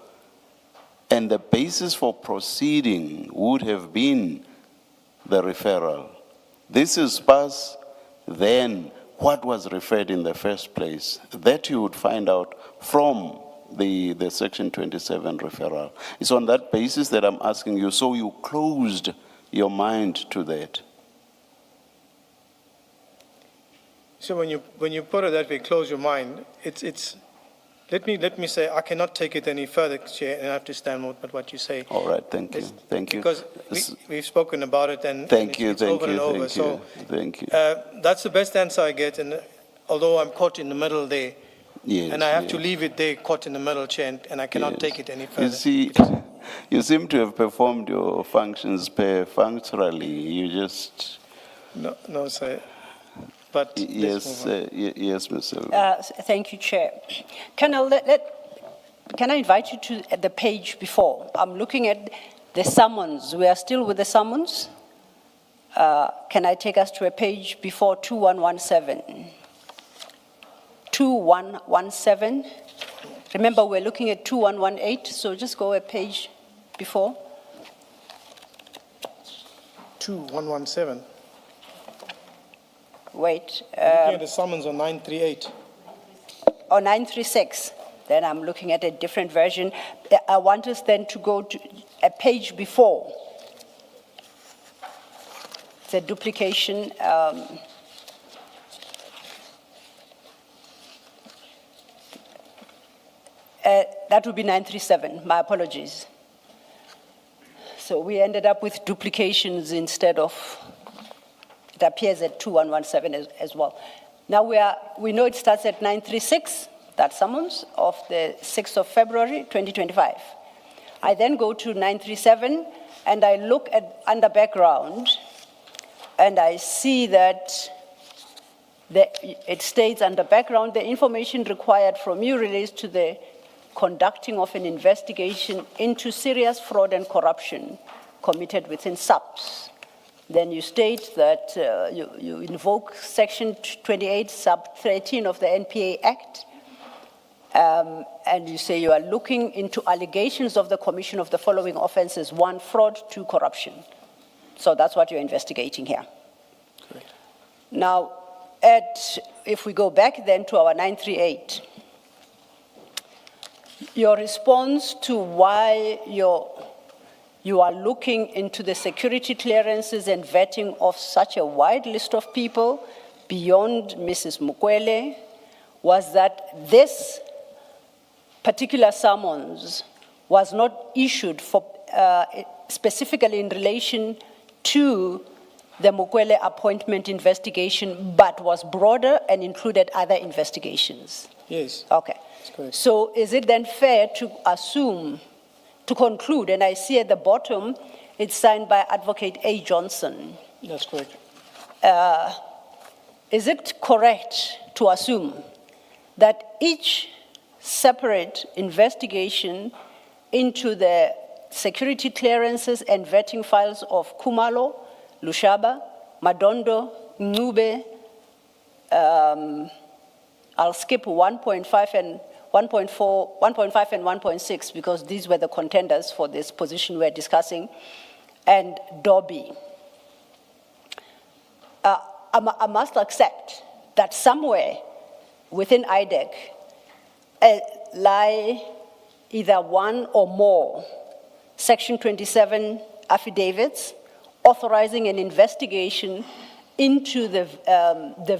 And the basis for proceeding would have been the referral. This is sparse, then what was referred in the first place? That you would find out from the Section 27 referral. It's on that basis that I'm asking you, so you closed your mind to that. So when you put it that way, close your mind, it's let me say, I cannot take it any further, Chair, and I have to stand with what you say. All right, thank you, It's- thank you. Because we've spoken about it, and Thank you, it's thank over and you, over. thank So you, thank you. that's the best answer I get, and although I'm caught in the middle there, Yes, and I have to yes. leave it there, caught in the middle, Chair, and I cannot Yes. take it any further. You see, you seem to have performed your functions perfunctorily. You just, No, sir. But let's yes, move on. yes, Mr. Thank you, Chair. Colonel, can I invite you to the page before? I'm looking at the summons. We are still with the summons. Can I take us to a page before 2117? 2117. Remember, we're looking at 2118, so just go a page before. 2117. Wait, Looking at the summons on 938. or 936. Then I'm looking at a different version. I want us then to go to a page before. It's a duplication. That would be 937. My apologies. So we ended up with duplications instead of, it appears at 2117 as well. Now we know it starts at 936, that summons of the 6th of February, 2025. I then go to 937 and I look at under background and I see that it states under background, the information required from you relates to the conducting of an investigation into serious fraud and corruption committed within SAPS. Then you state that you invoke Section 28, Sub 13 of the NPA Act, and you say you are looking into allegations of the commission of the following offenses: 1, fraud; 2, corruption. So that's what you're investigating here. Correct. Now, if we go back then to our 938, your response to why you are looking into the security clearances and vetting of such a wide list of people beyond Mrs. Mukwele was that this particular summons was not issued for, specifically in relation to the Mukwele appointment investigation, but was broader and included other investigations. Yes. Okay. That's correct. So is it then fair to assume, to conclude, and I see at the bottom, it's signed by Advocate A. Johnson. That's correct. Is it correct to assume that each separate investigation into the security clearances and vetting files of Kumalo, Lushaba, Madondo, Ngube, I'll skip 1.5 and 1.5 and 1.6 because these were the contenders for this position we're discussing, and Dobby. I must accept that somewhere within IDAC lie either one or more Section 27 affidavits authorizing an investigation into the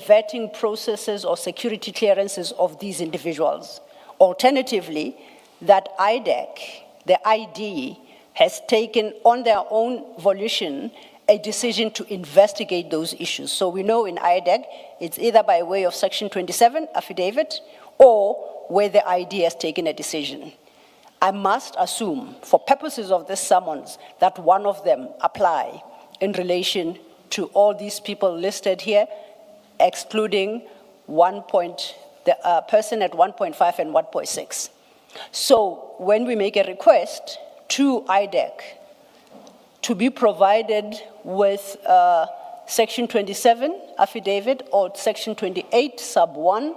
vetting processes or security clearances of these individuals. Alternatively, that IDAC, the ID, has taken on their own volition a decision to investigate those issues. So we know in IDAC, it's either by way of Section 27 affidavit or where the ID has taken a decision. I must assume, for purposes of this summons, that one of them apply in relation to all these people listed here, excluding the person at 1.5 and 1.6. So when we make a request to IDAC to be provided with Section 27 affidavit or Section 28 sub 1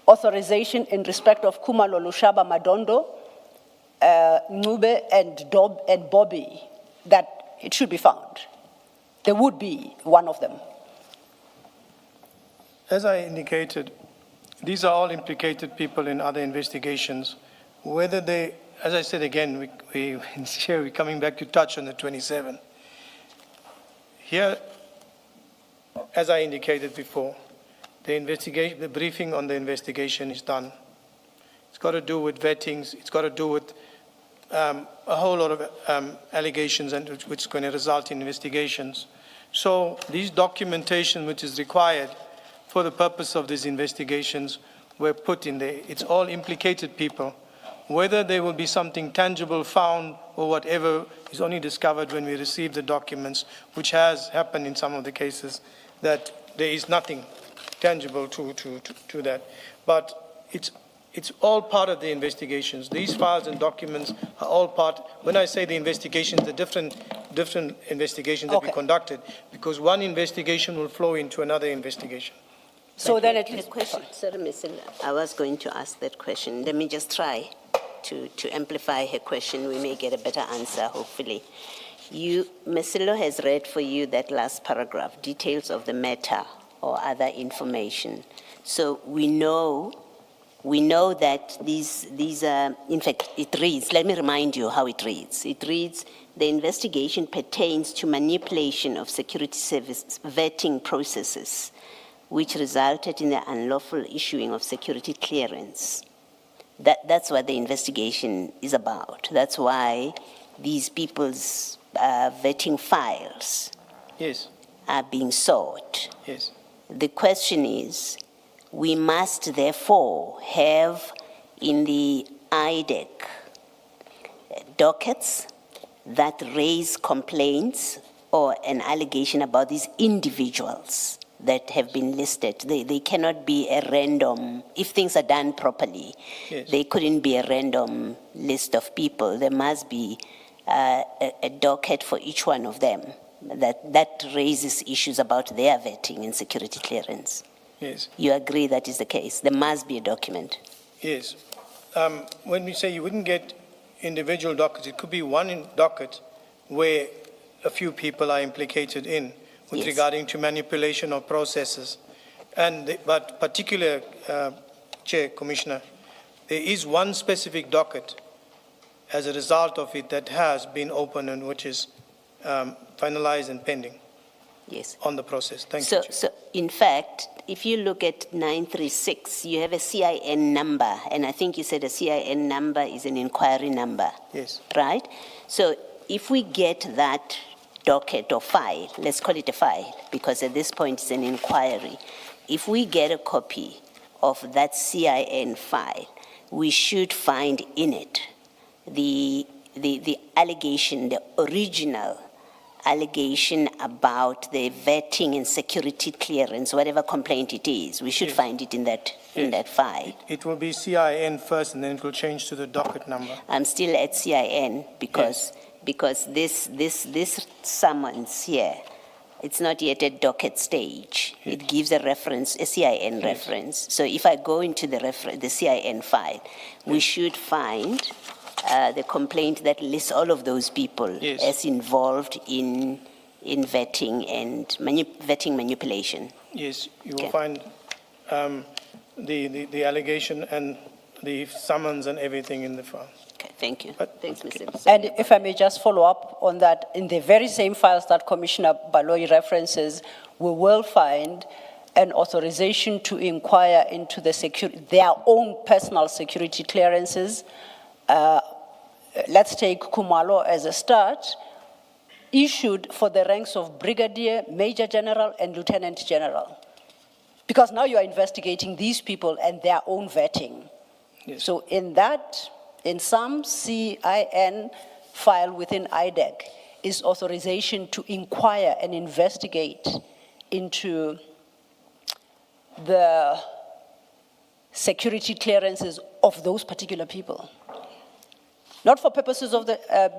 authorization in respect of Kumalo Lushaba Madondo, Nube and Bobby, that it should be found. There would be one of them. As I indicated, these are all implicated people in other investigations. Whether they, as I said again, we're coming back to touch on the 27. Here, as I indicated before, the briefing on the investigation is done. It's got to do with vettings. It's got to do with a whole lot of allegations and which is going to result in investigations. So these documentation which is required for the purpose of these investigations were put in there. It's all implicated people. Whether there will be something tangible found or whatever is only discovered when we receive the documents, which has happened in some of the cases, that there is nothing tangible to that. But it's all part of the investigations. These files and documents are all part. When I say the investigations, the different investigations that we conducted, because one investigation will flow into another investigation. So then at The least, question, sorry, Ms. Silla, I was going to ask that question. Let me just try to amplify her question. We may get a better answer, hopefully. Ms. Silla has read for you that last paragraph, details of the matter or other information. So we know that these are, in fact, it reads, let me remind you how it reads. It reads, the investigation pertains to manipulation of security service vetting processes, which resulted in the unlawful issuing of security clearance. That's what the investigation is about. That's why these people's vetting files are being sought. Yes. The question is, we must therefore have in the IDAC dockets that raise complaints or an allegation about these individuals that have been listed. They cannot be a random, if things are done properly, they couldn't be a random list of people. There must be a docket for each one of them that raises issues about their vetting and security clearance. Yes. You agree that is the case? There must be a document. Yes. When we say you wouldn't get individual dockets, it could be one docket where a few people are implicated in with regarding to manipulation of processes. But particular, Chair, Commissioner, there is one specific docket as a result of it that has been opened and which is finalized and pending on the process. Thank you, Chair. So, in fact, if you look at 936, you have a CIN number, and I think you said a CIN number is an inquiry number. Yes. Right? So, if we get that docket or file, let's call it a file, because at this point it's an inquiry. If we get a copy of that CIN file, we should find in it the allegation, the original allegation about the vetting and security clearance, whatever complaint it is. We should find it in that file. It will be CIN first, and then it will change to the docket number. I'm still at CIN because this summons here, it's not yet at docket stage. It gives a reference, a CIN reference. So if I go into the CIN file, we should find the complaint that lists all of those people as involved in in vetting and vetting manipulation. Yes, you will Okay. find the allegation and the summons and everything in the file. Okay, thank you. But- Thanks, Mr. And if I may just follow up on that, in the very same files that Commissioner Baloyi references, we will find an authorization to inquire into their own personal security clearances. Let's take Kumalo as a start, issued for the ranks of Brigadier, Major General, and Lieutenant General. Because now you are investigating these people and their own vetting. Yes. So in some CIN file within IDAC is authorization to inquire and investigate into the security clearances of those particular people. Not for purposes of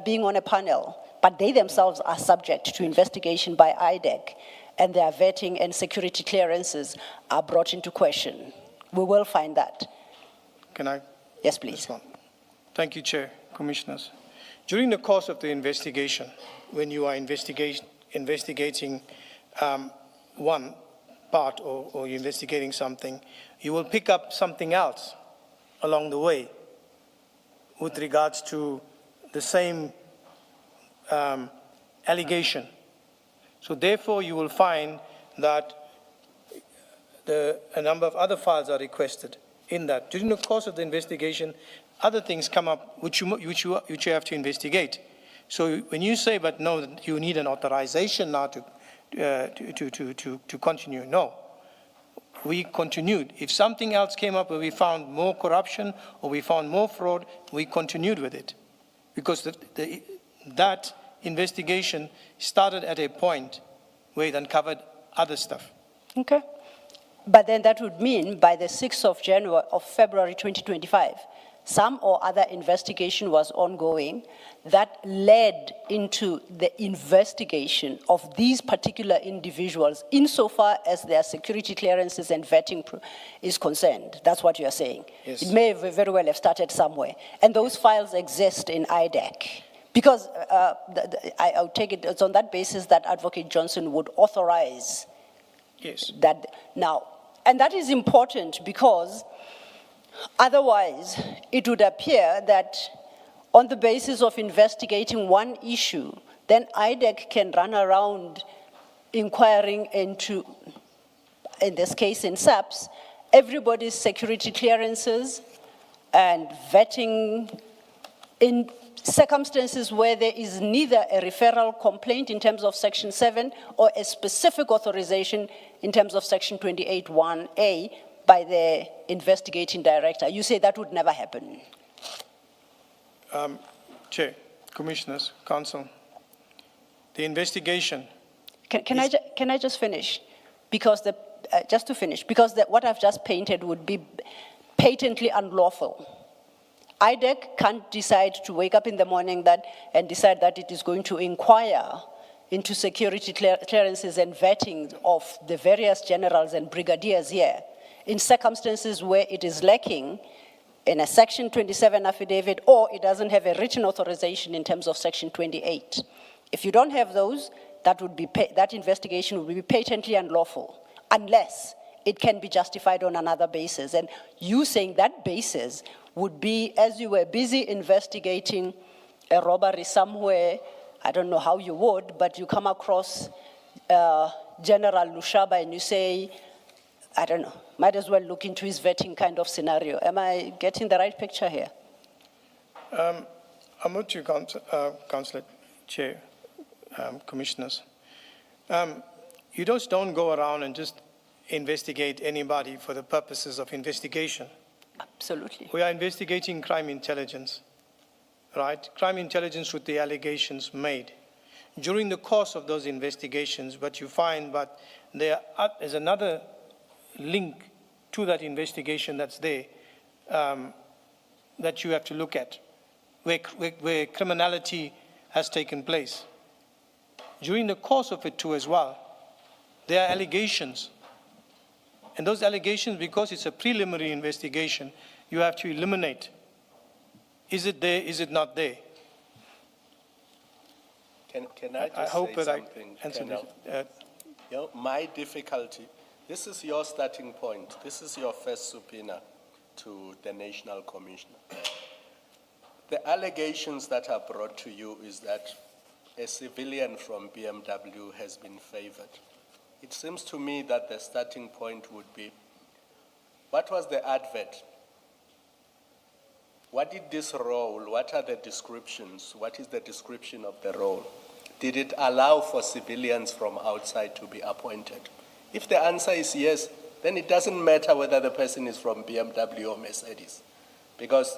being on a panel, but they themselves are subject to investigation by IDAC, and their vetting and security clearances are brought into question. We will find that. Can I? Yes, please. Respond? Thank you, Chair, Commissioners. During the course of the investigation, when you are investigating one part or you're investigating something, you will pick up something else along the way with regards to the same allegation. So therefore, you will find that a number of other files are requested in that. During the course of the investigation, other things come up which you have to investigate. So when you say, but no, you need an authorization now to continue, no. We continued. If something else came up where we found more corruption or we found more fraud, we continued with it. Because that investigation started at a point where it uncovered other stuff. Okay. But then that would mean by the 6th of February 2025, some or other investigation was ongoing that led into the investigation of these particular individuals insofar as their security clearances and vetting is concerned. That's what you're saying. Yes. It may very well have started somewhere. And those files exist in IDAC. Because I'll take it, it's on that basis that Advocate Johnson would authorize Yes. that now. And that is important because otherwise it would appear that on the basis of investigating one issue, then IDAC can run around inquiring into, in this case in SAPS, everybody's security clearances and vetting in circumstances where there is neither a referral complaint in terms of Section 7 or a specific authorization in terms of Section 28(1)A by the investigating director. You say that would never happen. Chair, Commissioners, Council, the investigation. Can I just finish? Because just to finish, because what I've just painted would be patently unlawful. IDAC can't decide to wake up in the morning and decide that it is going to inquire into security clearances and vetting of the various generals and brigadiers here in circumstances where it is lacking in a Section 27 affidavit or it doesn't have a written authorization in terms of Section 28. If you don't have those, that investigation will be patently unlawful unless it can be justified on another basis. And you saying that basis would be as you were busy investigating a robbery somewhere, I don't know how you would, but you come across General Lushaba and you say, I don't know, might as well look into his vetting kind of scenario. Am I getting the right picture here? I'm with you, Councillor Chair, Commissioners. You just don't go around and just investigate anybody for the purposes of investigation. Absolutely. We are investigating crime intelligence, right? Crime intelligence with the allegations made. During the course of those investigations, what you find, but there is another link to that investigation that's there that you have to look at, where criminality has taken place. During the course of it too as well, there are allegations. And those allegations, because it's a preliminary investigation, you have to eliminate. Is it there, is it not there? Can I just I hope say that I something, answered Colonel? it. You know, my difficulty, this is your starting point. This is your first subpoena to the National Commissioner. The allegations that are brought to you is that a civilian from BMW has been favored. It seems to me that the starting point would be, what was the advert? What did this role, what are the descriptions? What is the description of the role? Did it allow for civilians from outside to be appointed? If the answer is yes, then it doesn't matter whether the person is from BMW or Mercedes, because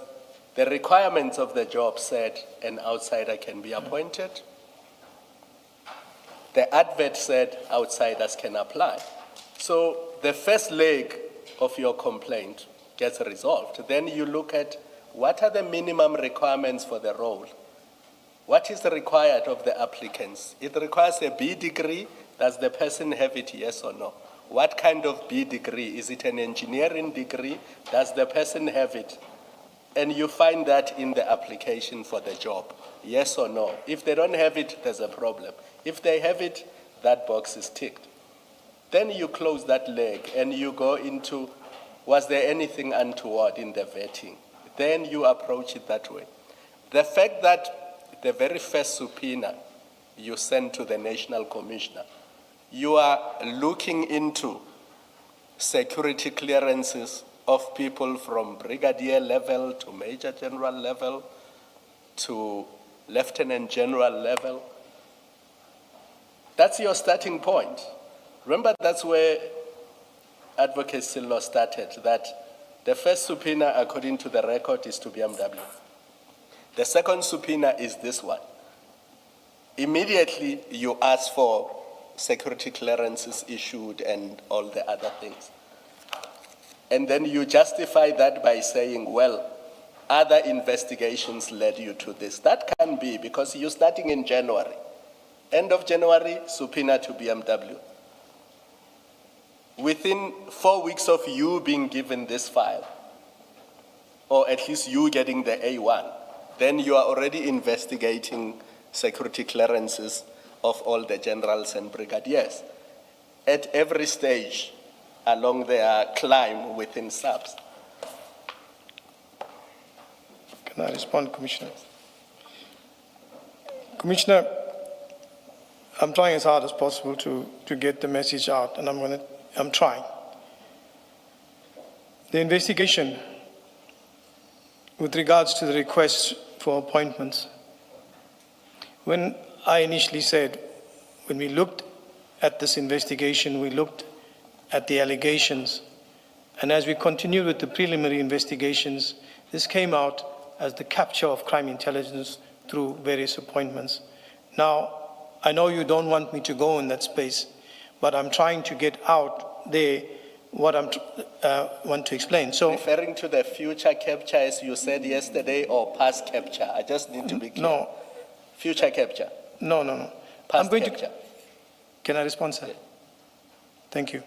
the requirements of the job said an outsider can be appointed. The advert said outsiders can apply. So the first leg of your complaint gets resolved. Then you look at what are the minimum requirements for the role? What is required of the applicants? It requires a B degree. Does the person have it, yes or no? What kind of B degree? Is it an engineering degree? Does the person have it? And you find that in the application for the job, yes or no? If they don't have it, there's a problem. If they have it, that box is ticked. Then you close that leg and you go into, was there anything untoward in the vetting? Then you approach it that way. The fact that the very first subpoena you sent to the National Commissioner, you are looking into security clearances of people from brigadier level to major general level to lieutenant general level. That's your starting point. Remember, that's where advocacy law started, that the first subpoena, according to the record, is to BMW. The second subpoena is this one. Immediately, you ask for security clearances issued and all the other things. And then you justify that by saying, well, other investigations led you to this. That can be because you're starting in January. End of January, subpoena to BMW. Within 4 weeks of you being given this file, or at least you getting the A1, then you are already investigating security clearances of all the generals and brigadiers at every stage along their climb within subs. Can I respond, Commissioner? Commissioner, I'm trying as hard as possible to get the message out, and I'm trying. The investigation with regards to the request for appointments, when I initially said, when we looked at this investigation, we looked at the allegations, and as we continued with the preliminary investigations, this came out as the capture of crime intelligence through various appointments. Now, I know you don't want me to go in that space, but I'm trying to get out there what I want to explain. So, referring to the future capture, as you said yesterday, or past capture? I just need to be clear. No. Future capture? No. Past capture? Can I respond, sir? Thank you.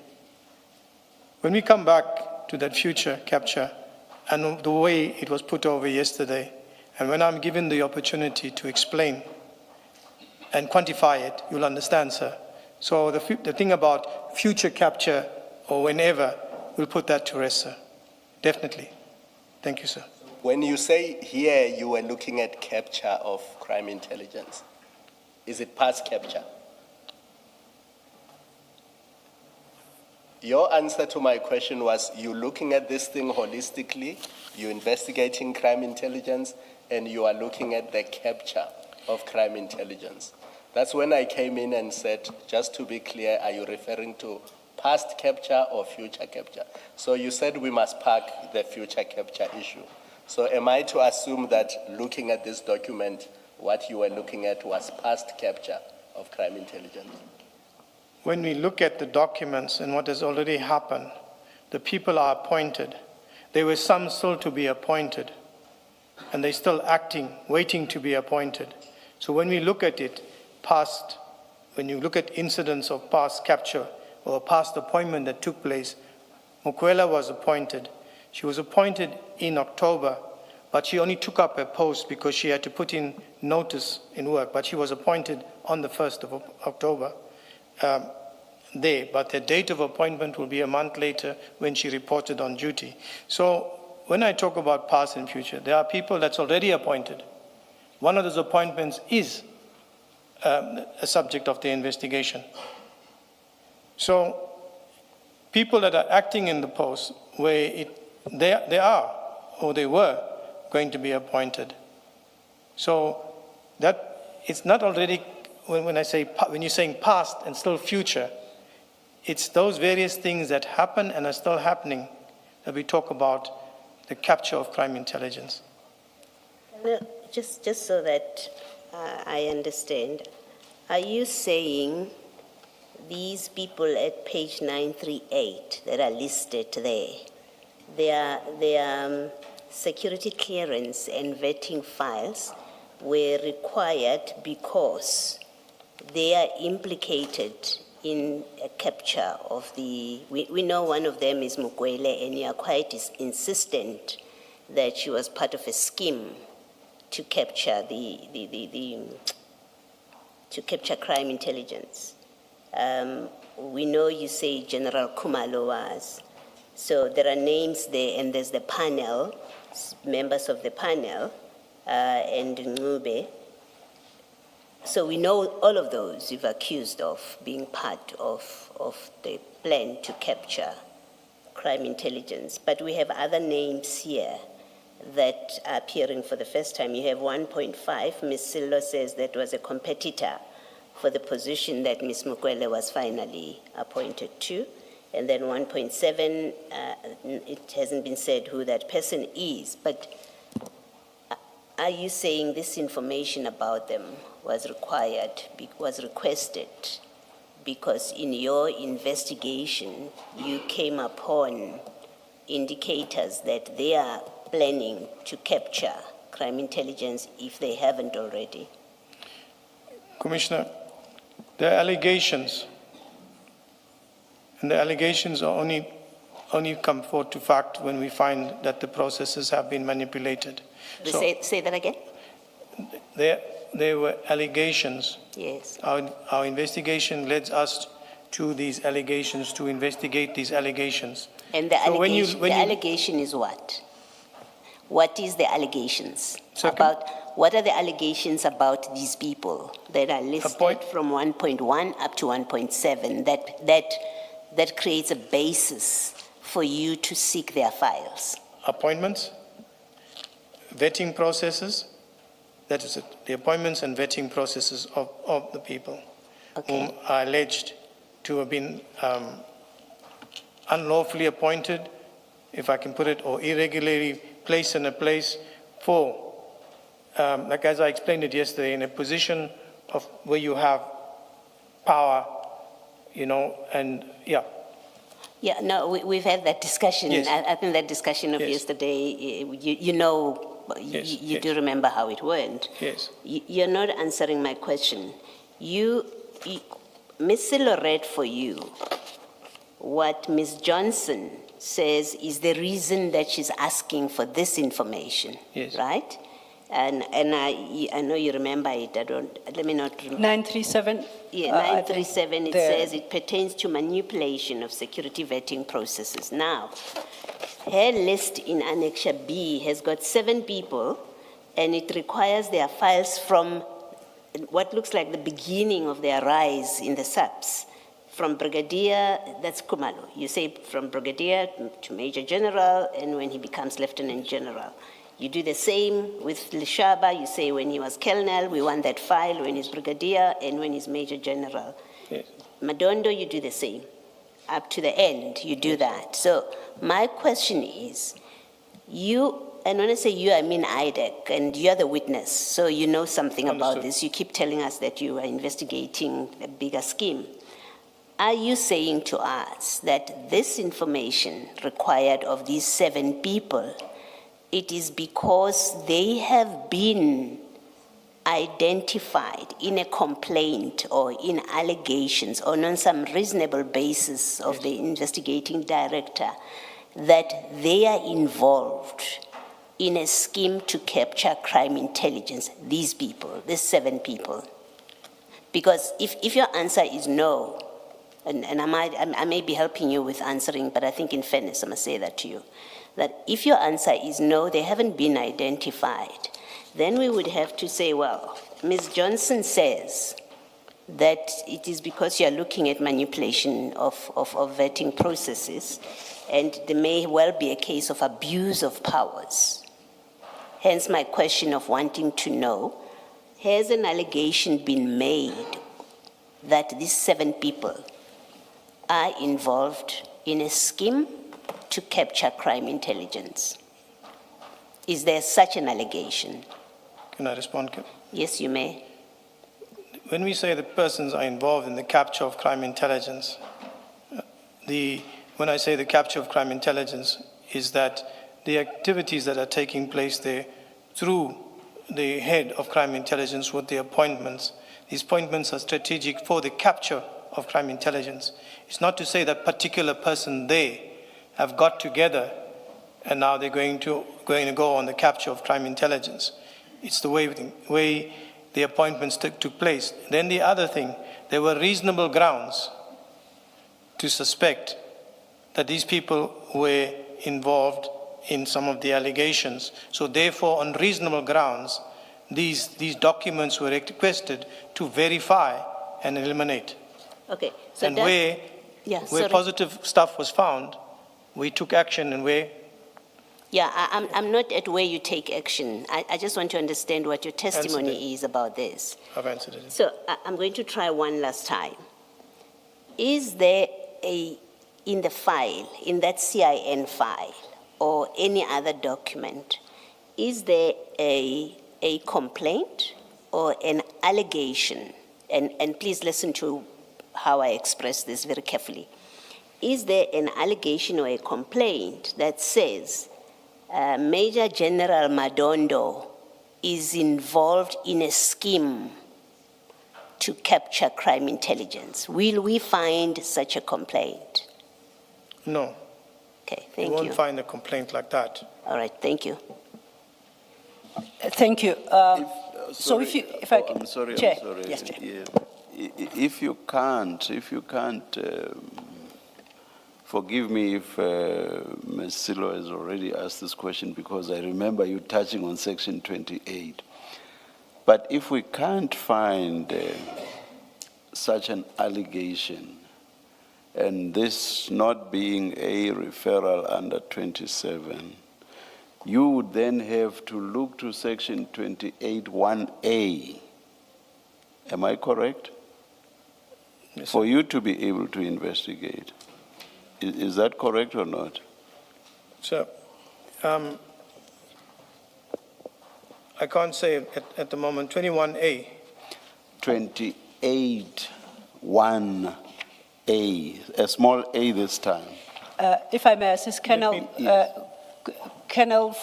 When we come back to that future capture and the way it was put over yesterday, and when I'm given the opportunity to explain and quantify it, you'll understand, sir. So the thing about future capture or whenever, we'll put that to rest, sir. Definitely. Thank you, sir. When you say here you were looking at capture of crime intelligence, is it past capture? Your answer to my question was you looking at this thing holistically, you're investigating crime intelligence, and you are looking at the capture of crime intelligence. That's when I came in and said, just to be clear, are you referring to past capture or future capture? So you said we must park the future capture issue. So am I to assume that looking at this document, what you were looking at was past capture of crime intelligence? When we look at the documents and what has already happened, the people are appointed. There were some still to be appointed, and they're still acting, waiting to be appointed. So when we look at it, when you look at incidents of past capture or past appointment that took place, Mokwela was appointed. She was appointed in October, but she only took up her post because she had to put in notice in work, but she was appointed on the 1st of October there, but the date of appointment will be a month later when she reported on duty. So when I talk about past and future, there are people that's already appointed. One of those appointments is a subject of the investigation. So people that are acting in the post where they are or they were going to be appointed. So that it's not already, when you're saying past and still future, it's those various things that happen and are still happening that we talk about the capture of crime intelligence. No, just so that I understand, are you saying these people at page 938 that are listed there, their security clearance and vetting files were required because they are implicated in a capture of we know one of them is Mukwele, and you are quite insistent that she was part of a scheme to capture to capture crime intelligence. We know you say General Kumalo was. So there are names there, and there's the panel, members of the panel, and Ngube. So we know all of those you've accused of being part of the plan to capture crime intelligence. But we have other names here that are appearing for the first time. You have 1.5, Ms. Sillo says that was a competitor for the position that Ms. Mukwele was finally appointed to. And then 1.7, it hasn't been said who that person is, but are you saying this information about them was requested because in your investigation you came upon indicators that they are planning to capture crime intelligence if they haven't already? Commissioner, there are allegations, and the allegations are only come forth to fact when we find that the processes have been manipulated. So Say that again? There were allegations. Yes. Our investigation led us to these allegations, to investigate these allegations. And the, So allegation is what? What is the allegations? Second? What are the allegations about these people that are listed from 1.1 up to 1.7 that creates a basis for you to seek their files? Appointments, vetting processes, that is it, the appointments and vetting processes of the people whom are alleged to have been unlawfully appointed, if I can put it, or irregularly placed in a place for, like as I explained it yesterday, in a position of where you have power, and yeah. Yeah, no, we've had that discussion. Yes. I think that discussion of Yes. yesterday, Yes, you yes. do remember how it went. Yes. You're not answering my question. Ms. Silo read for you what Ms. Johnson says is the reason that she's asking for this information, Yes. right? And I know you remember it. Let me not. 937? Yeah, I 937, think it says it pertains to manipulation of security vetting processes. Now, her list in Annexure B has got 7 people, and it requires their files from what looks like the beginning of their rise in the SAPS. From Brigadier, that's Kumalo. You say from Brigadier to Major General, and when he becomes Lieutenant General. You do the same with Lishaba. You say when he was Colonel, we want that file when he's Brigadier and when he's Major General. Yes. Madondo, you do the same. Up to the end, you do that. So my question is, and when I say you, I mean IDAC, and you're the witness, so you know something about this. You keep telling us that you are investigating a bigger scheme. Are you saying to us that this information required of these 7 people, it is because they have been identified in a complaint or in allegations or on some reasonable basis of the investigating director that they are involved in a scheme to capture crime intelligence, these people, these 7 people? Because if your answer is no, and I may be helping you with answering, but I think in fairness, I must say that to you, that if your answer is no, they haven't been identified, then we would have to say, well, Ms. Johnson says that it is because you're looking at manipulation of vetting processes, and there may well be a case of abuse of powers. Hence my question of wanting to know, has an allegation been made that these 7 people are involved in a scheme to capture crime intelligence? Is there such an allegation? Can I respond? Yes, you may. When we say the persons are involved in the capture of crime intelligence, when I say the capture of crime intelligence, is that the activities that are taking place there through the head of crime intelligence with the appointments, these appointments are strategic for the capture of crime intelligence. It's not to say that particular person they have got together and now they're going to go on the capture of crime intelligence. It's the way the appointments took place. Then the other thing, there were reasonable grounds to suspect that these people were involved in some of the allegations. So therefore, on reasonable grounds, these documents were requested to verify and eliminate. Okay. So And where positive stuff was found, we took action, and where Yeah, I'm not at where you take action. I just want to understand what your testimony is about this. I've answered it. So I'm going to try one last time. Is there in the file, in that CIN file, or any other document, is there a complaint or an allegation? And please listen to how I express this very carefully. Is there an allegation or a complaint that says Major General Madondo is involved in a scheme to capture crime intelligence? Will we find such a complaint? No, Okay, you thank won't you. find a complaint like that. All right, thank you. Thank you. So if I I'm sorry, Chair. I'm sorry. Yes, Chair. Yeah. If you can't, forgive me if Ms. Silo has already asked this question, because I remember you touching on Section 28. But if we can't find such an allegation, and this not being a referral under 27, you would then have to look to Section 28(1)A. Am I correct? Yes, For you to be able to investigate. Is that correct or not? So, I can't say at the moment. 21A. 28(1)A, a small a this time. If I may assist, Colonel, Yes. Colonel,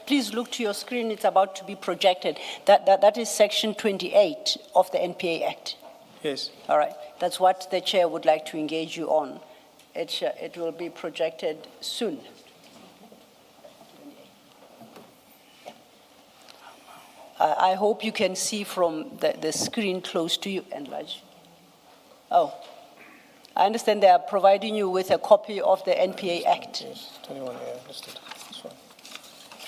please look to your screen. It's about to be projected. That is Section 28 of the NPA Act. Yes. All right. That's what the chair would like to engage you on. It will be projected soon. I hope you can see from the screen close to you. Enlarge. Oh, I understand they are providing you with a copy of the NPA Act. Yes, 21A, understood. That's fine.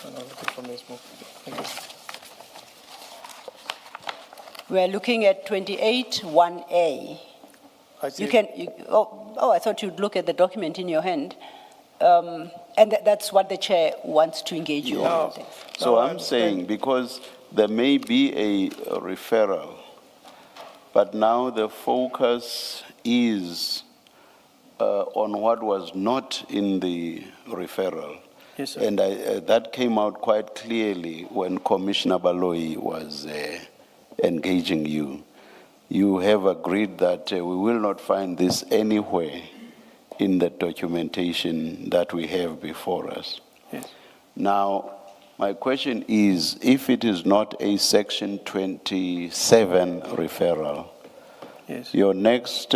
I'm not looking for this move. Thank you. We are looking at 28(1)A. I see. I thought you'd look at the document in your hand. And that's what the chair wants to engage you on. So No, I I'm saying, because there may be a referral, but now the focus is on what was not in the referral. Yes, sir. And that came out quite clearly when Commissioner Baloyi was engaging you. You have agreed that we will not find this anywhere in the documentation that we have before us. Yes. Now, my question is, if it is not a Section 27 referral, Yes. your next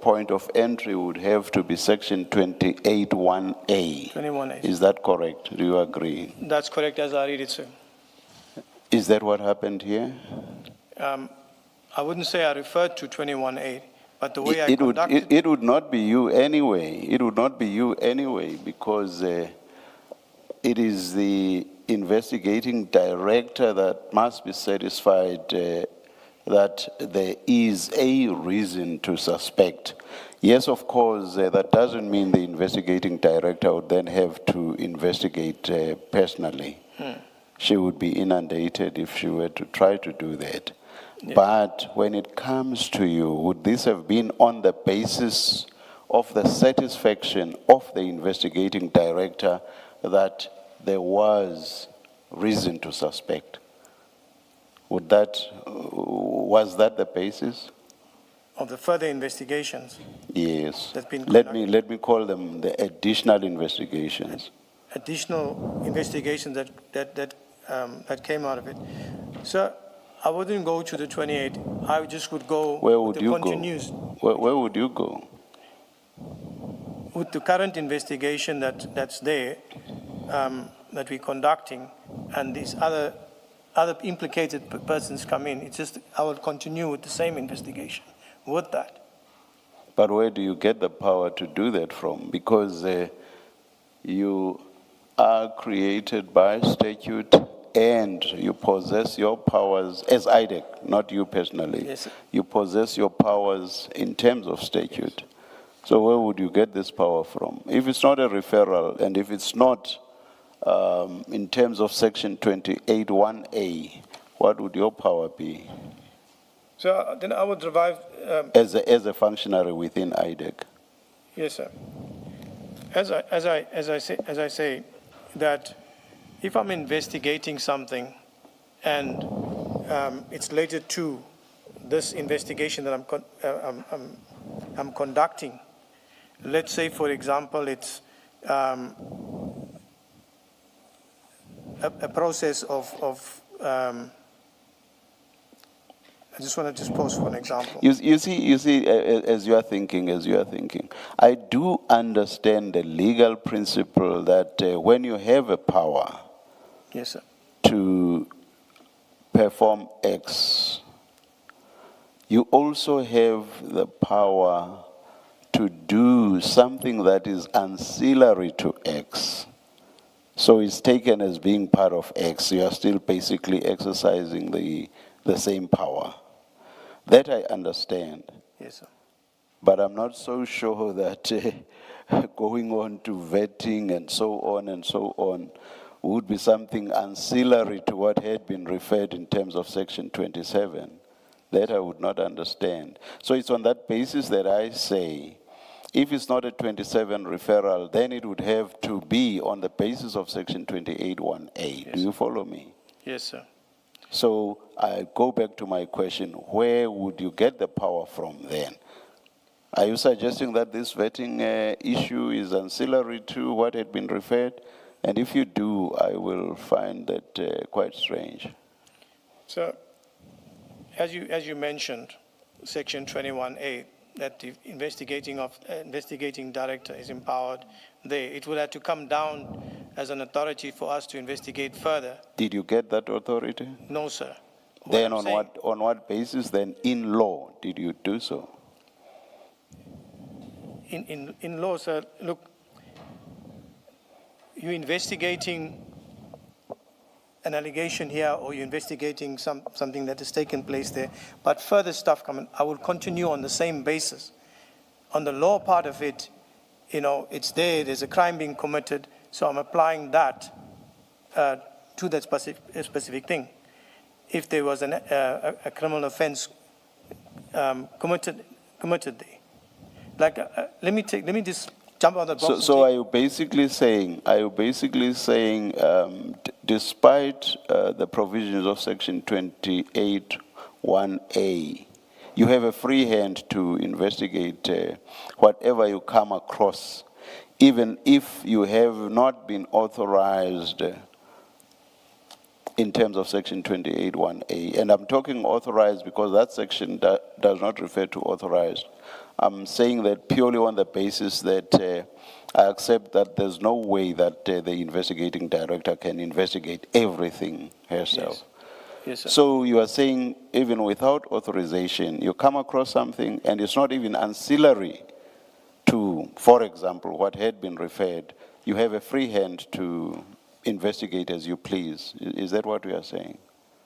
point of entry would have to be section 28(1)A. 21A. Is that correct? Do you agree? That's correct as I read it, sir. Is that what happened here? I wouldn't say I referred to 21A, but the way I It would, conducted... it would not be you anyway. It would not be you anyway, because it is the investigating director that must be satisfied that there is a reason to suspect. Yes, of course, that doesn't mean the investigating director would then have to investigate personally. She would be inundated if she were to try to do that. Yeah. But when it comes to you, would this have been on the basis of the satisfaction of the investigating director that there was reason to suspect? Was that the basis? Of the further investigations Yes. that's been Let me call them the additional investigations. additional investigations that came out of it. So I wouldn't go to the 28. I just would go Where with would the you go? continuous, Where would you go? with the current investigation that's there, that we're conducting, and these other implicated persons come in. It's just, I will continue with the same investigation with that. But where do you get the power to do that from? Because you are created by statute and you possess your powers as IDAC, not you personally. Yes, sir. You possess your powers in terms of statute. So where would you get this power from? If it's not a referral and if it's not in terms of section 28(1)A, what would your power be So then I would revive, as a functionary within IDAC? yes, sir. As I say, that if I'm investigating something and it's related to this investigation that I'm conducting, let's say, for example, it's a process of I just want to just pause for an example. You see, as you are thinking, I do understand the legal principle that when you have a power Yes, sir. to perform X, you also have the power to do something that is ancillary to X. So it's taken as being part of X. You are still basically exercising the same power. That I understand. Yes, sir. But I'm not so sure that going on to vetting and so on would be something ancillary to what had been referred in terms of section 27. That I would not understand. So it's on that basis that I say, if it's not a 27 referral, then it would have to be on the basis of section 28(1)A. Yes. Do you follow me? Yes, sir. So I go back to my question, where would you get the power from then? Are you suggesting that this vetting issue is ancillary to what had been referred? And if you do, I will find that quite strange. So, as you mentioned, section 21A, that the investigating director is empowered there. It will have to come down as an authority for us to investigate further. Did you get that authority? No, sir. Then I'm saying- on what basis then in law did you do so? In law, sir, look, you're investigating an allegation here, or you're investigating something that has taken place there, but further stuff coming, I will continue on the same basis. On the law part of it, it's there's a crime being committed, so I'm applying that to that specific thing. If there was a criminal offense committed there. Like, let me just jump on the box. So are you basically saying, despite the provisions of section 28(1)A, you have a free hand to investigate whatever you come across, even if you have not been authorized in terms of section 28(1)A. And I'm talking authorized because that section does not refer to authorized. I'm saying that purely on the basis that I accept that there's no way that the investigating director can investigate everything herself. Yes, sir. So you are saying even without authorization, you come across something and it's not even ancillary to, for example, what had been referred, you have a free hand to investigate as you please. Is that what we are saying?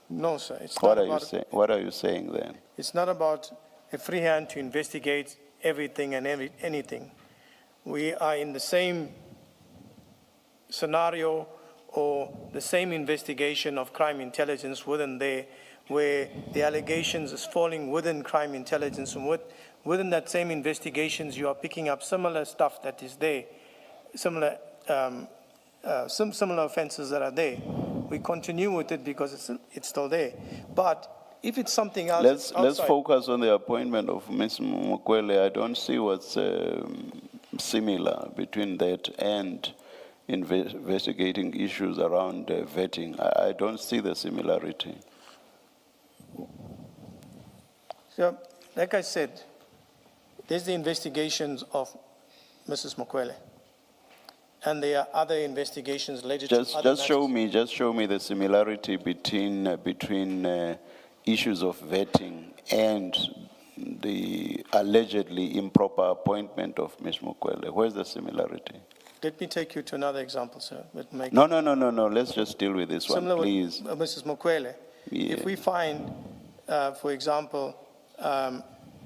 No, sir. It's What not are you about. saying? What are you saying then? It's not about a free hand to investigate everything and anything. We are in the same scenario or the same investigation of crime intelligence within there, where the allegations is falling within crime intelligence, and within that same investigations you are picking up similar stuff that is there, similar some similar offenses that are there. We continue with it because it's still there. But if it's something else, Let's outside, focus on the appointment of Ms. Mukwele. I don't see what's similar between that and investigating issues around vetting. I don't see the similarity. So, like I said, there's the investigations of Mrs. Mukwele, and there are other investigations related to other Just show me the similarity between issues of vetting and the allegedly improper appointment of Ms. Mukwele. Where's the similarity? Let me take you to another example, sir. No. Let's just deal with this one, Similar please. with Mrs. Mukwele. Yeah. If we find, for example,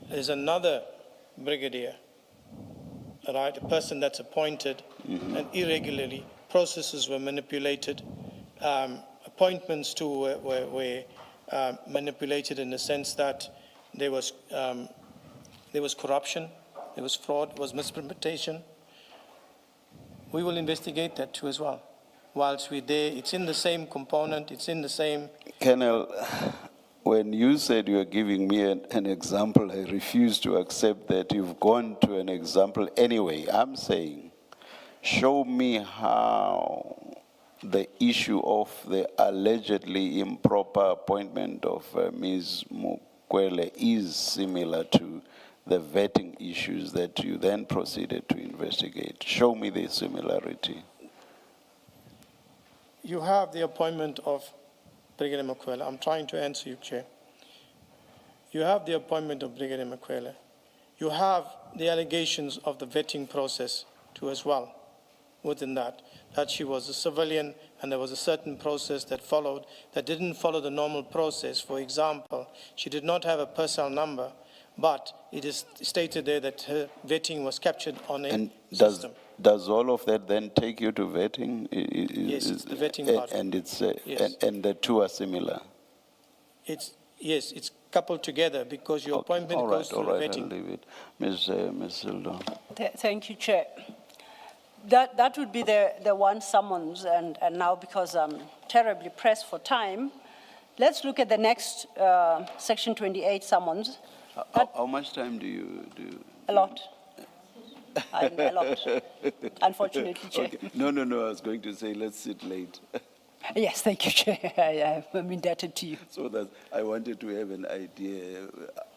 there's another brigadier, right, a person that's appointed and irregularly, processes were manipulated, appointments too were manipulated in the sense that there was corruption, there was fraud, there was misrepresentation. We will investigate that too as well. Whilst we're there, it's in the same component, it's in the same. Colonel, when you said you were giving me an example, I refuse to accept that. You've gone to an example anyway. I'm saying, show me how the issue of the allegedly improper appointment of Ms. Mukwele is similar to the vetting issues that you then proceeded to investigate. Show me the similarity. You have the appointment of Brigitte Mabandla. I'm trying to answer you, Chair. You have the appointment of Brigitte Mabandla. You have the allegations of the vetting process too as well within that she was a civilian and there was a certain process that followed that didn't follow the normal process. For example, she did not have a personal number, but it is stated there that her vetting was captured on a system. Does all of that then take you to vetting? Yes, it's the vetting part. And it's Yes. and the two are similar. It's coupled together because your appointment goes through the vetting. I'll leave it. Ms. Sildo. Thank you, Chair. That would be the one summons, and now because I'm terribly pressed for time, let's look at the next Section 28 summons. How much time do you do? A lot. A lot, unfortunately, Chair. Okay. No, I was going to say let's sit late. Yes, thank you, Chair. I'm indebted to you. So that I wanted to have an idea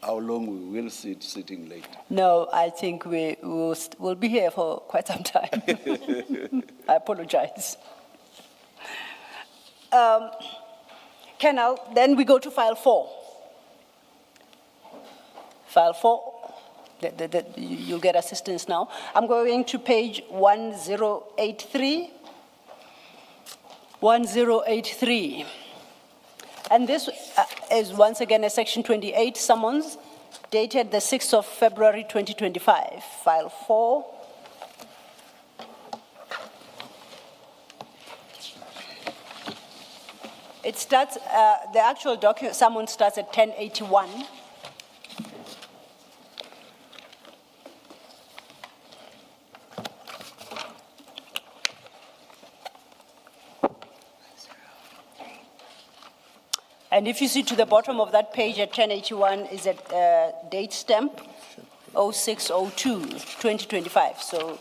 how long we will sitting late. No, I think we'll be here for quite some time. I apologize. Colonel, then we go to file 4. File 4, you'll get assistance now. I'm going to page 1083. 1083. And this is once again a Section 28 summons dated the 6th of February 2025. File 4. It starts, the actual summons starts at 1081. And if you see to the bottom of that page at 1081 is a date stamp, 06/02/2025. So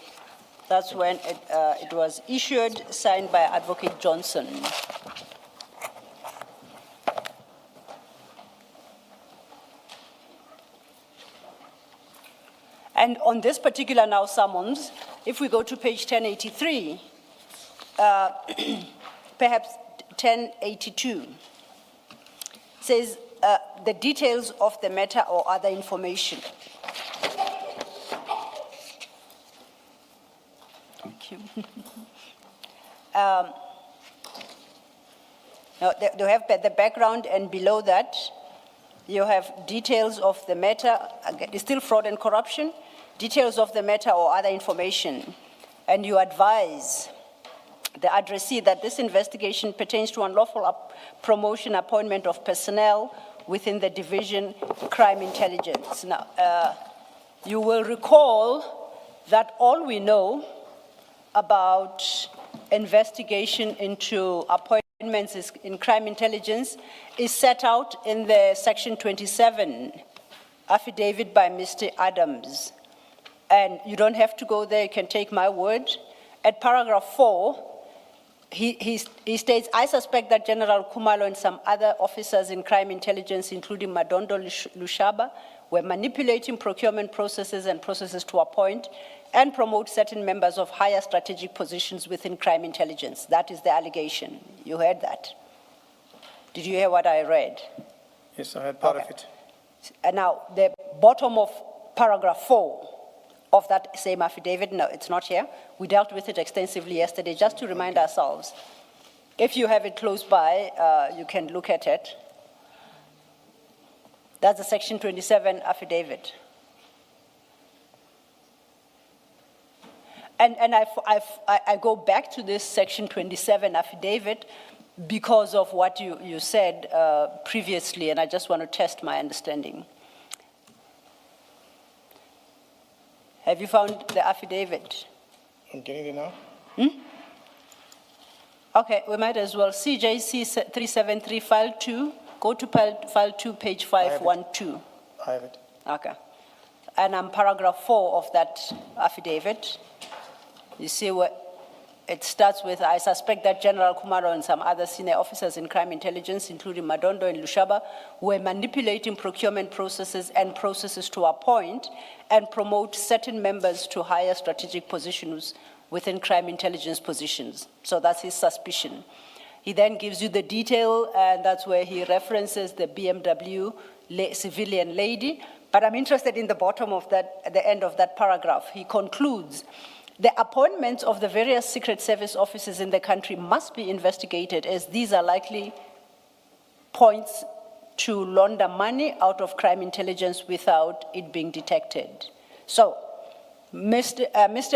that's when it was issued, signed by Advocate Johnson. And on this particular now summons, if we go to page 1083, perhaps 1082, says the details of the matter or other information. Thank you. Now, they have the background, and below that, you have details of the matter, again, it's still fraud and corruption, details of the matter or other information, and you advise the addressee that this investigation pertains to unlawful promotion, appointment of personnel within the division crime intelligence. Now, you will recall that all we know about investigation into appointments in crime intelligence is set out in the section 27 affidavit by Mr. Adams. And you don't have to go there, you can take my word. At paragraph 4, he states, I suspect that General Kumalo and some other officers in crime intelligence, including Madondo Lushaba, were manipulating procurement processes and processes to appoint and promote certain members of higher strategic positions within crime intelligence. That is the allegation. You heard that. Did you hear what I read? Yes, I heard part of it. And now, the bottom of paragraph 4 of that same affidavit, no, it's not here. We dealt with it extensively yesterday, just to remind ourselves. If you have it close by, you can look at it. That's the section 27 affidavit. And I go back to this section 27 affidavit because of what you said previously, and I just want to test my understanding. Have you found the affidavit? I'm getting it now. Okay, we might as well. CJC 373 file 2, go to file 2, page 512. I have it. Okay. And I'm paragraph 4 of that affidavit. You see where it starts with, I suspect that General Kumaro and some other senior officers in crime intelligence, including Madondo and Lushaba, were manipulating procurement processes and processes to appoint and promote certain members to higher strategic positions within crime intelligence positions. So that's his suspicion. He then gives you the detail, and that's where he references the BMW civilian lady. But I'm interested in the bottom of that, at the end of that paragraph. He concludes, the appointments of the various Secret Service officers in the country must be investigated, as these are likely points to launder money out of crime intelligence without it being detected. So, Mr.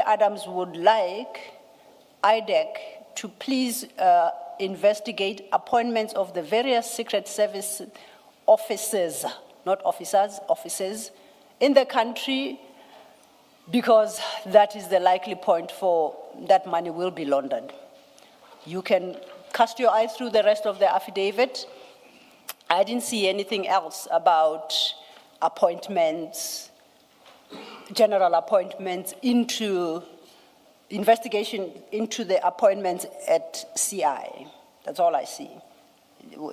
Adams would like IDAC to please investigate appointments of the various Secret Service officers, not officers, officers, in the country, because that is the likely point for that money will be laundered. You can cast your eye through the rest of the affidavit. I didn't see anything else about appointments, general appointments into investigation into the appointments at CI. That's all I see.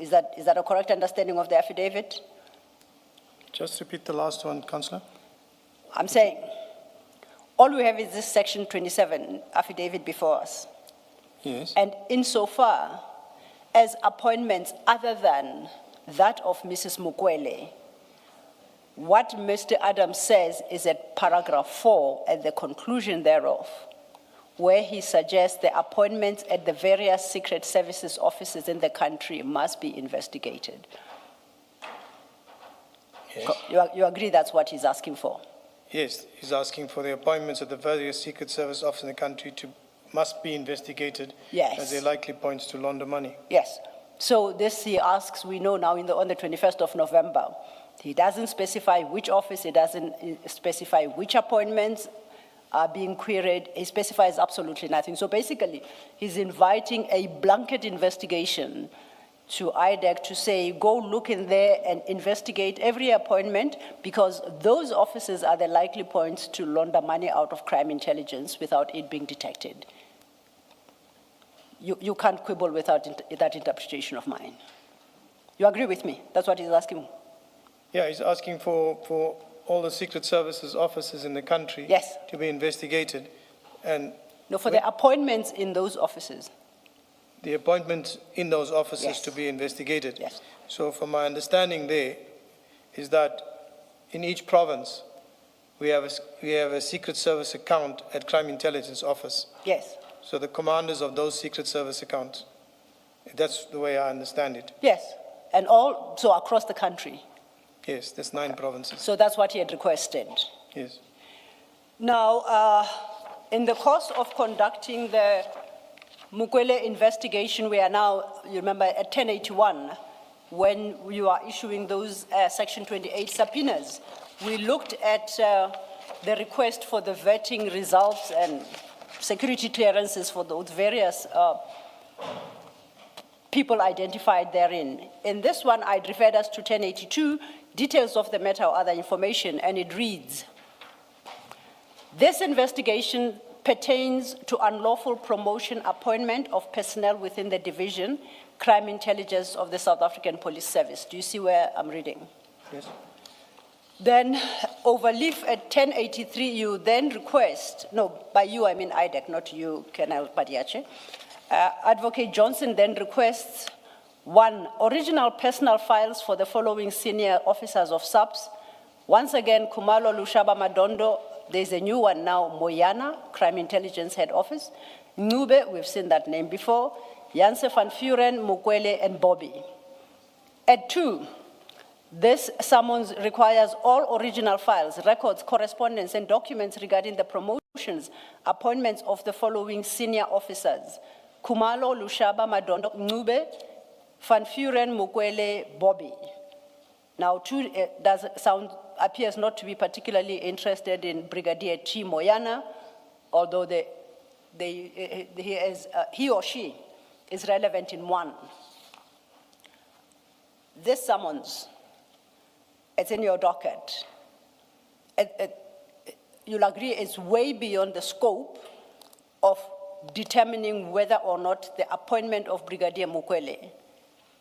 Is that a correct understanding of the affidavit? Just repeat the last one, Councillor. I'm saying, all we have is this section 27 affidavit before us. Yes. And insofar as appointments other than that of Mrs. Mukwele, what Mr. Adams says is at paragraph 4 at the conclusion thereof, where he suggests the appointments at the various Secret Services offices in the country must be investigated. Yes. You agree that's what he's asking for? Yes, he's asking for the appointments of the various Secret Service officers in the country must be investigated. Yes. As they likely points to launder money. Yes. So this he asks, we know now on the 21st of November. He doesn't specify which office, he doesn't specify which appointments are being queried. He specifies absolutely nothing. So basically, he's inviting a blanket investigation to IDAC to say, go look in there and investigate every appointment, because those officers are the likely points to launder money out of crime intelligence without it being detected. You can't quibble without that interpretation of mine. You agree with me? That's what he's asking. Yeah, he's asking for all the Secret Services officers in the country Yes. to be investigated, and No, for the appointments in those offices. the appointments in those offices Yes. to be investigated. Yes. So from my understanding there is that in each province, we have a Secret Service account at Crime Intelligence Office. Yes. So the commanders of those Secret Service accounts, that's the way I understand it. Yes. And so across the country. Yes, there's 9 provinces. So that's what he had requested. Yes. Now, in the course of conducting the Mukwele investigation, we are now, you remember, at 1081, when you are issuing those Section 28 subpoenas. We looked at the request for the vetting results and security clearances for those various people identified therein. In this one, I'd referred us to 1082, details of the matter or other information, and it reads, this investigation pertains to unlawful promotion, appointment of personnel within the division, crime intelligence of the South African Police Service. Do you see where I'm reading? Yes. Then overleaf at 1083, you then request, no, by you I mean IDAC, not you, Colonel Padayachee. Advocate Johnson then requests, 1, original personal files for the following senior officers of SAPS. Once again, Kumalo Lushaba Madondo, there's a new one now, Moyana, Crime Intelligence Head Office. Nube, we've seen that name before. Janse van Vuren, Mukwele, and Bobby. At 2, this summons requires all original files, records, correspondence, and documents regarding the promotions, appointments of the following senior officers: Kumalo, Lushaba, Madondo, Nube, Van Vuren, Mukwele, Bobby. Now, 2 appears not to be particularly interested in Brigadier T. Moyana, although he or she is relevant in 1. This summons, it's in your docket. You'll agree it's way beyond the scope of determining whether or not the appointment of Brigadier Mukwele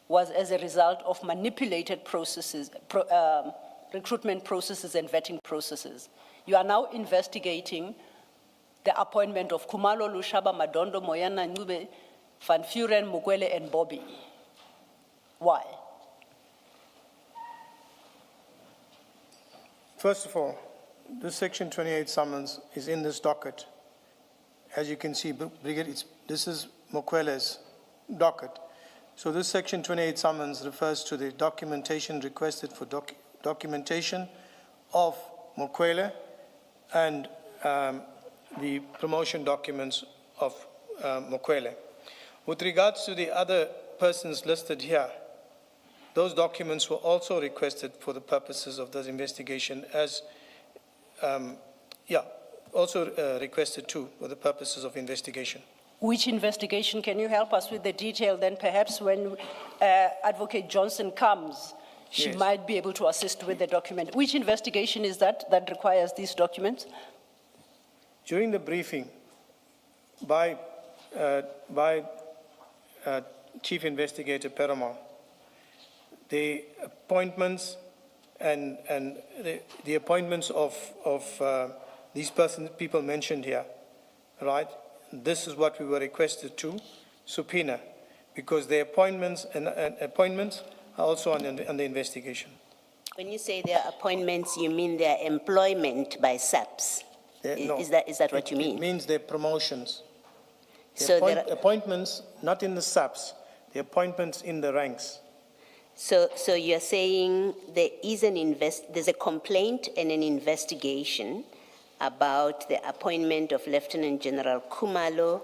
was as a result of manipulated processes, recruitment processes and vetting processes. You are now investigating the appointment of Kumalo, Lushaba, Madondo, Moyana, Nube, Van Vuren, Mukwele, and Bobby. Why? First of all, this Section 28 summons is in this docket. As you can see, Brigitte, this is Mukwele's docket. So this Section 28 summons refers to the documentation requested for documentation of Mukwele and the promotion documents of Mukwele. With regards to the other persons listed here, those documents were also requested for the purposes of this investigation as, also requested too for the purposes of investigation. Which investigation? Can you help us with the detail? Then perhaps when Advocate Johnson comes, she Yes. might be able to assist with the document. Which investigation is that requires these documents? During the briefing by Chief Investigator Perumal, the appointments and the appointments of these people mentioned here, right? This is what we were requested to subpoena, because the appointments are also on the investigation. When you say their appointments, you mean their employment by SAPS? No, Is that what you mean? It means their promotions. So there are- Appointments, not in the SAPs, the appointments in the ranks. So you're saying there's a complaint and an investigation about the appointment of Lieutenant General Kumalo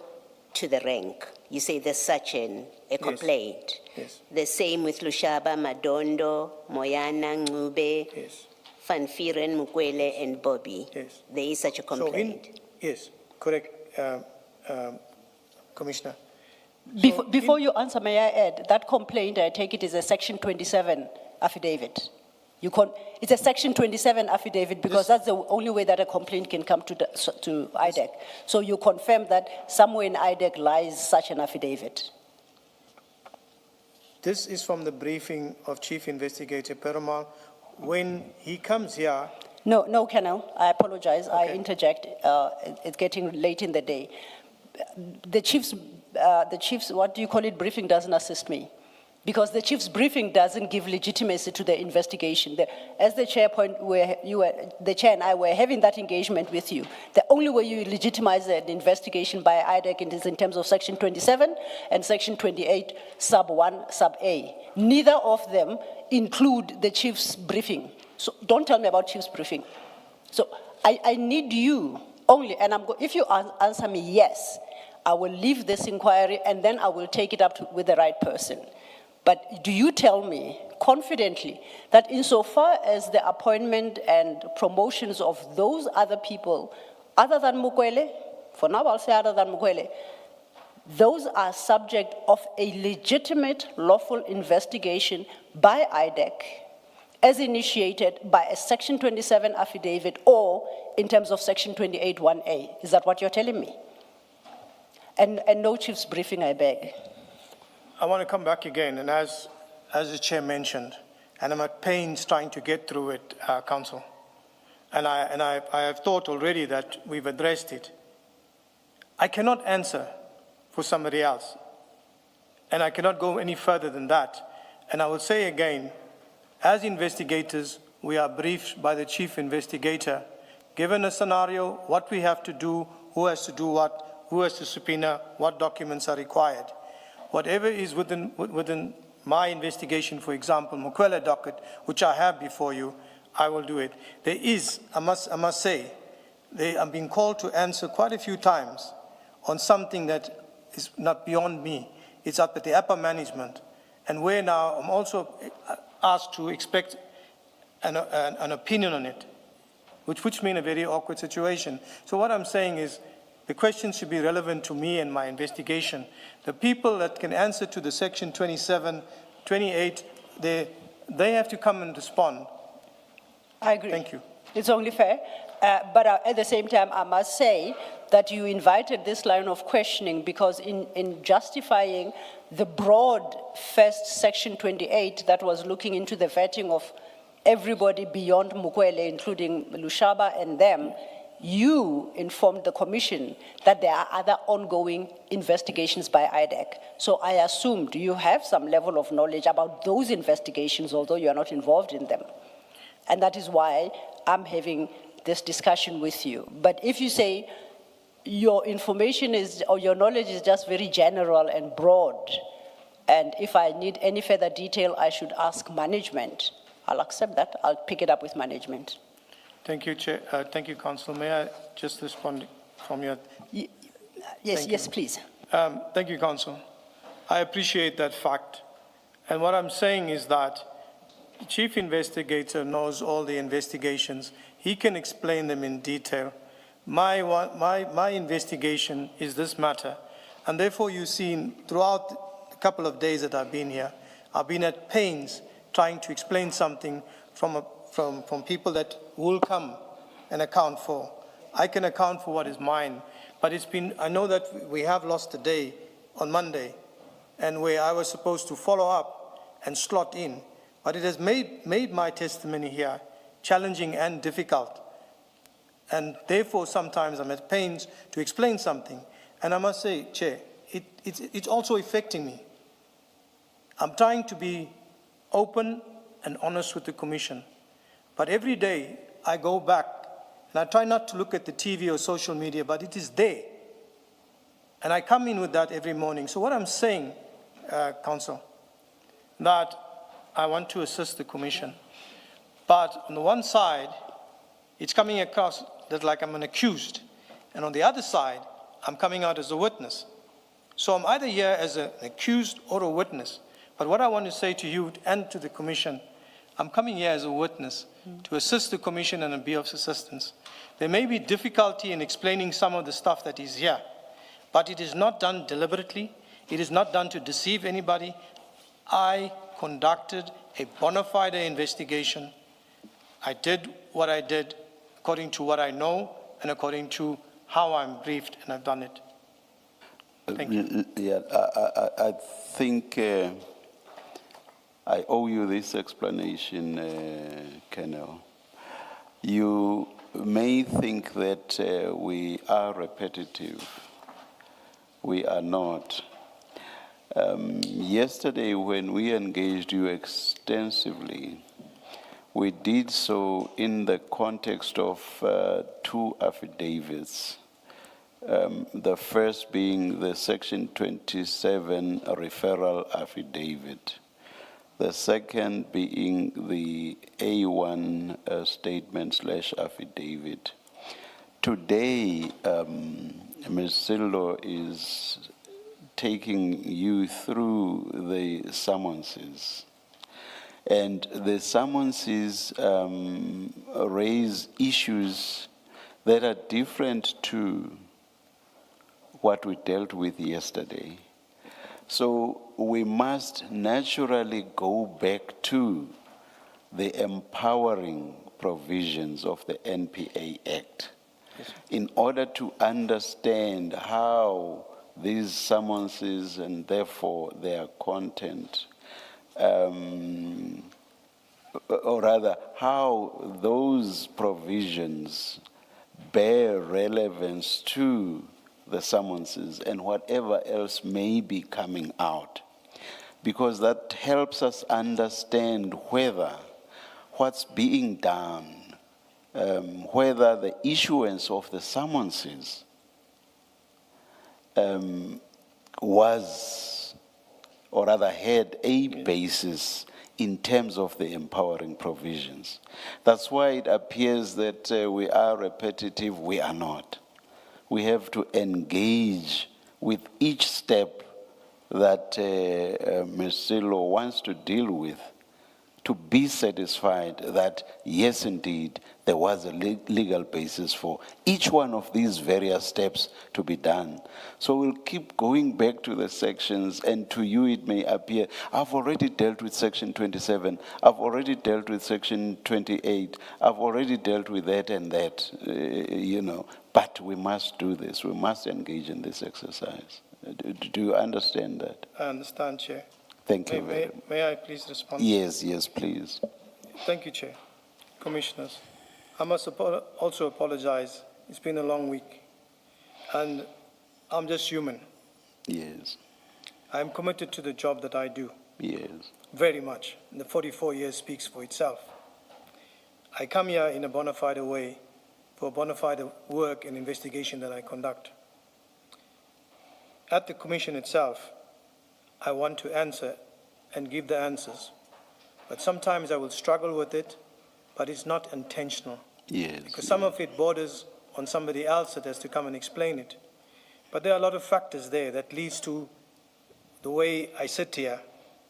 to the rank. You say there's such a complaint. Yes. The same with Lushaba, Madondo, Moyana, Ngube, Yes. Van Vuren, Mukwele, and Bobby. Yes. There is such a complaint. Yes, correct, Commissioner. Before you answer, may I add, that complaint, I take it, is a Section 27 affidavit. It's a Section 27 affidavit because that's the only way that a complaint can come to IDAC. So you confirm that somewhere in IDAC lies such an affidavit. This is from the briefing of Chief Investigator Perumal. When he comes here, No, Colonel, I apologize. I Okay. interject. It's getting late in the day. The chief's, what do you call it, briefing doesn't assist me. Because the chief's briefing doesn't give legitimacy to the investigation. As the chair the chair and I were having that engagement with you. The only way you legitimize an investigation by IDAC is in terms of section 27 and section 28, sub 1, sub A. Neither of them include the chief's briefing. So don't tell me about chief's briefing. So I need you only, and if you answer me yes, I will leave this inquiry and then I will take it up with the right person. But do you tell me confidently that insofar as the appointment and promotions of those other people, other than Mukwele, for now I'll say other than Mukwele, those are subject of a legitimate lawful investigation by IDAC as initiated by a section 27 affidavit or in terms of section 28 1A? Is that what you're telling me? And no chief's briefing, I beg. I want to come back again, and as the chair mentioned, and I'm at pains trying to get through it, Council, and I have thought already that we've addressed it. I cannot answer for somebody else, and I cannot go any further than that. And I will say again, as investigators, we are briefed by the chief investigator, given a scenario, what we have to do, who has to do what, who has to subpoena, what documents are required. Whatever is within my investigation, for example, Mukwele docket, which I have before you, I will do it. There is, I must say, I'm being called to answer quite a few times on something that is not beyond me. It's up at the upper management. And where now I'm also asked to expect an opinion on it, which puts me in a very awkward situation. So what I'm saying is, the question should be relevant to me and my investigation. The people that can answer to the section 27, 28, they have to come and respond. I agree. Thank you. It's only fair. But at the same time, I must say that you invited this line of questioning because in justifying the broad first section 28 that was looking into the vetting of everybody beyond Mukwele, including Lushaba and them, you informed the commission that there are other ongoing investigations by IDAC. So I assumed you have some level of knowledge about those investigations, although you are not involved in them. And that is why I'm having this discussion with you. But if you say your information is, or your knowledge is just very general and broad, and if I need any further detail, I should ask management, I'll accept that. I'll pick it up with management. Thank you, Chair. Thank you, Council. May I just respond from your... Yes, please. Thank you, Council. I appreciate that fact. And what I'm saying is that the Chief Investigator knows all the investigations. He can explain them in detail. My investigation is this matter. And therefore, you've seen throughout the couple of days that I've been here, I've been at pains trying to explain something from people that will come and account for. I can account for what is mine, but I know that we have lost a day on Monday, and where I was supposed to follow up and slot in, but it has made my testimony here challenging and difficult. And therefore, sometimes I'm at pains to explain something. And I must say, Chair, it's also affecting me. I'm trying to be open and honest with the Commission. But every day I go back and I try not to look at the TV or social media, but it is there. And I come in with that every morning. So what I'm saying, Council, that I want to assist the Commission. But on the one side, it's coming across that like I'm an accused. And on the other side, I'm coming out as a witness. So I'm either here as an accused or a witness. But what I want to say to you and to the Commission, I'm coming here as a witness to assist the Commission and be of assistance. There may be difficulty in explaining some of the stuff that is here, but it is not done deliberately. It is not done to deceive anybody. I conducted a bona fide investigation. I did what I did according to what I know and according to how I'm briefed, and I've done it. Thank you. Yeah, I think I owe you this explanation, Colonel. You may think that we are repetitive. We are not. Yesterday, when we engaged you extensively, we did so in the context of two affidavits. The first being the Section 27 referral affidavit. The second being the A1 statement/affidavit. Today, Ms. Sillo is taking you through the summonses. And the summonses raise issues that are different to what we dealt with yesterday. So we must naturally go back to the empowering provisions of the NPA Act in order to understand how these summonses and therefore their content, or rather how those provisions bear relevance to the summonses and whatever else may be coming out. Because that helps us understand whether what's being done, whether the issuance of the summonses was, or rather had a basis in terms of the empowering provisions. That's why it appears that we are repetitive. We are not. We have to engage with each step that Ms. Sillo wants to deal with to be satisfied that, yes, indeed, there was a legal basis for each one of these various steps to be done. So we'll keep going back to the sections, and to you it may appear, I've already dealt with Section 27, I've already dealt with Section 28, I've already dealt with that and that, but we must do this, we must engage in this exercise. Do you understand that? I understand, Chair. Thank you very much. May I please respond? Yes, please. Thank you, Chair. Commissioners, I must also apologize. It's been a long week, and I'm just human. Yes. I'm committed to the job that I do. Yes. Very much. The 44 years speaks for itself. I come here in a bona fide way for bona fide work and investigation that I conduct. At the Commission itself, I want to answer and give the answers. But sometimes I will struggle with it, but it's not intentional. Yes. Because some of it borders on somebody else that has to come and explain it. But there are a lot of factors there that leads to the way I sit here.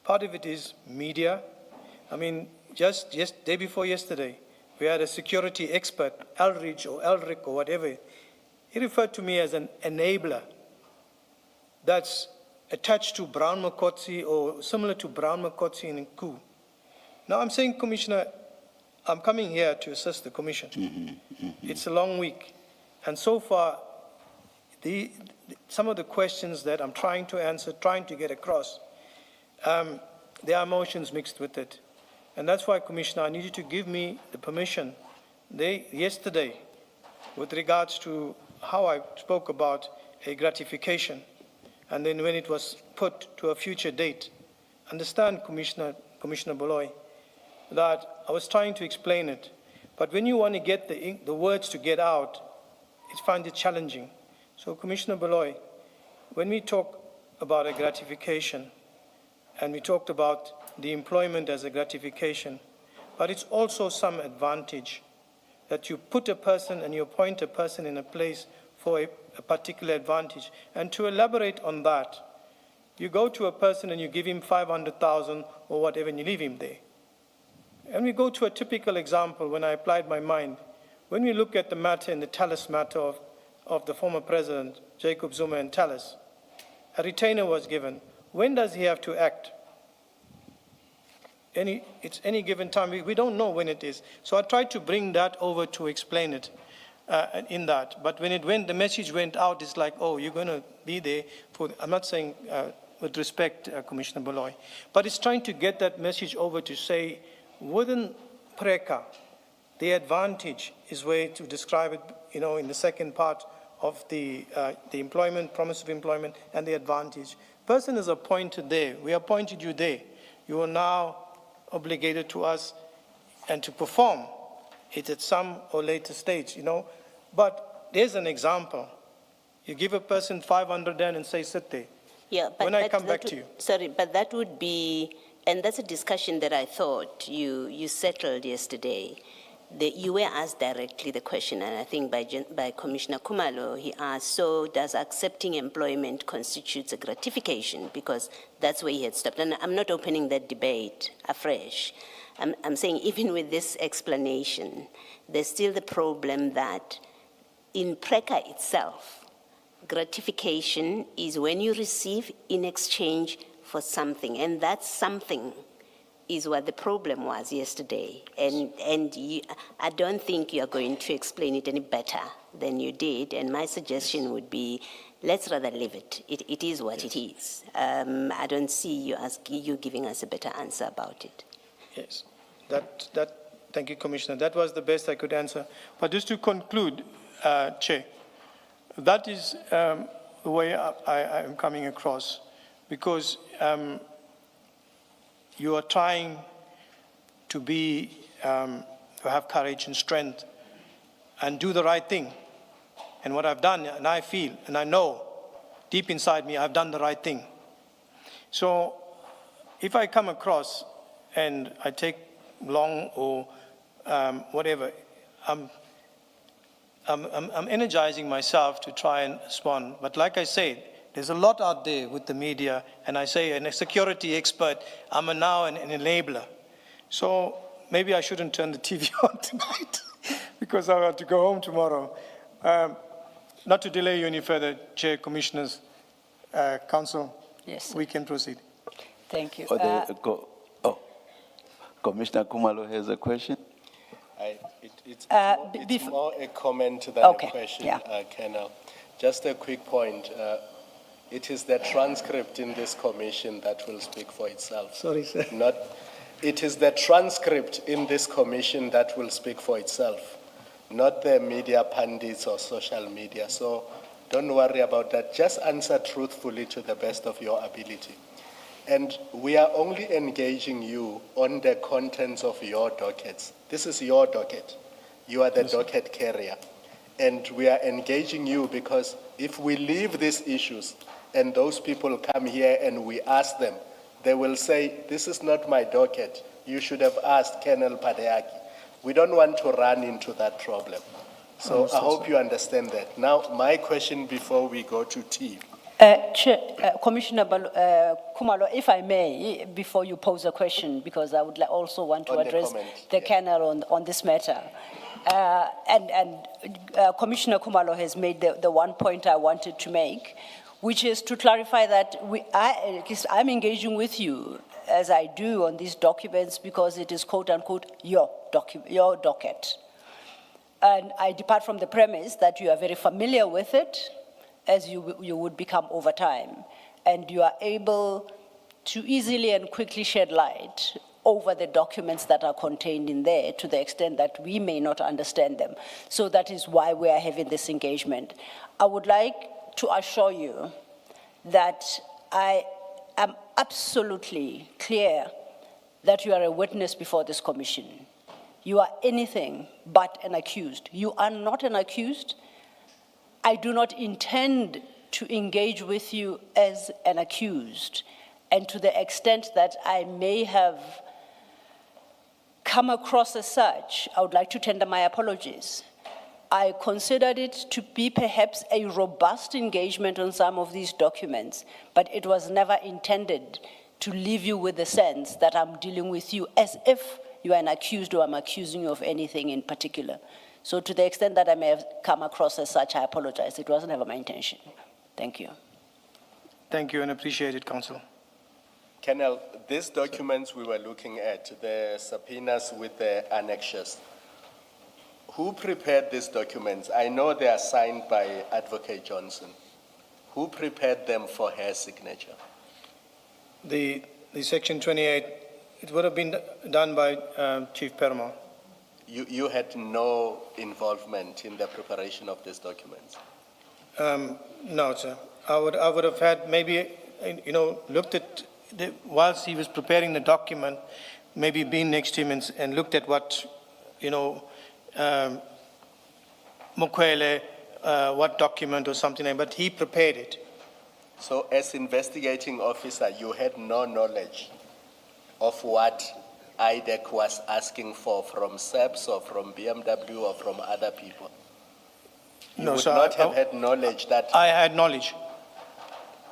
Part of it is media. I mean, just day before yesterday, we had a security expert, Elridge or Elric or whatever. He referred to me as an enabler. That's attached to Brown Makotsi or similar to Brown Makotsi in Ku. Now I'm saying, Commissioner, I'm coming here to assist the Commission. It's a long week. And so far, some of the questions that I'm trying to answer, trying to get across, there are emotions mixed with it. And that's why, Commissioner, I need you to give me the permission. Yesterday, with regards to how I spoke about a gratification, and then when it was put to a future date, understand, Commissioner Boloy, that I was trying to explain it. But when you want to get the words to get out, I find it challenging. So, Commissioner Boloy, when we talk about a gratification, and we talked about the employment as a gratification, but it's also some advantage that you put a person and you appoint a person in a place for a particular advantage. And to elaborate on that, you go to a person and you give him 500,000 or whatever, and you leave him there. And we go to a typical example when I applied my mind. When we look at the matter in the Tallis matter of the former president, Jacob Zuma and Tallis, a retainer was given. When does he have to act? It's any given time. We don't know when it is. So I tried to bring that over to explain it in that. But when the message went out, it's like, oh, you're going to be there for, I'm not saying with respect, Commissioner Boloy, but it's trying to get that message over to say, within PRECA, The advantage is way to describe it, in the second part of the employment, promise of employment, and the advantage. Person is appointed there. We appointed you there. You are now obligated to us and to perform it at some or later stage, But there's an example. You give a person 500 and say, sit there. Yeah, but When I come that back would- to you. Sorry, but that would be, and that's a discussion that I thought you settled yesterday. You were asked directly the question, and I think by Commissioner Kumalo, he asked, so does accepting employment constitutes a gratification? Because that's where he had stopped. And I'm not opening that debate afresh. I'm saying even with this explanation, there's still the problem that in PRECA itself, gratification is when you receive in exchange for something, and that something is what the problem was yesterday. And I don't think you're going to explain it any better than you did, and my suggestion would be, let's rather leave it. It is what it is. I don't see you giving us a better answer about it. Yes, thank you, Commissioner. That was the best I could answer. But just to conclude, Chair, that is the way I am coming across, because you are trying to to have courage and strength and do the right thing. And what I've done, and I feel, and I know deep inside me, I've done the right thing. So if I come across and I take long or whatever, I'm energizing myself to try and respond. But like I said, there's a lot out there with the media, and I say, and a security expert, I'm now an enabler. So maybe I shouldn't turn the TV on tonight because I have to go home tomorrow. Not to delay you any further, Chair, Commissioners, Council, Yes. we can proceed. Thank you. Commissioner Kumalo has a question. It's before- more a comment than Okay, a question, yeah. Colonel. Just a quick point. It is the transcript in this commission that will speak for itself. Sorry, sir. It is the transcript in this commission that will speak for itself, not the media pundits or social media. So don't worry about that. Just answer truthfully to the best of your ability. And we are only engaging you on the contents of your dockets. This is your docket. You are the docket carrier. And we are engaging you because if we leave these issues and those people come here and we ask them, they will say, this is not my docket. You should have asked Colonel Padayachee. We don't want to run into that problem. So I hope you understand that. Now, my question before we go to T. Chair, Commissioner Kumalo, if I may, before you pose a question, because I would also want to On the address comment, the yeah. Colonel on this matter. Commissioner Kumalo has made the one point I wanted to make, which is to clarify that I'm engaging with you, as I do on these documents, because it is quote unquote your docket. And I depart from the premise that you are very familiar with it, as you would become over time, and you are able to easily and quickly shed light over the documents that are contained in there to the extent that we may not understand them. So that is why we are having this engagement. I would like to assure you that I am absolutely clear that you are a witness before this commission. You are anything but an accused. You are not an accused. I do not intend to engage with you as an accused. And to the extent that I may have come across as such, I would like to tender my apologies. I considered it to be perhaps a robust engagement on some of these documents, but it was never intended to leave you with the sense that I'm dealing with you as if you are an accused or I'm accusing you of anything in particular. So to the extent that I may have come across as such, I apologize. It wasn't ever my intention. Thank you. Thank you and appreciate it, Council. Colonel, these documents we were looking at, the subpoenas with the annexures, who prepared these documents? I know they are signed by Advocate Johnson. Who prepared them for her signature? The Section 28, it would have been done by Chief Perma. You had no involvement in the preparation of these documents? No, sir. I would have had maybe, looked at, whilst he was preparing the document, maybe been next to him and looked at what, Mokwele, what document or something like that, but he prepared it. So as investigating officer, you had no knowledge of what IDAC was asking for from SEPS or from BMW or from other people? You No, would sir, not have had knowledge that, I had knowledge.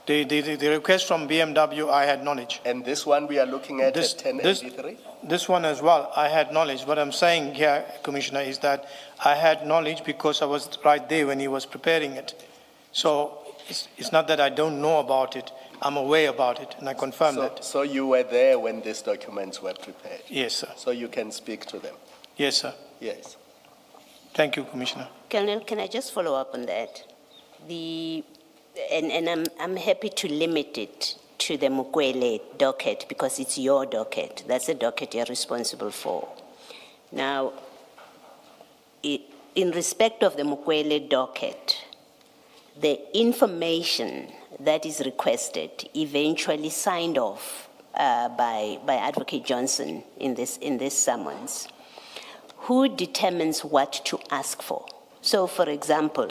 The request from BMW, I had knowledge. and this one we are looking at This- 1083? This one as well, I had knowledge. What I'm saying here, Commissioner, is that I had knowledge because I was right there when he was preparing it. So it's not that I don't know about it. I'm aware about it, and I confirm that. So you were there when these documents were prepared? Yes, sir. So you can speak to them? Yes, sir. Yes. Thank you, Commissioner. Colonel, can I just follow up on that? I'm happy to limit it to the Mokwele docket because it's your docket. That's the docket you're responsible for. Now, in respect of the Mokwele docket, the information that is requested, eventually signed off by Advocate Johnson in this summons, who determines what to ask for? So, for example,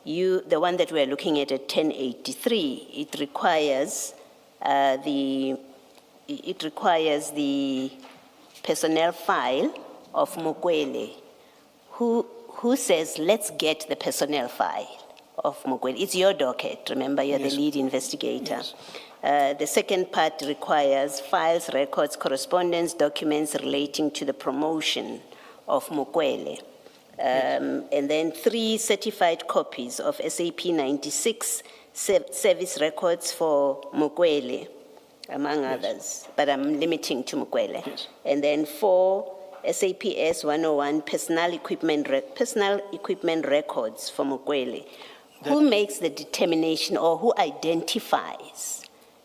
the one that we're looking at 1083, it requires the personnel file of Mokwele. Who says, let's get the personnel file of Mokwele? It's your docket, remember, you're Yes. the lead investigator. Yes. The second part requires files, records, correspondence, documents relating to the promotion of Mokwele. And then 3 certified copies of SAP 96 service records for Mokwele, among others, but I'm limiting to Mokwele. Yes. And then 4 SAPS 101 personal equipment records for Mokwele. Who makes the determination or who identifies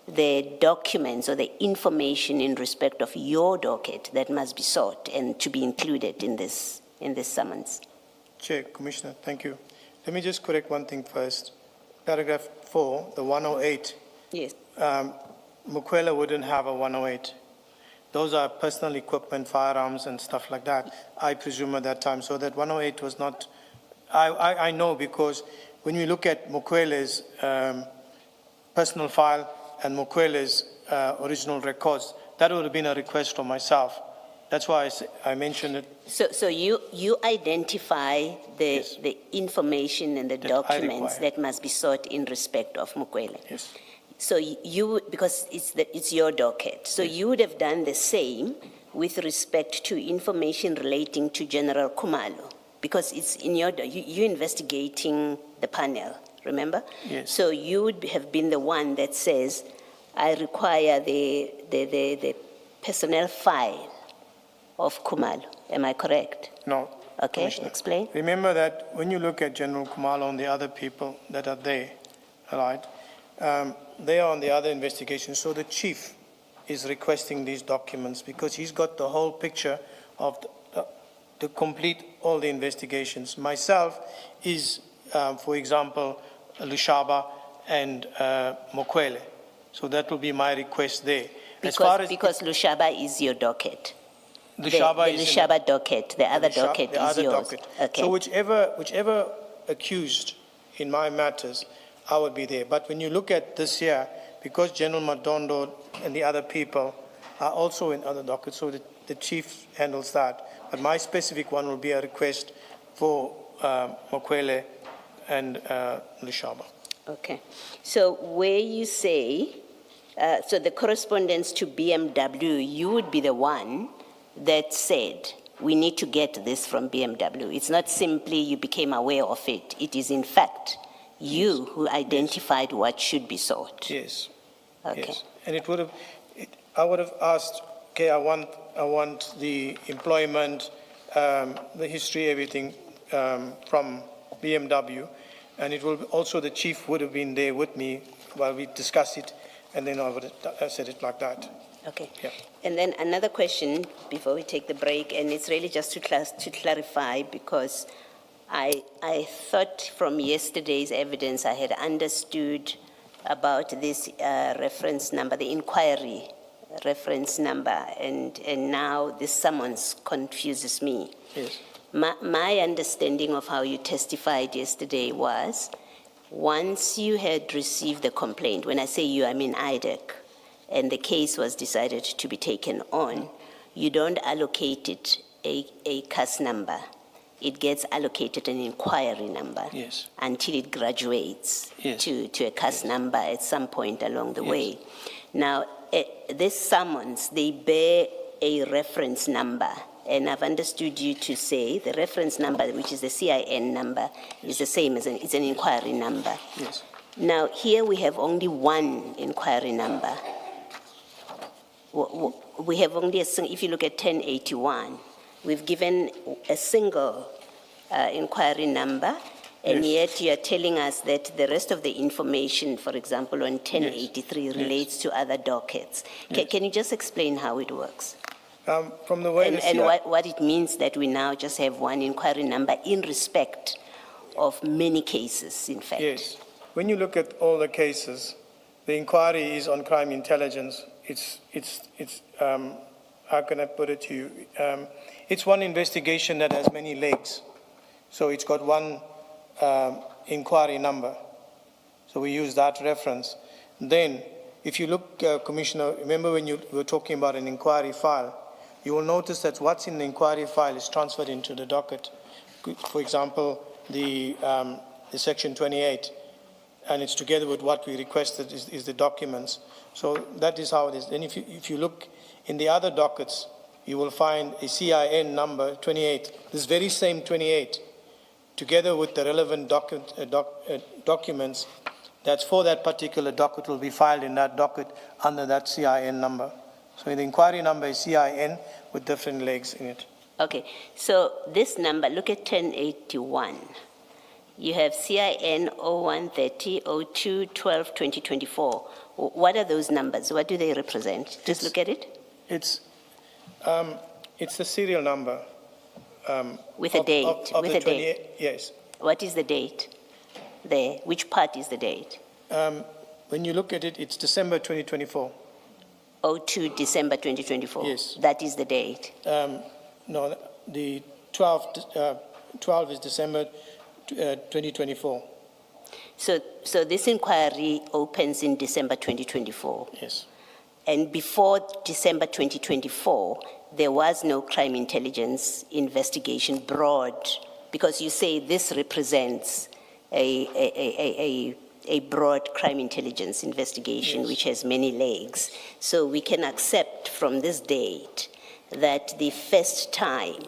the documents or the information in respect of your docket that must be sought and to be included in this summons? Chair, Commissioner, thank you. Let me just correct one thing first. Paragraph 4, the 108, Yes. Mokwele wouldn't have a 108. Those are personal equipment, firearms and stuff like that, I presume at that time. So that 108 was not, I know because when you look at Mokwele's personal file and Mokwele's original records, that would have been a request from myself. That's why I mentioned it. So you identify Yes. the information and the That I documents require. that must be sought in respect of Mokwele. Yes. So because it's your docket, so you would have done the same with respect to information relating to General Khumalo, because it's in you're investigating the panel, remember? Yes. So you would have been the one that says, I require the personnel file of Khumalo. Am I correct? No. Okay, Commissioner. explain. Remember that when you look at General Khumalo and the other people that are there, all right, they are on the other investigation. So the chief is requesting these documents because he's got the whole picture of to complete all the investigations. Myself is, for example, Lushaba and Mokwele. So that will be my request there. Because Lushaba is your docket. Lushaba the is in Lushaba docket, the other docket the is other yours. docket. Okay. So whichever accused in my matters, I would be there. But when you look at this here, because General Madondo and the other people are also in other dockets, so the chief handles that. But my specific one will be a request for Mokwele and Lushaba. Okay. So where you say, so the correspondence to BMW, you would be the one that said, we need to get this from BMW. It's not simply you became aware of it. It is in fact you who identified what should be sought. Yes. Okay. Yes. And I would have asked, okay, I want the employment, the history, everything from BMW, and it will also the chief would have been there with me while we discussed it, and then I would have said it like that. Okay. Yeah. And then another question before we take the break, and it's really just to clarify, because I thought from yesterday's evidence I had understood about this reference number, the inquiry reference number, and now this summons confuses me. Yes. My understanding of how you testified yesterday was, once you had received the complaint, when I say you, I mean IDAC, and the case was decided to be taken on, you don't allocate it a CAS number. It gets allocated an inquiry number. Yes. Until it graduates Yes. to a CAS number at some point along the Yes. way. Now, this summons, they bear a reference number. And I've understood you to say the reference number, which is the CIN number, is the same as it's an inquiry number. Yes. Now, here we have only one inquiry number. We have only if you look at 1081, we've given a single inquiry number, and yet you are telling us that the rest of the information, for example, on 1083 relates to other dockets. Can you just explain how it works? From the way And what it means that we now just have one inquiry number in respect of many cases, in fact. Yes. When you look at all the cases, the inquiry is on crime intelligence. It's how can I put it to you? It's one investigation that has many legs. So it's got one inquiry number. So we use that reference. Then, if you look, Commissioner, remember when you were talking about an inquiry file, you will notice that what's in the inquiry file is transferred into the docket. For example, the Section 28, and it's together with what we requested is the documents. So that is how it is. Then if you look in the other dockets, you will find a CIN number 28, this very same 28, together with the relevant documents that's for that particular docket will be filed in that docket under that CIN number. So the inquiry number is CIN with different legs in it. Okay, so this number, look at 1081. You have CIN 0130 02 12 2024. What are those numbers? What do they represent? Just look at it. It's the serial number. With a date. Of with the a date. Yes. What is the date there? Which part is the date? When you look at it, it's December 2024. 02 December 2024. Yes. That is the date. No, the 12 is December 2024. So this inquiry opens in December 2024. Yes. And before December 2024, there was no crime intelligence investigation broad, because you say this represents a broad crime intelligence investigation, which has many legs. So we can accept from this date that the first time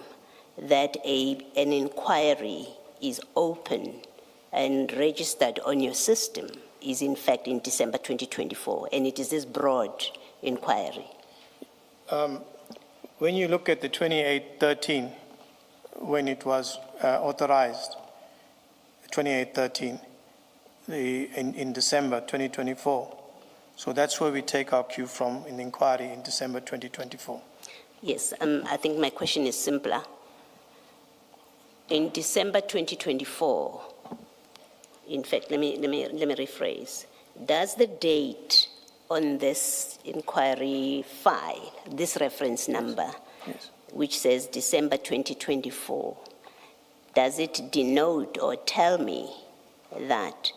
that an inquiry is open and registered on your system is in fact in December 2024, and it is this broad inquiry. When you look at the 2813, when it was authorized, 2813, in December 2024, so that's where we take our cue from in the inquiry in December 2024. Yes, I think my question is simpler. In December 2024, in fact, let me rephrase. Does the date on this inquiry file, this reference number, which says December 2024, does it denote or tell me that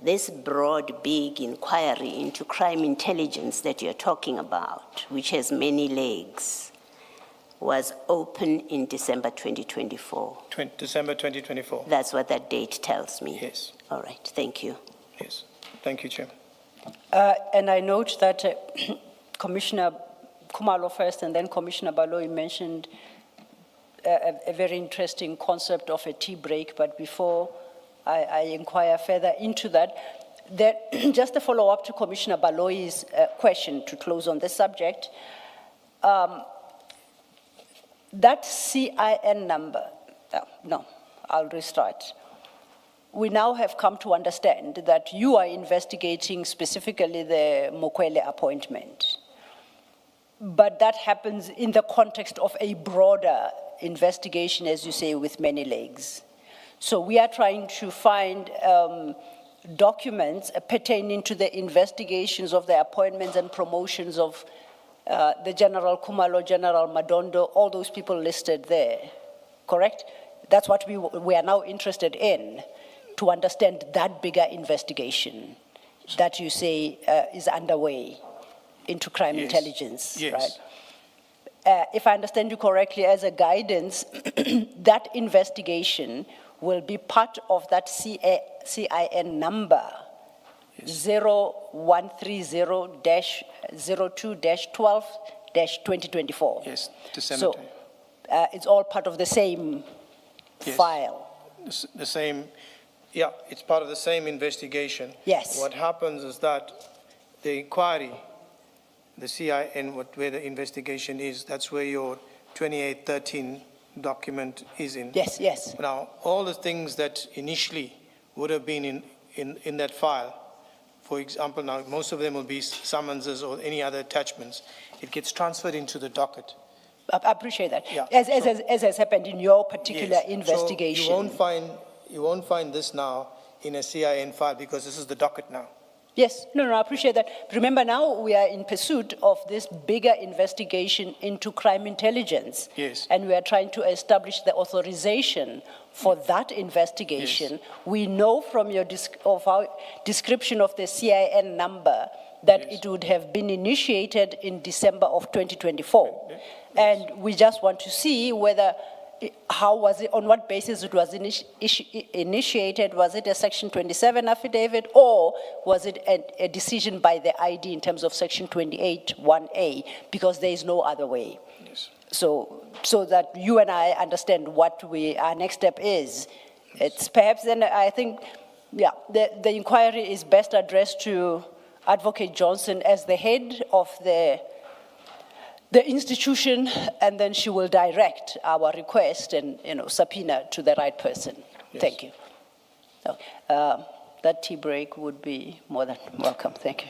this broad, big inquiry into crime intelligence that you're talking about, which has many legs, was open in December 2024? December 2024. That's what that date tells me. Yes. All right, thank you. Yes. Thank you, Chair. And I note that Commissioner Khumalo first and then Commissioner Baloyi mentioned a very interesting concept of a tea break, but before I inquire further into that, just a follow-up to Commissioner Baloyi's question to close on this subject. That CIN number, no, I'll restart. We now have come to understand that you are investigating specifically the Mokwele appointment. but that happens in the context of a broader investigation, as you say, with many legs. So we are trying to find documents pertaining to the investigations of the appointments and promotions of the General Kumalo, General Madondo, all those people listed there, correct? That's what we are now interested in, to understand that bigger investigation that you say is underway into crime intelligence, right? If I understand you correctly, as a guidance, that investigation will be part of that CIN number, 0130-02-12-2024. Yes, to So cemetery. it's all part of the same file. The same, yeah, it's part of the same investigation. Yes. What happens is that the inquiry, the CIN, where the investigation is, that's where your 2813 document is in. Yes, yes. Now, all the things that initially would have been in that file, for example, now most of them will be summonses or any other attachments, it gets transferred into the docket. I appreciate that. Yeah. As has happened in your particular Yes. investigation. So you won't find this now in a CIN file because this is the docket now. Yes, no, I appreciate that. Remember, now we are in pursuit of this bigger investigation into crime intelligence. Yes. And we are trying to establish the authorization for that investigation. Yes. We know from your our description of the CIN number that Yes. it would have been initiated in December of 2024. Yes. And we just want to see whether, how was it, on what basis it was initiated? Was it a Section 27 affidavit, or was it a decision by the ID in terms of Section 28(1)A? Because there is no other way. Yes. So that you and I understand what our next step is. It's perhaps then, I think, yeah, the inquiry is best addressed to Advocate Johnson as the head of the institution, and then she will direct our request and, subpoena to the right person. Yes. Thank you. So, that tea break would be more than welcome. Thank you.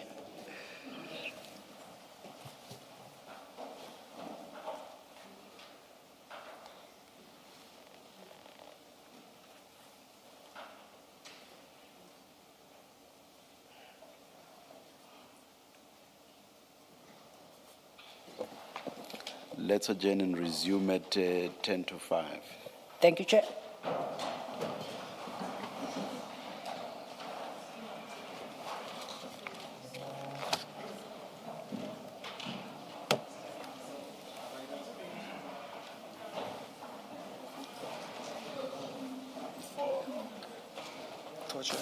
Let's adjourn and resume at 10 to 5. Thank you, Chair. Torture.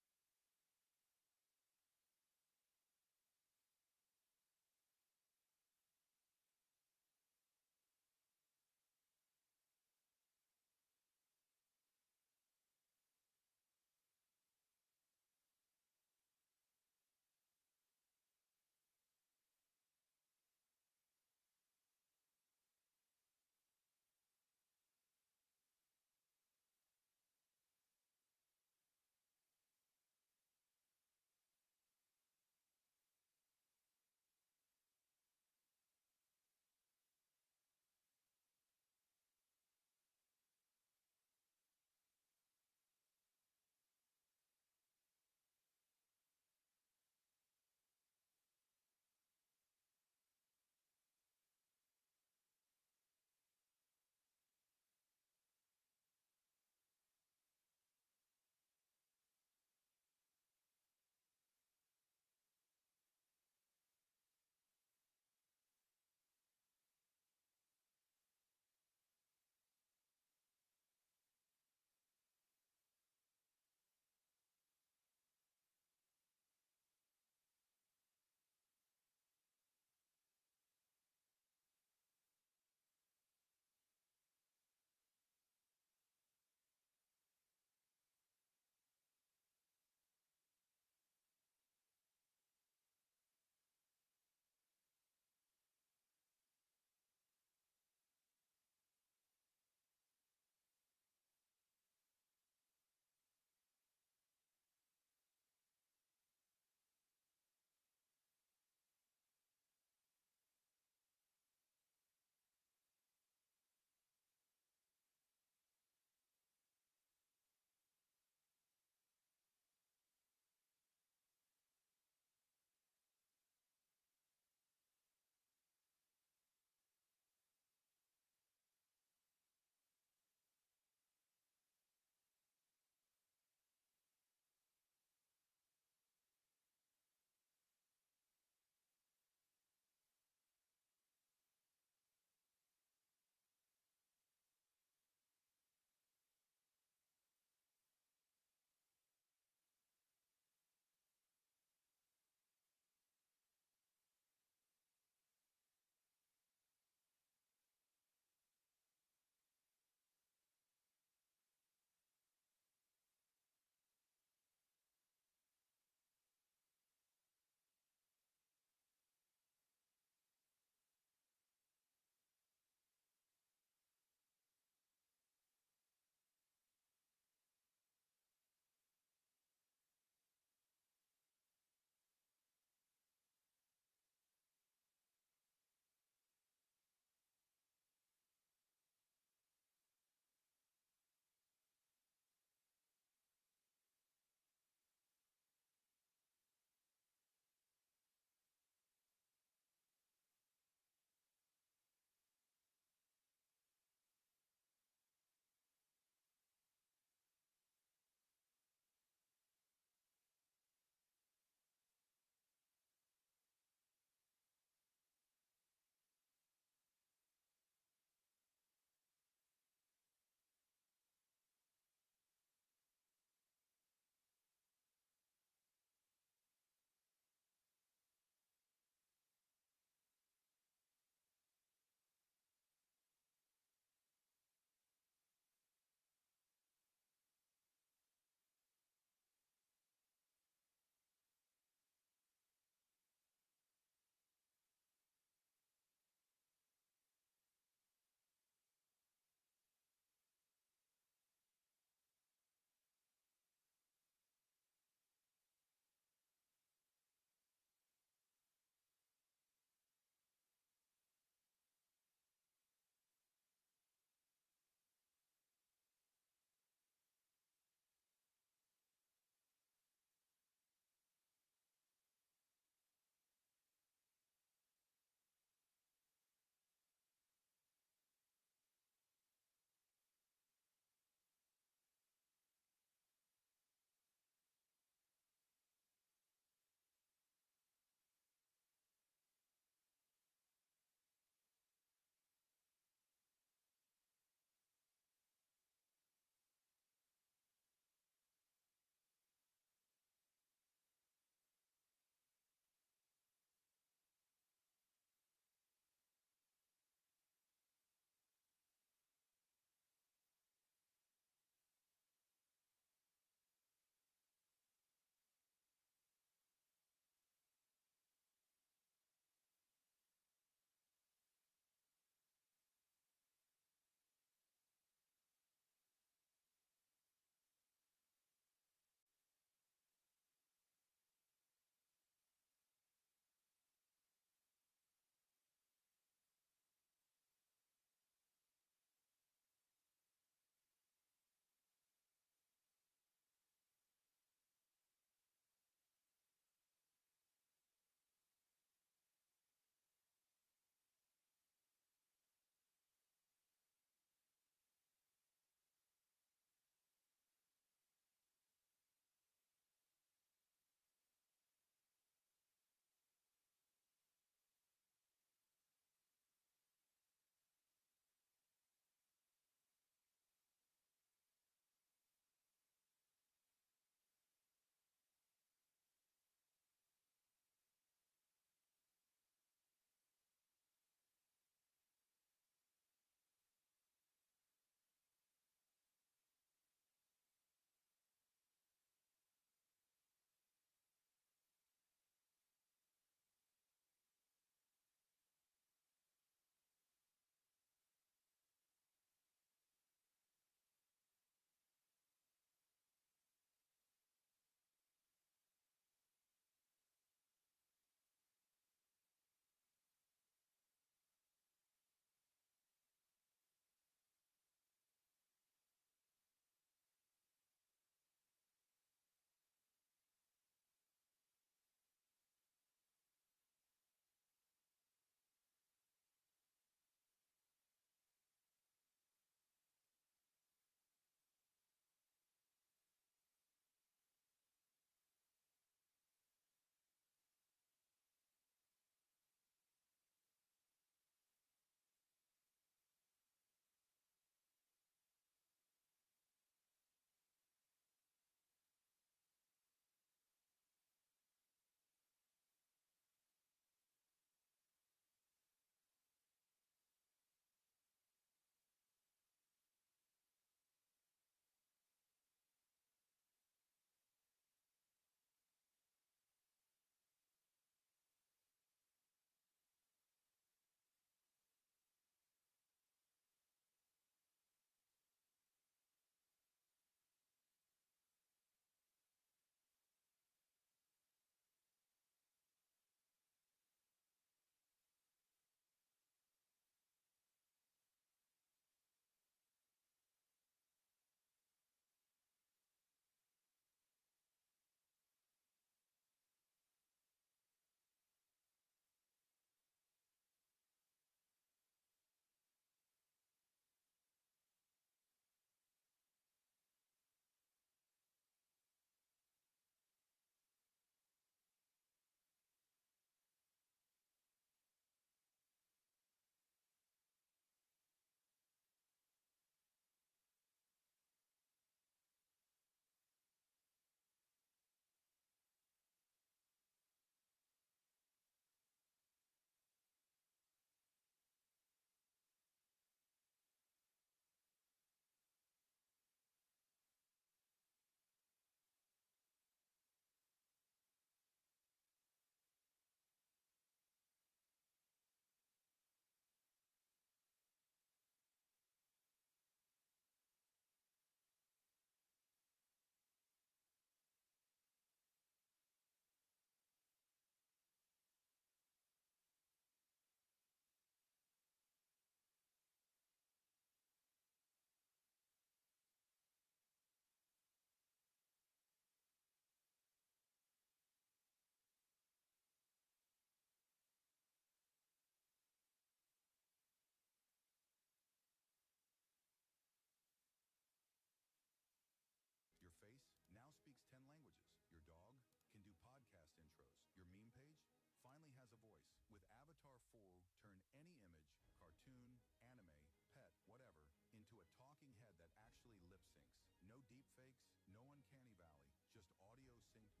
any image, cartoon, anime, pet, whatever, into a talking head that actually lip syncs. No deep fakes, no uncanny valley, just audio synced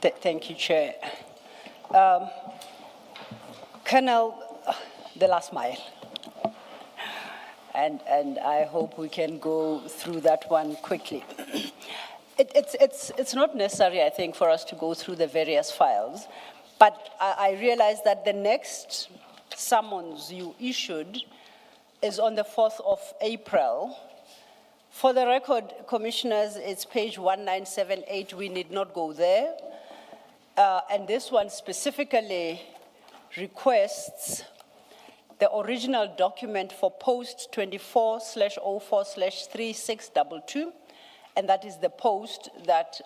Thank you, Chair. Colonel, the last mile. And I hope we can go through that one quickly. It's not necessary, I think, for us to go through the various files, but I realize that the next summons you issued is on the 4th of April. For the record, Commissioners, it's page 1978. We need not go there. And this one specifically requests the original document for post 24/04/3622, and that is the post that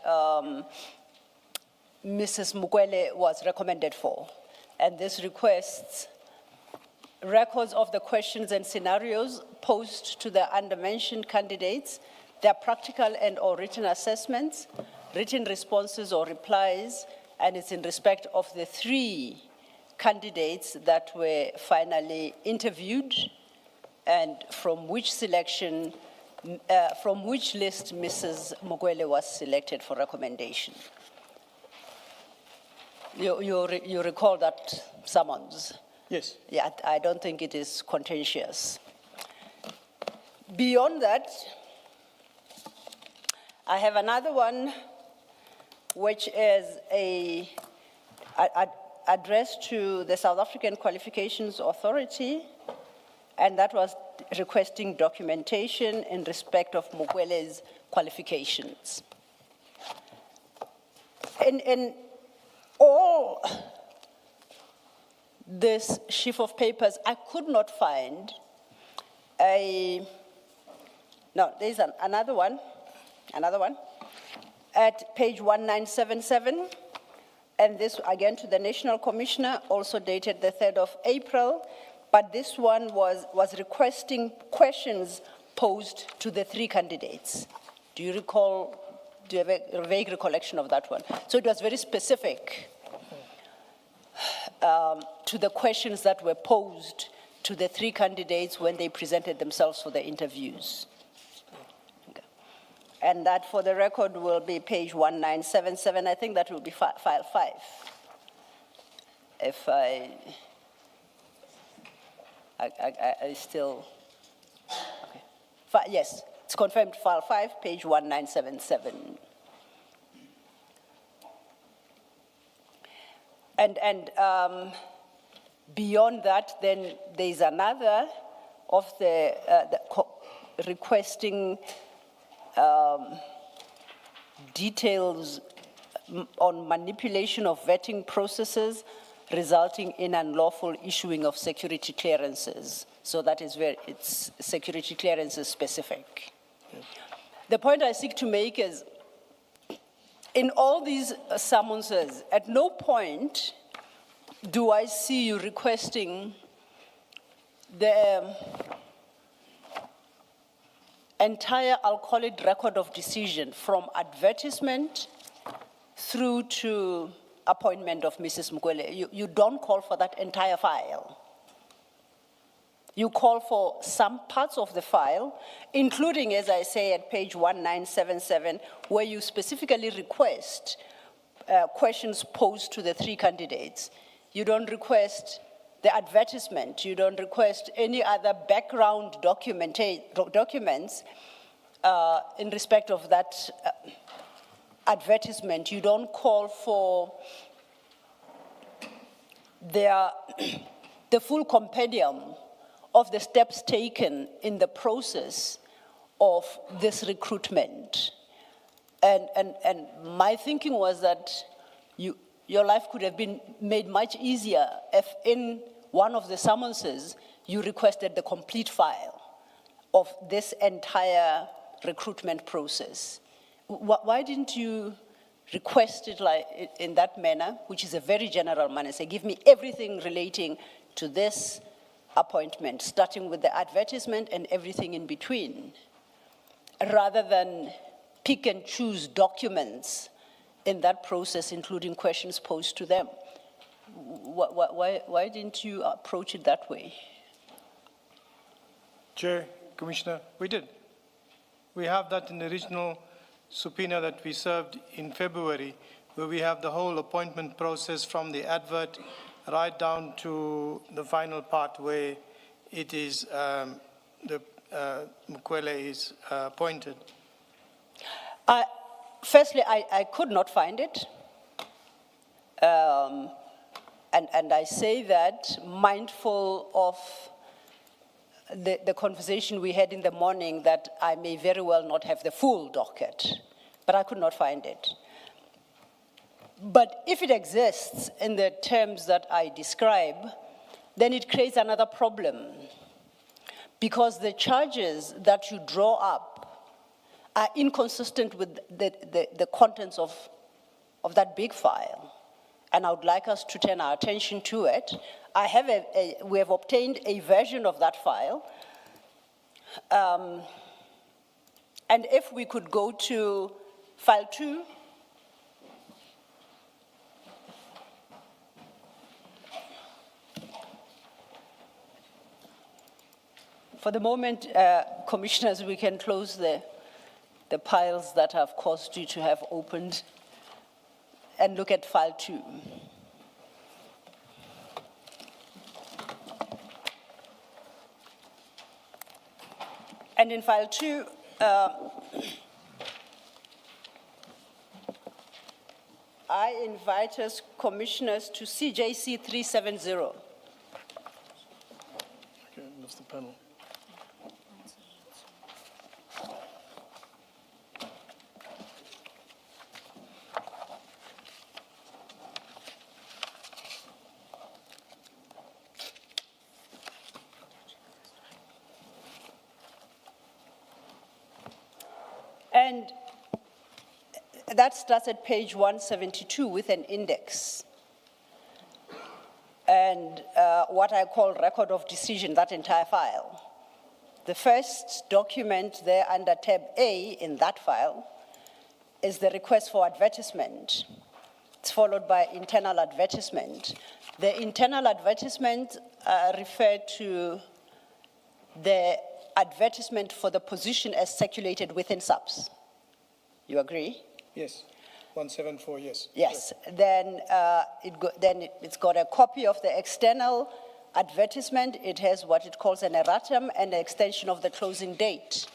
Mrs. Mukwele was recommended for. And this requests records of the questions and scenarios posed to the undermentioned candidates, their practical and or written assessments, written responses or replies, and it's in respect of the 3 candidates that were finally interviewed and from which selection, from which list Mrs. Mukwele was selected for recommendation. You recall that summons? Yes. Yeah, I don't think it is contentious. Beyond that, I have another one which is addressed to the South African Qualifications Authority, and that was requesting documentation in respect of Mukwele's qualifications. In all this sheaf of papers, I could not find no, there's another one, at page 1977, and this again to the National Commissioner, also dated the 3rd of April, but this one was requesting questions posed to the 3 candidates. Do you recall, do you have a vague recollection of that one? So it was very specific to the questions that were posed to the 3 candidates when they presented themselves for the interviews. Okay. And that, for the record, will be page 1977. I think that will be file 5. If I still, okay. Yes, it's confirmed, file 5, page 1977. And beyond that, then there's another of the requesting details on manipulation of vetting processes resulting in unlawful issuing of security clearances. So that is where it's security clearances specific. Yes. The point I seek to make is, in all these summonses, at no point do I see you requesting the entire, I'll call it, record of decision from advertisement through to appointment of Mrs. Mukwele. You don't call for that entire file. You call for some parts of the file, including, as I say, at page 1977, where you specifically request questions posed to the 3 candidates. You don't request the advertisement. You don't request any other background documents in respect of that advertisement. You don't call for the full compendium of the steps taken in the process of this recruitment. And my thinking was that your life could have been made much easier if in one of the summonses you requested the complete file of this entire recruitment process. Why didn't you request it like in that manner, which is a very general manner? Say, give me everything relating to this appointment, starting with the advertisement and everything in between, rather than pick and choose documents in that process, including questions posed to them. Why didn't you approach it that way? Chair, Commissioner, we did. We have that in the original subpoena that we served in February, where we have the whole appointment process from the advert right down to the final part where it is Mukwele is appointed? Firstly, I could not find it. And I say that mindful of the conversation we had in the morning that I may very well not have the full docket, but I could not find it. But if it exists in the terms that I describe, then it creates another problem, because the charges that you draw up are inconsistent with the contents of that big file. And I would like us to turn our attention to it. We have obtained a version of that file. And if we could go to file 2. For the moment, commissioners, we can close the piles that have caused you to have opened and look at file 2. And in file 2, I invite us commissioners to CJC 370. Okay, Mr. Panel. And that starts at page 172 with an index. And what I call record of decision, that entire file. The first document there under tab A in that file is the request for advertisement. It's followed by internal advertisement. The internal advertisement referred to the advertisement for the position as circulated within SAPS. You agree? Yes, 174, yes. Yes, then, it's got a copy of the external advertisement. It has what it calls an erratum and an extension of the closing date.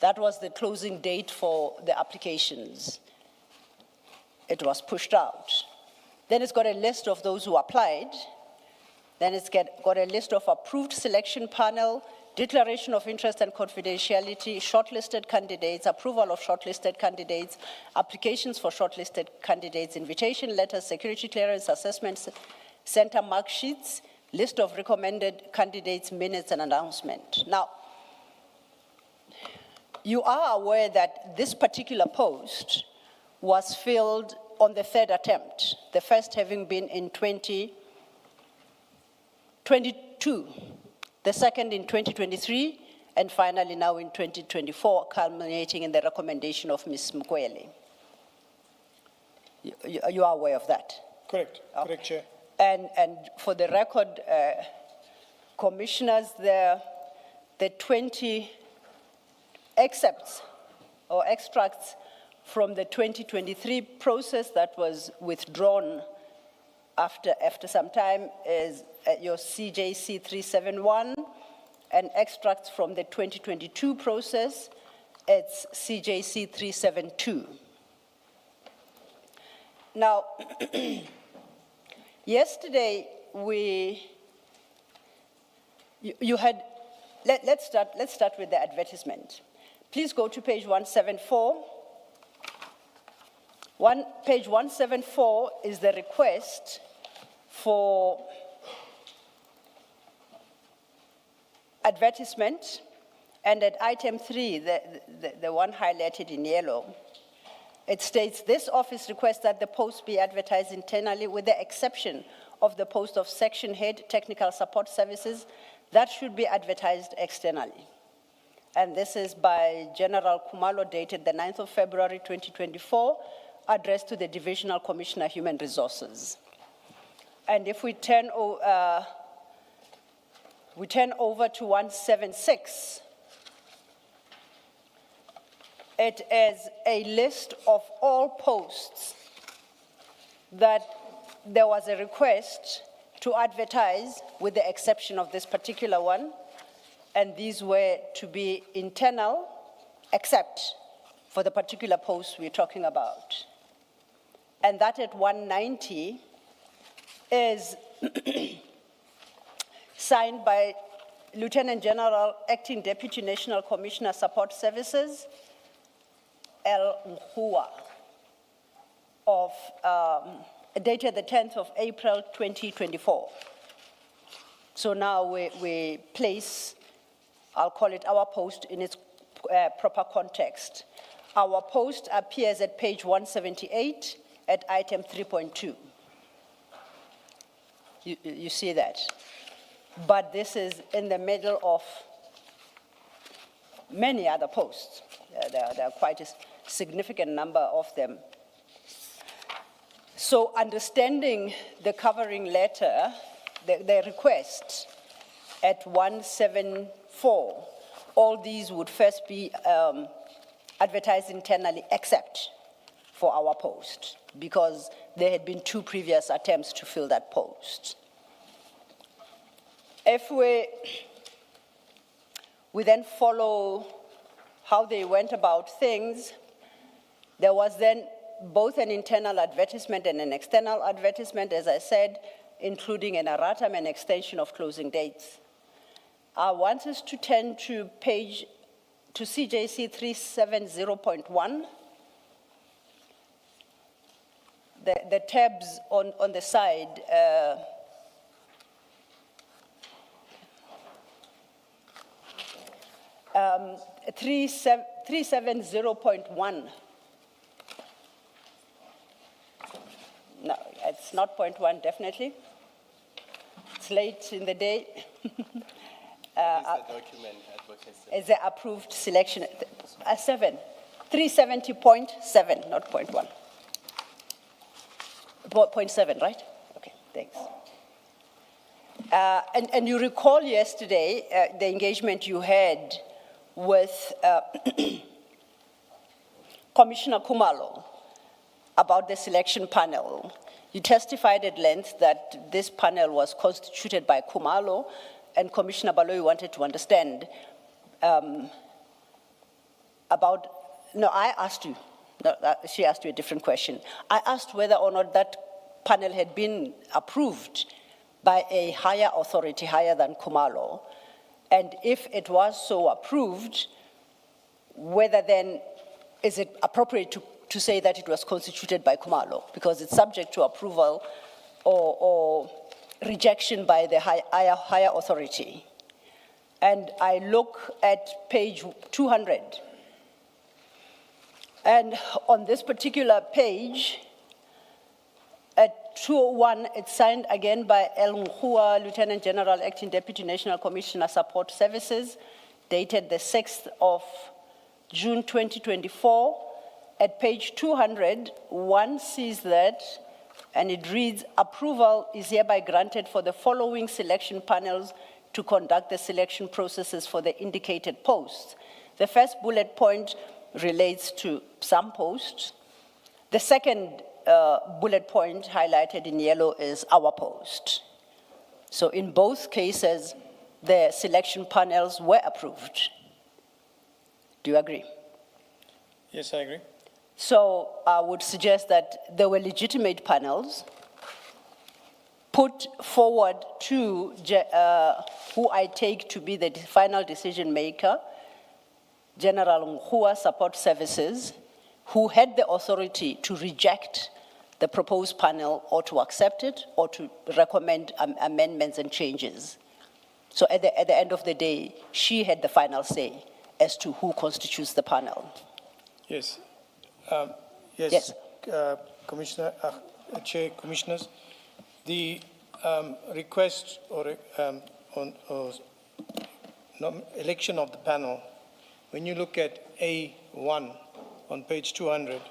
That was the closing date for the applications. It was pushed out. Then it's got a list of those who applied. Then it's got a list of approved selection panel, declaration of interest and confidentiality, shortlisted candidates, approval of shortlisted candidates, applications for shortlisted candidates, invitation letters, security clearance assessments, center mark sheets, list of recommended candidates, minutes, and announcement. Now, you are aware that this particular post was filled on the third attempt, the first having been in 2022. The second in 2023, and finally now in 2024, culminating in the recommendation of Ms. Mukwele. You are aware of that? Correct, correct, Chair. And for the record, commissioners, the 20 excerpts or extracts from the 2023 process that was withdrawn after some time is your CJC 371, and extracts from the 2022 process, it's CJC 372. Now, yesterday let's start with the advertisement. Please go to page 174. Page 174 is the request for advertisement, and at item 3, the one highlighted in yellow, it states, this office requests that the post be advertised internally with the exception of the post of section head technical support services that should be advertised externally. And this is by General Kumalo, dated the 9th of February 2024, addressed to the Divisional Commissioner Human Resources. And if we turn over to 176, it is a list of all posts that there was a request to advertise with the exception of this particular one, and these were to be internal except for the particular post we're talking about. And that at 190 is signed by Lieutenant General, Acting Deputy National Commissioner Support Services, El Nhua, of dated the 10th of April 2024. So now we place, I'll call it our post in its proper context. Our post appears at page 178 at item 3.2. You see that? But this is in the middle of many other posts. There are quite a significant number of them. So understanding the covering letter, the request at 174, all these would first be advertised internally except for our post, because there had been 2 previous attempts to fill that post. If we then follow how they went about things, there was then both an internal advertisement and an external advertisement, as I said, including an erratum and extension of closing dates. I want us to turn to CJC 370.1. The tabs on the side, 370.1. No, it's not 0.1, definitely. It's late in the day. document advocacy. It's the approved selection, 370.7, not 0.1. 0.7, right? Okay, thanks. And you recall yesterday the engagement you had with Commissioner Khumalo about the selection panel. You testified at length that this panel was constituted by Khumalo, and Commissioner Baloyi wanted to understand about, no, I asked you, no, she asked you a different question. I asked whether or not that panel had been approved by a higher authority, higher than Khumalo, and if it was so approved, whether then is it appropriate to say that it was constituted by Khumalo, because it's subject to approval or rejection by the higher authority. And I look at page 200. And on this particular page, at 201, it's signed again by El Nhua, Lieutenant General, Acting Deputy National Commissioner Support Services, dated the 6th of June 2024. At page 200, one sees that, and it reads, approval is hereby granted for the following selection panels to conduct the selection processes for the indicated posts. The first bullet point relates to some posts. The second bullet point highlighted in yellow is our post. So in both cases, the selection panels were approved. Do you agree? Yes, I agree. So I would suggest that there were legitimate panels put forward to who I take to be the final decision maker, General Nhua Support Services, who had the authority to reject the proposed panel or to accept it or to recommend amendments and changes. So at the end of the day, she had the final say as to who constitutes the panel. Yes. Yes. Commissioner, Chair, Commissioners, the request or election of the panel, when you look at A1 on page 200,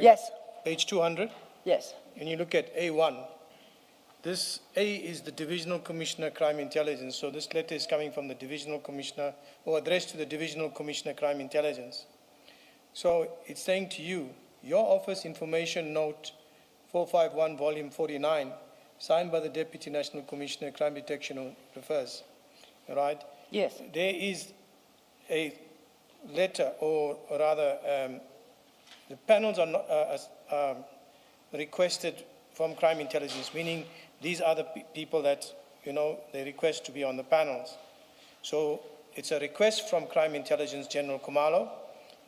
Yes. Page 200, Yes. when you look at A1, this A is the Divisional Commissioner Crime Intelligence. So this letter is coming from the Divisional Commissioner, or addressed to the Divisional Commissioner Crime Intelligence. So it's saying to you, your office information note 451, volume 49, signed by the Deputy National Commissioner, Crime Detection, refers, right? Yes. There is a letter, or rather, the panels are not, requested from crime intelligence, meaning these are the people that, they request to be on the panels. So it's a request from Crime Intelligence General Kumalo.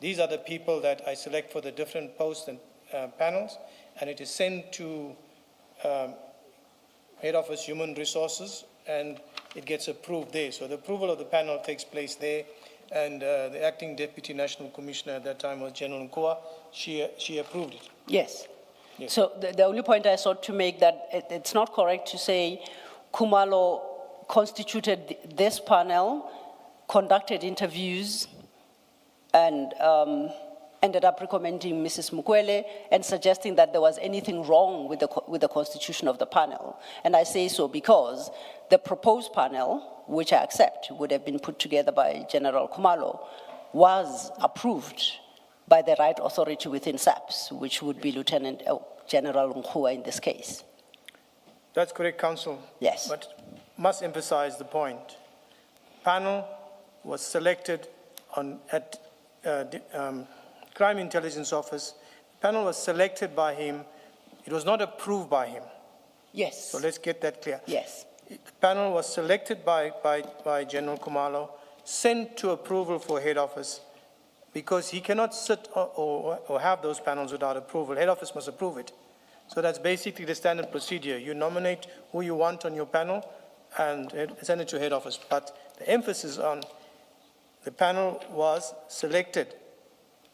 These are the people that I select for the different posts and panels, and it is sent to Head Office Human Resources, and it gets approved there. So the approval of the panel takes place there, and the acting Deputy National Commissioner at that time was General Nkua. She approved it. Yes. Yes. So the only point I sought to make that it's not correct to say Kumalo constituted this panel, conducted interviews, and ended up recommending Mrs. Mukwele and suggesting that there was anything wrong with the constitution of the panel. And I say so because the proposed panel, which I accept would have been put together by General Kumalo, was approved by the right authority within SAPS, which would be Lieutenant General Nkua in this case. That's correct, Counsel. Yes. But must emphasize the point. Panel was selected at Crime Intelligence Office. Panel was selected by him. It was not approved by him. Yes. So let's get that clear. Yes. The panel was selected by General Kumalo, sent to approval for Head Office, because he cannot sit or have those panels without approval. Head Office must approve it. So that's basically the standard procedure. You nominate who you want on your panel and send it to Head Office. But the emphasis on the panel was selected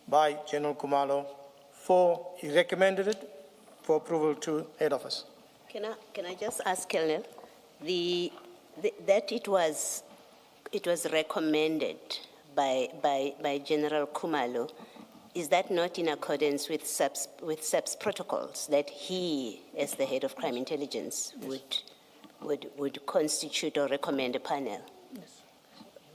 by General Kumalo he recommended it for approval to Head Office. Can I just ask, Colonel, that it was recommended by General Kumalo, is that not in accordance with SAPS protocols that he, as the head of crime intelligence, would constitute or recommend a panel? Yes.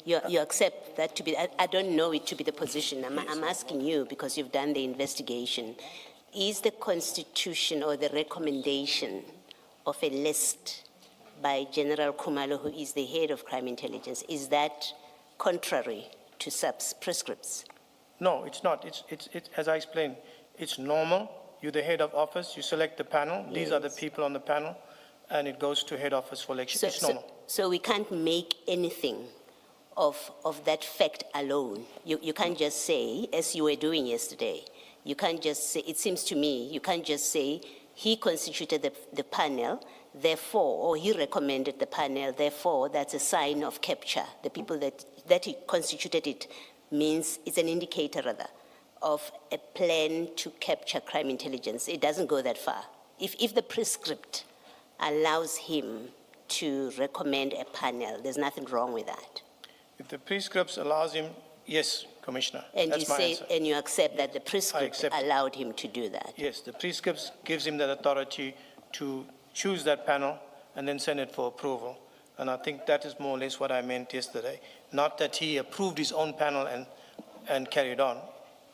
You accept that to be, I don't know it to be the position. I'm asking you because you've done the investigation. Is the constitution or the recommendation of a list by General Kumalo, who is the head of crime intelligence, is that contrary to SAPS prescripts? No, it's not. It's as I explained, it's normal. You're the head of office, you select the panel. Yes. These are the people on the panel, and it goes to Head Office for election. It's normal. So we can't make anything of that fact alone. You can't just say, as you were doing yesterday, you can't just say, it seems to me, you can't just say, he constituted the panel, therefore, or he recommended the panel, therefore, that's a sign of capture. The people that he constituted it means it's an indicator, rather, of a plan to capture crime intelligence. It doesn't go that far. If the prescript allows him to recommend a panel, there's nothing wrong with that. If the prescripts allows him, yes, Commissioner. And that's you my say, answer. and you accept that the prescript allowed him to do that? Yes, the prescripts gives him that authority to choose that panel and then send it for approval. And I think that is more or less what I meant yesterday. Not that he approved his own panel and carried on.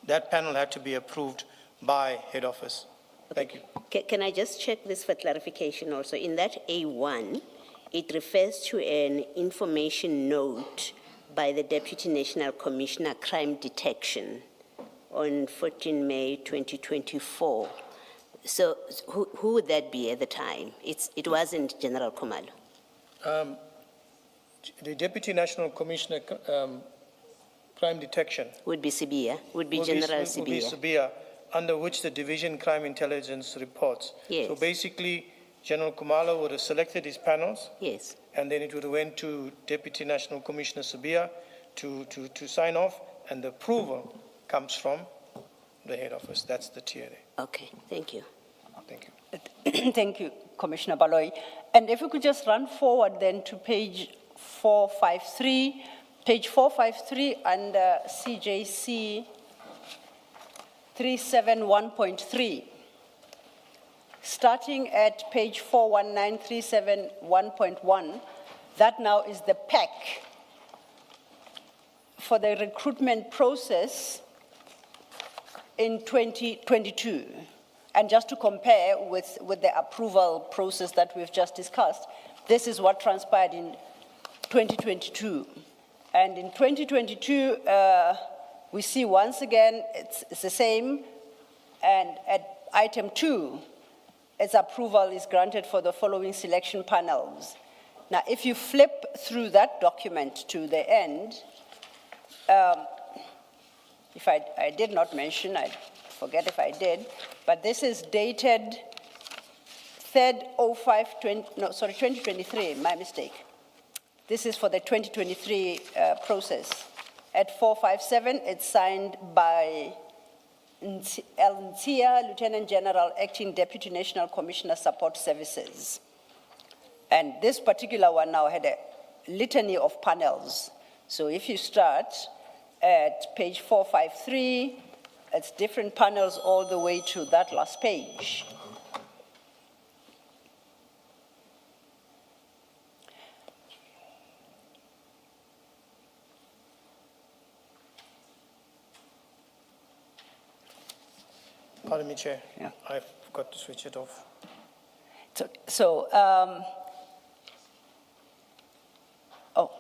That panel had to be approved by Head Office. Okay. Thank you. Can I just check this for clarification also? In that A1, it refers to an information note by the Deputy National Commissioner Crime Detection on 14 May 2024. So who would that be at the time? It wasn't General Kumalo. The Deputy National Commissioner Crime Detection would be Sibia, would be General Sibia. Would be Sibia, under which the Division Crime Intelligence reports. Yes. So basically, General Kumalo would have selected his panels. Yes. And then it would have went to Deputy National Commissioner Sibia to sign off, and the approval comes from the Head Office. That's the tier there. Okay, thank you. Thank you. Thank you, Commissioner Baloyi. And if we could just run forward then to page 453, page 453 under CJC 371.3. Starting at page 419.371.1, that now is the pack for the recruitment process in 2022. And just to compare with the approval process that we've just discussed, this is what transpired in 2022. And in 2022, we see once again, it's the same. And at item 2, its approval is granted for the following selection panels. Now, if you flip through that document to the end, if I did not mention, I forget if I did, but this is dated 2023, my mistake. This is for the 2023 process. At 457, it's signed by El Ntia, Lieutenant General, Acting Deputy National Commissioner, Support Services. And this particular one now had a litany of panels. So if you start at page 453, it's different panels all the way to that last page. Pardon me, Chair. Yeah. I forgot to switch it off. Oh.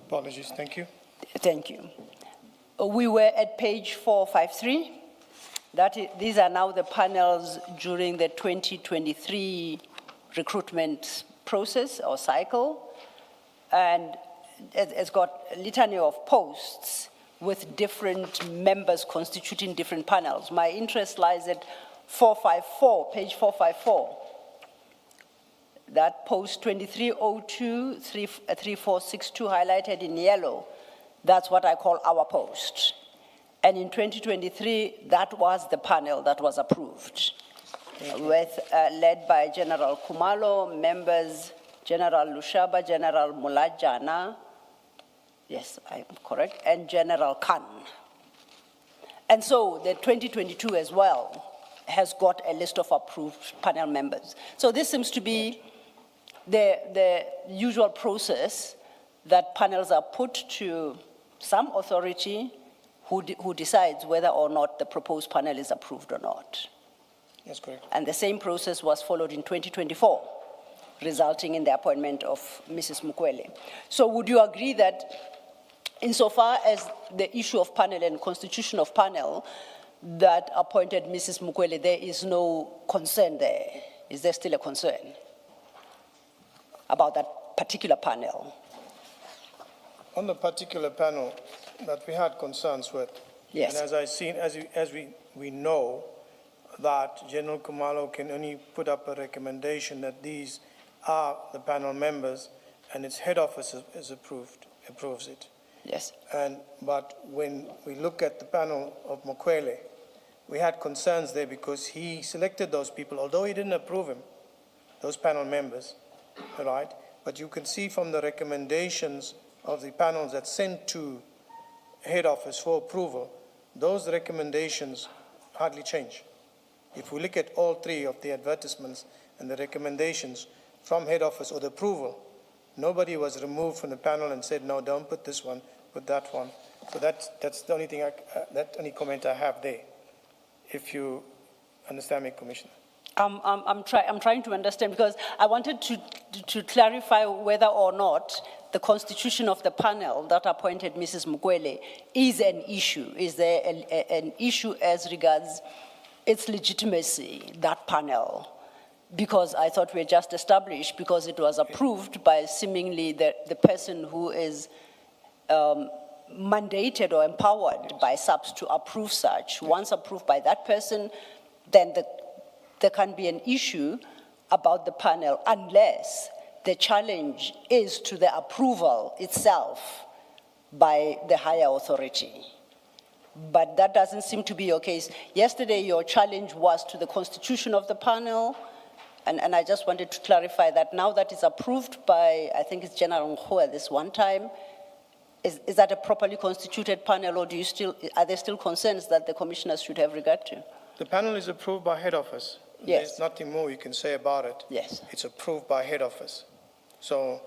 Apologies, thank you. Thank you. We were at page 453. These are now the panels during the 2023 recruitment process or cycle. And it's got a litany of posts with different members constituting different panels. My interest lies at 454, page 454. That post 2302, 3462 highlighted in yellow, that's what I call our post. And in 2023, that was the panel that was approved, led by General Kumalo, members General Lushaba, General Mulajana, yes, I'm correct, and General Khan. And so the 2022 as well has got a list of approved panel members. So this seems to be the usual process that panels are put to some authority who decides whether or not the proposed panel is approved or not. That's correct. And the same process was followed in 2024, resulting in the appointment of Mrs. Mukwele. So would you agree that insofar as the issue of panel and constitution of panel that appointed Mrs. Mukwele, there is no concern there? Is there still a concern about that particular panel? On the particular panel that we had concerns with, Yes. and as we know that General Kumalo can only put up a recommendation that these are the panel members, and its head office approves it. Yes. But when we look at the panel of Mukwele, we had concerns there because he selected those people, although he didn't approve him, those panel members, all right? But you can see from the recommendations of the panels that sent to head office for approval, those recommendations hardly change. If we look at all three of the advertisements and the recommendations from head office or the approval, nobody was removed from the panel and said, no, don't put this one, put that one. So that's the only thing, that only comment I have there, if you understand me, Commissioner. I'm trying to understand because I wanted to clarify whether or not the constitution of the panel that appointed Mrs. Mukwele is an issue. Is there an issue as regards its legitimacy, that panel? Because I thought we had just established, because it was approved by seemingly the person who is mandated or empowered by SAPS to approve such. Once approved by that person, then there can be an issue about the panel unless the challenge is to the approval itself by the higher authority. But that doesn't seem to be your case. Yesterday, your challenge was to the constitution of the panel, and I just wanted to clarify that now that it's approved by, I think it's General Nkhuwa this one time, is that a properly constituted panel, or are there still concerns that the commissioners should have regard to? The panel is approved by head office. Yes. There's nothing more you can say about it. Yes. It's approved by head office. So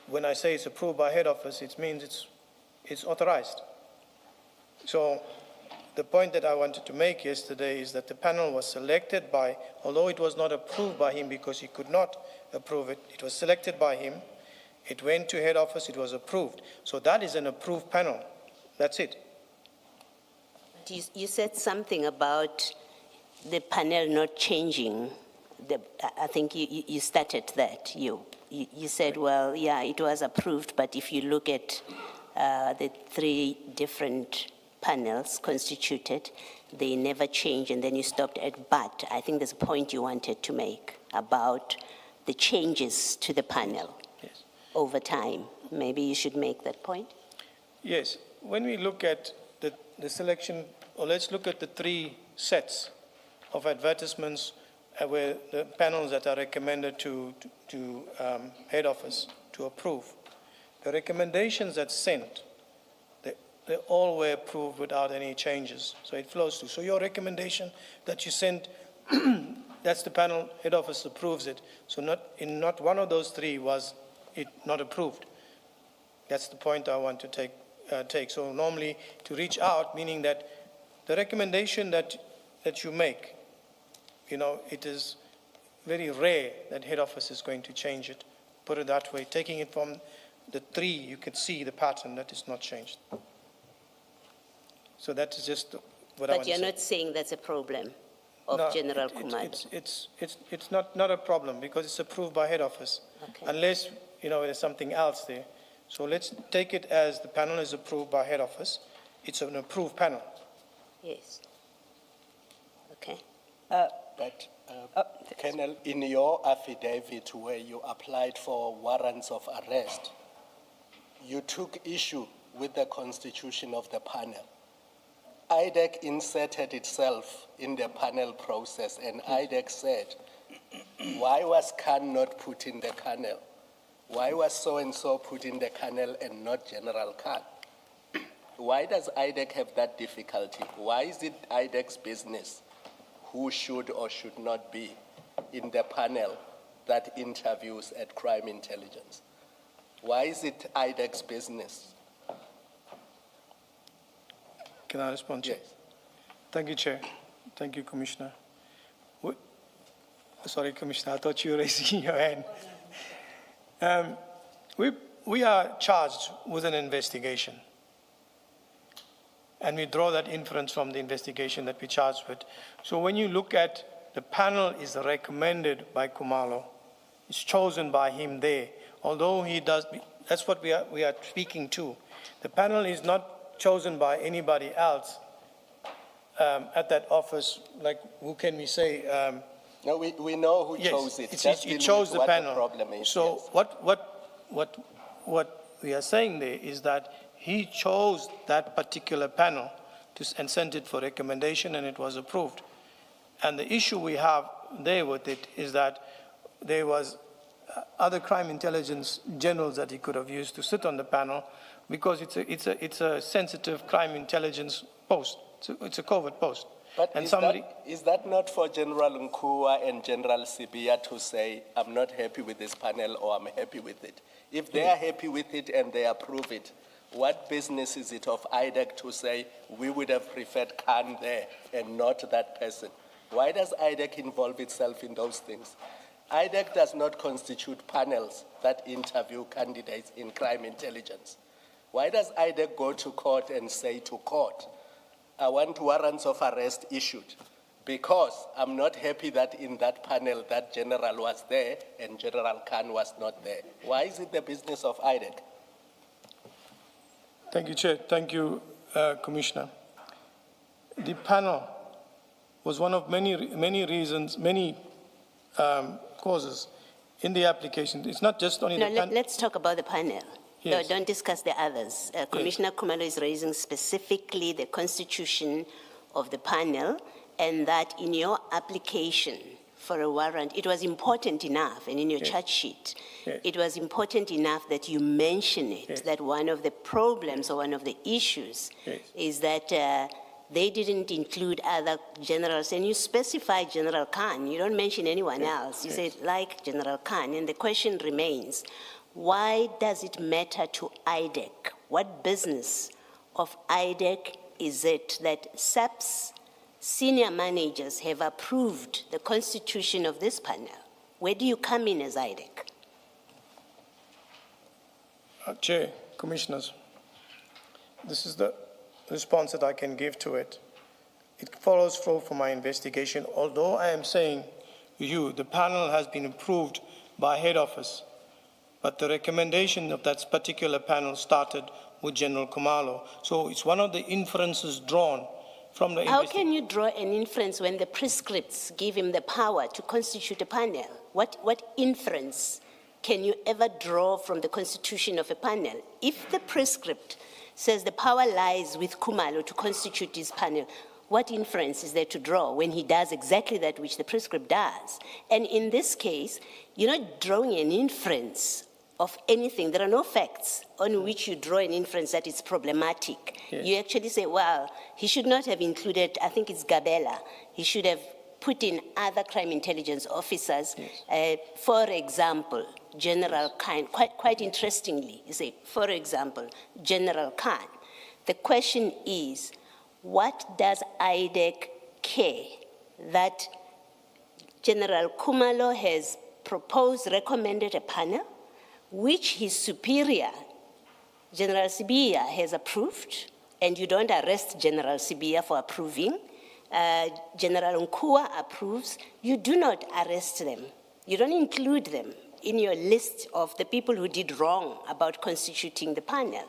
when I say it's approved by head office, it means it's authorized. So the point that I wanted to make yesterday is that the panel was selected by, although it was not approved by him because he could not approve it, it was selected by him, it went to head office, it was approved. So that is an approved panel. That's it. You said something about the panel not changing. I think you started that. You said, well, yeah, it was approved, but if you look at the three different panels constituted, they never change, and then you stopped at but. I think there's a point you wanted to make about the changes to the panel over time. Maybe you should make that point. Yes. When we look at the selection, or let's look at the three sets of advertisements where the panels that are recommended to head office to approve. The recommendations that's sent, they all were approved without any changes. So it flows through. So your recommendation that you sent, that's the panel, head office approves it. So not one of those three was it not approved. That's the point I want to take. So normally to reach out, meaning that the recommendation that you make, it is very rare that head office is going to change it. Put it that way. Taking it from the three, you can see the pattern that is not changed. So that is just what I want to say. But you're not saying that's a problem of General Kumalo? It's not a problem because it's approved by head office. Okay. Unless, there's something else there. So let's take it as the panel is approved by head office. It's an approved panel. Yes. Okay. But, Colonel, in your affidavit where you applied for warrants of arrest, you took issue with the constitution of the panel. IDAC inserted itself in the panel process, and IDAC said, why was Khan not put in the panel? Why was so-and-so put in the panel and not General Khan? Why does IDAC have that difficulty? Why is it IDAC's business who should or should not be in the panel that interviews at crime intelligence? Why is it IDAC's business? Can I respond? Yes. Thank you, Chair. Thank you, Commissioner. Sorry, Commissioner, I thought you were raising your hand. We are charged with an investigation. And we draw that inference from the investigation that we're charged with. So when you look at the panel is recommended by Kumalo, it's chosen by him there. Although he does, that's what we are speaking to. The panel is not chosen by anybody else at that office. Like, who can we say? No, we know who chose it. He chose the panel. The problem is, so yes. what we are saying there is that he chose that particular panel and sent it for recommendation, and it was approved. And the issue we have there with it is that there was other crime intelligence generals that he could have used to sit on the panel, because it's a sensitive crime intelligence post. It's a covert post. But and is that not for General Nkua and General Sibia to say, I'm not happy with this panel or I'm happy with it? If they are happy with it and they approve it, what business is it of IDAC to say, we would have preferred Khan there and not that person? Why does IDAC involve itself in those things? IDAC does not constitute panels that interview candidates in crime intelligence. Why does IDAC go to court and say to court, I want warrants of arrest issued because I'm not happy that in that panel that general was there and General Khan was not there? Why is it the business of IDAC? Thank you, Chair. Thank you, Commissioner. The panel was one of many reasons, many causes in the application. It's not just only the panel. Let's talk about the panel. Yes. No, don't discuss the others. Commissioner Kumalo is raising specifically the constitution of the panel, and that in your application for a warrant, it was important enough, and in your charge sheet, it was important enough that you mention it, that one of the problems or one of the issues is that they didn't include other generals, and you specify General Khan. You don't mention anyone else. You say, like General Khan, and the question remains, why does it matter to IDAC? What business of IDAC is it that SAP's senior managers have approved the constitution of this panel? Where do you come in as IDAC? Chair, Commissioners, this is the response that I can give to it. It follows through from my investigation. Although I am saying to you, the panel has been approved by head office, but the recommendation of that particular panel started with General Kumalo. So it's one of the inferences drawn from the How can you draw an inference when the prescripts give him the power to constitute a panel? What inference can you ever draw from the constitution of a panel? If the prescript says the power lies with Kumalo to constitute his panel, what inference is there to draw when he does exactly that which the prescript does? And in this case, you're not drawing an inference of anything. There are no facts on which you draw an inference that it's problematic. Yes. You actually say, well, he should not have included, I think it's Gabela, he should have put in other crime intelligence officers. Yes. For example, General Khan, quite interestingly, you say, for example, General Khan. The question is, what does IDAC care that General Kumalo has proposed, recommended a panel, which his superior, General Sibia, has approved, and you don't arrest General Sibia for approving. General Nkua approves. You do not arrest them. You don't include them in your list of the people who did wrong about constituting the panel.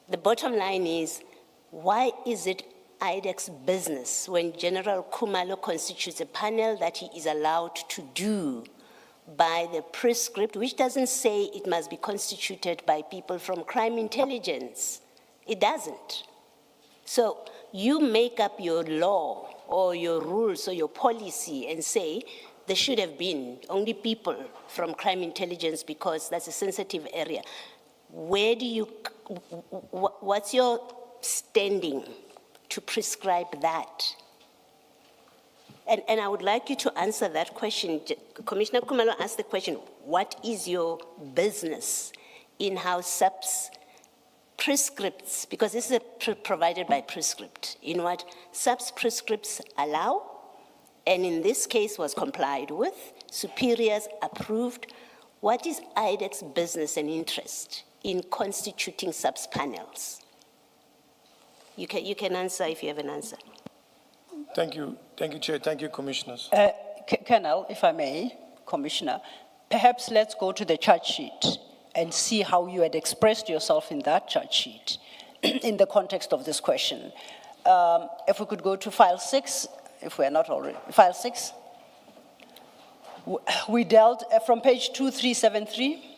The bottom line is, why is it IDAC's business when General Kumalo constitutes a panel that he is allowed to do by the prescript, which doesn't say it must be constituted by people from crime intelligence? It doesn't. So you make up your law or your rules or your policy and say there should have been only people from crime intelligence because that's a sensitive area. Where do you, what's your standing to prescribe that? And I would like you to answer that question. Commissioner Kumalo asked the question, what is your business in how SAP's prescripts, because this is provided by prescript, in what SAP's prescripts allow, and in this case was complied with, superiors approved. What is IDAC's business and interest in constituting SAP's panels? You can answer if you have an answer. Thank you, Chair. Thank you, Commissioners. Colonel, if I may, Commissioner, perhaps let's go to the charge sheet and see how you had expressed yourself in that charge sheet in the context of this question. If we could go to file 6, if we're not already, file 6. We dealt from page 2373.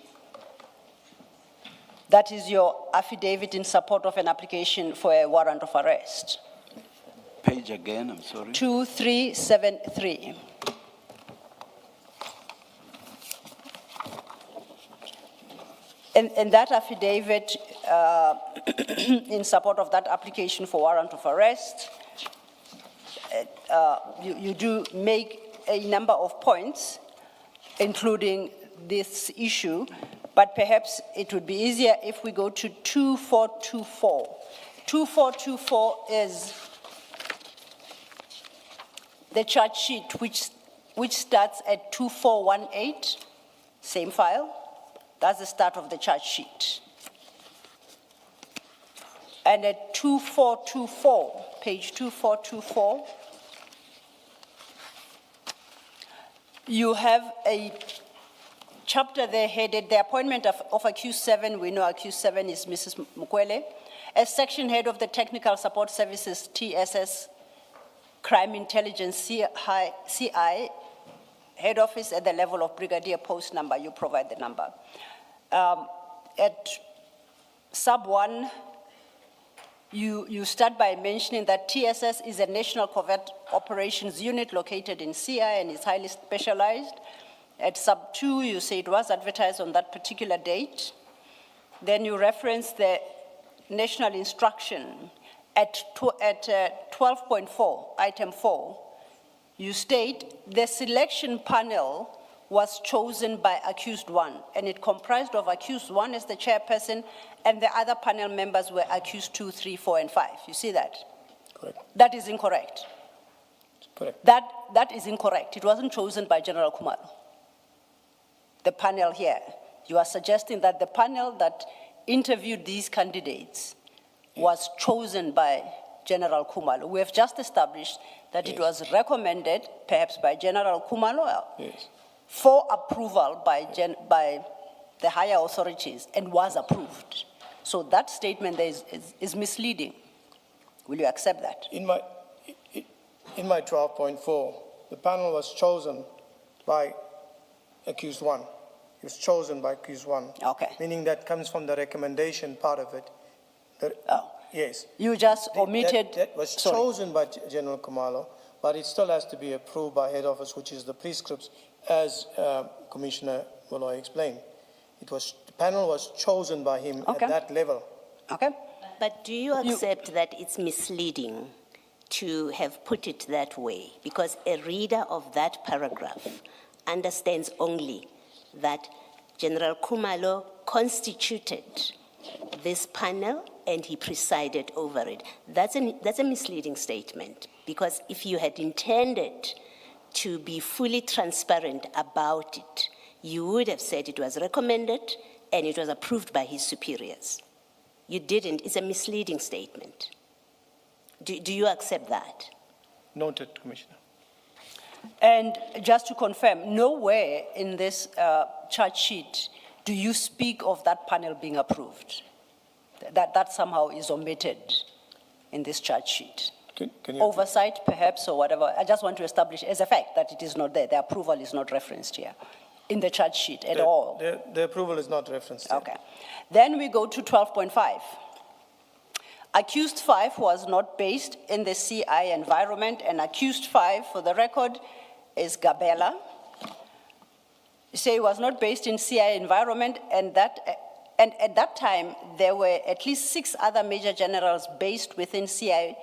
That is your affidavit in support of an application for a warrant of arrest. Page again, I'm sorry. 2373. And that affidavit in support of that application for warrant of arrest, you do make a number of points, including this issue, but perhaps it would be easier if we go to 2424. 2424 is the charge sheet which starts at 2418, same file. That's the start of the charge sheet. And at 2424, page 2424, you have a chapter there headed, the appointment of accused 7, we know accused 7 is Mrs. Mukwele, as section head of the Technical Support Services, TSS, Crime Intelligence, CI, head office at the level of brigadier post number, you provide the number. At sub 1, you start by mentioning that TSS is a National Covert Operations Unit located in CI and is highly specialized. At sub 2, you say it was advertised on that particular date. Then you reference the national instruction at 12.4, item 4. You state the selection panel was chosen by accused one, and it comprised of accused one as the chairperson, and the other panel members were accused 2, 3, 4, and 5. You see that? Correct. That is incorrect. Correct. That is incorrect. It wasn't chosen by General Khumalo. The panel here. You are suggesting that the panel that interviewed these candidates was chosen by General Khumalo. We have just established that it was recommended, perhaps by General Khumalo, for approval by the higher authorities, and was approved. So that statement there is misleading. Will you accept that? In my 12.4, the panel was chosen by accused one. It was chosen by accused one. Okay. Meaning that comes from the recommendation part of it. Yes. You just omitted. That was chosen by General Khumalo, but it still has to be approved by head office, which is the prescripts, as Commissioner Molloy explained. The panel was chosen by him at that level. Okay. But do you accept that it's misleading to have put it that way? Because a reader of that paragraph understands only that General Khumalo constituted this panel and he presided over it. That's a misleading statement, because if you had intended to be fully transparent about it, you would have said it was recommended and it was approved by his superiors. You didn't. It's a misleading statement. Do you accept that? Noted, Commissioner. And just to confirm, nowhere in this charge sheet do you speak of that panel being approved. That somehow is omitted in this charge sheet. Can you Oversight, perhaps, or whatever. I just want to establish as a fact that it is not there. The approval is not referenced here in the charge sheet at all. The approval is not referenced here. Okay. Then we go to 12.5. Accused 5 was not based in the CI environment, and accused 5, for the record, is Gabela. You say it was not based in CI environment, and at that time, there were at least 6 other major generals based within CI,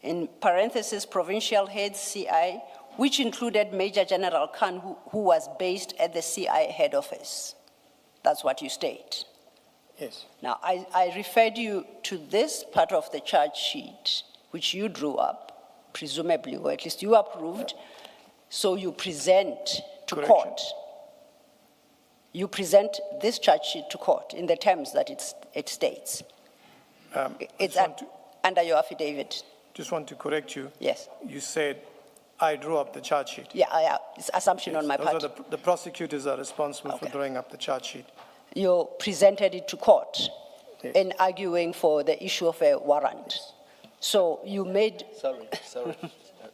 in parentheses, provincial heads CI, which included Major General Khan, who was based at the CI head office. That's what you state. Yes. Now, I referred you to this part of the charge sheet, which you drew up, presumably, or at least you approved, so you present to court. You present this charge sheet to court in the terms that it states. It's under your affidavit. Just want to correct you. Yes. You said, I drew up the charge sheet. Yeah, it's assumption on my part. Those are the prosecutors are responsible for drawing up the charge sheet. You presented it to court in arguing for the issue of a warrant. So you made... Sorry,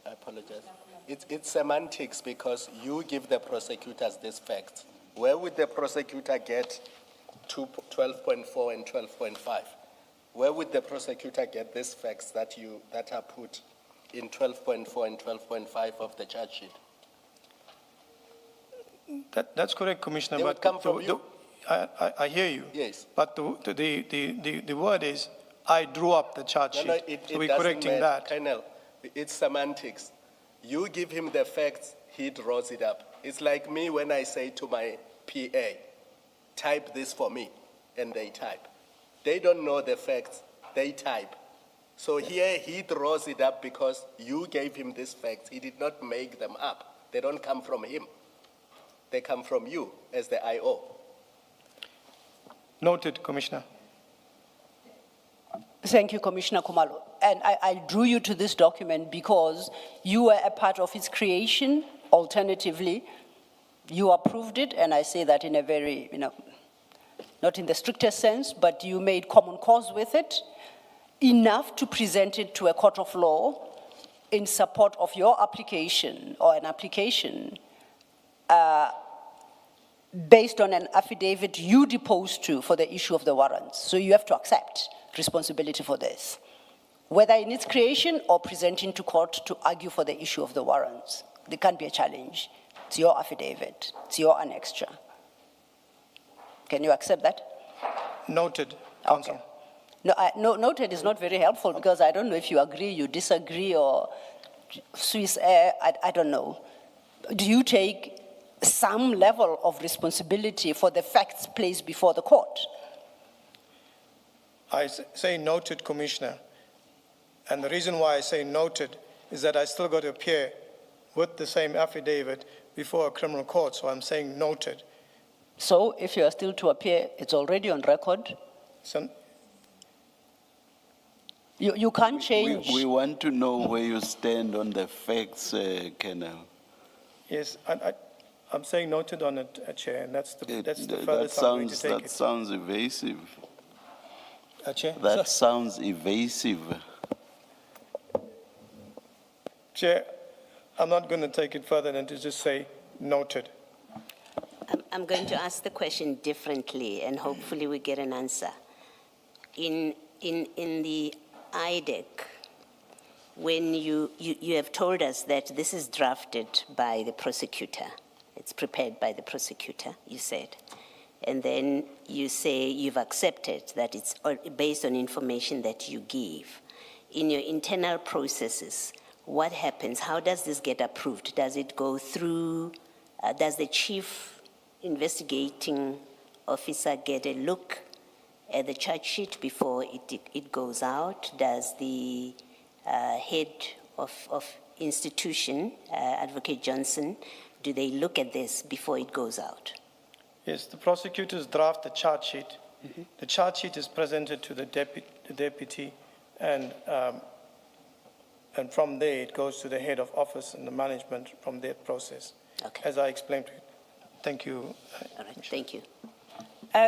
I apologize. It's semantics, because you give the prosecutors this fact. Where would the prosecutor get 12.4 and 12.5? Where would the prosecutor get these facts that are put in 12.4 and 12.5 of the charge sheet? That's correct, Commissioner. They would come from you. I hear you. Yes. But the word is, I drew up the charge sheet. So we're correcting that. Colonel, it's semantics. You give him the facts, he draws it up. It's like me when I say to my PA, type this for me, and they type. They don't know the facts, they type. So here he draws it up because you gave him these facts. He did not make them up. They don't come from him. They come from you as the IO. Noted, Commissioner. Thank you, Commissioner Khumalo. And I drew you to this document because you were a part of its creation. Alternatively, you approved it, and I say that in a very, not in the strictest sense, but you made common cause with it, enough to present it to a court of law in support of your application, or an application based on an affidavit you deposed to for the issue of the warrants. So you have to accept responsibility for this, whether in its creation or presenting to court to argue for the issue of the warrants. There can't be a challenge. It's your affidavit. It's your annexure. Can you accept that? Noted, Counsel. Okay. No, noted is not very helpful, because I don't know if you agree, you disagree, or Swiss air, I don't know. Do you take some level of responsibility for the facts placed before the court. I say noted, Commissioner. And the reason why I say noted is that I still got to appear with the same affidavit before a criminal court, so I'm saying noted. So if you are still to appear, it's already on record. So, You can't change. We want to know where you stand on the facts, Colonel. yes, I'm saying noted on it, Chair, and that's the That furthest I'm going to sounds, take that it. sounds evasive. Chair? That sounds evasive. Chair, I'm not going to take it further than to just say noted. I'm going to ask the question differently, and hopefully we get an answer. In the IDAC, when you have told us that this is drafted by the prosecutor, it's prepared by the prosecutor, you said, and then you say you've accepted that it's based on information that you give. In your internal processes, what happens? How does this get approved? Does it go through, does the chief investigating officer get a look at the charge sheet before it goes out? Does the head of institution, Advocate Johnson, do they look at this before it goes out? Yes, the prosecutors draft the charge sheet. Mm-hmm. The charge sheet is presented to the deputy, and from there it goes to the head of office and the management from that process. Okay. As I explained to you. Thank you. All right, thank you.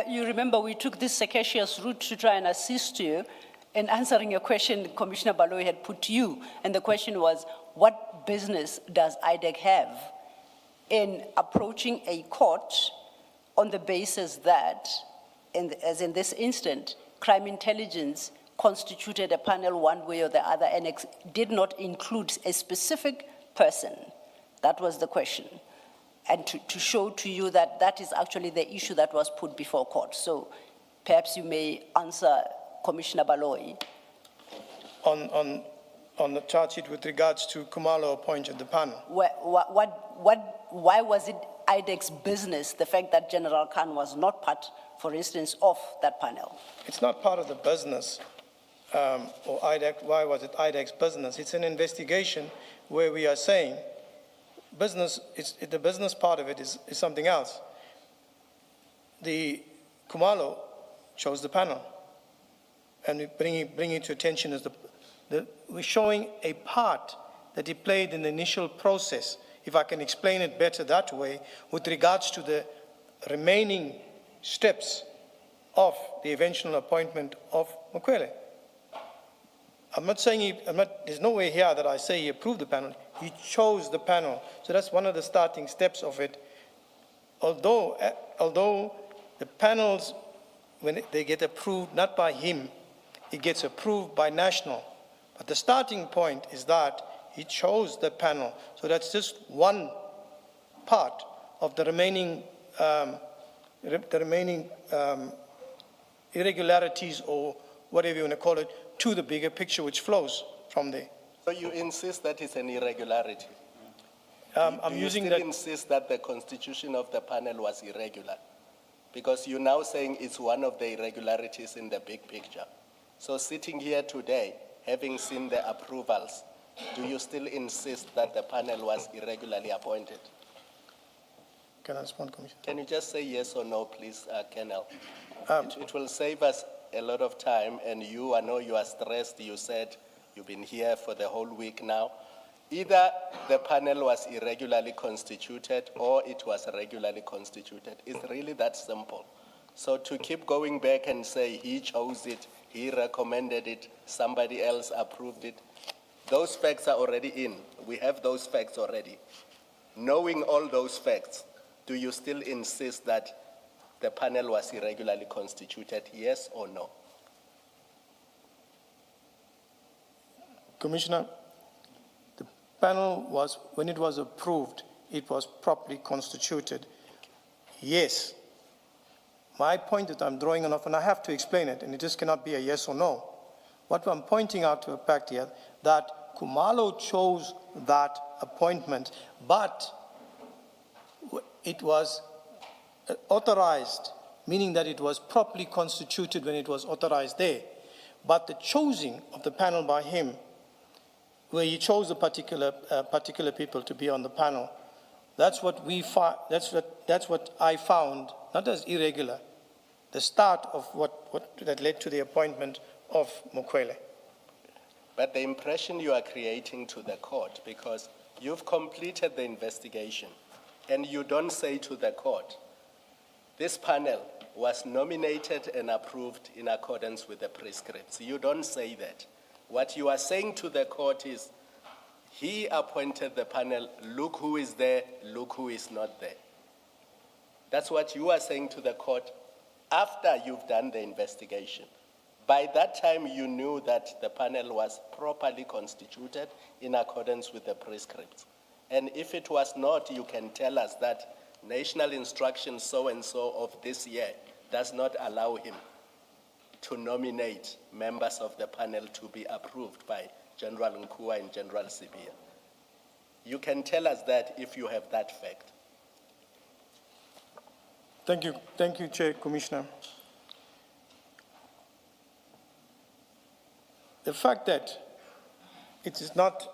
You remember we took this circuitous route to try and assist you in answering a question Commissioner Baloyi had put to you. And the question was, what business does IDAC have in approaching a court on the basis that, as in this instant, crime intelligence constituted a panel one way or the other and did not include a specific person? That was the question. And to show to you that that is actually the issue that was put before court. So perhaps you may answer Commissioner Baloyi. On the charge sheet with regards to Kumalo appointed the panel. Why was it IDAC's business, the fact that General Khan was not part, for instance, of that panel? It's not part of the business, or IDAC. Why was it IDAC's business? It's an investigation where we are saying business, the business part of it is something else. The Kumalo chose the panel, and we bring it to attention as we're showing a part that he played in the initial process, if I can explain it better that way, with regards to the remaining steps of the eventual appointment of Mukwele. I'm not saying there's no way here that I say he approved the panel. He chose the panel. So that's one of the starting steps of it. Although the panels, when they get approved, not by him, it gets approved by national. But the starting point is that he chose the panel. So that's just one part of the remaining, irregularities, or whatever you want to call it, to the bigger picture which flows from there. So you insist that it's an irregularity? I'm using that. You insist that the constitution of the panel was irregular? Because you're now saying it's one of the irregularities in the big picture. So sitting here today, having seen the approvals, do you still insist that the panel was irregularly appointed? Can I respond, Commissioner? Can you just say yes or no, please, Colonel? It will save us a lot of time, and I know you are stressed. You said you've been here for the whole week now. Either the panel was irregularly constituted or it was regularly constituted. It's really that simple. So to keep going back and say he chose it, he recommended it, somebody else approved it, those facts are already in. We have those facts already. Knowing all those facts, do you still insist that the panel was irregularly constituted, yes or no? Commissioner, the panel was, when it was approved, it was properly constituted. Yes. My point that I'm drawing on, and I have to explain it, and it just cannot be a yes or no. What I'm pointing out to a fact here, that Kumalo chose that appointment, but it was authorized, meaning that it was properly constituted when it was authorized there. But the choosing of the panel by him, where he chose the particular people to be on the panel, that's what I found, not as irregular, the start of what that led to the appointment of Mokwele. But the impression you are creating to the court, because you've completed the investigation, and you don't say to the court, this panel was nominated and approved in accordance with the prescripts. You don't say that. What you are saying to the court is, he appointed the panel, look who is there, look who is not there. That's what you are saying to the court after you've done the investigation. By that time, you knew that the panel was properly constituted in accordance with the prescripts. And if it was not, you can tell us that National Instruction so-and-so of this year does not allow him to nominate members of the panel to be approved by General Nkua and General Sibia. You can tell us that if you have that fact. Thank you, Chair, Commissioner. The fact that it is not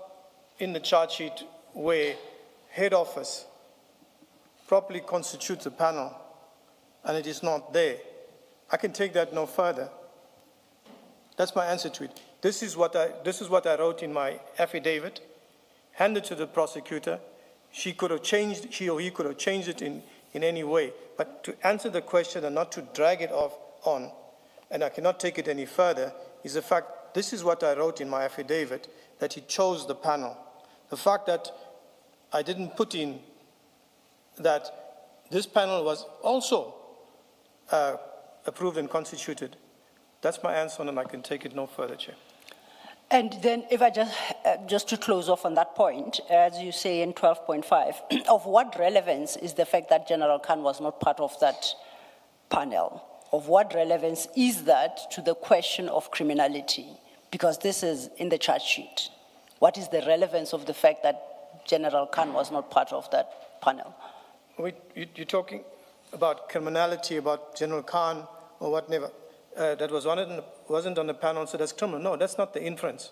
in the charge sheet where head office properly constitutes a panel and it is not there, I can take that no further. That's my answer to it. This is what I wrote in my affidavit, handed to the prosecutor. She or he could have changed it in any way. But to answer the question and not to drag it on, and I cannot take it any further, is the fact this is what I wrote in my affidavit, that he chose the panel. The fact that I didn't put in that this panel was also approved and constituted, that's my answer, and I can take it no further, Chair. And then if I just to close off on that point, as you say in 12.5, of what relevance is the fact that General Khan was not part of that panel? Of what relevance is that to the question of criminality? Because this is in the charge sheet. What is the relevance of the fact that General Khan was not part of that panel? You're talking about criminality, about General Khan or whatever. That wasn't on the panel, so that's criminal. No, that's not the inference.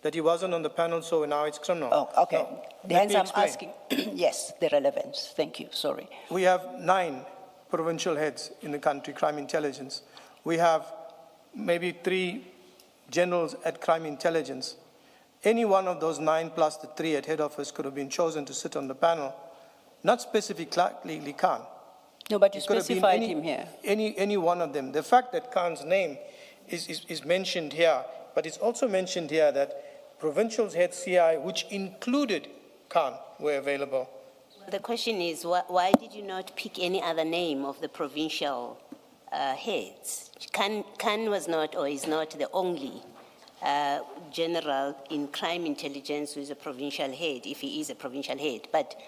That he wasn't on the panel, so now it's criminal. Oh, okay. No, Hence I'm asking, yes, the relevance. Thank you, sorry. We have 9 provincial heads in the country, crime intelligence. We have maybe 3 generals at crime intelligence. Any one of those 9 plus the 3 at head office could have been chosen to sit on the panel, not specifically Khan. No, but you specified him here. Any one of them. The fact that Khan's name is mentioned here, but it's also mentioned here that provincial head CI, which included Khan, were available. The question is, why did you not pick any other name of the provincial heads? Khan was not or is not the only general in crime intelligence who is a provincial head, if he is a provincial head, but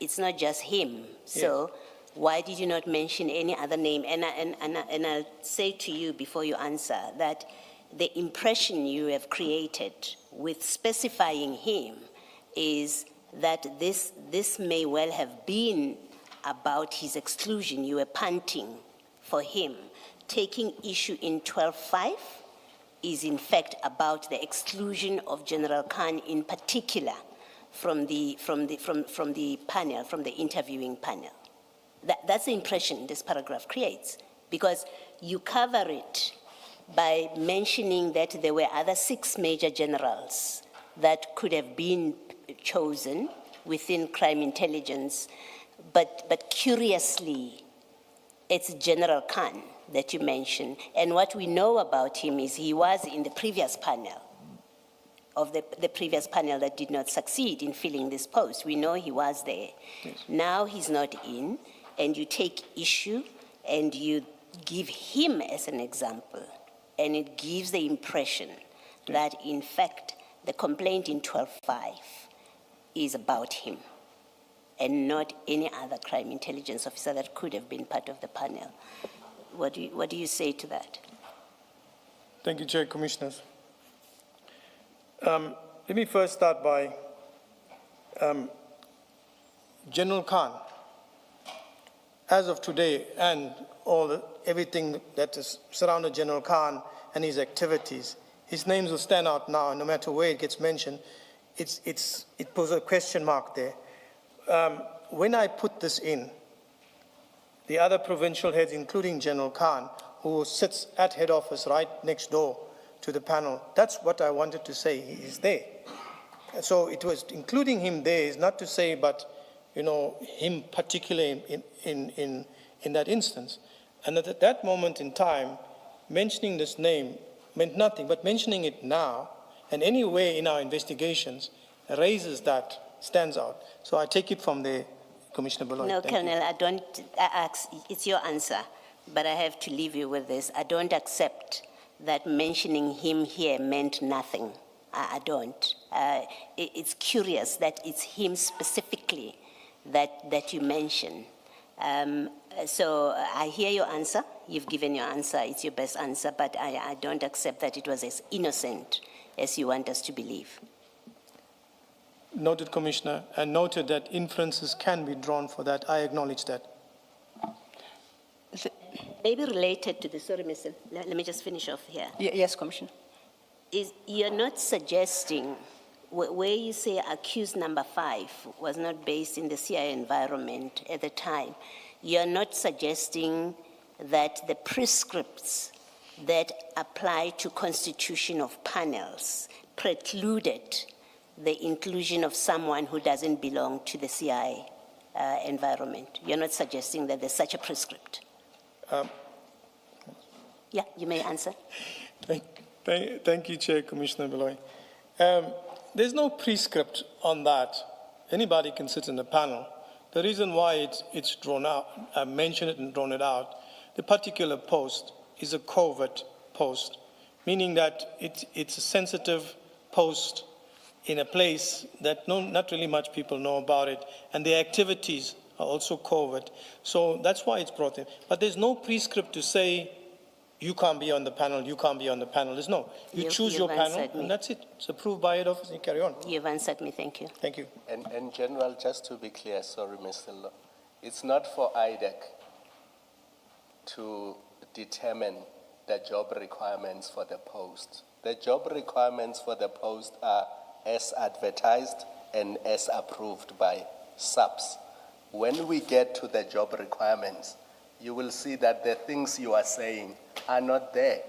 it's not just him. So why did you not mention any other name? And I'll say to you before you answer that the impression you have created with specifying him is that this may well have been about his exclusion. You were punting for him. Taking issue in 12.5 is in fact about the exclusion of General Khan in particular from the panel, from the interviewing panel. That's the impression this paragraph creates, because you cover it by mentioning that there were other 6 major generals that could have been chosen within crime intelligence, but curiously, it's General Khan that you mentioned. And what we know about him is he was in the previous panel, of the previous panel that did not succeed in filling this post. We know he was there. Yes. Now he's not in, and you take issue and you give him as an example, and it gives the impression that in fact the complaint in 12.5 is about him and not any other crime intelligence officer that could have been part of the panel. What do you say to that? Thank you, Chair, Commissioners. Let me first start by General Khan as of today, and everything that is surrounded General Khan and his activities, his names will stand out now, no matter where it gets mentioned. It poses a question mark there. When I put this in, the other provincial heads, including General Khan, who sits at head office right next door to the panel, that's what I wanted to say, he is there. So it was including him there is not to say, but him particularly in that instance. And at that moment in time, mentioning this name meant nothing, but mentioning it now, and anywhere in our investigations, raises that, stands out. So I take it from there, Commissioner Baloy. No, Thank you. Colonel, I don't ask, it's your answer, but I have to leave you with this. I don't accept that mentioning him here meant nothing. I don't. It's curious that it's him specifically that you mention. So I hear your answer. You've given your answer. It's your best answer, but I don't accept that it was as innocent as you want us to believe. Noted, Commissioner, and noted that inferences can be drawn for that. I acknowledge that. Maybe related to this, sorry, Mr. Let me just finish off here. Yes, Commissioner. You're not suggesting, where you say accused number 5 was not based in the CIA environment at the time, you're not suggesting that the prescripts that apply to constitution of panels precluded the inclusion of someone who doesn't belong to the CIA environment. You're not suggesting that there's such a prescript. Yeah, you may answer. Thank you, Chair, Commissioner Baloy. There's no prescript on that. Anybody can sit in the panel. The reason why it's drawn out, I mentioned it and drawn it out, the particular post is a covert post, meaning that it's a sensitive post in a place that not really much people know about it, and the activities are also covert. So that's why it's brought in. But there's no prescript to say, you can't be on the panel, you can't be on the panel. There's no. You choose your panel, and that's it. It's approved by head office, and you carry on. You've answered me, thank you. Thank you. And General, just to be clear, sorry, Mr. Law, it's not for IDAC to determine the job requirements for the post. The job requirements for the post are as advertised and as approved by SAPS. When we get to the job requirements, you will see that the things you are saying are not there.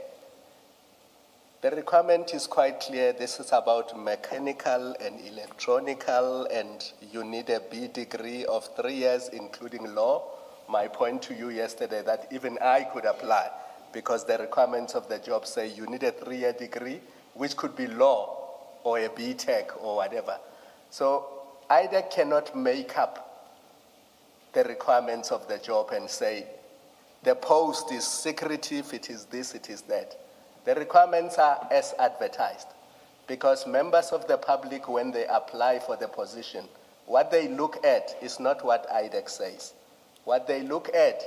The requirement is quite clear. This is about mechanical and electronical, and you need a B degree of 3 years, including law. My point to you yesterday that even I could apply, because the requirements of the job say you need a 3-year degree, which could be law or a B.Tech or whatever. So IDAC cannot make up the requirements of the job and say, the post is secretive, it is this, it is that. The requirements are as advertised, because members of the public, when they apply for the position, what they look at is not what IDAC says. What they look at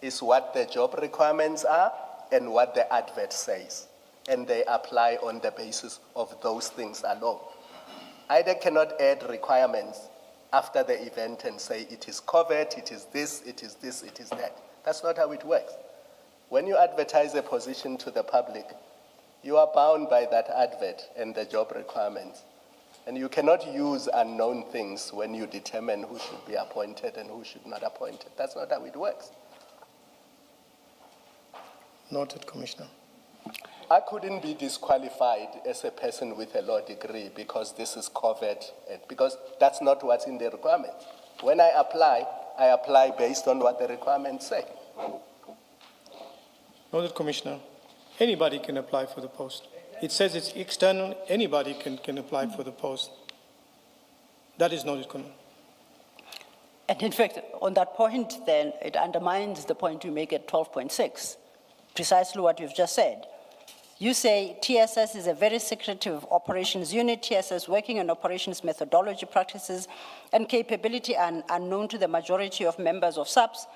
is what the job requirements are and what the advert says, and they apply on the basis of those things alone. IDAC cannot add requirements after the event and say it is covered, it is this, it is this, it is that. That's not how it works. When you advertise a position to the public, you are bound by that advert and the job requirements. And you cannot use unknown things when you determine who should be appointed and who should not be appointed. That's not how it works. Noted, Commissioner. I couldn't be disqualified as a person with a law degree because this is covered, because that's not what's in the requirement. When I apply based on what the requirements say. Noted, Commissioner. Anybody can apply for the post. It says it's external. Anybody can apply for the post. That is noted, Colonel. And in fact, on that point, then, it undermines the point you make at 12.6, precisely what you've just said. You say TSS is a very secretive operations unit. TSS working on operations methodology, practices, and capability are unknown to the majority of members of SAPS.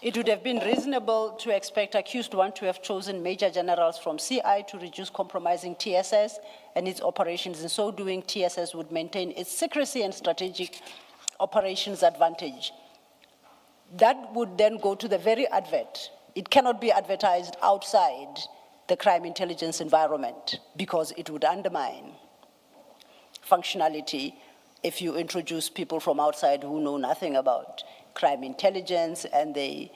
It would have been reasonable to expect accused one to have chosen major generals from CI to reduce compromising TSS and its operations. In so doing, TSS would maintain its secrecy and strategic operations advantage. that would then go to the very advert. It cannot be advertised outside the crime intelligence environment because it would undermine functionality if you introduce people from outside who know nothing about crime intelligence and they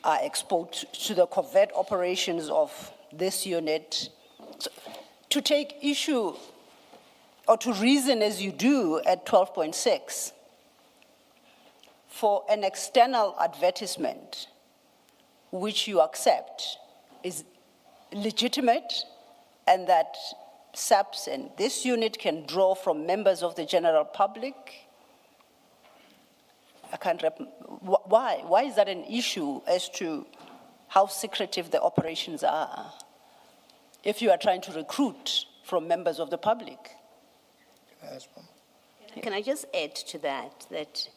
are exposed to the covert operations of this unit. So, to take issue or to reason as you do at 12.6 for an external advertisement which you accept is legitimate and that SAPS and this unit can draw from members of the general public. I can't why? Why is that an issue as to how secretive the operations are if you are trying to recruit from members of the public? Can I just add to that,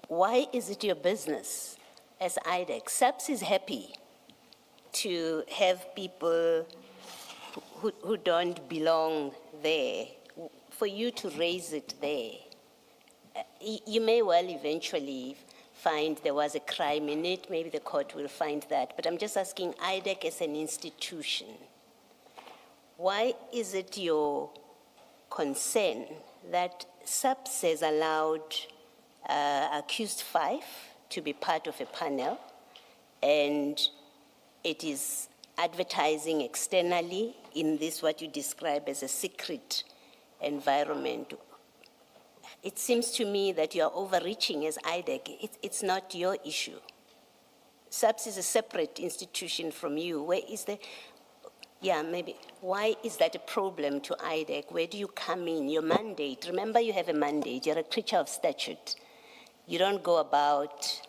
why is it your business as IDAC? SAPS is happy to have people who don't belong there, for you to raise it there. You may well eventually find there was a crime in it, maybe the court will find that, but I'm just asking IDAC as an institution, why is it your concern that SAPS has allowed accused 5 to be part of a panel and it is advertising externally in this, what you describe as a secret environment? It seems to me that you are overreaching as IDAC. It's not your issue. SAPS is a separate institution from you. Where is the, maybe, why is that a problem to IDAC? Where do you come in? Your mandate, remember you have a mandate, you're a creature of statute. You don't go about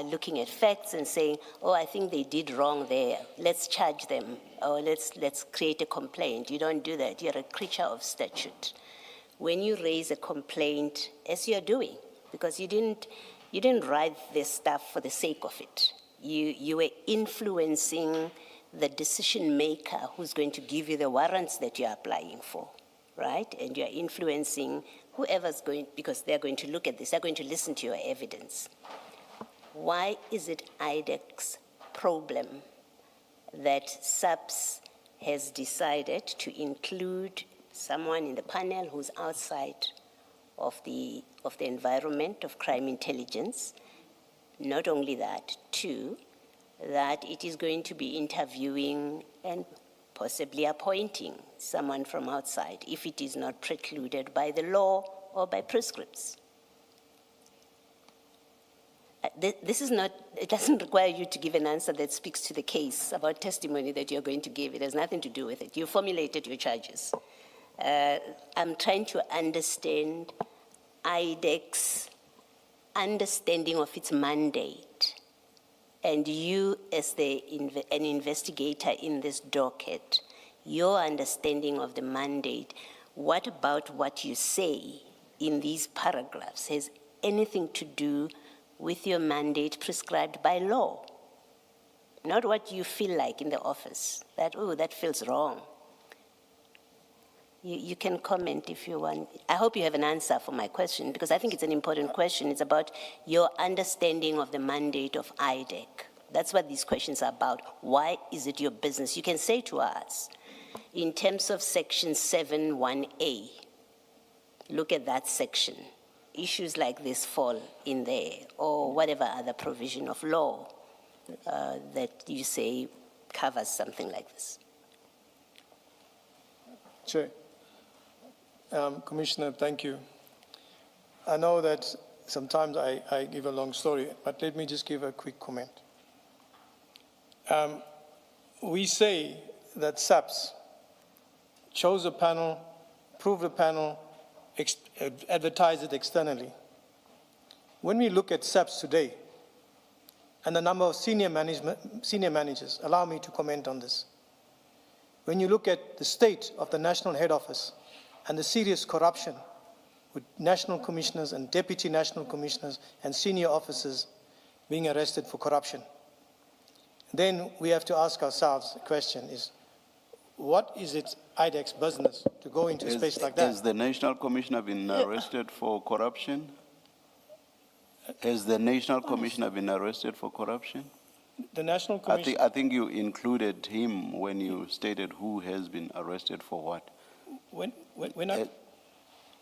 looking at facts and saying, oh, I think they did wrong there, let's charge them, or let's create a complaint. You don't do that, you're a creature of statute. When you raise a complaint, as you're doing, because you didn't write this stuff for the sake of it. You were influencing the decision maker who's going to give you the warrants that you're applying for, right? And you're influencing whoever's going, because they're going to look at this, they're going to listen to your evidence. Why is it IDAC's problem that SAPS has decided to include someone in the panel who's outside of the environment of crime intelligence? Not only that, too, that it is going to be interviewing and possibly appointing someone from outside if it is not precluded by the law or by prescripts. This is not, it doesn't require you to give an answer that speaks to the case about testimony that you're going to give. It has nothing to do with it. You formulated your charges. I'm trying to understand IDAC's understanding of its mandate, and you as an investigator in this docket, your understanding of the mandate. What about what you say in these paragraphs has anything to do with your mandate prescribed by law? Not what you feel like in the office, that, oh, that feels wrong. You can comment if you want. I hope you have an answer for my question, because I think it's an important question. It's about your understanding of the mandate of IDAC. That's what these questions are about. Why is it your business? You can say to us, in terms of section 7(1)(a), look at that section. Issues like this fall in there, or whatever other provision of law that you say covers something like this. Chair. Commissioner, thank you. I know that sometimes I give a long story, but let me just give a quick comment. We say that SAPS chose a panel, approved a panel, advertised it externally. When we look at SAPS today, and the number of senior managers, allow me to comment on this. When you look at the state of the national head office and the serious corruption with national commissioners and deputy national commissioners and senior officers being arrested for corruption, then we have to ask ourselves the question is, what is it IDAC's business to go into a space like that? Has the national commissioner been arrested for corruption? Has the National Commissioner been arrested for corruption? The National I Commission, think, I think you included him when you stated who has been arrested for what. when I,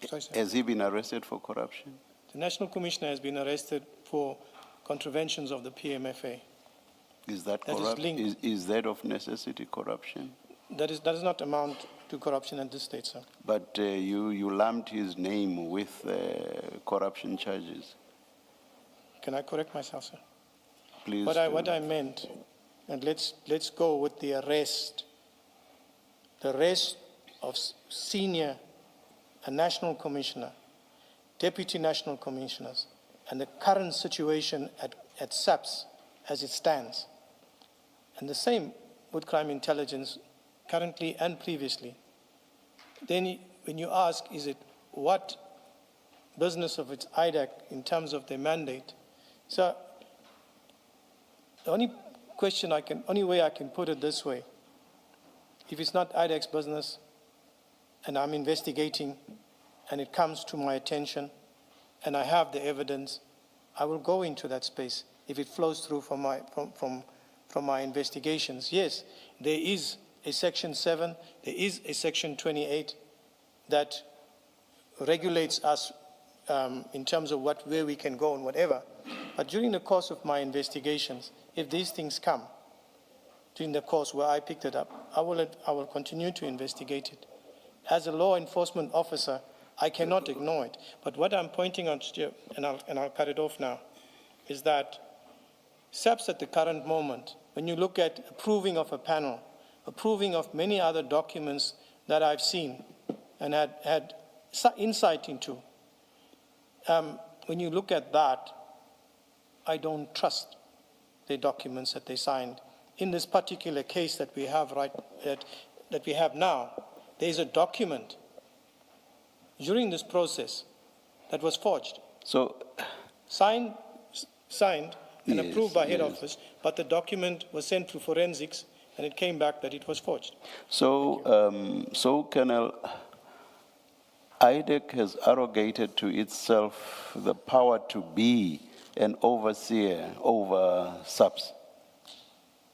sorry, sir. Has he been arrested for corruption? The National Commissioner has been arrested for contraventions of the PMFA. Is that That is corrupt? linked. Is that of necessity corruption? That does not amount to corruption at this stage, sir. But you lumped his name with corruption charges. Can I correct myself, sir? Please. What I meant, and let's go with the arrest. The arrest of senior and national commissioner, deputy national commissioners, and the current situation at SAPS as it stands. And the same with crime intelligence currently and previously. Then when you ask, is it what business of its IDAC in terms of their mandate? So the only way I can put it this way, if it's not IDAC's business and I'm investigating and it comes to my attention and I have the evidence, I will go into that space if it flows through from my investigations. Yes, there is a Section 7, there is a Section 28 that regulates us in terms of where we can go and whatever. But during the course of my investigations, if these things come, during the course where I picked it up, I will continue to investigate it. As a law enforcement officer, I cannot ignore it. But what I'm pointing out, and I'll cut it off now, is that SAPS at the current moment, when you look at approving of a panel, approving of many other documents that I've seen and had insight into, when you look at that, I don't trust the documents that they signed. In this particular case that we have that we have now, there is a document during this process that was forged. So, Signed and Yes, approved by head yes. office, but the document was sent to forensics and it came back that it was forged. so Colonel, IDAC has arrogated to itself the power to be an overseer over SAPS.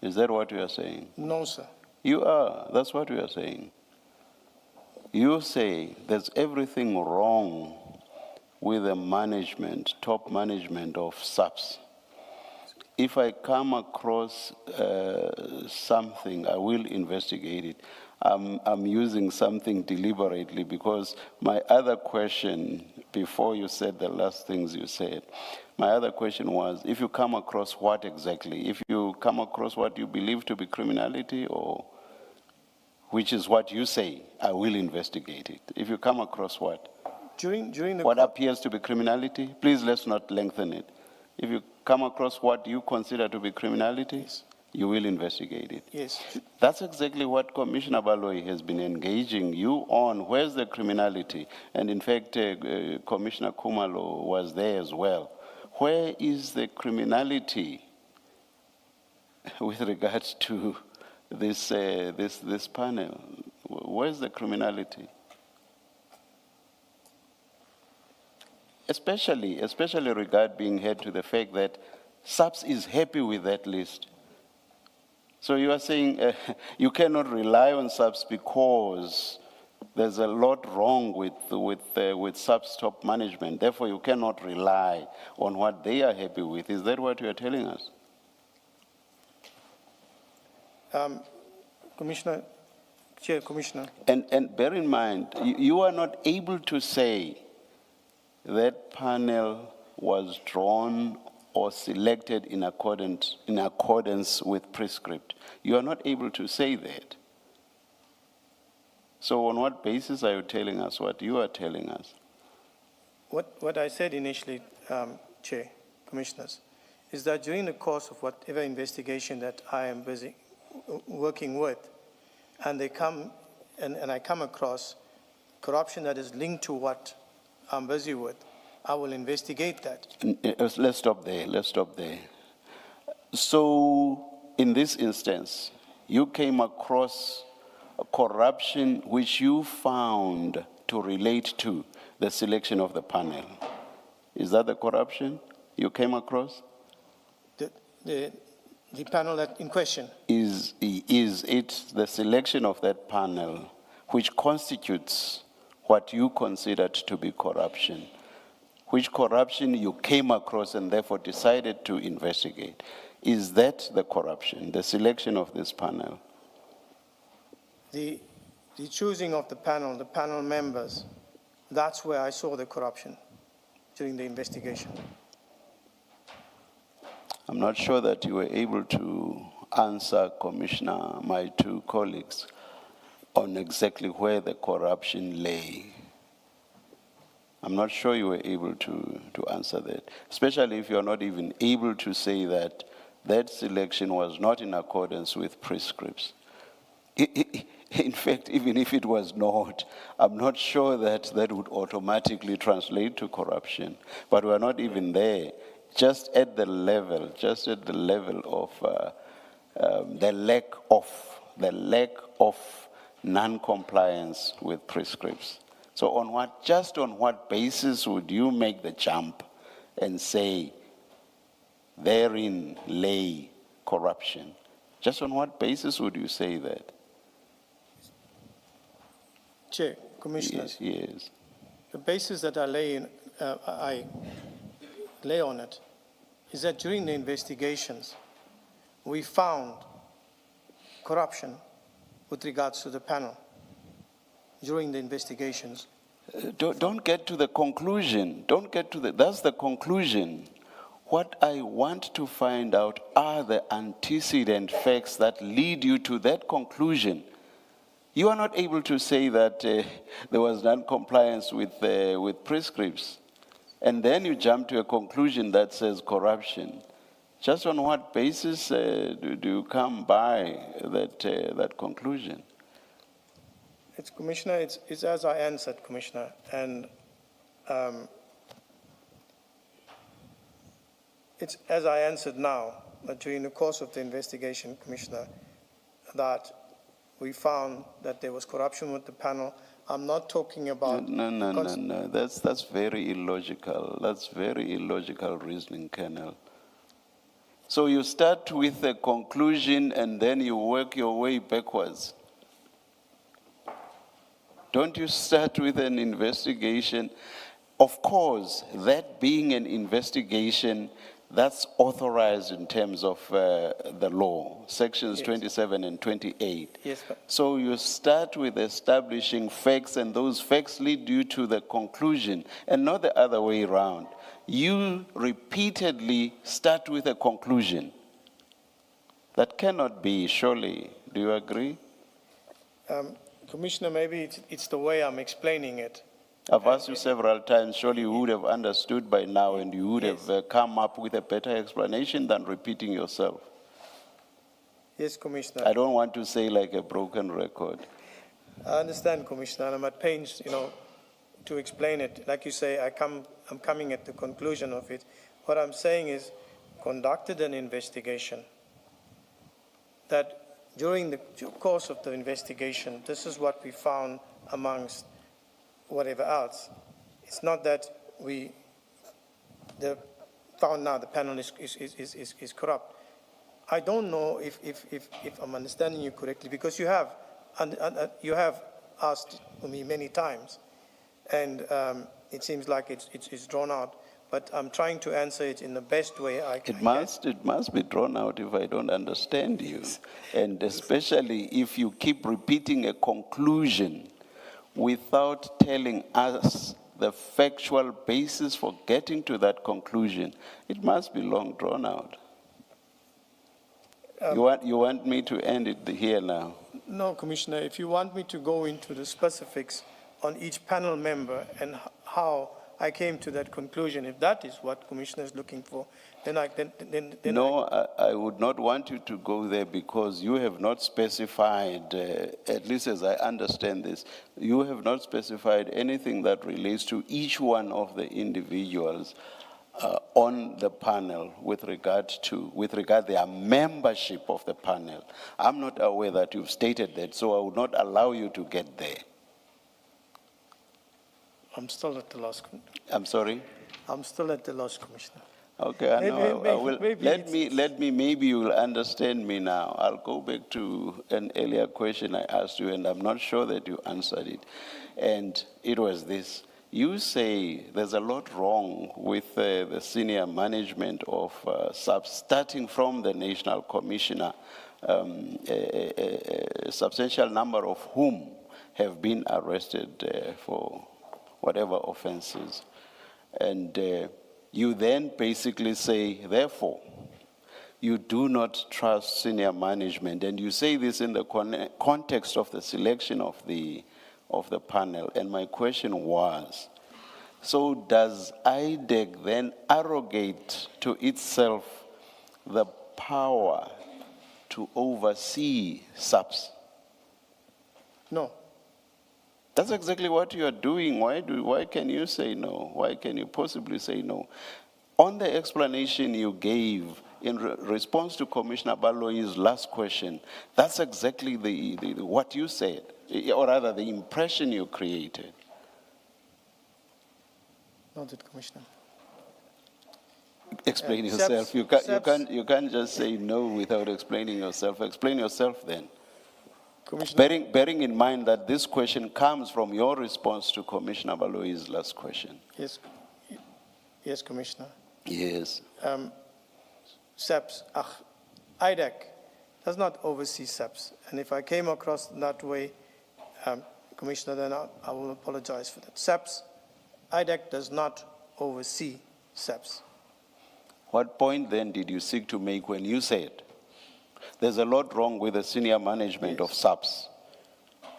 Is that what you are saying? No, sir. You are. That's what you are saying. You say there's everything wrong with the management, top management of SAPS. If I come across something, I will investigate it. I'm using something deliberately because my other question, before you said the last things you said, my other question was, if you come across what exactly? If you come across what you believe to be criminality, or which is what you say, I will investigate it. If you come across what? During the What appears to be criminality? Please, let's not lengthen it. If you come across what you consider to be criminality, Yes. you will investigate it. yes, That's exactly what Commissioner Baloyi has been engaging you on. Where's the criminality? And in fact, Commissioner Kumalo was there as well. Where is the criminality with regards to this panel? Where's the criminality? Especially regard being head to the fact that SAPS is happy with that list. So you are saying you cannot rely on SAPS because there's a lot wrong with SAPS top management. Therefore, you cannot rely on what they are happy with. Is that what you are telling us? Commissioner, Chair, Commissioner. And bear in mind, you are not able to say that panel was drawn or selected in accordance with prescript. You are not able to say that. So on what basis are you telling us what you are telling us? What I said initially, Chair, Commissioners, is that during the course of whatever investigation that I am busy working with, and they come and I come across corruption that is linked to what I'm busy with, I will investigate that. Let's stop there. So in this instance, you came across a corruption which you found to relate to the selection of the panel. Is that the corruption? you came across? The panel that in question? Is it the selection of that panel which constitutes what you considered to be corruption? Which corruption you came across and therefore decided to investigate? Is that the corruption, the selection of this panel? The choosing of the panel members, that's where I saw the corruption during the investigation. I'm not sure that you were able to answer, Commissioner, my two colleagues, on exactly where the corruption lay. I'm not sure you were able to answer that, especially if you're not even able to say that that selection was not in accordance with prescripts. In fact, even if it was not, I'm not sure that that would automatically translate to corruption. But we're not even there. Just at the level of the lack of non-compliance with prescripts. So just on what basis would you make the jump and say therein lay corruption? Just on what basis would you say that? Chair, Commissioners, Yes. the basis that I lay on it is that during the investigations, we found corruption with regards to the panel during the investigations. Don't get to the conclusion. That's the conclusion. What I want to find out are the antecedent facts that lead you to that conclusion. You are not able to say that there was non-compliance with prescripts, and then you jump to a conclusion that says corruption. Just on what basis do you come by that conclusion? Commissioner, it's as I answered, Commissioner, and it's as I answered now, that during the course of the investigation, Commissioner, that we found that there was corruption with the panel. I'm not talking about... No. That's very illogical. That's very illogical reasoning, Colonel. So you start with a conclusion and then you work your way backwards. Don't you start with an investigation? Of course, that being an investigation, that's authorized in terms of the law, sections 27 and 28. Yes, but... So you start with establishing facts, and those facts lead you to the conclusion, and not the other way around. You repeatedly start with a conclusion. That cannot be, surely. Do you agree? Commissioner, maybe it's the way I'm explaining it. I've asked you several times, surely you would have understood by now and you would have come up with a better explanation than repeating yourself. Yes, Commissioner. I don't want to say like a broken record. I understand, Commissioner, and I'm at pains, to explain it. Like you say, I'm coming at the conclusion of it. What I'm saying is, conducted an investigation that during the course of the investigation, this is what we found amongst whatever else. It's not that we found now the panel is corrupt. I don't know if I'm understanding you correctly, because you have asked me many times, and it seems like it's drawn out. But I'm trying to answer it in the best way I can. It must be drawn out if I don't understand you, and especially if you keep repeating a conclusion without telling us the factual basis for getting to that conclusion. It must be long drawn out. You want me to end it here now? No, Commissioner. If you want me to go into the specifics on each panel member and how I came to that conclusion, if that is what Commissioner is looking for, then I would not want you to go there, because you have not specified, at least as I understand this, you have not specified anything that relates to each one of the individuals on the panel with regard their membership of the panel. I'm not aware that you've stated that, so I would not allow you to get there. I'm still at the loss. I'm sorry? I'm still at the loss, Commissioner. Okay, I know. I will, maybe maybe you will understand me now. I'll go back to an earlier question I asked you, and I'm not sure that you answered it. And it was this. You say there's a lot wrong with the senior management of SAPS, starting from the National Commissioner, a substantial number of whom have been arrested for whatever offenses. And you then basically say, therefore, you do not trust senior management. And you say this in the context of the selection of the panel. And my question was, so does IDAC then arrogate to itself the power to oversee SAPS? No. That's exactly what you are doing. Why can you say no? Why can you possibly say no? On the explanation you gave in response to Commissioner Baloyi's last question, that's exactly what you said, or rather the impression you created. Noted, Commissioner. Explain SAPS yourself. You can't just say no without explaining yourself. Explain yourself then. Commissioner. Bearing in mind that this question comes from your response to Commissioner Baloyi's last question. Yes, Commissioner. Yes. SAPS, IDAC does not oversee SAPS. And if I came across that way, Commissioner, then I will apologize for that. SAPS, IDAC does not oversee SAPS. What point then did you seek to make when you said there's a lot wrong with the senior management of SAPS,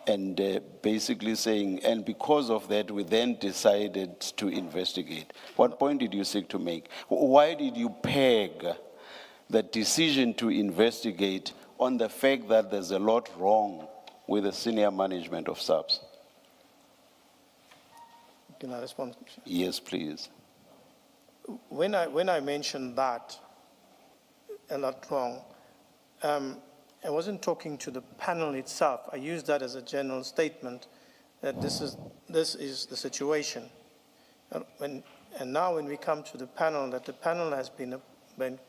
and basically saying, and because of that, we then decided to investigate? What point did you seek to make? Why did you peg the decision to investigate on the fact that there's a lot wrong with the senior management of SAPS? Can I respond, Commissioner? Yes, please. When I mentioned that, a lot wrong, I wasn't talking to the panel itself. I used that as a general statement that this is the situation. And now when we come to the panel, that the panel has been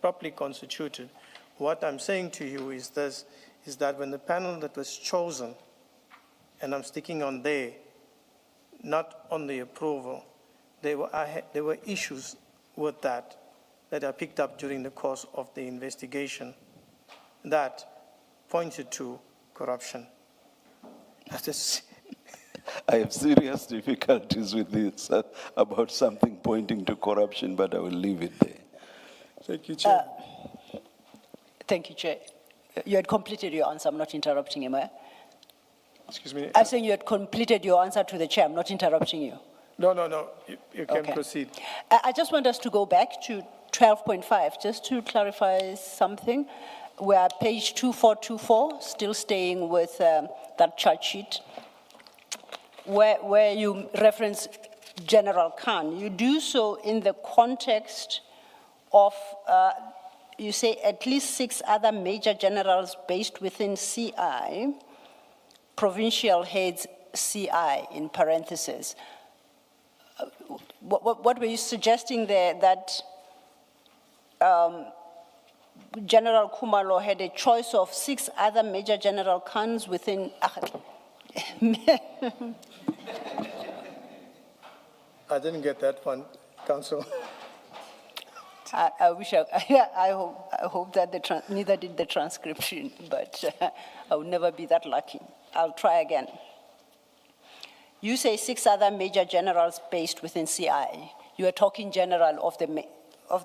properly constituted, what I'm saying to you is this, is that when the panel that was chosen, and I'm sticking on there, not on the approval, there were issues with that I picked up during the course of the investigation that pointed to corruption. I have serious difficulties with this about something pointing to corruption, but I will leave it there. Thank you, Chair. Thank you, Chair. You had completed your answer. I'm not interrupting you, Mayor. Excuse me. I'm saying you had completed your answer to the Chair. I'm not interrupting you. No. You can Okay. proceed. I just want us to go back to 12.5, just to clarify something. We're page 2424, still staying with that chart sheet, where you reference General Khan. You do so in the context of, you say, at least 6 other major generals based within CI, provincial heads CI, in parentheses. What were you suggesting there, that General Kumalo had a choice of 6 other major general Khans within? I didn't get that one, Council. I wish I hope that neither did the transcription, but I will never be that lucky. I'll try again. You say 6 other major generals based within CI. You are talking general of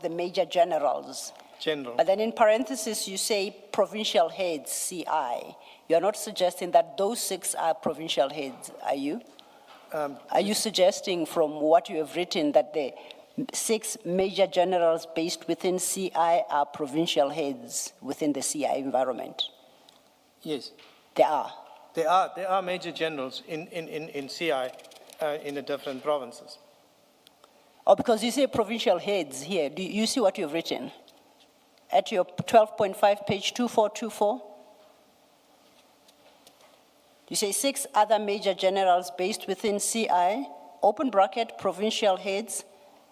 the major generals. General. But then in parentheses, you say provincial heads, CI. You are not suggesting that those 6 are provincial heads, are you? Are you suggesting from what you have written that the 6 major generals based within CI are provincial heads within the CI environment? Yes. They are. There are major generals in CI in the different provinces. Oh, because you say provincial heads here. Do you see what you've written? At your 12.5, page 2424? You say 6 other major generals based within CI, open bracket, provincial heads,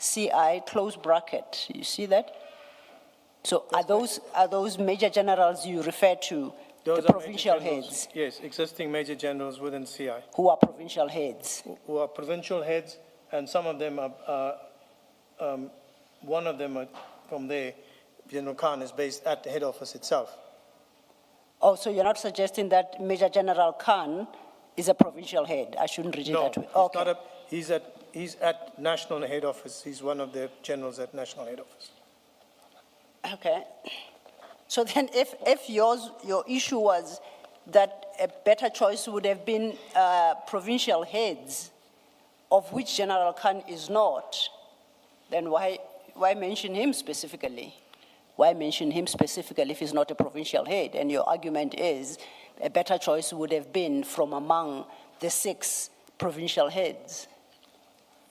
CI, close bracket. You see that? So are those major generals you refer to, Those the are major provincial generals. heads, Yes, existing major generals within CI, who are provincial heads? who are provincial heads, and some of them are one of them from there, General Khan, is based at the head office itself. Oh, so you're not suggesting that Major General Khan is a provincial head? I shouldn't read it No, that way. he's Okay. not he's at national head office. He's one of the generals at national head office. Okay. So then if your issue was that a better choice would have been provincial heads, of which General Khan is not, then why mention him specifically? Why mention him specifically if he's not a provincial head? And your argument is a better choice would have been from among the 6 provincial heads.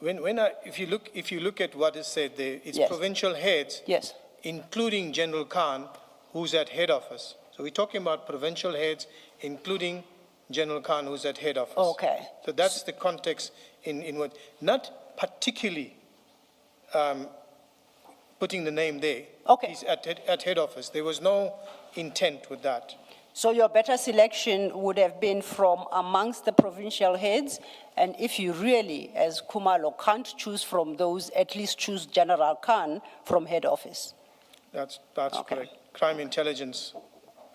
If you look at what is said there, it's Yes. provincial heads, Yes. including General Khan, who's at head office. So we're talking about provincial heads, including General Khan, who's at head office. Okay. So that's the context in what, not particularly putting the name there. Okay. He's at head office. There was no intent with that. So your better selection would have been from amongst the provincial heads, and if you really, as Kumalo, can't choose from those, at least choose General Khan from head office. That's Okay. correct. Crime intelligence.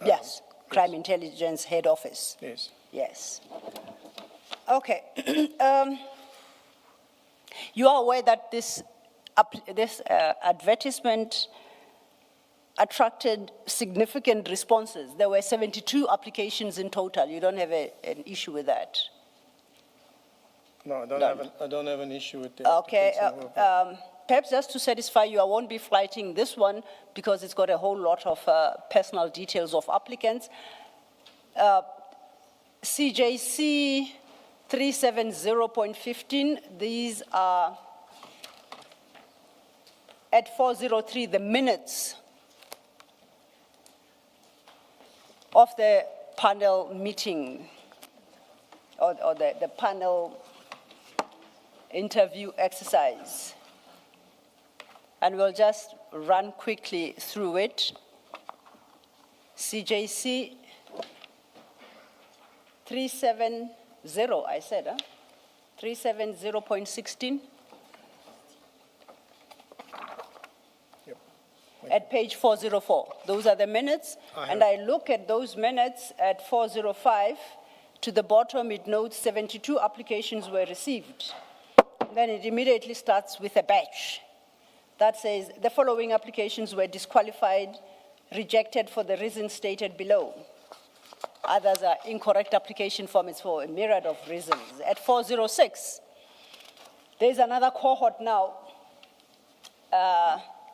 Yes, crime intelligence head office. Yes. Yes. Okay. You are aware that this advertisement attracted significant responses. There were 72 applications in total. You don't have an issue with that? No, I don't have an issue with that. Okay. Perhaps just to satisfy you, I won't be flighting this one because it's got a whole lot of personal details of applicants. CJC 370.15, these are at 403, the minutes of the panel meeting or the panel interview exercise. And we'll just run quickly through it. CJC 370, I said, 370.16. Yep. At page 404. Those are the minutes. And I look at those minutes at 405. To the bottom, it notes 72 applications were received. Then it immediately starts with a batch that says the following applications were disqualified, rejected for the reasons stated below. Others are incorrect application formats for a myriad of reasons. At 406, there's another cohort now,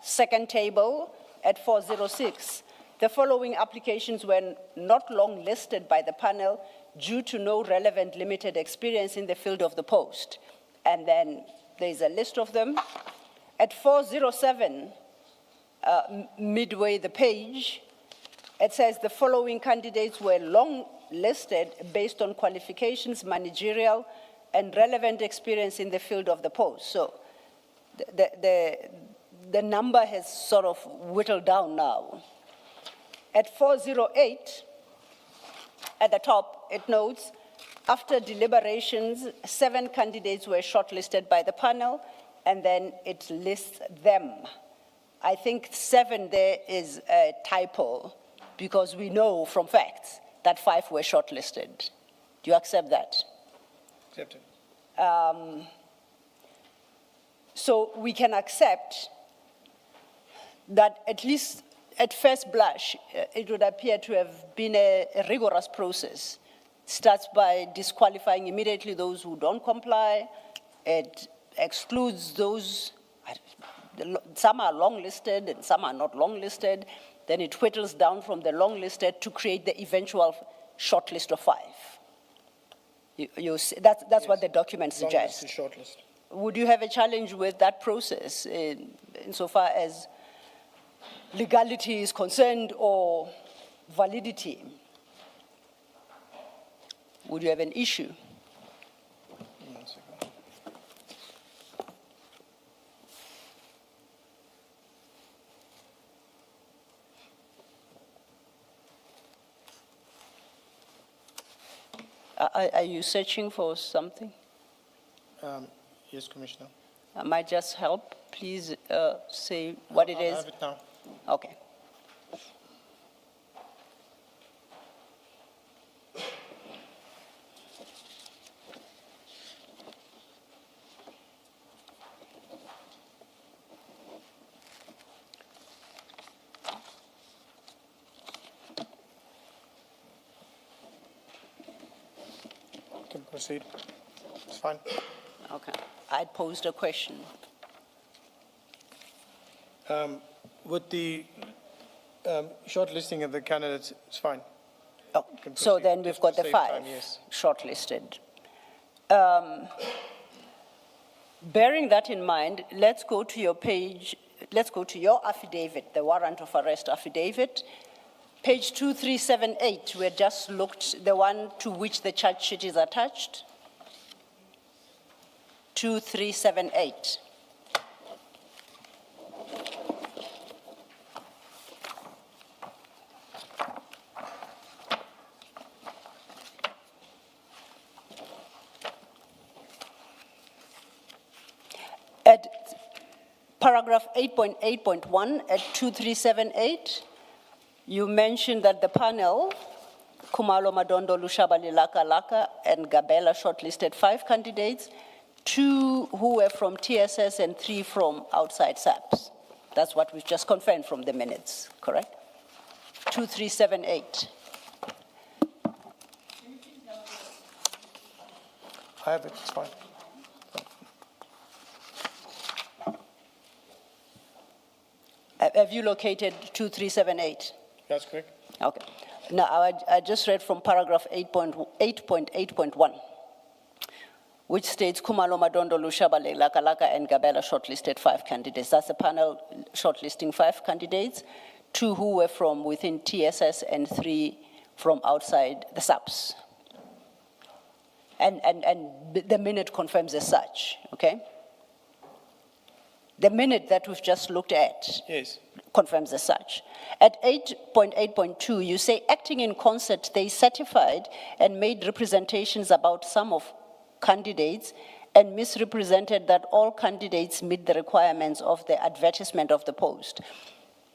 second table at 406. The following applications were not long listed by the panel due to no relevant limited experience in the field of the post. And then there's a list of them. At 407, midway the page, it says the following candidates were long listed based on qualifications, managerial, and relevant experience in the field of the post. So the number has sort of whittled down now. At 408, at the top, it notes, after deliberations, 7 candidates were shortlisted by the panel, and then it lists them. I think 7 there is a typo, because we know from facts that 5 were shortlisted. Do you accept that? Accepted. So we can accept that at least at first blush, it would appear to have been a rigorous process. It starts by disqualifying immediately those who don't comply. It excludes those, some are long listed and some are not long listed. Then it whittles down from the long listed to create the eventual short list of 5. You see, that's yes, what the document suggests. Short list. Would you have a challenge with that process insofar as legality is concerned or validity? Would you have an issue? Are you searching for something? Yes, Commissioner. I might just help. Please say what it I is. have it now. Okay. You can proceed. It's fine. Okay. I posed a question. With the shortlisting of the candidates, it's fine. Oh, can so proceed. then we've Just got to the save 5 time, yes. shortlisted. Bearing that in mind, let's go to your page, let's go to your affidavit, the warrant of arrest affidavit. Page 2378, we had just looked, the one to which the charge sheet is attached. 2378. At paragraph 8.8.1 at 2378, you mentioned that the panel, Kumalo Madondo Lushabali Laka Laka and Gabela shortlisted 5 candidates, 2 who were from TSS and 3 from outside SAPS. That's what we've just confirmed from the minutes, correct? 2378. I have it, it's fine. Have you located 2378? That's correct. Okay. Now, I just read from paragraph 8.8.1, which states Kumalo Madondo Lushabale Lakalaka and Gabela shortlisted 5 candidates. That's the panel shortlisting 5 candidates, 2 who were from within TSS and 3 from outside the SAPS. And the minute confirms as such, okay? The minute that we've just looked at Yes. confirms as such. At 8.8.2, you say, acting in concert, they certified and made representations about some of candidates and misrepresented that all candidates meet the requirements of the advertisement of the post.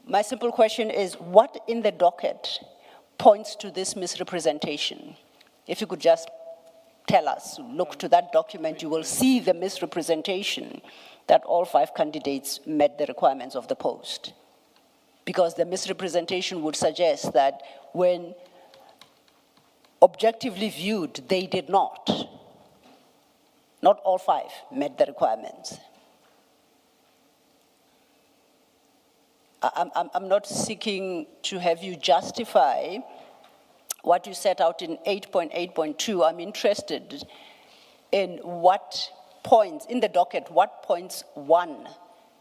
My simple question is, what in the docket points to this misrepresentation? If you could just tell us, look to that document, you will see the misrepresentation that all 5 candidates met the requirements of the post. Because the misrepresentation would suggest that when objectively viewed, they did not. Not all 5 met the requirements. I'm not seeking to have you justify what you set out in 8.8.2. I'm interested in what points, in the docket, what points 1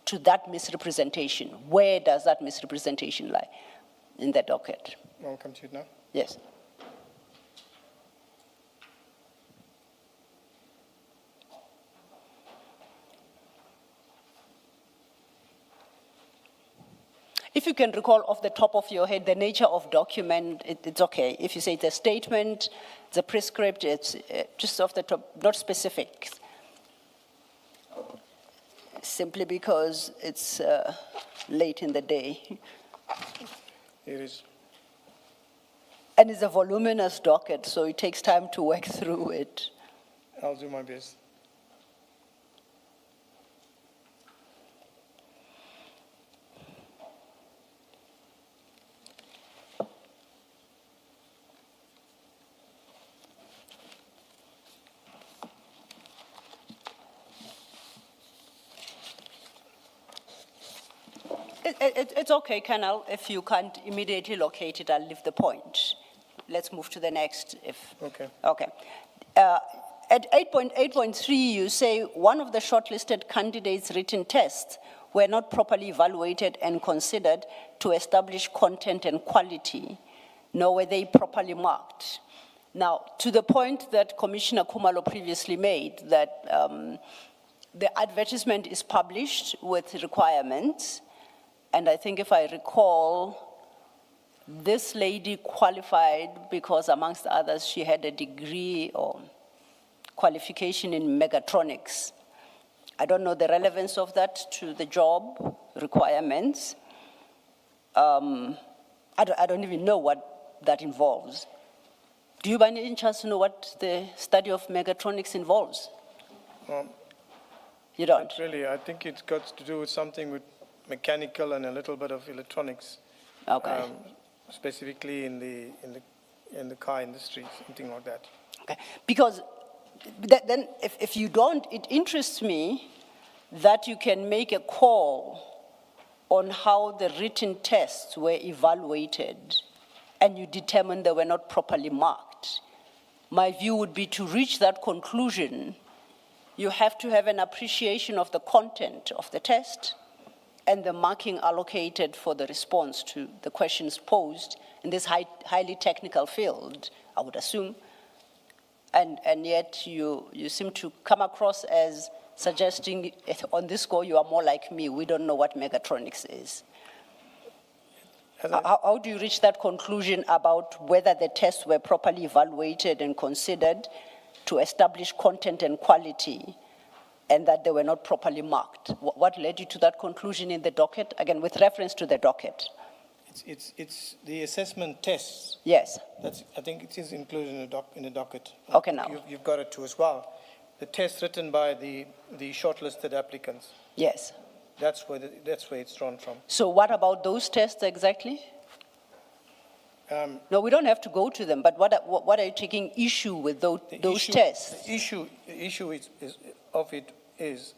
to that misrepresentation? Where does that misrepresentation lie in the docket? I'll come to it now. Yes. If you can recall off the top of your head the nature of document, it's okay. If you say it's a statement, it's a prescript, it's just off the top, not specific. Simply because it's late in the day. It is. And it's a voluminous docket, so it takes time to work through it. I'll do my best. It's okay, Colonel. If you can't immediately locate it, I'll leave the point. Let's move to the next. Okay. Okay. At 8.8.3, you say one of the shortlisted candidates' written tests were not properly evaluated and considered to establish content and quality, nor were they properly marked. Now, to the point that Commissioner Kumalo previously made, that the advertisement is published with requirements, and I think if I recall, this lady qualified because, amongst others, she had a degree or qualification in mechatronics. I don't know the relevance of that to the job requirements. I don't even know what that involves. Do you by any chance know what the study of mechatronics involves? You don't? Not really. I think it's got to do with something with mechanical and a little bit of electronics. Okay. Specifically in the car industry, something like that. Okay. Because then if you don't, it interests me that you can make a call on how the written tests were evaluated and you determine they were not properly marked. My view would be to reach that conclusion, you have to have an appreciation of the content of the test and the marking allocated for the response to the questions posed in this highly technical field, I would assume. And yet you seem to come across as suggesting on this score you are more like me. We don't know what mechatronics is. How do you reach that conclusion about whether the tests were properly evaluated and considered to establish content and quality and that they were not properly marked? What led you to that conclusion in the docket? Again, with reference to the docket. It's the assessment tests. Yes. I think it is included in the docket. Okay, now. You've got it too as well. The test written by the shortlisted applicants. Yes. That's where it's drawn from. So what about those tests exactly? No, we don't have to go to them, but what are you taking issue with those tests? The issue is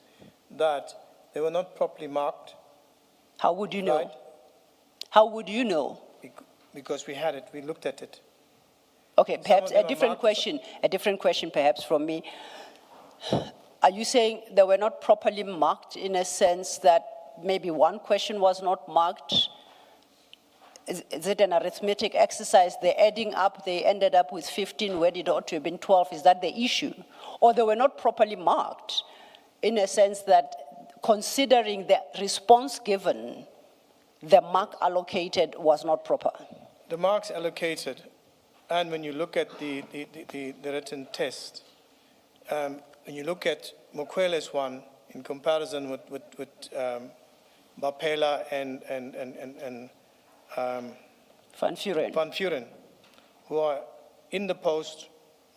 that they were not properly marked. How would you know? Right? How would you know? Because we had it, we looked at it. Okay, perhaps a different question perhaps from me. Are you saying they were not properly marked in a sense that maybe one question was not marked? Is it an arithmetic exercise? They're adding up, they ended up with 15 where it ought to have been 12. Is that the issue? Or they were not properly marked in a sense that considering the response given, the mark allocated was not proper? The marks allocated, and when you look at the written test, when you look at Mokwele's one in comparison with Bapela and Van Vuren, who are in the post,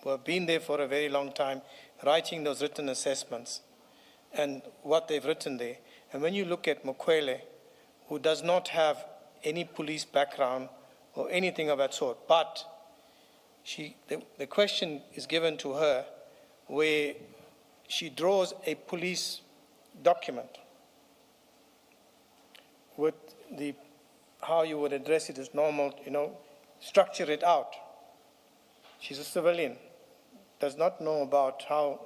who have been there for a very long time, writing those written assessments and what they've written there. And when you look at Mokwele, who does not have any police background or anything of that sort, but the question is given to her where she draws a police document with how you would address it as normal, structure it out. She's a civilian, does not know about how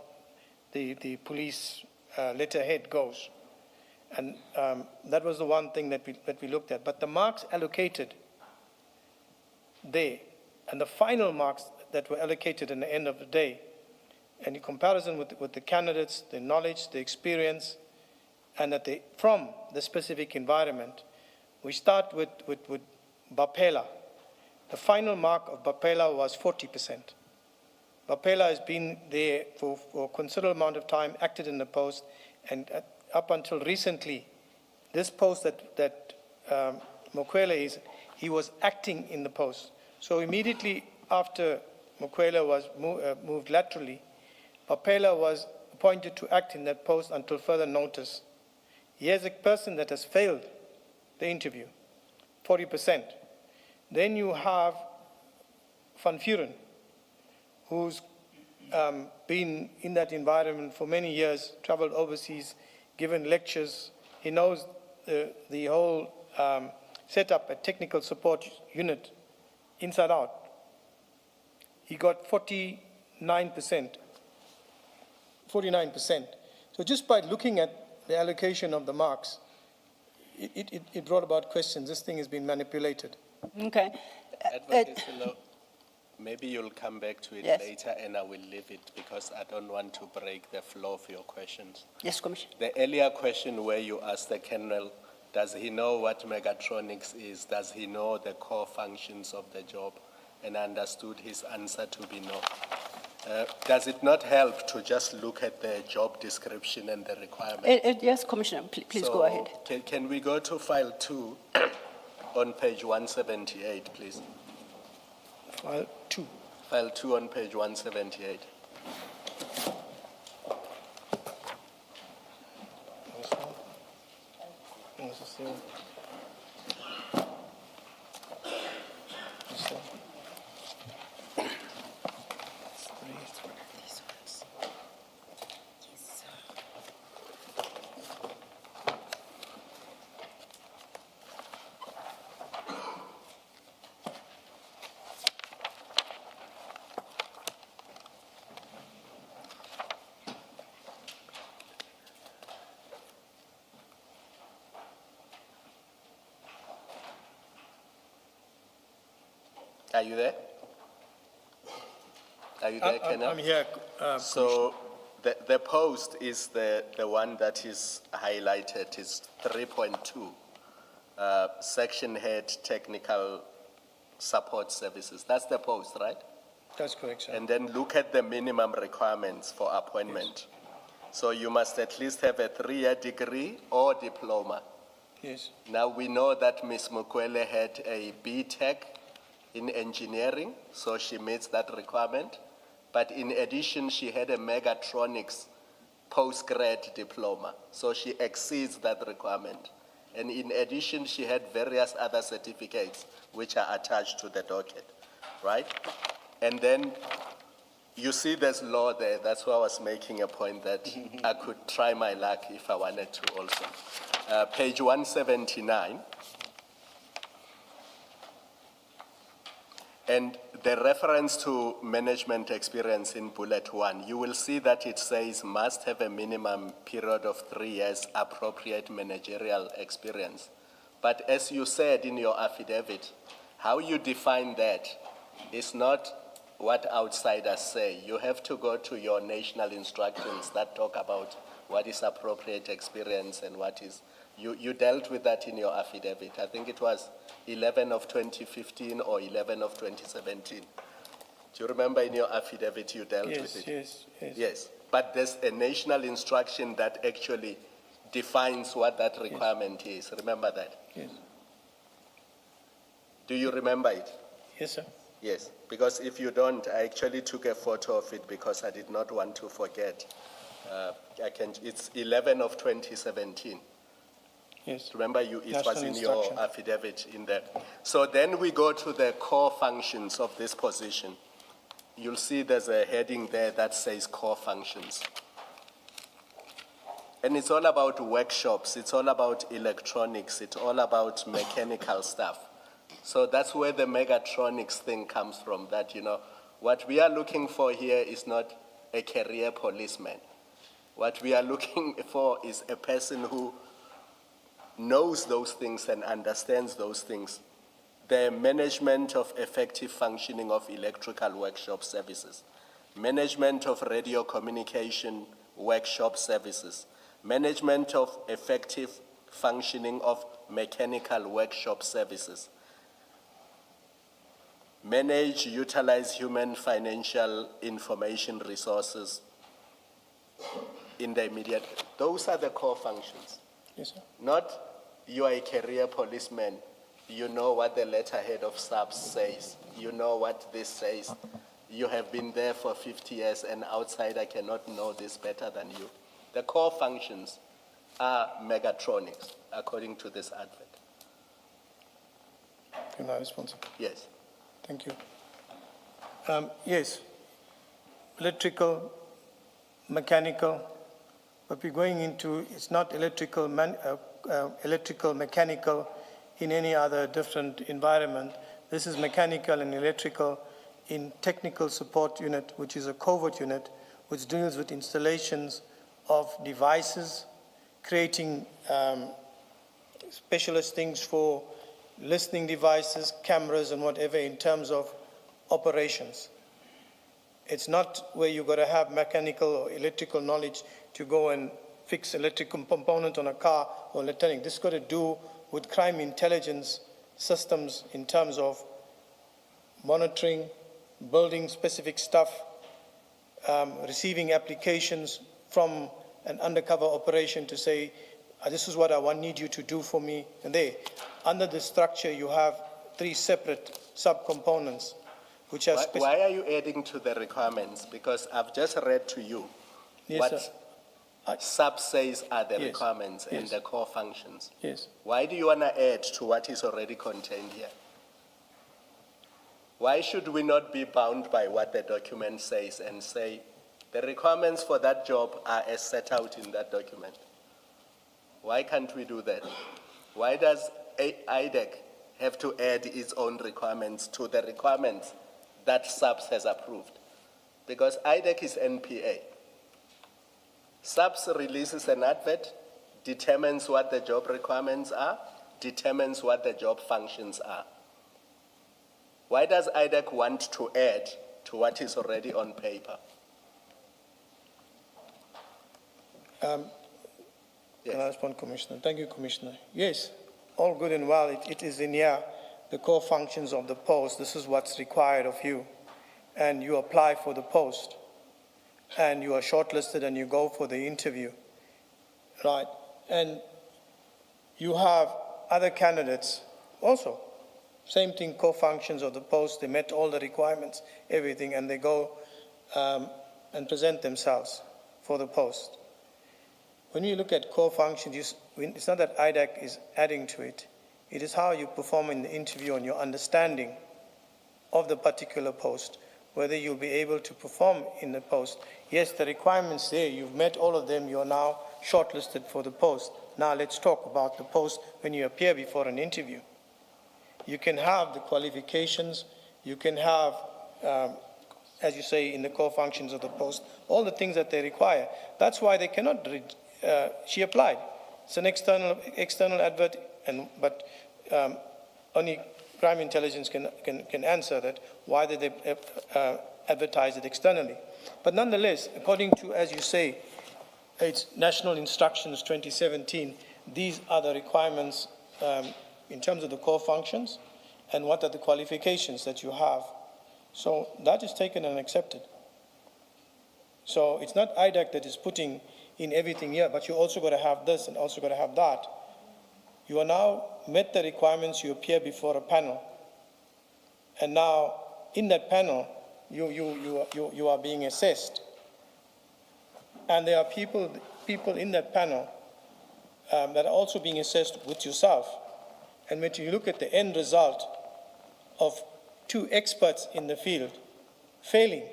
the police letterhead goes. And that was the one thing that we looked at. But the marks allocated there, and the final marks that were allocated in the end of the day, and in comparison with the candidates, the knowledge, the experience, and that from the specific environment, we start with Bapela. The final mark of Bapela was 40%. Bapela has been there for a considerable amount of time, acted in the post, and up until recently, this post that Mokwele is, he was acting in the post. So immediately after Mokwele was moved laterally, Bapela was appointed to act in that post until further notice. Here's a person that has failed the interview, 40%. Then you have Van Vuren, who's been in that environment for many years, traveled overseas, given lectures. He knows the whole setup, a technical support unit, inside out. He got 49%. So just by looking at the allocation of the marks, it brought about questions. This thing has been manipulated. Okay. Advocate Silo, maybe you'll come back to it Yes. later and I will leave it because I don't want to break the flow of your questions. Yes, Commissioner. The earlier question where you asked the Colonel Does he know what mechatronics is? Does he know the core functions of the job? And I understood his answer to be no. Does it not help to just look at the job description and the requirements? Yes, Commissioner, please go ahead. Can we go to file 2 on page 178, please? File 2. File 2 on page 178. Are you there? Are you there, Kenna? I'm here. So the post is the one that is highlighted, is 3.2, section head technical support services. That's the post, right? That's correct, sir. And then look at the minimum requirements for appointment. So you must at least have a 3-year degree or diploma. Yes. Now we know that Ms. Mukwele had a B.Tech in engineering, so she meets that requirement. But in addition, she had a mechatronics post-grad diploma, so she exceeds that requirement. And in addition, she had various other certificates which are attached to the docket, right? And then you see there's law there. That's why I was making a point that I could try my luck if I wanted to also. Page 179. And the reference to management experience in bullet 1, you will see that it says must have a minimum period of 3 years appropriate managerial experience. But as you said in your affidavit, how you define that is not what outsiders say. You have to go to your national instructions that talk about what is appropriate experience and what is. You dealt with that in your affidavit. I think it was 11 of 2015 or 11 of 2017. Do you remember in your affidavit you dealt with it? Yes. Yes, but there's a national instruction that actually defines what that requirement is. Remember that? Yes. Do you remember it? Yes, sir. Yes, because if you don't, I actually took a photo of it because I did not want to forget. It's 11 of 2017. Yes. Remember, it was National in your instruction. affidavit in there. So then we go to the core functions of this position. You'll see there's a heading there that says core functions. And it's all about workshops, it's all about electronics, it's all about mechanical stuff. So that's where the mechatronics thing comes from, that, what we are looking for here is not a career policeman. What we are looking for is a person who knows those things and understands those things. The management of effective functioning of electrical workshop services, management of radio communication workshop services, management of effective functioning of mechanical workshop services, manage, utilize human financial information resources in the immediate. Those are the core functions. Yes, sir. Not you are a career policeman, you know what the letterhead of SAPS says, you know what this says, you have been there for 50 years and outsider cannot know this better than you. The core functions are mechatronics, according to this advert. Can I respond, sir? Yes. Thank you. Yes, electrical, mechanical, but we're going into, it's not electrical, mechanical in any other different environment. This is mechanical and electrical in technical support unit, which is a covert unit, which deals with installations of devices, creating specialist things for listening devices, cameras, and whatever in terms of operations. It's not where you've got to have mechanical or electrical knowledge to go and fix electrical component on a car or electronic. This has got to do with crime intelligence systems in terms of monitoring, building specific stuff, receiving applications from an undercover operation to say, this is what I need you to do for me. And there, under the structure, you have 3 separate subcomponents, which are Why are you adding to the requirements? Because I've just read to you Yes, what sir. sub says are the Yes, requirements and yes. the core functions. Yes. Why do you want to add to what is already contained here? Why should we not be bound by what the document says and say the requirements for that job are as set out in that document? Why can't we do that? Why does IDAC have to add its own requirements to the requirements that SAPS has approved? Because IDAC is NPA. SAPS releases an advert, determines what the job requirements are, determines what the job functions are. Why does IDAC want to add to what is already on paper? Can I respond, Commissioner? Thank you, Commissioner. Yes, all good and well. It is in here, the core functions of the post. This is what's required of you. And you apply for the post. And you are shortlisted and you go for the interview. Right? And you have other candidates also. Same thing, core functions of the post. They met all the requirements, everything, and they go and present themselves for the post. When you look at core functions, it's not that IDAC is adding to it. It is how you perform in the interview and your understanding of the particular post, whether you'll be able to perform in the post. Yes, the requirements there, you've met all of them, you're now shortlisted for the post. Now let's talk about the post when you appear before an interview. You can have the qualifications, you can have, as you say, in the core functions of the post, all the things that they require. That's why they cannot she applied. It's an external advert, but only crime intelligence can answer that. Why did they advertise it externally? But nonetheless, according to, as you say, it's National Instructions 2017, these are the requirements in terms of the core functions and what are the qualifications that you have. So that is taken and accepted. So it's not IDAC that is putting in everything here, but you also got to have this and also got to have that. You are now met the requirements, you appear before a panel. And now in that panel, you are being assessed. And there are people in that panel that are also being assessed with yourself. And when you look at the end result of 2 experts in the field failing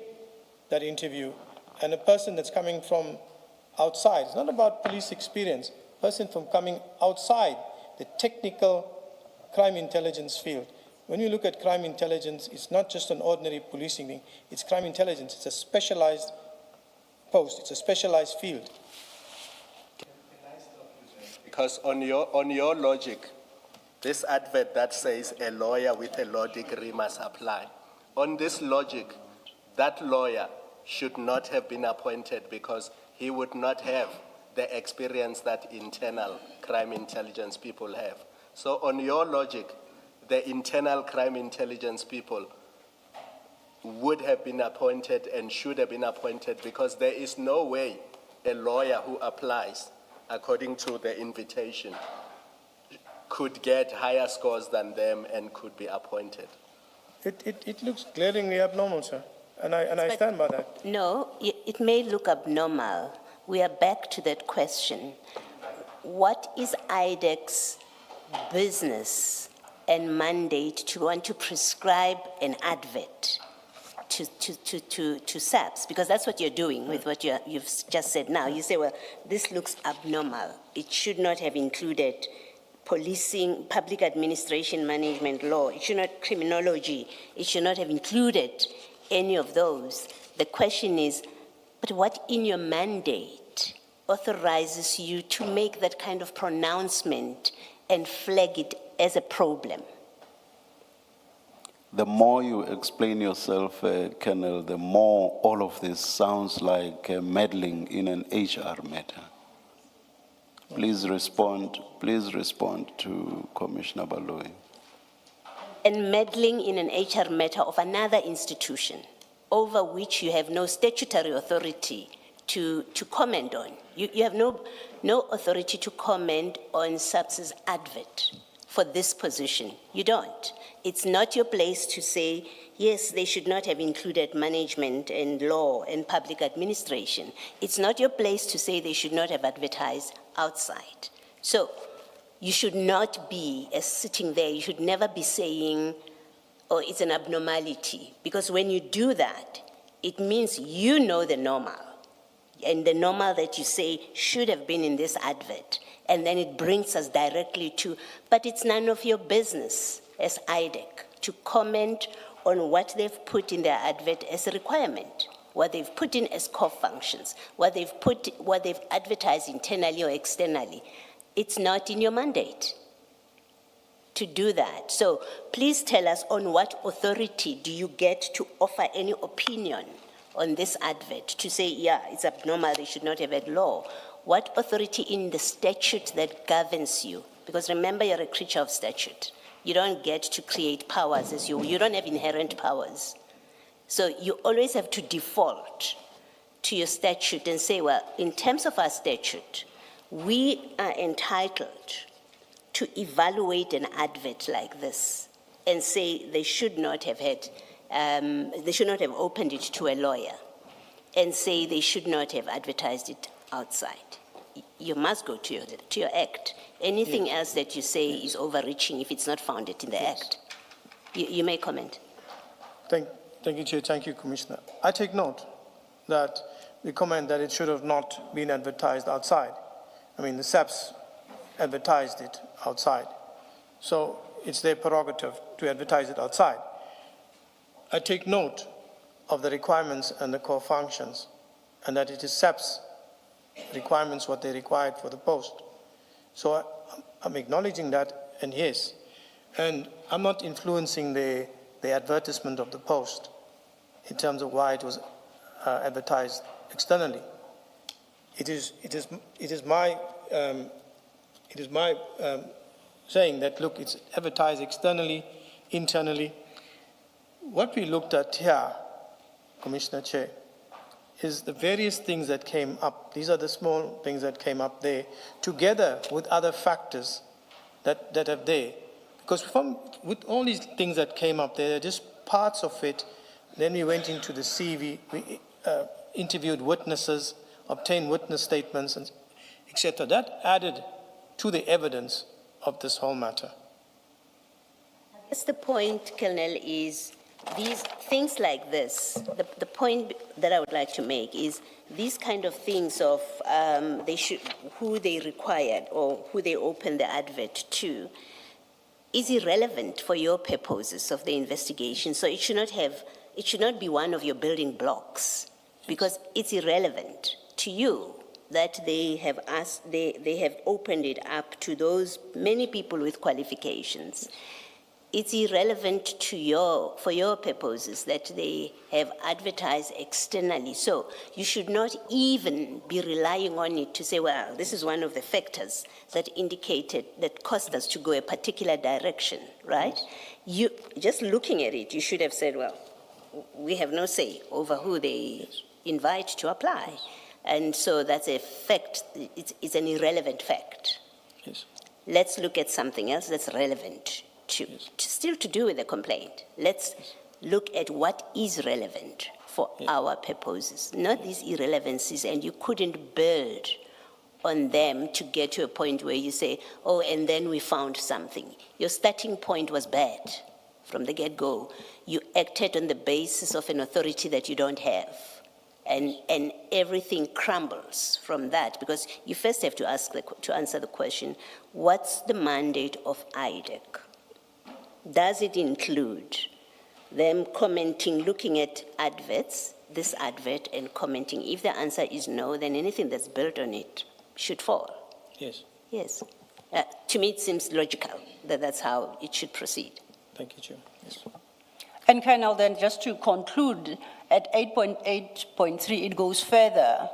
that interview and a person that's coming from outside, it's not about police experience, person from coming outside the technical crime intelligence field. When you look at crime intelligence, it's not just an ordinary policing thing, it's crime intelligence, it's a specialized post, it's a specialized field. Because on your logic, this advert that says a lawyer with a law degree must apply, on this logic, that lawyer should not have been appointed because he would not have the experience that internal crime intelligence people have. So on your logic, the internal crime intelligence people would have been appointed and should have been appointed because there is no way a lawyer who applies according to the invitation could get higher scores than them and could be appointed. It looks glaringly abnormal, sir, and I stand by that. No, it may look abnormal. We are back to that question. What is IDAC's business and mandate to want to prescribe an advert to SAPS? Because that's what you're doing with what you've just said now. You say, well, this looks abnormal. It should not have included policing, public administration management law. It should not, criminology. It should not have included any of those. The question is, but what in your mandate authorizes you to make that kind of pronouncement and flag it as a problem? The more you explain yourself, Colonel, the more all of this sounds like meddling in an HR matter. Please respond to Commissioner Baloyi. And meddling in an HR matter of another institution over which you have no statutory authority to comment on. You have no authority to comment on SAPS's advert for this position. You don't. It's not your place to say, yes, they should not have included management and law and public administration. It's not your place to say they should not have advertised outside. So you should not be, as sitting there, you should never be saying, oh, it's an abnormality. Because when you do that, it means you know the normal. And the normal that you say should have been in this advert. And then it brings us directly to, but it's none of your business as IDAC to comment on what they've put in their advert as a requirement, what they've put in as core functions, what they've advertised internally or externally. It's not in your mandate to do that. So please tell us, on what authority do you get to offer any opinion on this advert to say, yeah, it's abnormal, they should not have had law? What authority in the statute that governs you? Because remember, you're a creature of statute. You don't get to create powers as you don't have inherent powers. So you always have to default to your statute and say, well, in terms of our statute, we are entitled to evaluate an advert like this and say they should not have had, they should not have opened it to a lawyer, and say they should not have advertised it outside. You must go to your act. Anything else that you say is overreaching if it's not founded in the act. You may comment. Thank you, Chair. Thank you, Commissioner. I take note that the comment that it should have not been advertised outside. I mean, the SAPS advertised it outside. So it's their prerogative to advertise it outside. I take note of the requirements and the core functions, and that it is SAPS requirements what they required for the post. So I'm acknowledging that, and yes. And I'm not influencing the advertisement of the post in terms of why it was advertised externally. It is my saying that, look, it's advertised externally, internally. What we looked at here, Commissioner Chair, is the various things that came up. These are the small things that came up there, together with other factors that are there. Because with all these things that came up there, they're just parts of it. Then we went into the CV, we interviewed witnesses, obtained witness statements, and etc. That added to the evidence of this whole matter. I guess the point, Colonel, is these things like this, the point that I would like to make is these kind of things of who they required or who they opened the advert to is irrelevant for your purposes of the investigation. So it should not be one of your building blocks, because it's irrelevant to you that they have opened it up to those many people with qualifications. It's irrelevant to for your purposes that they have advertised externally. So you should not even be relying on it to say, well, this is one of the factors that indicated, that caused us to go a particular direction, right? You, just looking at it, you should have said, well, we have no say over who they invite to apply. And so that's a fact, it's an irrelevant fact. Yes. Let's look at something else that's relevant. Still to do with the complaint. Let's look at what is relevant for our purposes, not these irrelevancies, and you couldn't build on them to get to a point where you say, oh, and then we found something. Your starting point was bad from the get-go. You acted on the basis of an authority that you don't have, and everything crumbles from that, because you first have to answer the question, what's the mandate of IDAC? Does it include them commenting, looking at adverts, this advert, and commenting? If the answer is no, then anything that's built on it should fall. Yes. Yes. To me, it seems logical that that's how it should proceed. Thank you, Chair. Yes. And Colonel, then just to conclude, at 8.8.3, it goes further.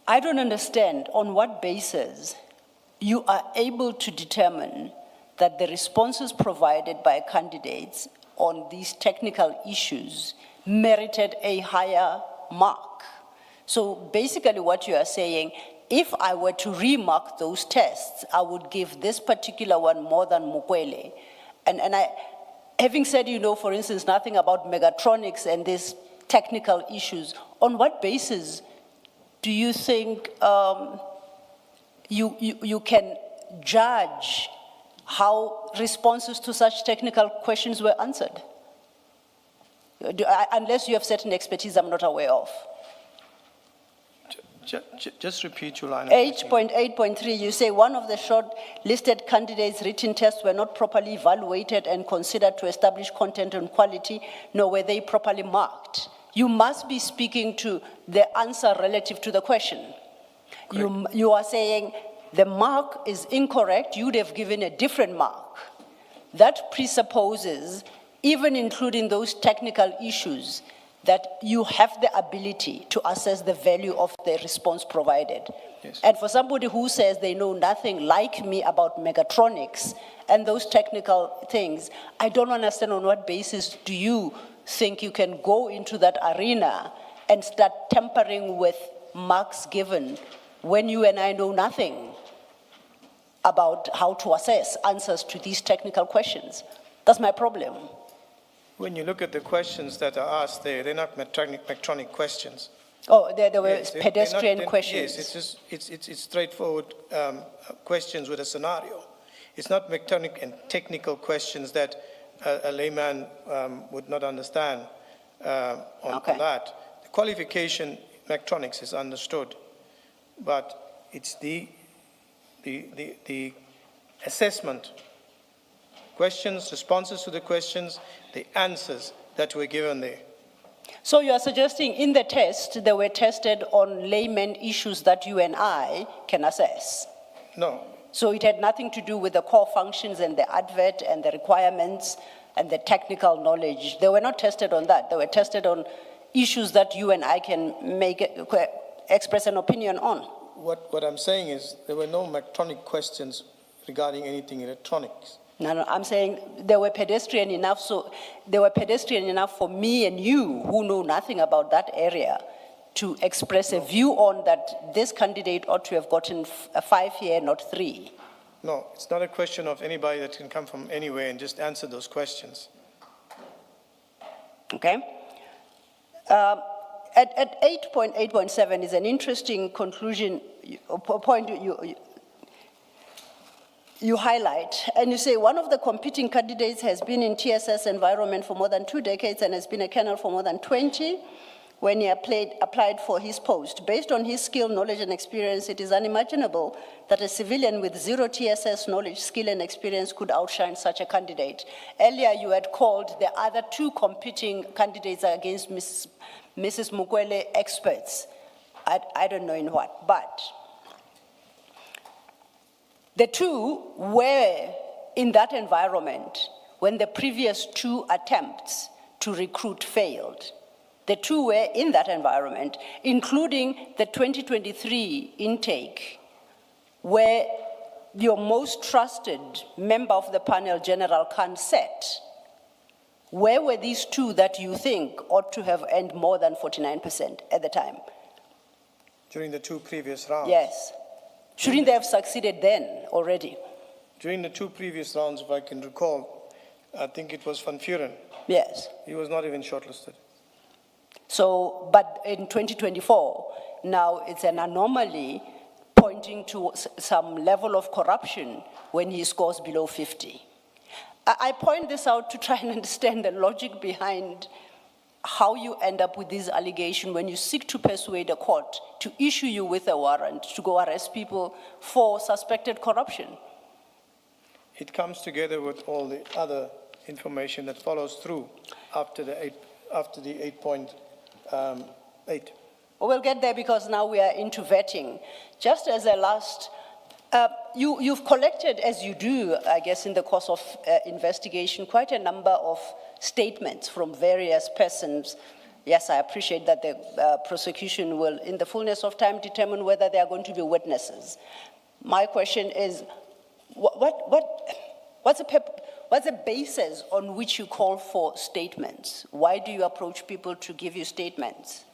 I don't understand on what basis you are able to determine that the responses provided by candidates on these technical issues merited a higher mark. So basically what you are saying, if I were to remark those tests, I would give this particular one more than Mukwele. And having said, for instance, nothing about megatronics and these technical issues, on what basis do you think you can judge how responses to such technical questions were answered? Unless you have certain expertise I'm not aware of. Just repeat your line. 8.8.3, you say one of the short-listed candidates' written tests were not properly evaluated and considered to establish content and quality, nor were they properly marked. You must be speaking to the answer relative to the question. You are saying the mark is incorrect, you'd have given a different mark. That presupposes, even including those technical issues, that you have the ability to assess the value of the response provided. Yes. And for somebody who says they know nothing like me about megatronics and those technical things, I don't understand on what basis do you think you can go into that arena and start tampering with marks given when you and I know nothing about how to assess answers to these technical questions? That's my problem. When you look at the questions that are asked there, they're not metronic questions. Oh, there were Yes, pedestrian questions. Yes, it's straightforward questions with a scenario. It's not metronic and technical questions that a layman would not understand on that. The qualification metronics is understood, but it's the assessment. Questions, responses to the questions, the answers that were given there. So you are suggesting in the test, they were tested on layman issues that you and I can assess? No. So it had nothing to do with the core functions and the advert and the requirements and the technical knowledge. They were not tested on that. They were tested on issues that you and I can express an opinion on. What I'm saying is there were no metronic questions regarding anything electronics. No, I'm saying they were pedestrian enough, so they were pedestrian enough for me and you who know nothing about that area to express a view on that this candidate ought to have gotten a 5-year, not 3. No, it's not a question of anybody that can come from anywhere and just answer those questions. Okay. At 8.8.7 is an interesting conclusion, point you highlight, and you say one of the competing candidates has been in TSS environment for more than 2 decades and has been a colonel for more than 20 when he applied for his post. Based on his skill, knowledge, and experience, it is unimaginable that a civilian with 0 TSS knowledge, skill, and experience could outshine such a candidate. Earlier, you had called the other 2 competing candidates against Mrs. Mukwele experts. I don't know in what, but the 2 were in that environment when the previous 2 attempts to recruit failed. The 2 were in that environment, including the 2023 intake, where your most trusted member of the panel, General Khan, sat. Where were these 2 that you think ought to have earned more than 49% at the time? During the 2 previous rounds? Yes. Shouldn't they have succeeded then already? During the 2 previous rounds, if I can recall, I think it was Van Vuren. Yes. He was not even shortlisted. So, but in 2024, now it's an anomaly pointing to some level of corruption when he scores below 50. I point this out to try and understand the logic behind how you end up with this allegation when you seek to persuade a court to issue you with a warrant to go arrest people for suspected corruption. It comes together with all the other information that follows through after the 8.8. We'll get there because now we are into vetting. Just as a last, you've collected, as you do, I guess, in the course of investigation, quite a number of statements from various persons. Yes, I appreciate that the prosecution will, in the fullness of time, determine whether they are going to be witnesses. My question is, what's the basis on which you call for statements? Why do you approach people to give you statements?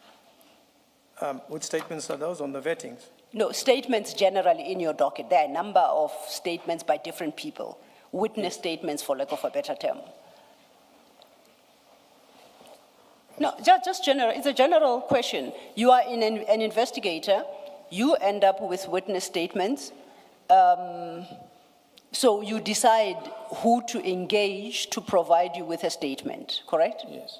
Which statements are those on the vettings? No, statements generally in your docket. There are a number of statements by different people, witness statements for lack of a better term. No, just general, it's a general question. You are an investigator, you end up with witness statements, so you decide who to engage to provide you with a statement, correct? Yes.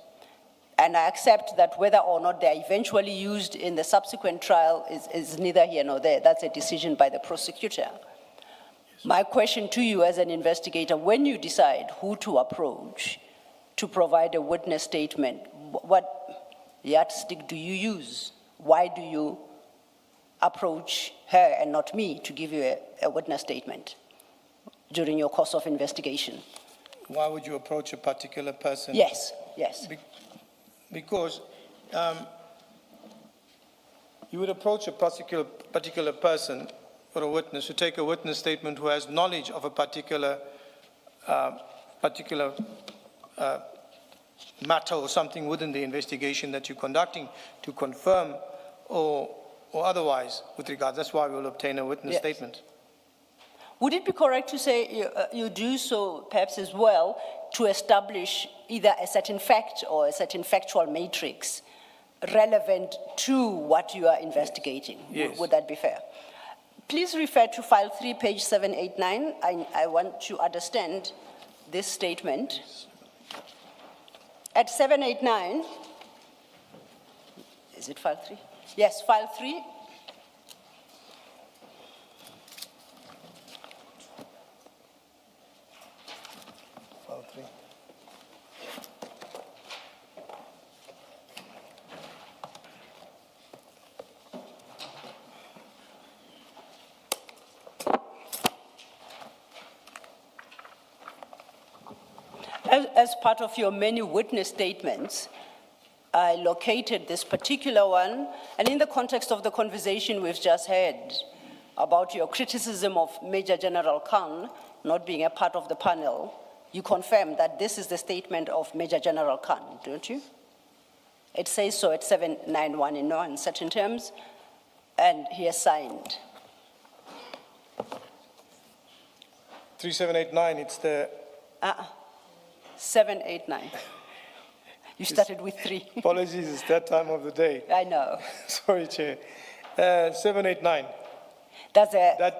And I accept that whether or not they're eventually used in the subsequent trial is neither here nor there. That's a decision by the prosecutor. Yes. My question to you as an investigator, when you decide who to approach to provide a witness statement, what yardstick do you use? Why do you approach her and not me to give you a witness statement during your course of investigation? Why would you approach a particular person? Yes, yes. Because you would approach a particular person or a witness to take a witness statement who has knowledge of a particular matter or something within the investigation that you're conducting to confirm or otherwise with regards. That's why we'll obtain a witness Yes. statement. Would it be correct to say you do so perhaps as well to establish either a certain fact or a certain factual matrix relevant to what you are investigating? Yes. Would that be fair? Please refer to file 3, page 789. I want to understand this statement. At 789, is it file 3? Yes, file 3. File 3. As part of your many witness statements, I located this particular one, and in the context of the conversation we've just had about your criticism of Major General Khan not being a part of the panel, you confirm that this is the statement of Major General Khan, don't you? It says so at 791 in no uncertain terms, and he has signed. 3789, it's the 789. You started with 3. apologies, it's that time of the day. I know. Sorry, Chair. 789. That's a,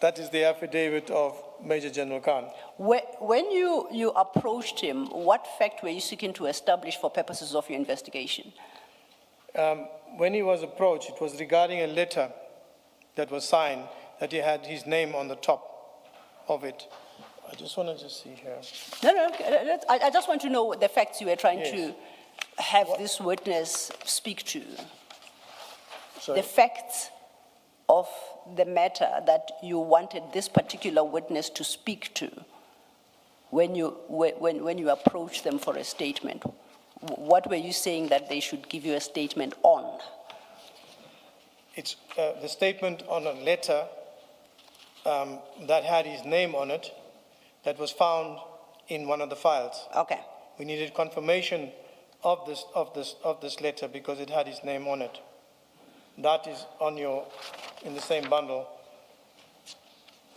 That is the affidavit of Major General Khan. when you approached him, what fact were you seeking to establish for purposes of your investigation? When he was approached, it was regarding a letter that was signed that he had his name on the top of it. I just want to see here. No, I just want to know the facts you were trying Yes. to have this witness speak to. Sorry? The facts of the matter that you wanted this particular witness to speak to when you approached them for a statement. What were you saying that they should give you a statement on? It's the statement on a letter that had his name on it that was found in one of the files. Okay. We needed confirmation of this letter because it had his name on it. That is in the same bundle.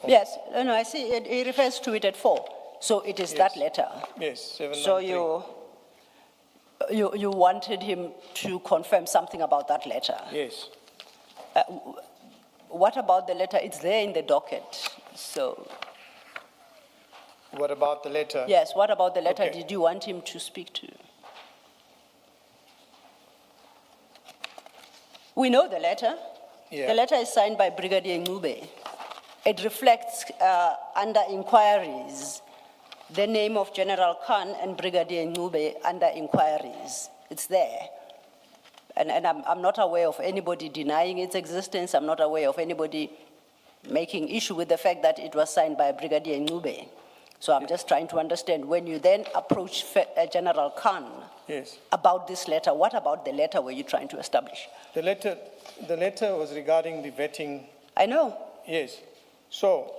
Yes, no, I see, it refers to it at 4. So it is that letter. Yes, So 793. you wanted him to confirm something about that letter. Yes. What about the letter? It's there in the docket. So, What about the letter? yes, what about the letter Okay. did you want him to speak to? We know the letter. Yeah. The letter is signed by Brigadier Ngube. It reflects under inquiries the name of General Khan and Brigadier Ngube under inquiries. It's there. And I'm not aware of anybody denying its existence. I'm not aware of anybody making issue with the fact that it was signed by Brigadier Ngube. So I'm just trying to understand, when you then approach General Khan Yes. about this letter, what about the letter were you trying to establish? The letter was regarding the vetting. I know. Yes. So,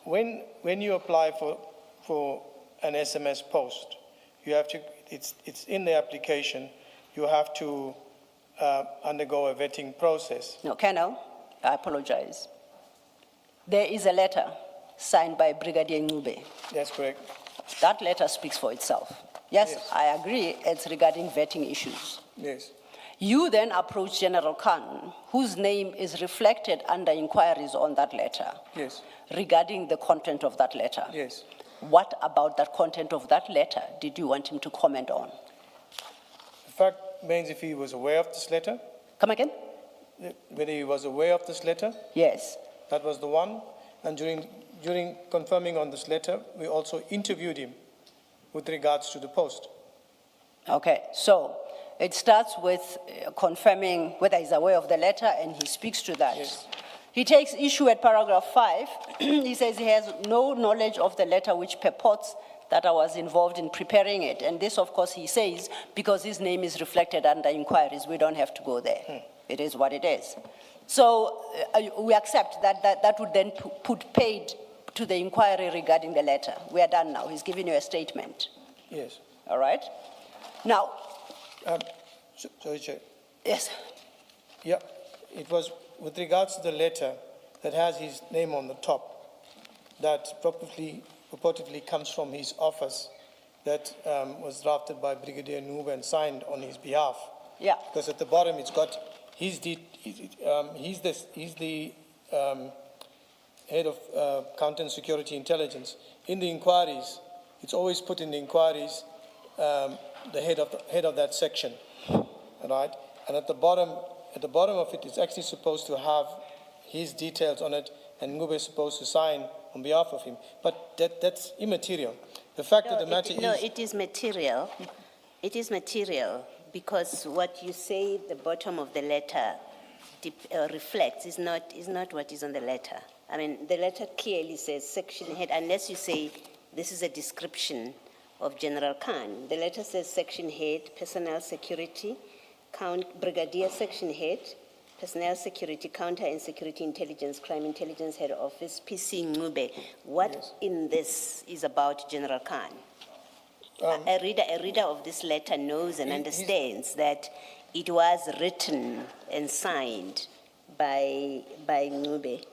when you apply for an SMS post, you have to, it's in the application, you have to undergo a vetting process. No, Colonel, I apologize. There is a letter signed by Brigadier Ngube. That's correct. That letter speaks for itself. Yes, Yes. I agree, it's regarding vetting issues. Yes. You then approach General Khan, whose name is reflected under inquiries on that letter, Yes. regarding the content of that letter. Yes. What about that content of that letter did you want him to comment on? The fact remains if he was aware of this letter, Come again? whether he was aware of this letter, Yes. that was the one. And during confirming on this letter, we also interviewed him with regards to the post. Okay, so it starts with confirming whether he's aware of the letter, and he speaks to that. Yes. He takes issue at paragraph 5. He says he has no knowledge of the letter which purports that I was involved in preparing it. And this, of course, he says, because his name is reflected under inquiries, we don't have to go there. It is what it is. So we accept that would then put paid to the inquiry regarding the letter. We are done now. He's giving you a statement. Yes. All right? Now, Sorry, Chair. yes. Yeah, it was with regards to the letter that has his name on the top, that purportedly comes from his office, that was drafted by Brigadier Ngube and signed on his behalf. Yeah. Because at the bottom it's got he's the head of Counter and Security Intelligence. In the inquiries, it's always put in the inquiries the head of that section, right? And at the bottom of it, it's actually supposed to have his details on it, and Ngube is supposed to sign on behalf of him. But that's immaterial. The fact of the matter is... No, it is material. It is material because what you say at the bottom of the letter reflects is not what is on the letter. I mean, the letter clearly says section head, unless you say this is a description of General Khan. The letter says section head, personnel security, brigadier section head, personnel security, counter and security intelligence, crime intelligence head office, PC Ngube. What in this is about General Khan? A reader of this letter knows and understands that it was written and signed by Ngube.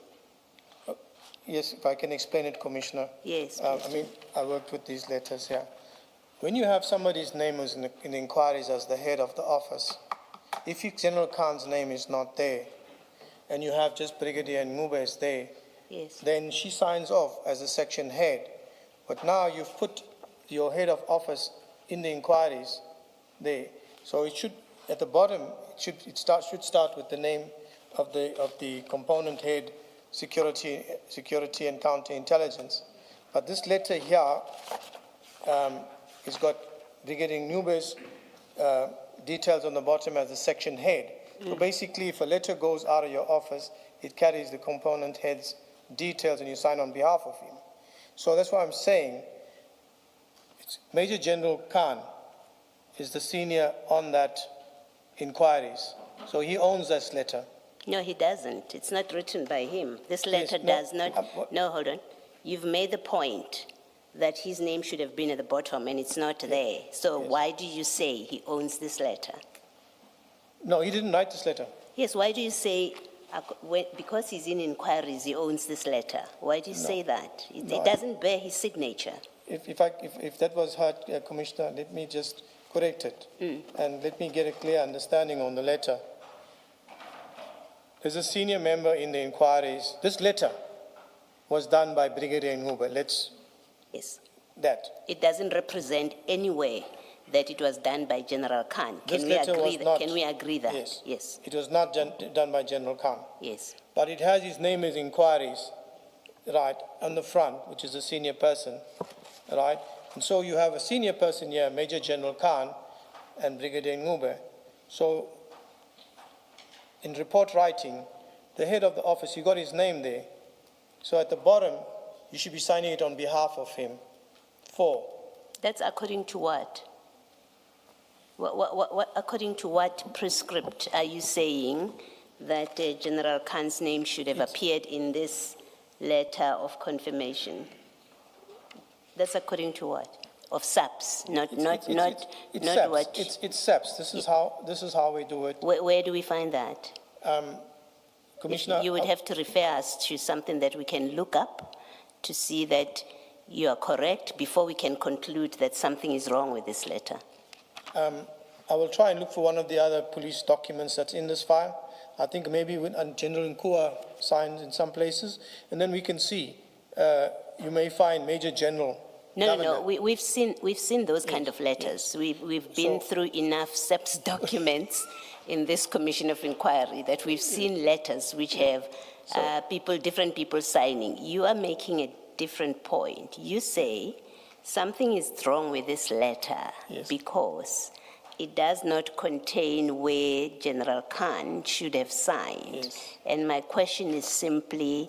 Yes, if I can explain it, Commissioner. Yes, I please. mean, I worked with these letters here. When you have somebody's name who's in the inquiries as the head of the office, if General Khan's name is not there, and you have just Brigadier Ngube is there, Yes. then she signs off as a section head. But now you've put your head of office in the inquiries there. So it should, at the bottom, it should start with the name of the component head, security and counterintelligence. But this letter here, it's got Brigadier Ngube's details on the bottom as the section head. So basically, if a letter goes out of your office, it carries the component head's details and you sign on behalf of him. So that's why I'm saying Major General Khan is the senior on that inquiries. So he owns this letter. No, he doesn't. It's not written by him. This letter Yes, does not. No, hold on. You've made the point that his name should have been at the bottom and it's not there. So why do you say he owns this letter? No, he didn't write this letter. Yes, why do you say, because he's in inquiries, he owns this letter? Why do you say that? It doesn't bear his signature. If that was heard, Commissioner, let me just correct it. And let me get a clear understanding on the letter. There's a senior member in the inquiries. This letter was done by Brigadier Ngube. Yes. That. It doesn't represent any way that it was done by General Khan. This letter was not- Can we agree that? Yes. Yes. It was not done by General Khan. Yes. But it has his name as inquiries, right, on the front, which is a senior person, right? And so you have a senior person here, Major General Khan and Brigadier Ngube. So in report writing, the head of the office, you got his name there. So at the bottom, you should be signing it on behalf of him. That's according to what? What according to what prescript are you saying that General Khan's name should have appeared in this letter of confirmation. That's according to what? Of SAPS, not SAPS. what? It's SAPS. This is how we do it. Where do we find that? Commissioner, You would have to refer us to something that we can look up to see that you are correct before we can conclude that something is wrong with this letter. I will try and look for one of the other police documents that's in this file. I think maybe when General Nkua signed in some places, and then we can see. You may find Major General. No, we've seen those kind of letters. We've been through enough SEPS documents in this Commission of Inquiry that we've seen letters which have different people signing. You are making a different point. You say something is wrong with this letter because it does not contain where General Khan should have signed. And my question is simply,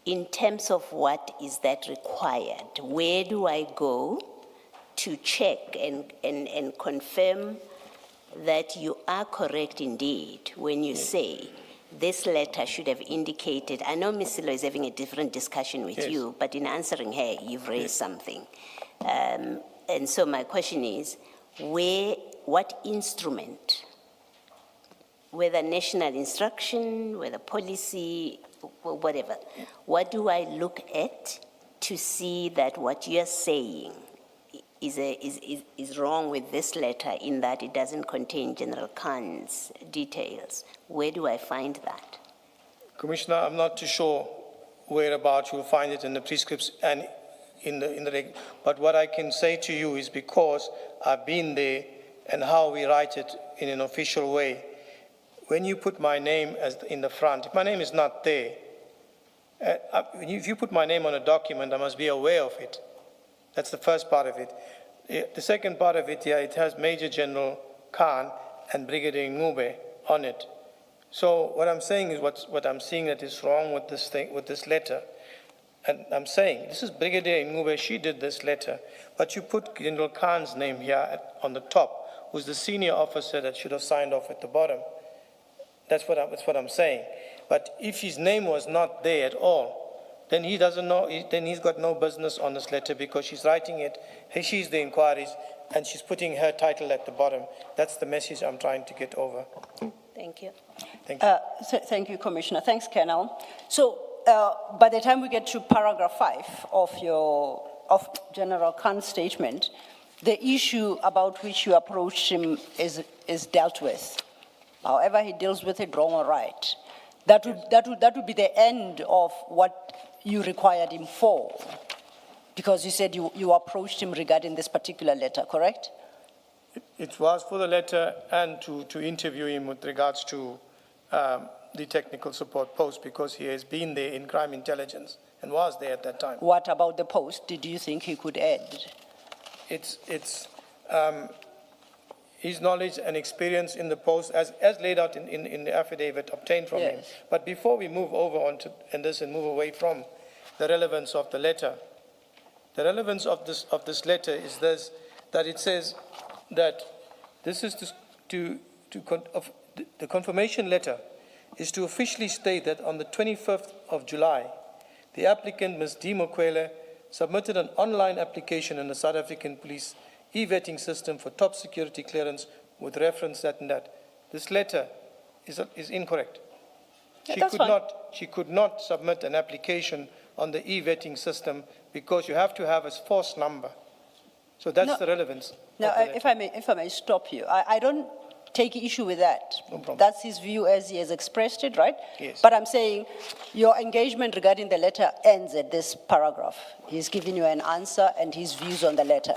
in terms of what is that required, where do I go to check and confirm that you are correct indeed when you say this letter should have indicated? I know Ms. Silo is having a different discussion with you, but in answering her, you've raised something. And so my question is, what instrument, whether national instruction, whether policy, whatever, what do I look at to see that what you're saying is wrong with this letter in that it doesn't contain General Khan's details? Where do I find that? Commissioner, I'm not too sure whereabouts you'll find it in the prescripts and but what I can say to you is because I've been there and how we write it in an official way. When you put my name in the front, if my name is not there, if you put my name on a document, I must be aware of it. That's the first part of it. The second part of it, it has Major General Khan and Brigadier Ngube on it. So what I'm saying is what I'm seeing that is wrong with this letter. And I'm saying, this is Brigadier Ngube, she did this letter, but you put General Khan's name here on the top, who's the senior officer that should have signed off at the bottom. That's what I'm saying. But if his name was not there at all, then he doesn't know, then he's got no business on this letter because she's writing it, she's the inquiries, and she's putting her title at the bottom. That's the message I'm trying to get over. Thank you. Thank you. Thank you, Commissioner. Thanks, Colonel. So by the time we get to paragraph 5 of General Khan's statement, the issue about which you approached him is dealt with. However he deals with it, wrong or right. That would be the end of what you required him for, because you said you approached him regarding this particular letter, correct? It was for the letter and to interview him with regards to the technical support post, because he has been there in crime intelligence and was there at that time. What about the post? Did you think he could add? It's his knowledge and experience in the post as laid out in the affidavit obtained from him. But before we move over onto this and move away from the relevance of the letter, the relevance of this letter is this, that it says that this is the confirmation letter is to officially state that on the 25th of July, the applicant, Ms. D. Mokwele, submitted an online application in the South African Police e-vetting system for top security clearance with reference that and that. This letter is incorrect. She could not submit an application on the e-vetting system because you have to have a force number. So that's the relevance. Now, if I may stop you, I don't take issue with that. No problem. That's his view as he has expressed it, right? Yes. But I'm saying your engagement regarding the letter ends at this paragraph. He's given you an answer and his views on the letter.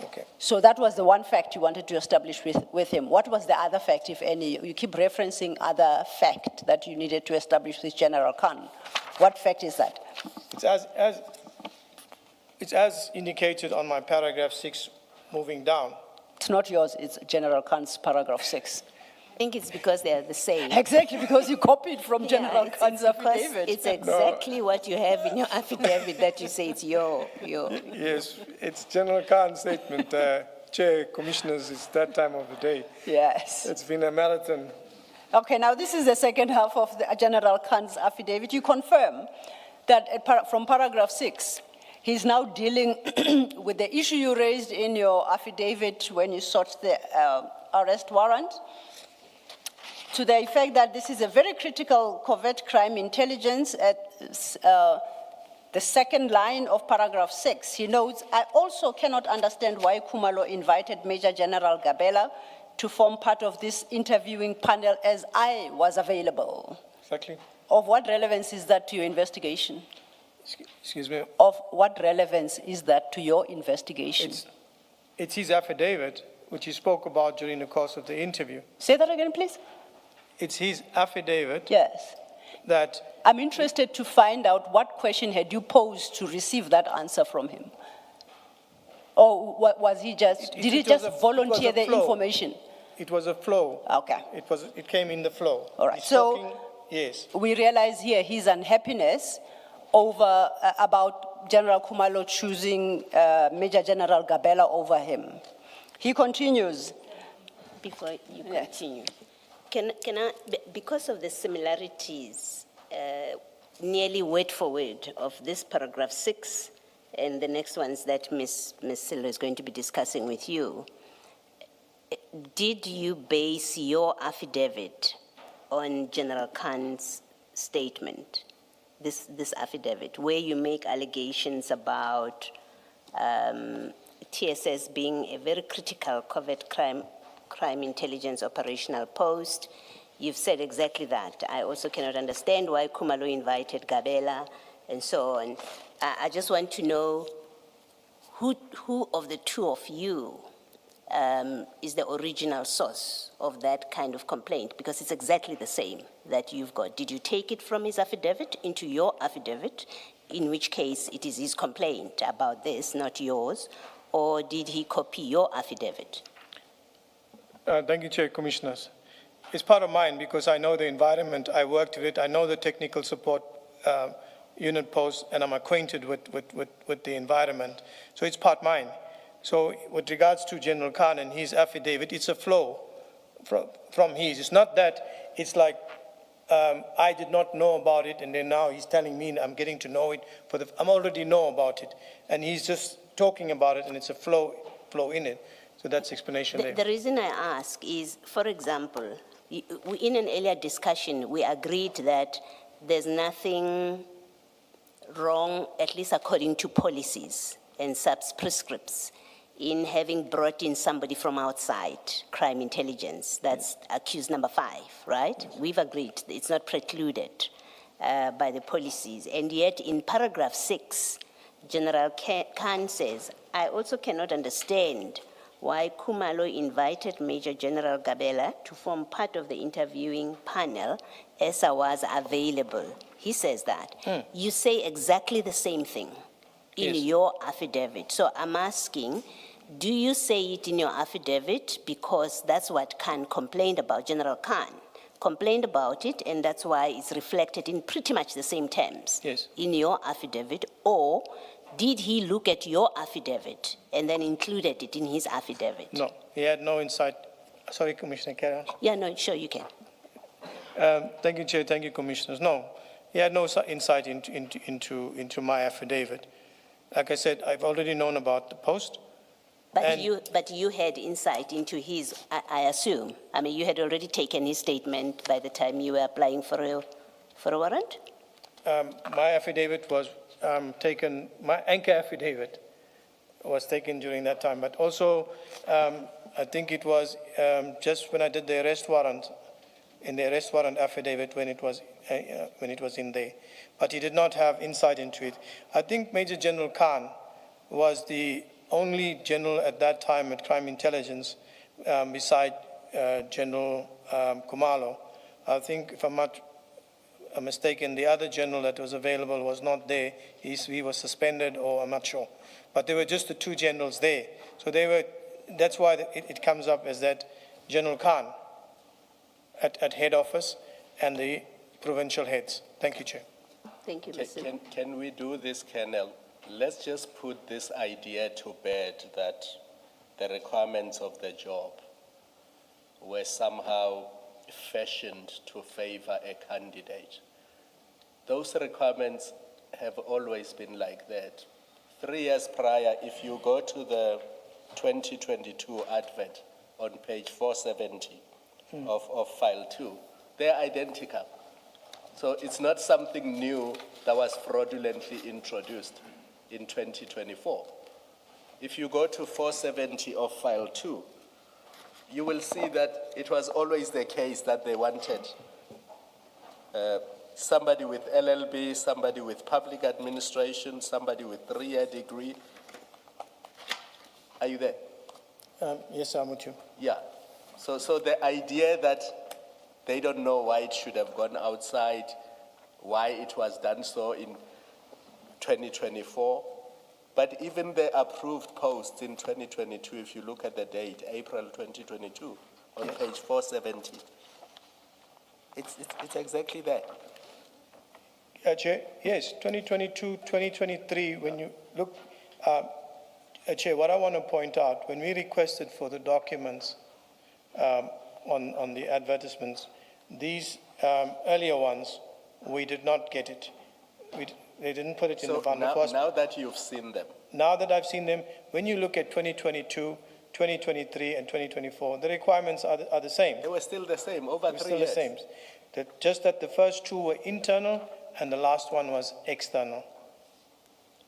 Okay. So that was the one fact you wanted to establish with him. What was the other fact, if any? You keep referencing other fact that you needed to establish with General Khan. What fact is that? It's as indicated on my paragraph 6 moving down. It's not yours, it's General Khan's paragraph 6. I think it's because they are the same. Exactly, because you copied from General Khan's affidavit. It's exactly what you have in your affidavit that you say it's your. Yes, it's General Khan's statement. Chair, Commissioners, it's that time of the day. Yes. It's been a marathon. Okay, now this is the second half of the General Khan's affidavit. You confirm that from paragraph 6, he's now dealing with the issue you raised in your affidavit when you sought the arrest warrant, to the effect that this is a very critical covert crime intelligence at the second line of paragraph 6. He notes, I also cannot understand why Khumalo invited Major General Gabela to form part of this interviewing panel as I was available. Exactly. Of what relevance is that to your investigation? Excuse me. Of what relevance is that to your investigation? It's his affidavit, which he spoke about during the course of the interview. Say that again, please. It's his affidavit Yes. that I'm interested to find out what question had you posed to receive that answer from him? Or was he just, did he just volunteer the information? it was a flow. Okay. It came in the flow. All right. He's So talking- yes. we realize here his unhappiness over, about General Khumalo choosing Major General Gabela over him. He continues. Before you Yeah. continue, can I, because of the similarities, nearly word for word of this paragraph 6 and the next ones that Ms. Silo is going to be discussing with you, did you base your affidavit on General Khan's statement, this affidavit, where you make allegations about TSS being a very critical covert crime intelligence operational post? You've said exactly that. I also cannot understand why Khumalo invited Gabela and so on. I just want to know who of the two of you is the original source of that kind of complaint, because it's exactly the same that you've got. Did you take it from his affidavit into your affidavit, in which case it is his complaint about this, not yours, or did he copy your affidavit? Thank you, Chair, Commissioners. It's part of mine because I know the environment, I worked with it, I know the technical support unit post, and I'm acquainted with the environment. So it's part mine. So with regards to General Khan and his affidavit, it's a flow from his. It's not that it's like I did not know about it and then now he's telling me I'm getting to know it. I'm already know about it. And he's just talking about it and it's a flow in it. So that's explanation there. The reason I ask is, for example, in an earlier discussion, we agreed that there's nothing wrong, at least according to policies and prescripts, in having brought in somebody from outside, crime intelligence. That's accused number 5, right? We've agreed it's not precluded by the policies. And yet in paragraph 6, General Khan says, I also cannot understand why Khumalo invited Major General Gabela to form part of the interviewing panel as I was available. He says that. You say exactly the same thing in your affidavit. So I'm asking, do you say it in your affidavit because that's what Khan complained about, General Khan complained about it, and that's why it's reflected in pretty much the same terms in your affidavit, or did he look at your affidavit and then included it in his affidavit? No, he had no insight. Sorry, Commissioner, carry on. Yeah, no, sure, you can. Thank you, Chair. Thank you, Commissioners. No, he had no insight into my affidavit. Like I said, I've already known about the post. But you had insight into his, I assume. I mean, you had already taken his statement by the time you were applying for a warrant? My affidavit was taken, my anchor affidavit was taken during that time. But also, I think it was just when I did the arrest warrant, in the arrest warrant affidavit when it was in there. But he did not have insight into it. I think Major General Khan was the only general at that time at crime intelligence beside General Khumalo. I think, if I'm not mistaken, the other general that was available was not there. He was suspended, or I'm not sure. But there were just the 2 generals there. So that's why it comes up as that General Khan at head office and the provincial heads. Thank you, Chair. Thank you, Mr. Can we do this, Colonel? Let's just put this idea to bed that the requirements of the job were somehow fashioned to favor a candidate. Those requirements have always been like that. 3 years prior, if you go to the 2022 advert on page 470 of file 2, they're identical. So it's not something new that was fraudulently introduced in 2024. If you go to 470 of file 2, you will see that it was always the case that they wanted somebody with LLB, somebody with public administration, somebody with 3-year degree. Are you there? Yes, I'm with you. Yeah. So the idea that they don't know why it should have gone outside, why it was done so in 2024, but even the approved posts in 2022, if you look at the date, April 2022, on page 470, it's exactly that. Chair, yes, 2022, 2023, when you look, Chair, what I want to point out, when we requested for the documents on the advertisements, these earlier ones, we did not get it. They didn't put it in the So bundle. now that you've seen them, Now that I've seen them, when you look at 2022, 2023, and 2024, the requirements are the same. they were still the same over 3 Still years. the same. Just that the first two were internal and the last one was external.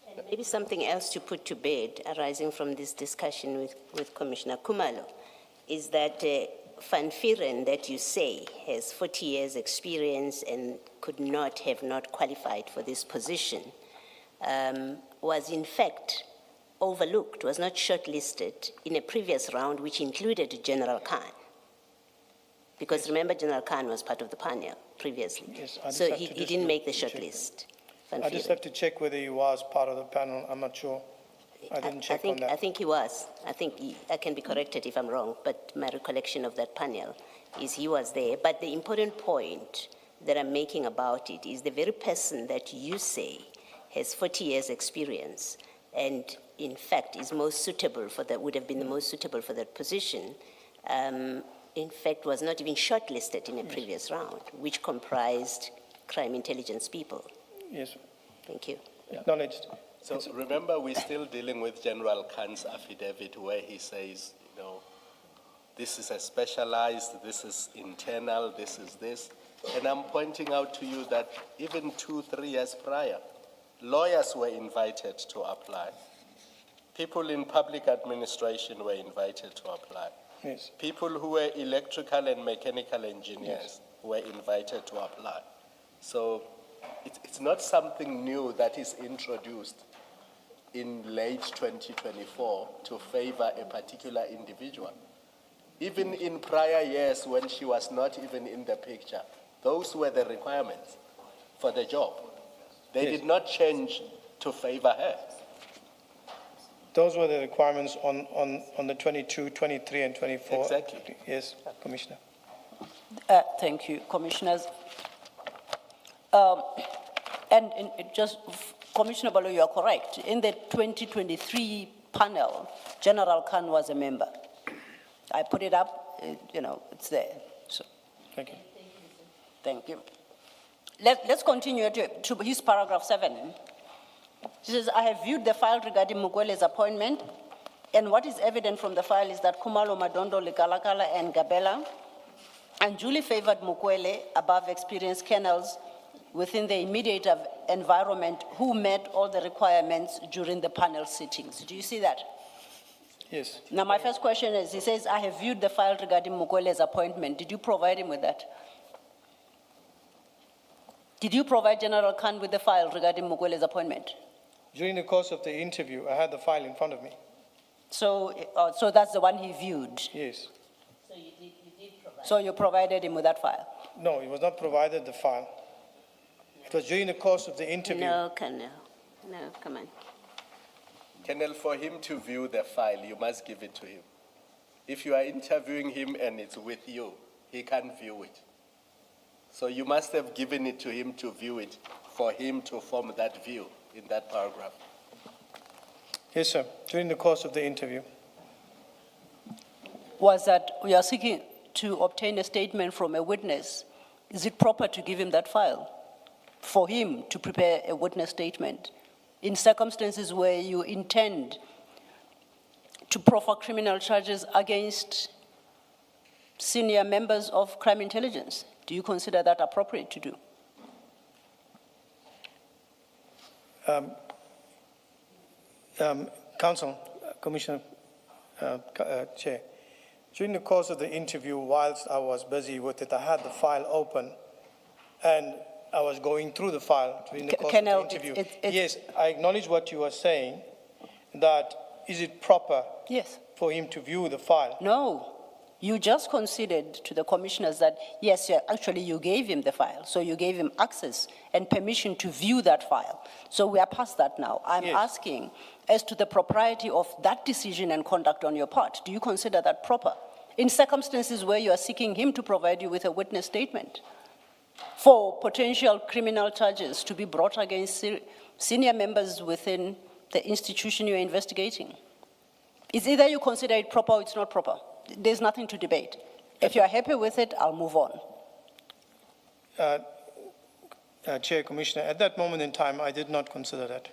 And maybe something else to put to bed arising from this discussion with Commissioner Kumalo is that Van Vieren that you say has 40 years experience and could not have not qualified for this position was in fact overlooked, was not shortlisted in a previous round which included General Khan. Because remember, General Khan was part of the panel previously. Yes, I just So have he to just didn't make the check. shortlist. Van I just Vieren. have to check whether he was part of the panel. I'm not sure. I didn't check on I that. think he was. I can be corrected if I'm wrong, but my recollection of that panel is he was there. But the important point that I'm making about it is the very person that you say has 40 years experience and in fact is most suitable for that, would have been the most suitable for that position, in fact was not even shortlisted in a previous round, which comprised crime intelligence people. Yes, Thank you. acknowledged. So remember, we're still dealing with General Khan's affidavit where he says, this is a specialized, this is internal, this is this. And I'm pointing out to you that even 2-3 years prior, lawyers were invited to apply. People in public administration were invited to apply. Yes. People who were electrical and mechanical engineers were invited to apply. So it's not something new that is introduced in late 2024 to favor a particular individual. Even in prior years when she was not even in the picture, those were the requirements for the job. They Yes. did not change to favor her. Those were the requirements on the 22, 23, and 24. Exactly. Yes, Commissioner. Thank you, Commissioners. And just, Commissioner Balo, you are correct. In the 2023 panel, General Khan was a member. I put it up, it's there. So, Thank you. thank you. Let's continue to his paragraph 7. He says, I have viewed the file regarding Mukwele's appointment, and what is evident from the file is that Kumalo, Madondo, Lekalakala, and Gabela unduly favored Mukwele above experienced colonels within the immediate environment who met all the requirements during the panel sittings. Do you see that? Yes. Now, my first question is, he says, I have viewed the file regarding Mukwele's appointment. Did you provide him with that? Did you provide General Khan with the file regarding Mukwele's appointment? During the course of the interview, I had the file in front of me. So that's the one he viewed. Yes. So you did provide. So you provided him with that file? No, he was not provided the file. It was during the course of the interview. No, Colonel. No, come on. Colonel, for him to view the file, you must give it to him. If you are interviewing him and it's with you, he can't view it. So you must have given it to him to view it for him to form that view in that paragraph. Yes, sir, during the course of the interview. Was that we are seeking to obtain a statement from a witness? Is it proper to give him that file? for him to prepare a witness statement in circumstances where you intend to proffer criminal charges against senior members of crime intelligence? Do you consider that appropriate to do? Counsel, Commissioner, Chair, during the course of the interview, whilst I was busy with it, I had the file open and I was going through the file during the course of the interview. Yes, I acknowledge what you are saying, that is it proper Yes. for him to view the file? No. You just conceded to the commissioners that, yes, actually you gave him the file. So you gave him access and permission to view that file. So we are past that now. I'm asking as to the propriety of that decision and conduct on your part. Do you consider that proper? In circumstances where you are seeking him to provide you with a witness statement for potential criminal charges to be brought against senior members within the institution you're investigating. It's either you consider it proper or it's not proper. There's nothing to debate. If you're happy with it, I'll move on. Chair, Commissioner, at that moment in time, I did not consider that.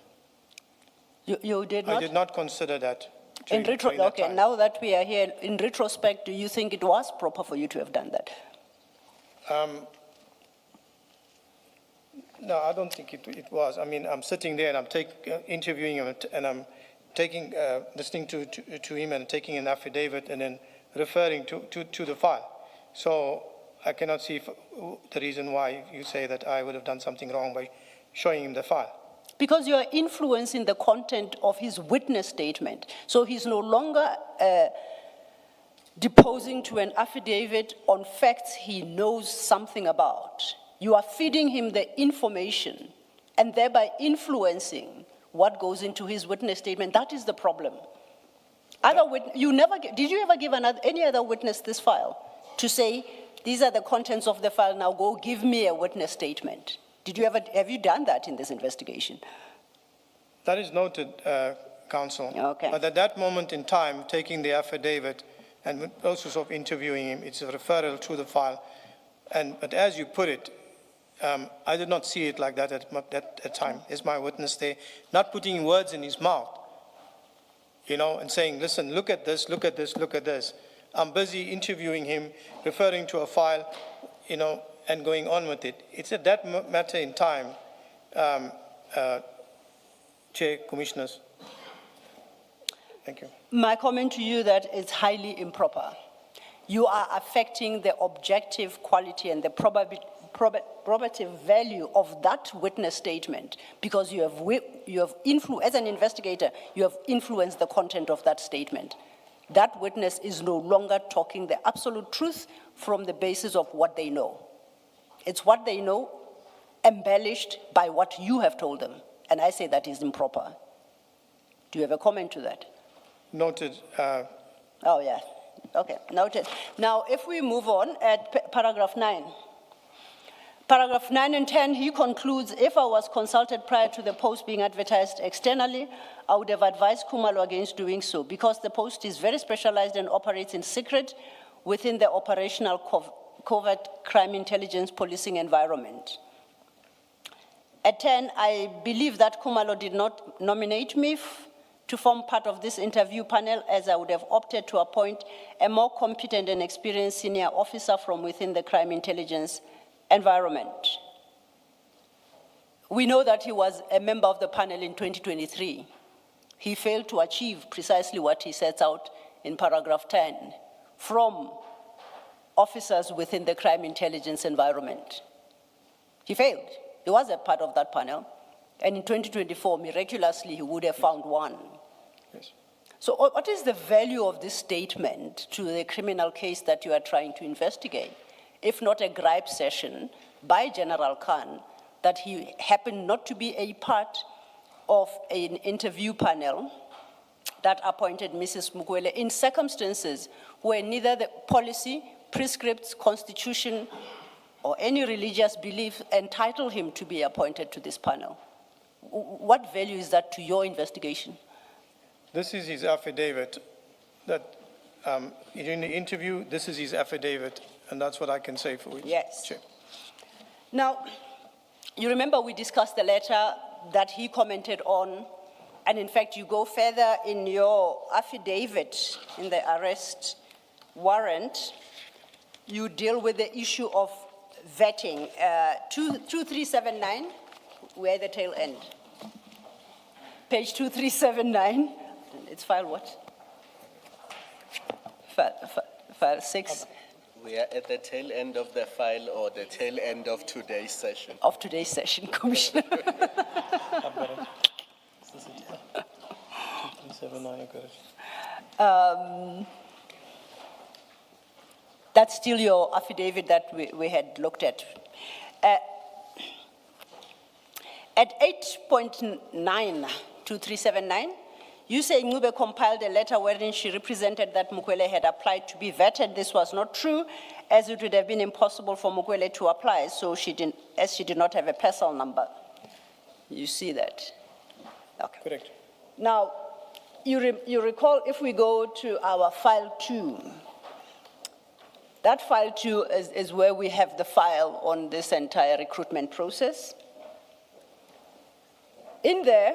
You did not? I did not consider that. In okay, now that we are here, in retrospect, do you think it was proper for you to have done that? No, I don't think it was. I mean, I'm sitting there and I'm interviewing him and I'm listening to him and taking an affidavit and then referring to the file. So I cannot see the reason why you say that I would have done something wrong by showing him the file. Because you are influencing the content of his witness statement. So he's no longer deposing to an affidavit on facts he knows something about. You are feeding him the information and thereby influencing what goes into his witness statement. That is the problem. Did you ever give any other witness this file to say, these are the contents of the file, now go give me a witness statement? Have you done that in this investigation? That is noted, Counsel. Okay. But at that moment in time, taking the affidavit and the process of interviewing him, it's a referral to the file. But as you put it, I did not see it like that at that time. Is my witness there, not putting words in his mouth, and saying, listen, look at this, look at this, look at this. I'm busy interviewing him, referring to a file, and going on with it. It's at that matter in time, Chair, Commissioners. Thank you. My comment to you that it's highly improper. You are affecting the objective quality and the probative value of that witness statement because you have as an investigator, you have influenced the content of that statement. That witness is no longer talking the absolute truth from the basis of what they know. It's what they know embellished by what you have told them. And I say that is improper. Do you have a comment to that? Noted. Oh, yeah. Okay, noted. Now, if we move on at paragraph 9. Paragraph 9 and 10, he concludes, if I was consulted prior to the post being advertised externally, I would have advised Khumalo against doing so because the post is very specialized and operates in secret within the operational covert crime intelligence policing environment. At 10, I believe that Khumalo did not nominate me to form part of this interview panel, as I would have opted to appoint a more competent and experienced senior officer from within the crime intelligence environment. We know that he was a member of the panel in 2023. He failed to achieve precisely what he sets out in paragraph 10 from officers within the crime intelligence environment. He failed. He was a part of that panel. And in 2024, miraculously, he would have found one. Yes. So what is the value of this statement to the criminal case that you are trying to investigate, if not a gripe session by General Khan that he happened not to be a part of an interview panel that appointed Mrs. Mukwele in circumstances where neither the policy, prescripts, constitution, or any religious belief entitle him to be appointed to this panel? What value is that to your investigation? This is his affidavit that in the interview, this is his affidavit, and that's what I can say for it. Yes. Chair. Now, You remember we discussed the letter that he commented on, and in fact, you go further in your affidavit in the arrest warrant, you deal with the issue of vetting. 2379, we're at the tail end. Page 2379, it's file what? File 6. We are at the tail end of the file or the tail end of today's session. Of today's session, Commissioner. 2379, I got it. That's still your affidavit that we had looked at. At 8.9, 2379, you say Ngube compiled a letter wherein she represented that Mukwele had applied to be vetted. This was not true, as it would have been impossible for Mukwele to apply, so she did not have a parcel number. You see that? Okay. Correct. Now, you recall if we go to our file 2, that file 2 is where we have the file on this entire recruitment process. In there,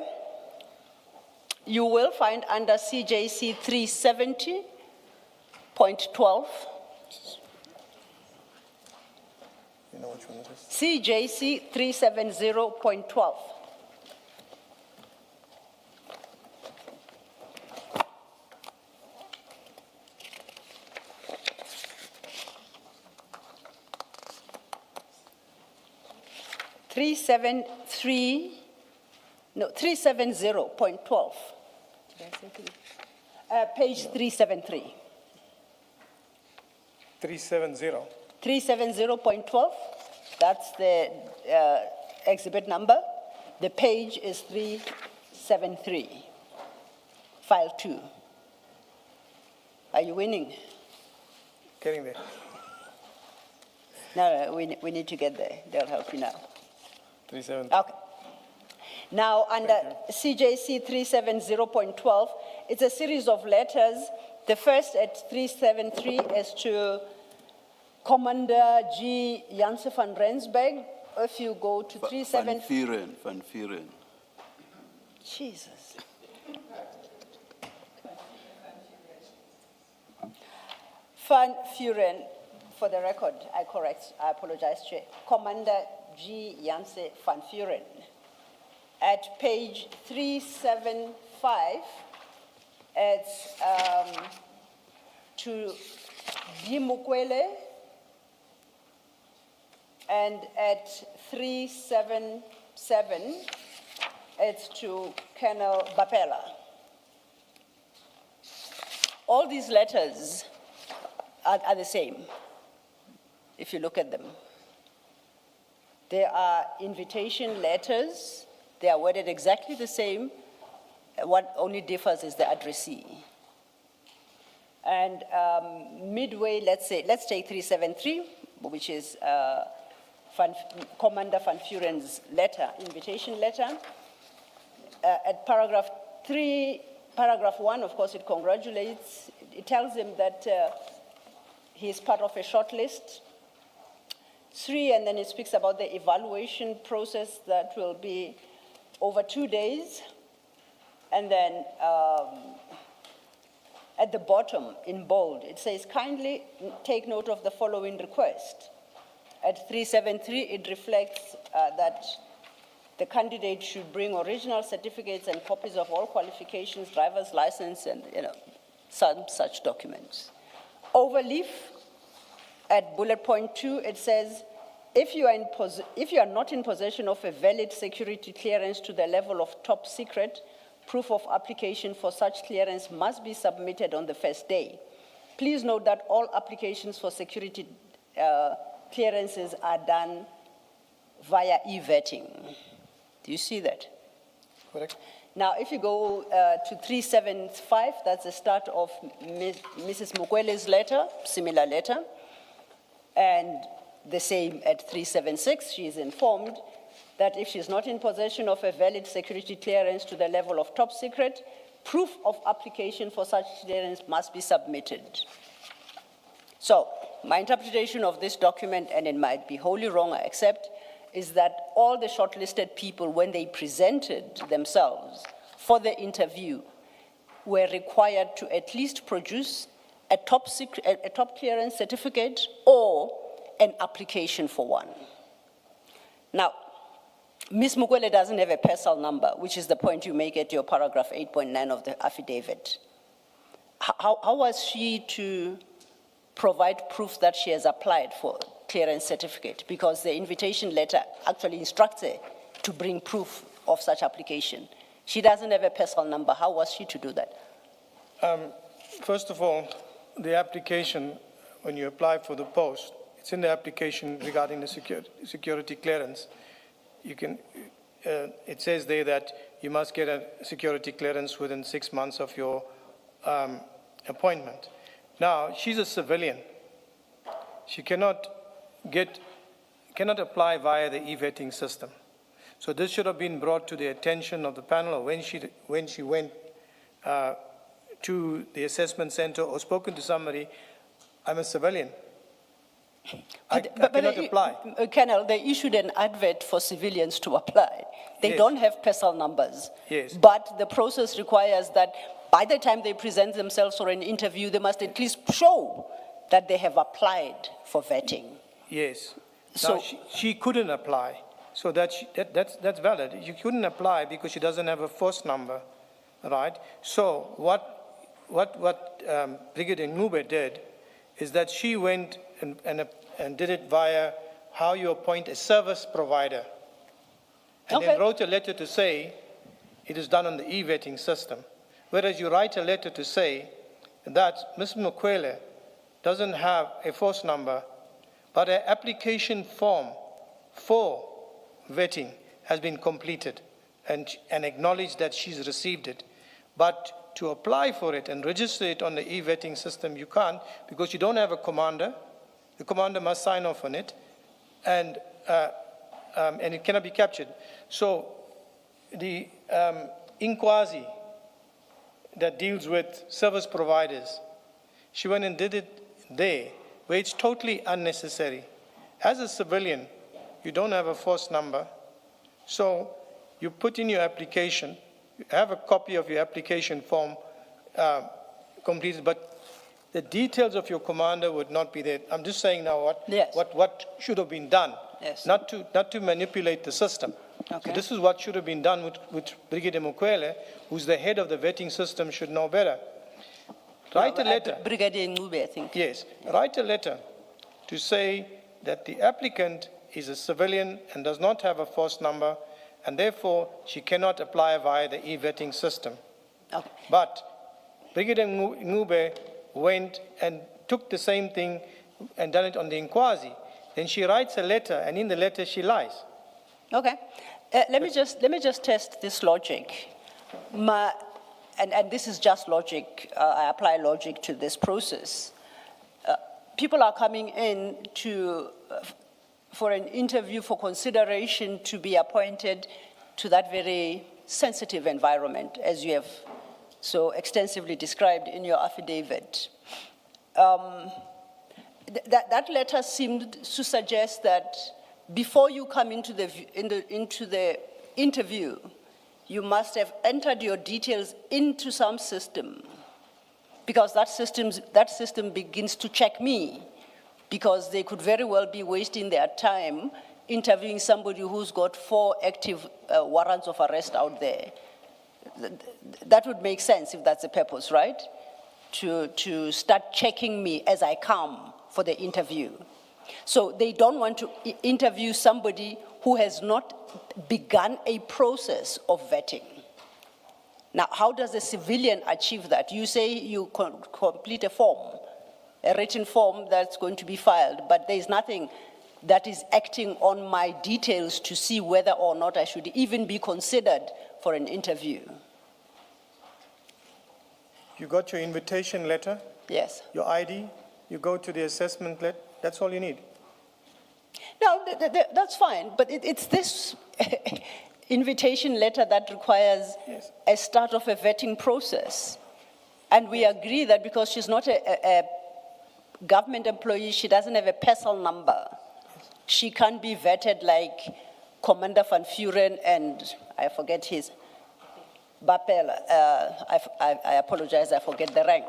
you will find under CJC 370.12, You know which one it is? CJC 370.12. Three seven three, no, 370.12. Page 373. 370. 370.12, that's the exhibit number. The page is 373, file 2. Are you winning? Getting there. No, we need to get there. They'll help you now. 370. Okay. Now, under CJC 370.12, it's a series of letters. The first at 373 is to Commander G. Janse van Rensburg. If you go to 37... Van Vuren. Jesus. Van Vuren, for the record, I apologize, Chair. Commander G. Janse van Vuren. At page 375, it's to Di Mukwele, and at 377, it's to Colonel Bapela. All these letters are the same, if you look at them. They are invitation letters. They are worded exactly the same. What only differs is the addressee. And midway, let's take 373, which is Commander Van Vuren's letter, invitation letter. At paragraph 3, paragraph 1, of course, it congratulates. It tells him that he is part of a short list. 3, and then it speaks about the evaluation process that will be over 2 days. And then at the bottom, in bold, it says, kindly take note of the following request. At 373, it reflects that the candidate should bring original certificates and copies of all qualifications, driver's license, and some such documents. Overleaf, at bullet point 2, it says, if you are not in possession of a valid security clearance to the level of top secret, proof of application for such clearance must be submitted on the first day. Please note that all applications for security clearances are done via e-vetting. Do you see that? Correct. Now, if you go to 375, that's the start of Mrs. Mukwele's letter, similar letter. And the same at 376, she is informed that if she's not in possession of a valid security clearance to the level of top secret, proof of application for such clearance must be submitted. So, my interpretation of this document, and it might be wholly wrong, I accept, is that all the shortlisted people, when they presented themselves for the interview, were required to at least produce a top clearance certificate or an application for one. Now, Ms. Mukwele doesn't have a personal number, which is the point you make at your paragraph 8.9 of the affidavit. How was she to provide proof that she has applied for clearance certificate? Because the invitation letter actually instructs her to bring proof of such application. She doesn't have a personal number. How was she to do that? First of all, the application, when you apply for the post, it's in the application regarding the security clearance. You can, it says there that you must get a security clearance within 6 months of your appointment. Now, she's a civilian. She cannot apply via the e-vetting system. So this should have been brought to the attention of the panel when she went to the assessment center or spoken to somebody. I'm a civilian. I cannot apply. Colonel, they issued an advert for civilians to apply. They Yes. don't have personal numbers. Yes. But the process requires that by the time they present themselves for an interview, they must at least show that they have applied for vetting. Yes. So- Now, she couldn't apply. So that's valid. You couldn't apply because she doesn't have a force number, right? So what Brigitte Mabandla did is that she went and did it via how you appoint a service provider. And Okay. then wrote a letter to say it is done on the e-vetting system. Whereas you write a letter to say that Ms. Mukwele doesn't have a force number, but an application form for vetting has been completed and acknowledged that she's received it. But to apply for it and register it on the e-vetting system, you can't because you don't have a commander. The commander must sign off on it, and it cannot be captured. So the inquiry that deals with service providers, she went and did it there, where it's totally unnecessary. As a civilian, you don't have a force number, so you put in your application, you have a copy of your application form completed, but the details of your commander would not be there. I'm just saying now what should have been done, Yes. not to manipulate the system. Okay. So this is what should have been done with Brigitte Mukwele, who's the head of the vetting system, should know better. Write a letter. Brigadier Ngube, I think. Yes, write a letter to say that the applicant is a civilian and does not have a force number, and therefore she cannot apply via the e-vetting system. Okay. But Brigitte Ngube went and took the same thing and done it on the inquiry. Then she writes a letter, and in the letter she lies. Okay. Let me just test this logic. And this is just logic. I apply logic to this process. People are coming in for an interview for consideration to be appointed to that very sensitive environment, as you have so extensively described in your affidavit. That letter seemed to suggest that before you come into the interview, you must have entered your details into some system, because that system begins to check me, because they could very well be wasting their time interviewing somebody who's got 4 active warrants of arrest out there. That would make sense if that's the purpose, right? To start checking me as I come for the interview. So they don't want to interview somebody who has not begun a process of vetting. Now, how does a civilian achieve that? You say you complete a form, a written form that's going to be filed, but there's nothing that is acting on my details to see whether or not I should even be considered for an interview. You got your invitation letter, Yes. your ID, you go to the assessment letter, that's all you need. No, that's fine, but it's this invitation letter that requires Yes. a start of a vetting process. And we agree that because she's not a government employee, she doesn't have a personal number. She can't be vetted like Commander Van Vuren and I forget his, Bapel, I apologize, I forget the rank.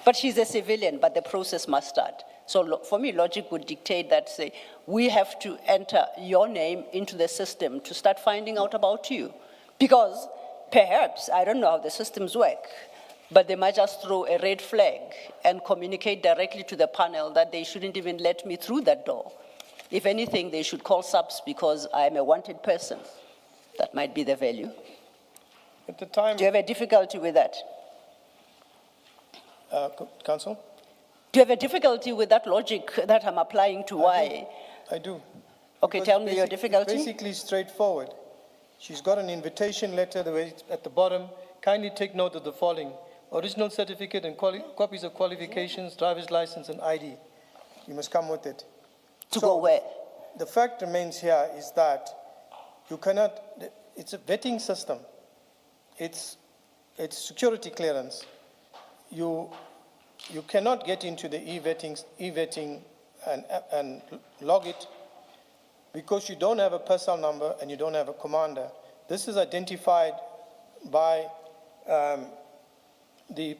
But she's a civilian, but the process must start. So for me, logic would dictate that, say, we have to enter your name into the system to start finding out about you. Because perhaps, I don't know how the systems work, but they might just throw a red flag and communicate directly to the panel that they shouldn't even let me through that door. If anything, they should call subs because I'm a wanted person. That might be the value. At the time, Do you have a difficulty with that? Counsel? Do you have a difficulty with that logic that I'm applying to why? I do. Okay, Because tell me your it's difficulty. basically straightforward. She's got an invitation letter the way it's at the bottom. Kindly take note of the following: original certificate and copies of qualifications, driver's license, and ID. You must come with it. To go where? The fact remains here is that you cannot. It's a vetting system. It's security clearance. You cannot get into the e-vetting and log it because you don't have a personnel number and you don't have a commander. This is identified by the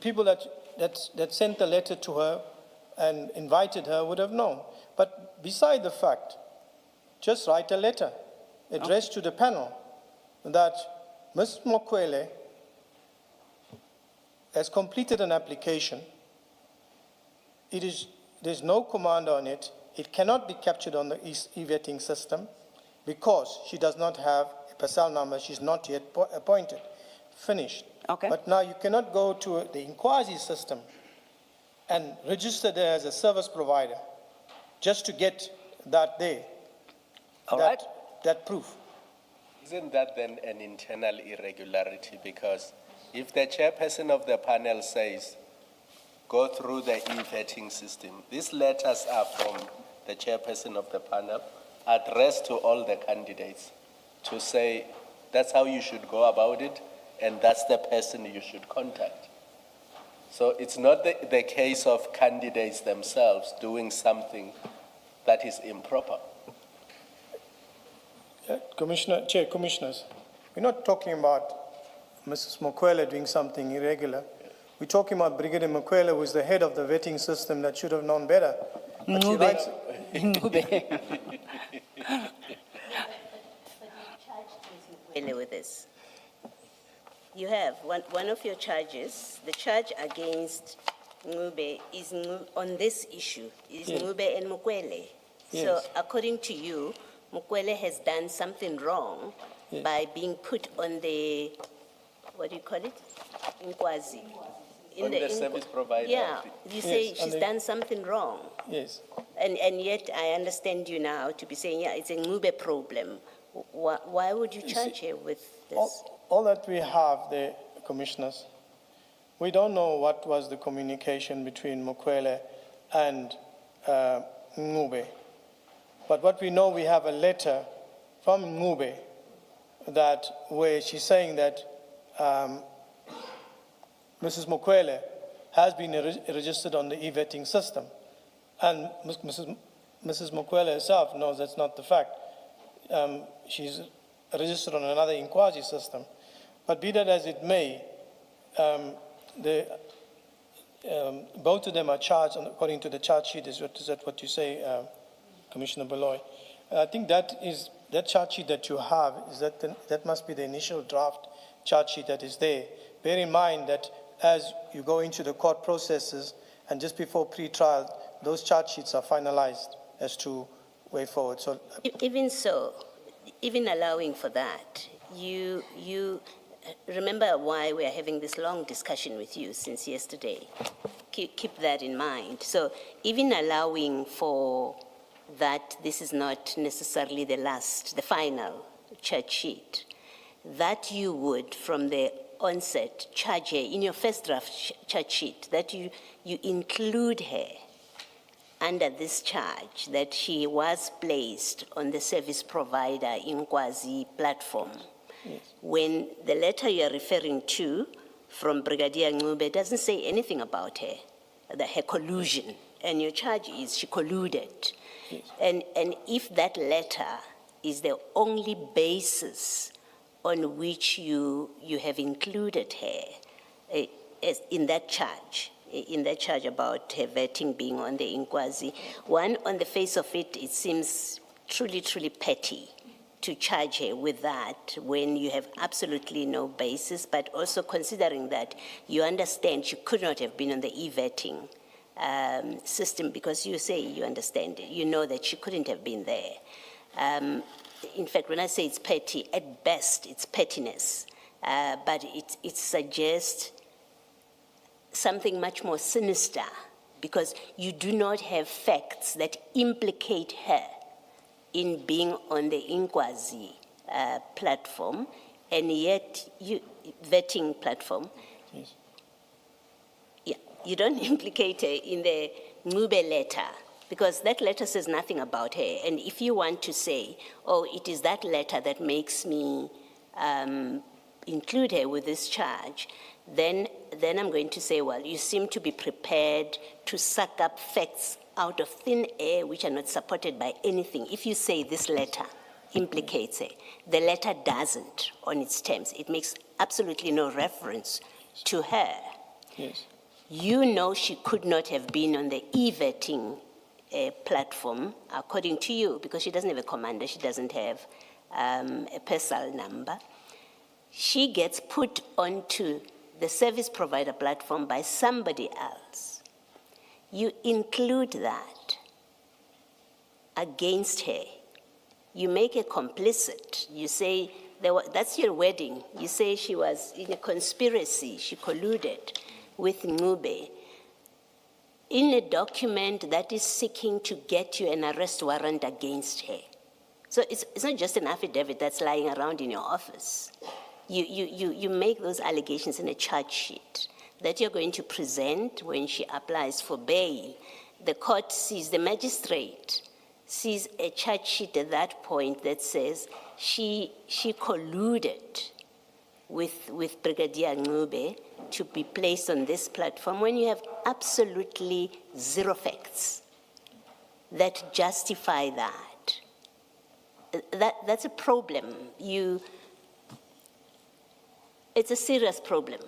people that sent the letter to her and invited her would have known. But beside the fact, just write a letter addressed to the panel that Ms. Mokwele has completed an application. There's no commander on it. It cannot be captured on the e-vetting system because she does not have a personnel number. She's not yet appointed. Finished. Okay. But now you cannot go to the inquiry system and register there as a service provider just to get that there. All right. That proof. Isn't that then an internal irregularity? Because if the chairperson of the panel says, go through the e-vetting system, these letters are from the chairperson of the panel, addressed to all the candidates to say, that's how you should go about it, and that's the person you should contact. So it's not the case of candidates themselves doing something that is improper. Commissioners, we're not talking about Mrs. Mokwele doing something irregular. We're talking about Brigitte Mokwele, who is the head of the vetting system that should have known better. But she writes, With this. You have one of your charges, the charge against Ngube is on this issue, is Yes. Ngube and Mokwele. So Yes. according to you, Mokwele has done something wrong Yes. by being put on the, what do you call it? Inkwazi. On the service provider. Yeah, you say Yes, on she's the- done something wrong. yes. And yet I understand you now to be saying, yeah, it's a Ngube problem. Why would you charge her with this? All that we have there, commissioners, we don't know what was the communication between Mokwele and Ngube. But what we know, we have a letter from Ngube where she's saying that Mrs. Mokwele has been registered on the e-vetting system. And Mrs. Mokwele herself knows that's not the fact. She's registered on another inquiry system. But be that as it may, both of them are charged according to the charge sheet. Is that what you say, Commissioner Beloy? I think that charge sheet that you have that must be the initial draft charge sheet that is there. Bear in mind that as you go into the court processes and just before pre-trial, those charge sheets are finalized as to way forward. So, Even so, even allowing for that, you remember why we are having this long discussion with you since yesterday. Keep that in mind. So even allowing for that, this is not necessarily the final charge sheet, that you would, from the onset, charge her in your first draft charge sheet, that you include her under this charge that she was placed on the service provider Inkwazi platform. yes. When the letter you're referring to from Brigadier Ngube doesn't say anything about her collusion, and your charge is she colluded. And if that letter is the only basis on which you have included her in that charge about her vetting being on the inquiry, one, on the face of it, it seems truly, truly petty to charge her with that when you have absolutely no basis, but also considering that you understand she could not have been on the e-vetting system, because you say you understand it, you know that she couldn't have been there. In fact, when I say it's petty, at best it's pettiness, but it suggests something much more sinister, because you do not have facts that implicate her in being on the inquiry platform, and yet vetting platform. Yes. Yeah, you don't implicate her in the Ngube letter, because that letter says nothing about her. And if you want to say, oh, it is that letter that makes me include her with this charge, then I'm going to say, well, you seem to be prepared to suck up facts out of thin air which are not supported by anything. If you say this letter implicates her, the letter doesn't on its terms. It makes absolutely no reference to her. Yes. You know she could not have been on the e-vetting platform, according to you, because she doesn't have a commander, she doesn't have a PESAL number. She gets put onto the service provider platform by somebody else. You include that against her. You make her complicit. You say, that's your wedding. You say she was in a conspiracy, she colluded with Ngube in a document that is seeking to get you an arrest warrant against her. So it's not just an affidavit that's lying around in your office. You make those allegations in a charge sheet that you're going to present when she applies for bail. The court sees, the magistrate sees a charge sheet at that point that says she colluded with Brigadier Ngube to be placed on this platform when you have absolutely zero facts that justify that. That's a problem. It's a serious problem,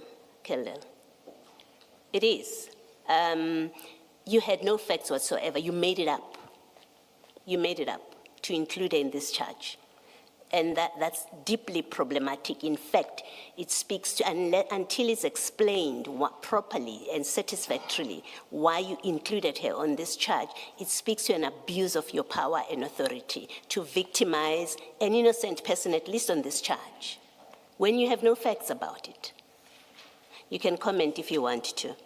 Kellel. It is. You had no facts whatsoever. You made it up. You made it up to include her in this charge. And that's deeply problematic. In fact, it speaks to, until it's explained properly and satisfactorily why you included her on this charge, it speaks to an abuse of your power and authority to victimize an innocent person, at least on this charge, when you have no facts about it. You can comment if you want to.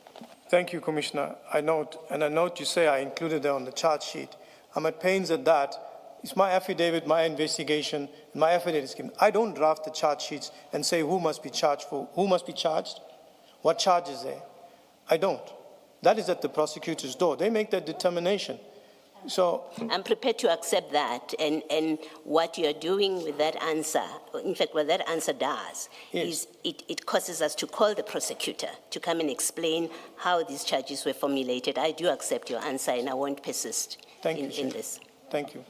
Thank you, Commissioner. I note you say I included her on the charge sheet. I'm at pains at that. It's my affidavit, my investigation, my affidavit is given. I don't draft the charge sheets and say who must be charged for, who must be charged, what charge is there. I don't. That is at the prosecutor's door. They make that determination. So I'm prepared to accept that, and what you're doing with that answer, in fact, what that answer does is it causes us to call the prosecutor to come and explain how these charges were formulated. I do accept your answer, and I won't persist in this. Thank you.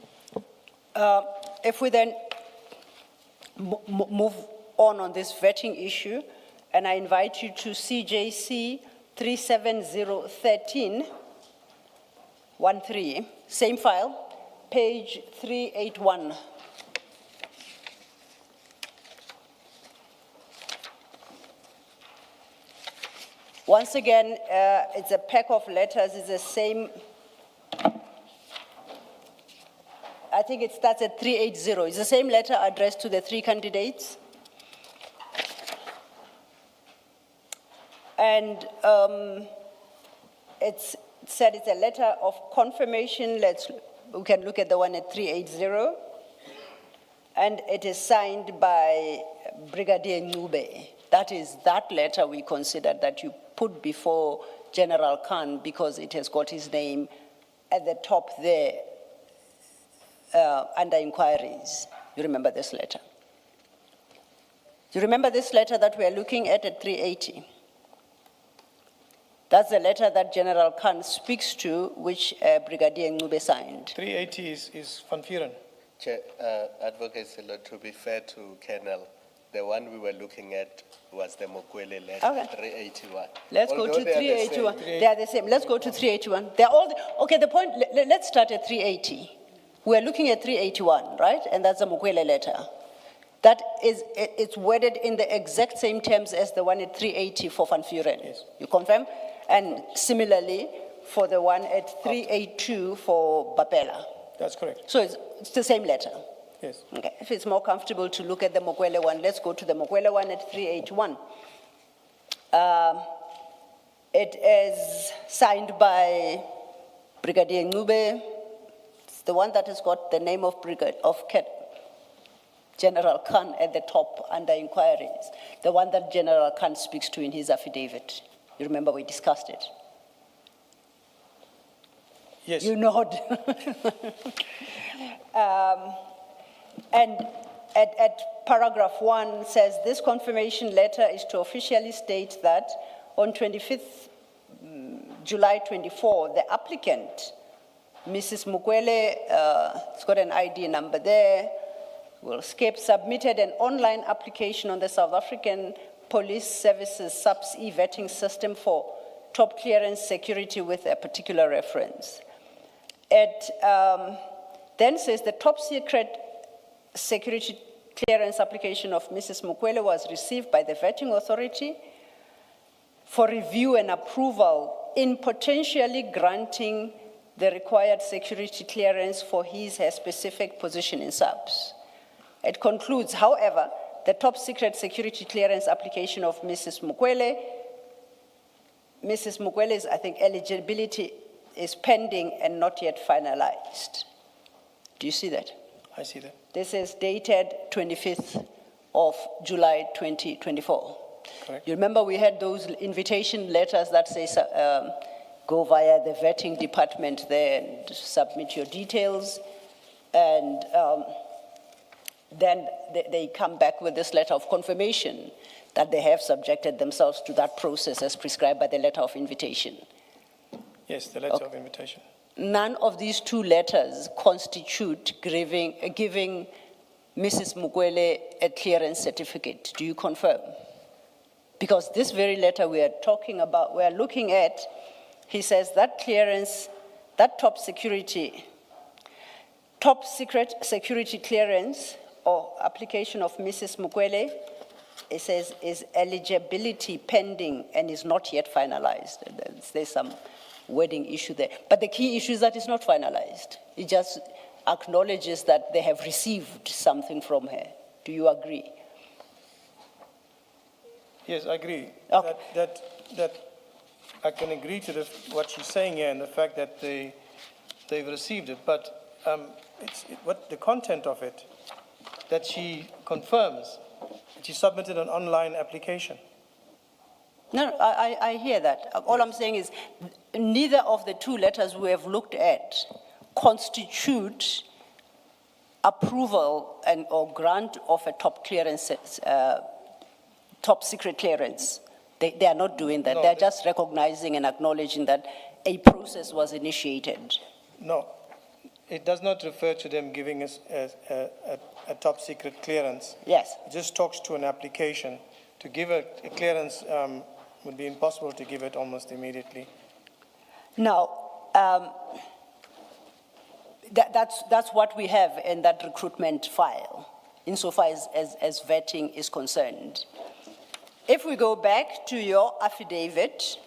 If we then move on this vetting issue, and I invite you to CJC 37013, 13, same file, page 381. Once again, it's a pack of letters, it's the same. I think it starts at 380. It's the same letter addressed to the three candidates. And it's said it's a letter of confirmation. We can look at the one at 380. And it is signed by Brigadier Ngube. That is that letter we considered that you put before General Khan because it has got his name at the top there. Under inquiries. You remember this letter? You remember this letter that we are looking at 380? That's the letter that General Khan speaks to, which Brigadier Ncube signed. 380 is Van Vuren. Chair, Advocate Silo, to be fair to Colonel, the one we were looking at was the Mokwele letter, Okay. 381. Let's go Although to they are the 381. same. They are the same. Let's go to 381. They're all, okay, the point, let's start at 380. We're looking at 381, right? And that's the Mokwele letter. That is, it's worded in the exact same terms as the one at 380 for Van Vuren. Yes. You confirm? And similarly, for the one at 382 for Bapela. That's correct. So it's the same letter. Yes. Okay, if it's more comfortable to look at the Mokwele one, let's go to the Mokwele one at 381. It is signed by Brigadier Ncube. It's the one that has got the name of General Khan at the top under inquiries. The one that General Khan speaks to in his affidavit. You remember we discussed it? Yes. You nod. And at paragraph 1 says, this confirmation letter is to officially state that on 25th July 24, the applicant, Mrs. Mukwele, it's got an ID number there, will skip, submitted an online application on the South African Police Services SAPS e-vetting system for top clearance security with a particular reference. It then says the top secret security clearance application of Mrs. Mukwele was received by the vetting authority for review and approval in potentially granting the required security clearance for her specific position in SAPS. It concludes, however, the top secret security clearance application of Mrs. Mukwele's, I think, eligibility is pending and not yet finalized. Do you see that? I see that. This is dated 25th of July 2024. Correct. You remember we had those invitation letters that say go via the vetting department there and submit your details, and then they come back with this letter of confirmation that they have subjected themselves to that process as prescribed by the letter of invitation. Yes, the letter of invitation. None of these two letters constitute giving Mrs. Mukwele a clearance certificate. Do you confirm? Because this very letter we are talking about, we are looking at, he says that clearance, that top secret security clearance or application of Mrs. Mukwele, it says is eligibility pending and is not yet finalized. There's some wording issue there. But the key issue is that it's not finalized. It just acknowledges that they have received something from her. Do you agree? Yes, I agree. Okay. That I can agree to what she's saying here and the fact that they've received it, but what the content of it, that she confirms that she submitted an online application. No, I hear that. All I'm saying is neither of the two letters we have looked at constitute approval or grant of a top clearance, top secret clearance. They are not doing that. No, They're just recognizing and acknowledging that a process was initiated. No, it does not refer to them giving us a top secret clearance. Yes. It just talks to an application. To give a clearance would be impossible to give it almost immediately. Now, that's what we have in that recruitment file, insofar as vetting is concerned. If we go back to your affidavit,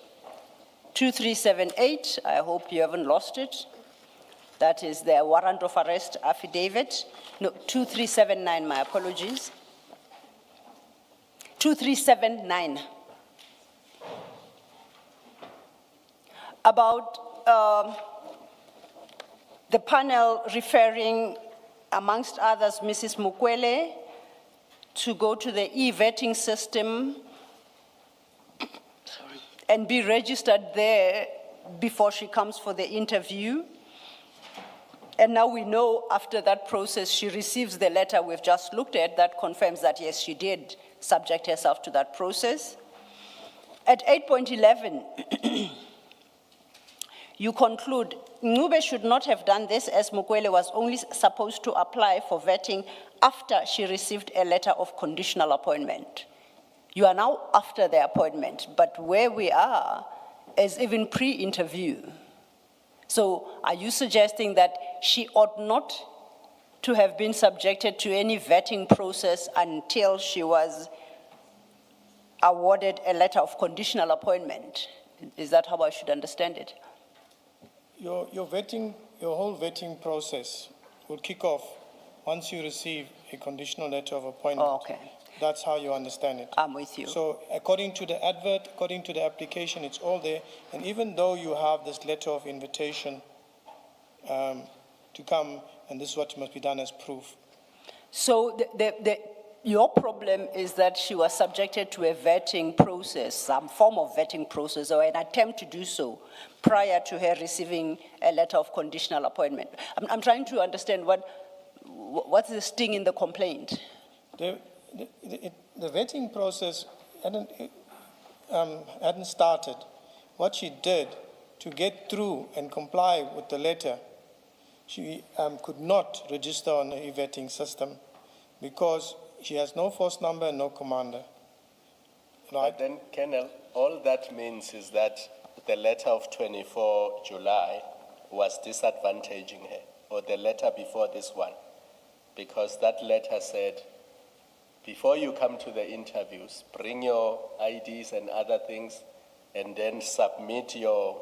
2378, I hope you haven't lost it. That is the warrant of arrest affidavit. No, 2379, my apologies. 2379. About the panel referring, amongst others, Mrs. Mukwele to go to the e-vetting system and be registered there before she comes for the interview. And now we know after that process, she receives the letter we've just looked at that confirms that, yes, she did subject herself to that process. At 8.11, you conclude, Ncube should not have done this as Mukwele was only supposed to apply for vetting after she received a letter of conditional appointment. You are now after the appointment, but where we are is even pre-interview. So are you suggesting that she ought not to have been subjected to any vetting process until she was awarded a letter of conditional appointment? Is that how I should understand it? Your vetting, your whole vetting process will kick off once you receive a conditional letter of appointment. Oh, okay. That's how you understand it. I'm with you. So according to the advert, according to the application, it's all there. And even though you have this letter of invitation to come, and this is what must be done as proof. So your problem is that she was subjected to a vetting process, some form of vetting process, or an attempt to do so prior to her receiving a letter of conditional appointment. I'm trying to understand what's the sting in the complaint? The vetting process hadn't started. What she did to get through and comply with the letter, she could not register on the e-vetting system because she has no force number and no commander. Right? But then, Colonel, all that means is that the letter of 24 July was disadvantaging her, or the letter before this one, because that letter said, before you come to the interviews, bring your IDs and other things, and then submit your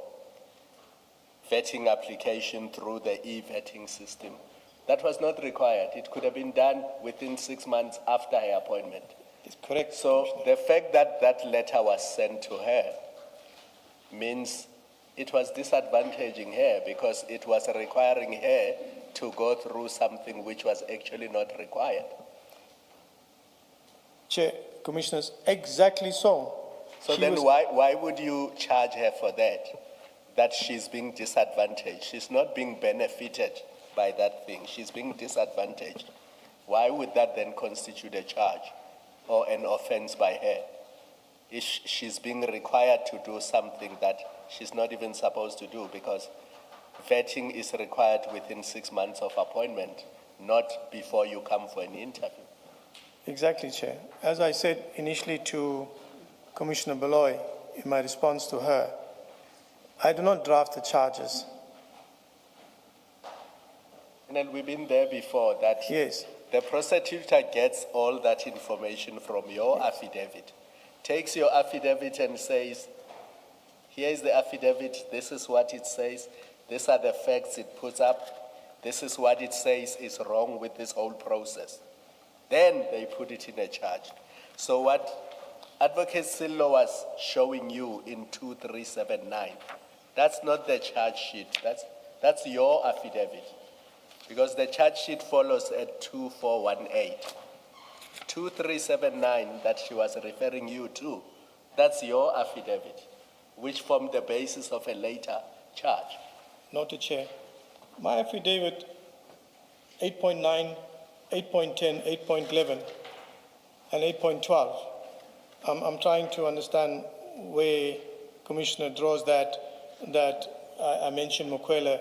vetting application through the e-vetting system. That was not required. It could have been done within 6 months after her appointment. It's correct. So the fact that that letter was sent to her means it was disadvantaging her because it was requiring her to go through something which was actually not required. Chair, Commissioners, exactly so. So then why would you charge her for that? That she's being disadvantaged. She's not being benefited by that thing. She's being disadvantaged. Why would that then constitute a charge or an offense by her? If she's being required to do something that she's not even supposed to do, because vetting is required within 6 months of appointment, not before you come for an interview. Exactly, Chair. As I said initially to Commissioner Beloy in my response to her, I do not draft the charges. And we've been there before that. Yes. The prosecutor gets all that information from your affidavit, takes your affidavit and says, here is the affidavit, this is what it says, these are the facts it puts up, this is what it says is wrong with this whole process. Then they put it in a charge. So what Advocate Sillo was showing you in 2379, that's not the charge sheet, that's your affidavit. Because the charge sheet follows at 2418. 2379 that she was referring you to, that's your affidavit, which formed the basis of a later charge. Noted, Chair. My affidavit 8.9, 8.10, 8.11, and 8.12. I'm trying to understand where Commissioner draws that I mentioned Mukwele.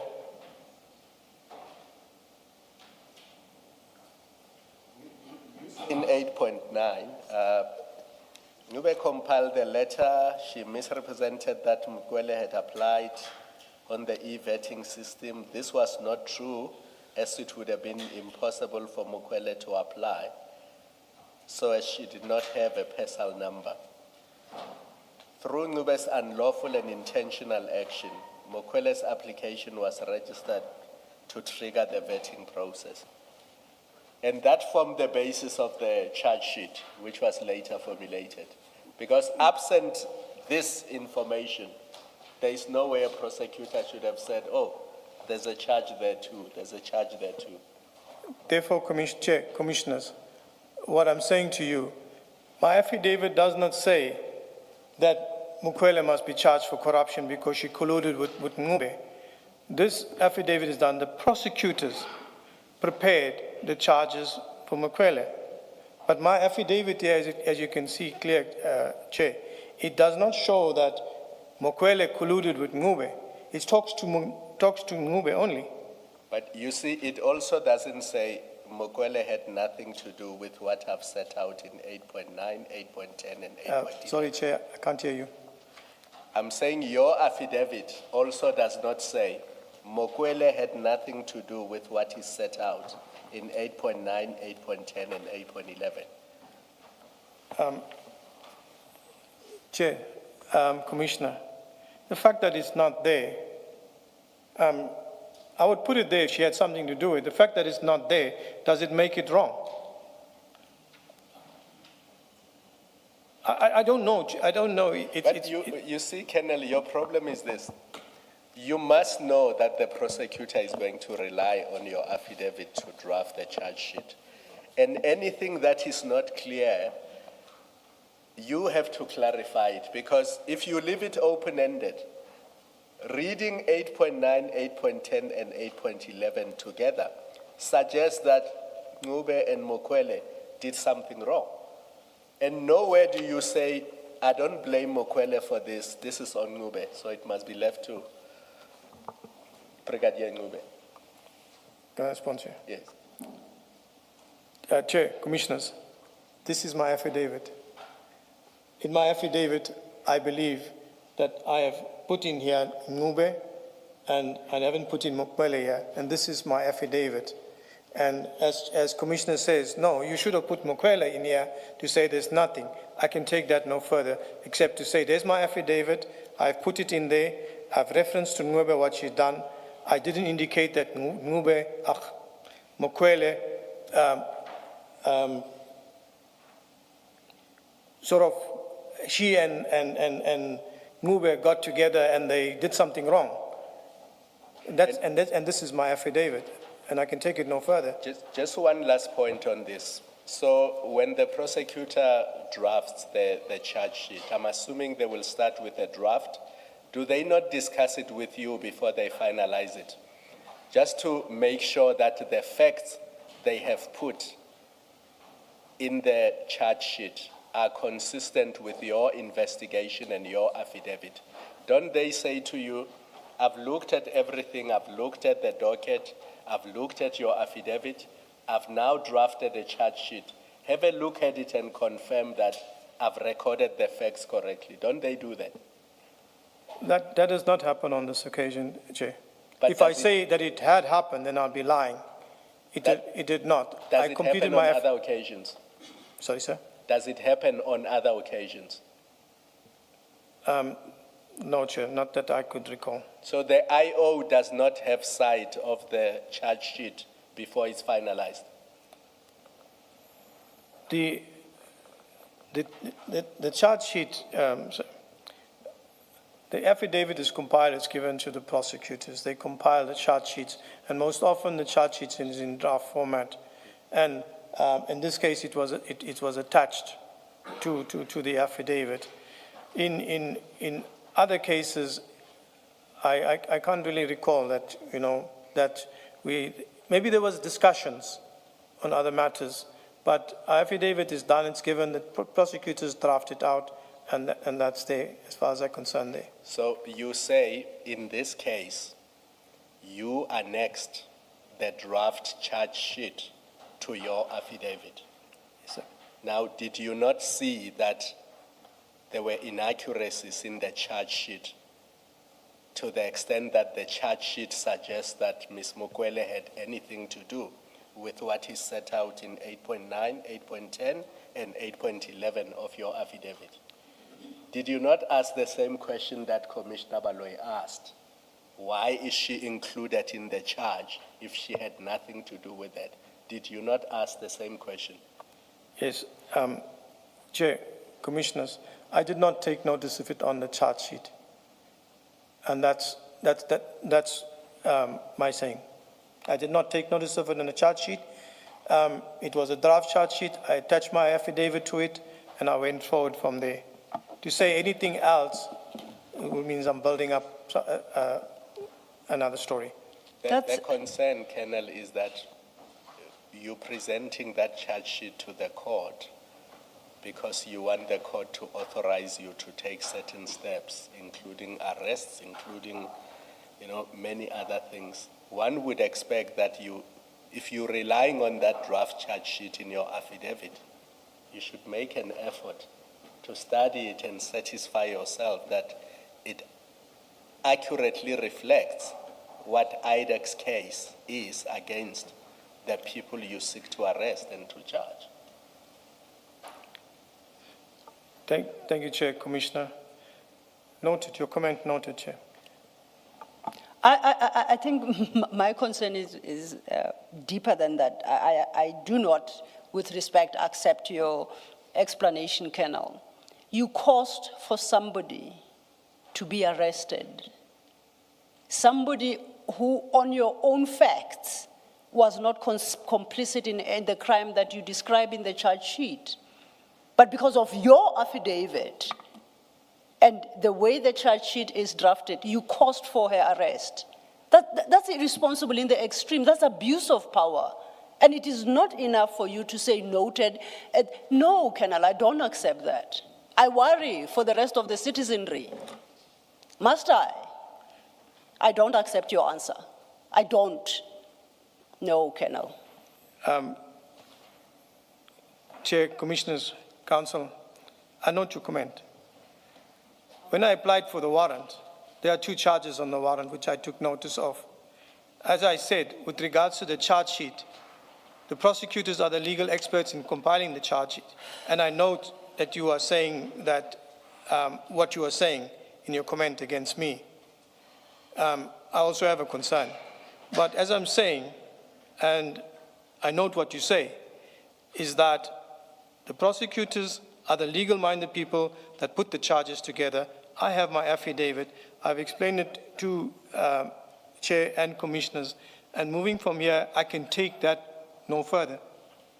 In 8.9, Ncube compiled the letter. She misrepresented that Mukwele had applied on the e-vetting system. This was not true, as it would have been impossible for Mukwele to apply, so as she did not have a PESAL number. Through Ncube's unlawful and intentional action, Mukwele's application was registered to trigger the vetting process. And that formed the basis of the charge sheet, which was later formulated. Because absent this information, there is no way a prosecutor should have said, oh, there's a charge there too, there's a charge there too. Therefore, Chair, Commissioners, what I'm saying to you, my affidavit does not say that Mukwele must be charged for corruption because she colluded with Ncube. This affidavit is done. The prosecutors prepared the charges for Mukwele. But my affidavit here, as you can see clear, Chair, it does not show that Mokwele colluded with Ngube. It talks to Ngube only. But you see, it also doesn't say Mokwele had nothing to do with what I've set out in 8.9, 8.10, and 8.11. Sorry, Chair, I can't hear you. I'm saying your affidavit also does not say Mokwele had nothing to do with what is set out in 8.9, 8.10, and 8.11. Chair, Commissioner, the fact that it's not there, I would put it there if she had something to do with it. The fact that it's not there, does it make it wrong? I don't know. I don't know. But you see, Colonel, your problem is this. You must know that the prosecutor is going to rely on your affidavit to draft the charge sheet. And anything that is not clear, you have to clarify it, because if you leave it open-ended, reading 8.9, 8.10, and 8.11 together suggests that Ngube and Mokwele did something wrong. And nowhere do you say, I don't blame Mokwele for this, this is on Ngube, so it must be left to Brigadier Ngube. Can I respond, Chair? Yes. Chair, Commissioners, this is my affidavit. In my affidavit, I believe that I have put in here Ngube and I haven't put in Mokwele here, and this is my affidavit. And as Commissioner says, no, you should have put Mokwele in here to say there's nothing. I can take that no further, except to say there's my affidavit, I've put it in there, I've referenced to Ngube what she's done. I didn't indicate that Mokwele sort of, she and Ngube got together and they did something wrong. And this is my affidavit, and I can take it no further. Just one last point on this. So when the prosecutor drafts the charge sheet, I'm assuming they will start with a draft. Do they not discuss it with you before they finalize it? Just to make sure that the facts they have put in the charge sheet are consistent with your investigation and your affidavit. Don't they say to you, I've looked at everything, I've looked at the docket, I've looked at your affidavit, I've now drafted a charge sheet. Have a look at it and confirm that I've recorded the facts correctly. Don't they do that? That does not happen on this occasion, Chair. But if I say that it had happened, then I'll be lying. It did not. Does I it completed happen my on other occasions? Sorry, sir? Does it happen on other occasions? No, Chair, not that I could recall. So the IO does not have sight of the charge sheet before it's finalized? The charge sheet, the affidavit is compiled, it's given to the prosecutors. They compile the charge sheets, and most often the charge sheet is in draft format. And in this case, it was attached to the affidavit. In other cases, I can't really recall that, that maybe there was discussions on other matters, but our affidavit is done, it's given, the prosecutors draft it out, and that's there, as far as I'm concerned there. So you say, in this case, you annexed the draft charge sheet to your affidavit. Yes, sir. Now, did you not see that there were inaccuracies in the charge sheet to the extent that the charge sheet suggests that Ms. Mokwele had anything to do with what is set out in 8.9, 8.10, and 8.11 of your affidavit? Did you not ask the same question that Commissioner Baloyi asked? Why is she included in the charge if she had nothing to do with that? Did you not ask the same question? Yes, Chair, Commissioners, I did not take notice of it on the charge sheet, and that's my saying. I did not take notice of it on the charge sheet. It was a draft charge sheet. I attached my affidavit to it, and I went forward from there. To say anything else means I'm building up another story. The concern, Colonel, is that you presenting that charge sheet to the court because you want the court to authorize you to take certain steps, including arrests, including, many other things. One would expect that if you're relying on that draft charge sheet in your affidavit, you should make an effort to study it and satisfy yourself that it accurately reflects what IDAC's case is against the people you seek to arrest and to charge. Thank you, Chair. Commissioner. Noted. Your comment noted, Chair. I think my concern is deeper than that. I do not, with respect, accept your explanation, Colonel. You caused for somebody to be arrested. Somebody who, on your own facts, was not complicit in the crime that you describe in the charge sheet. But because of your affidavit and the way the charge sheet is drafted, you caused for her arrest. That's irresponsible in the extreme. That's abuse of power. And it is not enough for you to say noted. No, Colonel, I don't accept that. I worry for the rest of the citizenry. Must I? I don't accept your answer. I don't. No, Colonel. Chair, Commissioners, Council, I note your comment. When I applied for the warrant, there are 2 charges on the warrant which I took notice of. As I said, with regards to the charge sheet, the prosecutors are the legal experts in compiling the charge sheet. And I note that you are saying that what you are saying in your comment against me. I also have a concern. But as I'm saying, and I note what you say, is that the prosecutors are the legal-minded people that put the charges together. I have my affidavit. I've explained it to Chair and Commissioners. And moving from here, I can take that no further.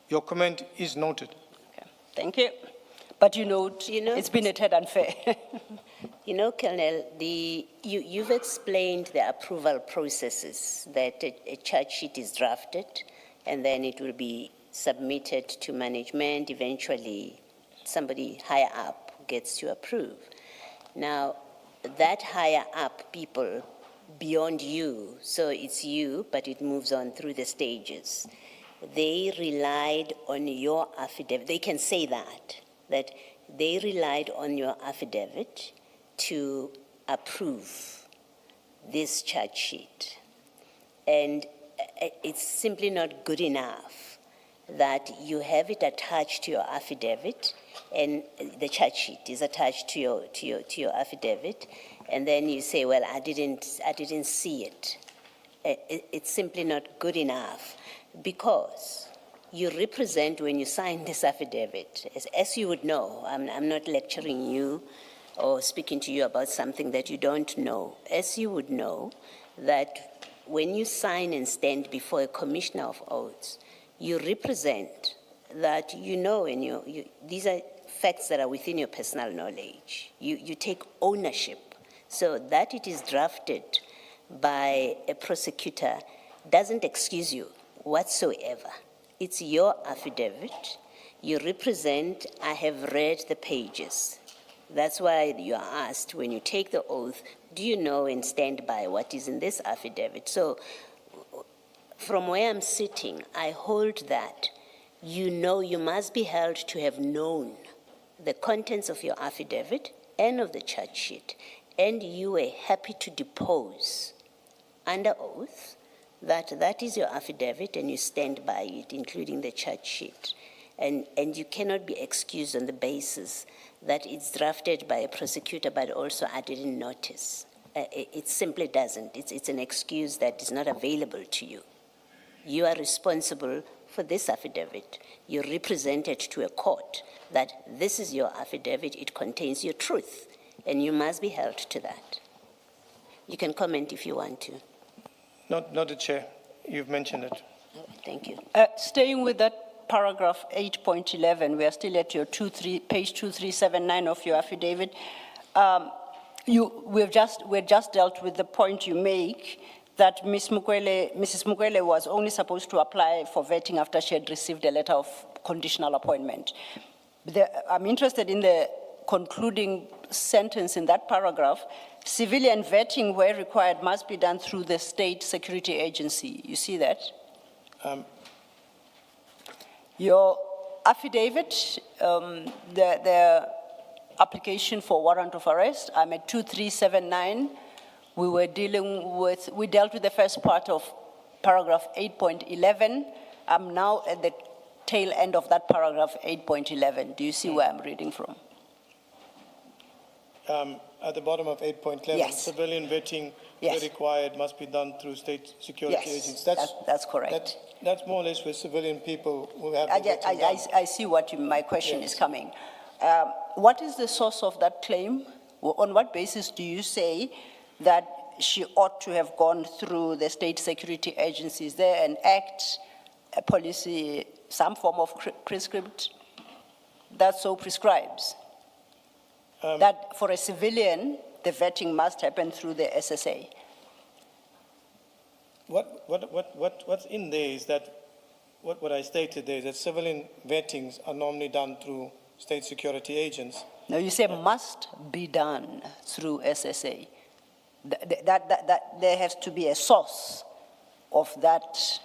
Your comment is noted. Okay. Thank you. But it's been a tad unfair. Colonel, you've explained the approval processes, that a charge sheet is drafted and then it will be submitted to management. Eventually, somebody higher up gets to approve. Now, that higher up people beyond you, so it's you, but it moves on through the stages. They relied on your affidavit. They can say that they relied on your affidavit to approve this charge sheet. And it's simply not good enough that you have it attached to your affidavit, and the charge sheet is attached to your affidavit, and then you say, well, I didn't see it. It's simply not good enough, because you represent, when you sign this affidavit, as you would know, I'm not lecturing you or speaking to you about something that you don't know. As you would know, that when you sign and stand before a commissioner of oaths, you represent that and these are facts that are within your personal knowledge. You take ownership. So that it is drafted by a prosecutor doesn't excuse you whatsoever. It's your affidavit. You represent, I have read the pages. That's why you are asked, when you take the oath, do you know and stand by what is in this affidavit? So from where I'm sitting, I hold that you must be held to have known the contents of your affidavit and of the charge sheet, and you were happy to depose under oath that is your affidavit and you stand by it, including the charge sheet. And you cannot be excused on the basis that it's drafted by a prosecutor, but also I didn't notice. It simply doesn't. It's an excuse that is not available to you. You are responsible for this affidavit. You represented to a court that this is your affidavit, it contains your truth, and you must be held to that. You can comment if you want to. Not the Chair. You've mentioned it. Thank you. Staying with that paragraph 8.11, we are still at your page 2379 of your affidavit. We've just dealt with the point you make that Mrs. Mukwele was only supposed to apply for vetting after she had received a letter of conditional appointment. I'm interested in the concluding sentence in that paragraph. Civilian vetting where required must be done through the state security agency. You see that? Your affidavit, the application for warrant of arrest, I'm at 2379. We dealt with the first part of paragraph 8.11. I'm now at the tail end of that paragraph 8.11. Do you see where I'm reading from? At the bottom of 8.11, Yes. civilian vetting Yes. where required must be done through state security Yes, agents. that's correct. That's more or less where civilian people will have the vetting done. I see what my question Yes. is coming. What is the source of that claim? On what basis do you say that she ought to have gone through the state security agencies? Is there an act, a policy, some form of prescript that so prescribes? That for a civilian, the vetting must happen through the SSA. What's in there is that, what I stated there is that civilian vettings are normally done through state security agents. Now you say must be done through SSA. That there has to be a source of that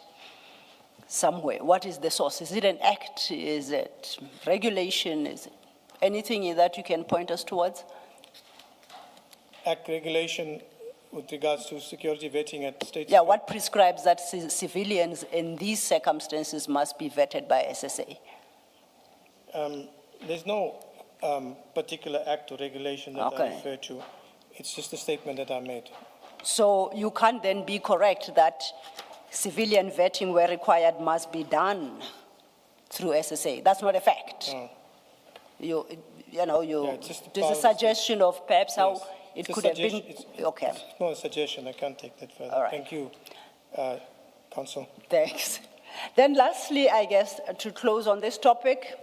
somewhere. What is the source? Is it an act? Is it regulation? Is it anything that you can point us towards? Act regulation with regards to security vetting at state. Yeah, what prescribes that civilians in these circumstances must be vetted by SSA? There's no particular act or regulation that I refer to. It's just a statement that I made. So you can't then be correct that civilian vetting where required must be done through SSA. That's not a fact. Yeah, it's just there's a part of- suggestion of perhaps how Yes. it It's a could have been. suggestion- Okay, It's not a suggestion. I can't take that further. All right. Thank you, Council. thanks. Then lastly, I guess, to close on this topic,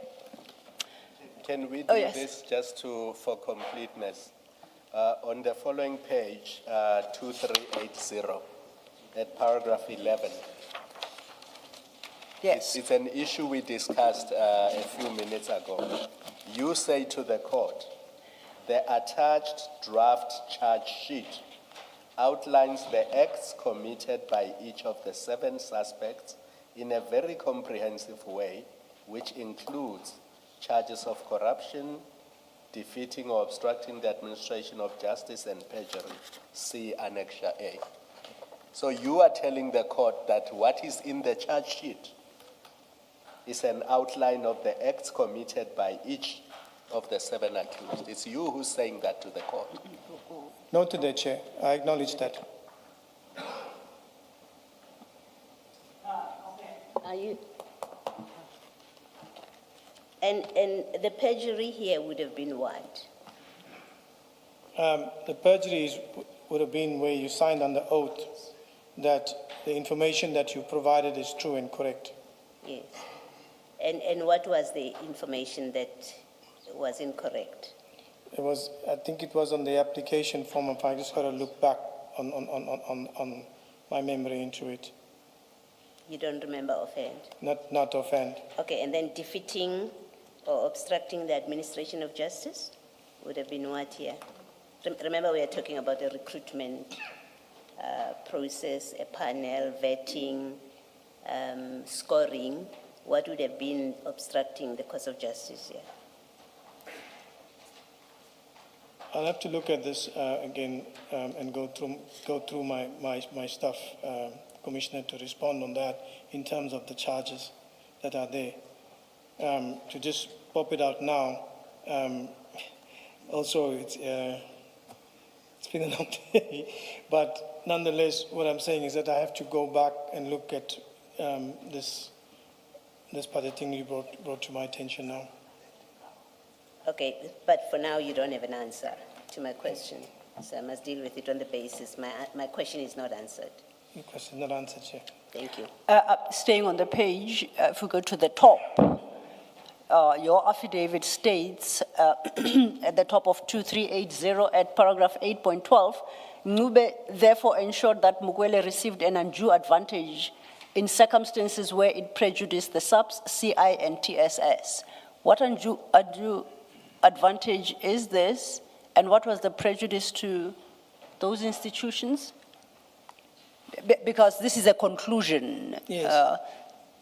Can we Oh, do yes. this just for completeness? On the following page, 2380, at paragraph 11. yes. It's an issue we discussed a few minutes ago. You say to the court, the attached draft charge sheet outlines the acts committed by each of the 7 suspects in a very comprehensive way, which includes charges of corruption, defeating or obstructing the administration of justice, and perjury. See Annexure A. So you are telling the court that what is in the charge sheet is an outline of the acts committed by each of the 7 accused. It's you who's saying that to the court. Noted there, Chair. I acknowledge that. Are you? And the perjury here would have been what? The perjury would have been where you signed under oath that the information that you provided is true and correct. Yes. And what was the information that was incorrect? It was, I think it was on the application form. If I just got to look back on my memory into it. You don't remember offhand? Not offhand. Okay, and then defeating or obstructing the administration of justice would have been what here? Remember, we are talking about a recruitment process, a panel, vetting, scoring. What would have been obstructing the course of justice here? I'll have to look at this again and go through my stuff, Commissioner, to respond on that in terms of the charges that are there. To just pop it out now, also it's been a long day, but nonetheless, what I'm saying is that I have to go back and look at this particular thing you brought to my attention now. Okay, but for now, you don't have an answer to my question. So I must deal with it on the basis my question is not answered. Your question not answered, Chair. Thank you. Staying on the page, if we go to the top, your affidavit states at the top of 2380 at paragraph 8.12, Ncube therefore ensured that Mukwele received an undue advantage in circumstances where it prejudiced the subs, CI, and TSS. What undue advantage is this, and what was the prejudice to those institutions? Because this is a conclusion. Yes.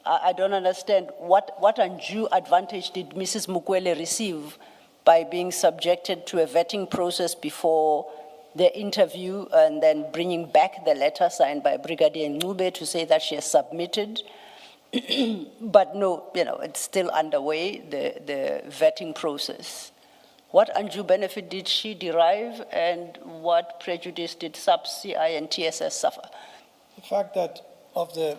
I don't understand what undue advantage did Mrs. Mukwele receive by being subjected to a vetting process before the interview and then bringing back the letter signed by Brigadier Ncube to say that she has submitted. But no, it's still underway, the vetting process. What undue benefit did she derive, and what prejudice did SAPS, CI, and TSS suffer? The fact that of the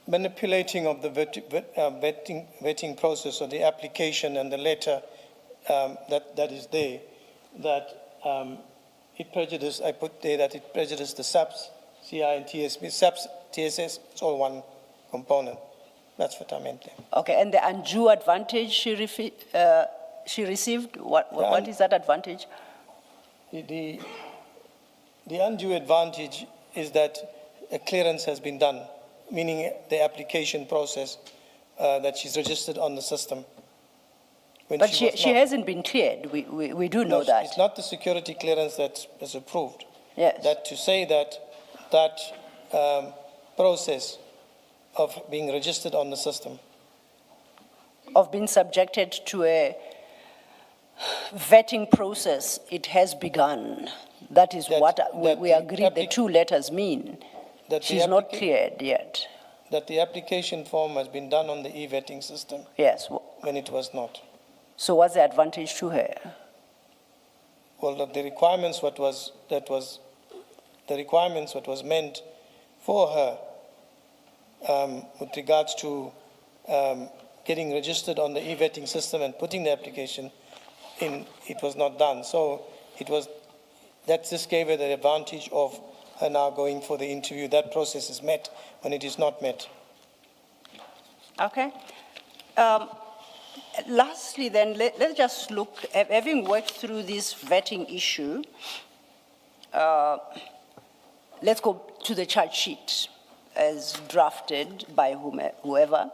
manipulating of the vetting process or the application and the letter that is there, that it prejudiced, I put there that it prejudiced the SAPS, CI, and TSB. SAPS, TSS, it's all one component. That's what I meant there. Okay, and the undue advantage she received, what is that advantage? The undue advantage is that a clearance has been done, meaning the application process that she's registered on the system. But she hasn't been cleared. We do know that. It's not the security clearance that is approved. Yes. That to say that process of being registered on the system. Of being subjected to a vetting process, it has begun. That is what we agreed the two letters mean. She's not cleared yet. That the application form has been done on the e-vetting system. Yes. When it was not. So what's the advantage to her? Well, the requirements what was meant for her with regards to getting registered on the e-vetting system and putting the application in, it was not done. So that just gave her the advantage of her now going for the interview. That process is met when it is not met. Okay. Lastly then, let's just look, having worked through this vetting issue, let's go to the charge sheet as drafted by whoever.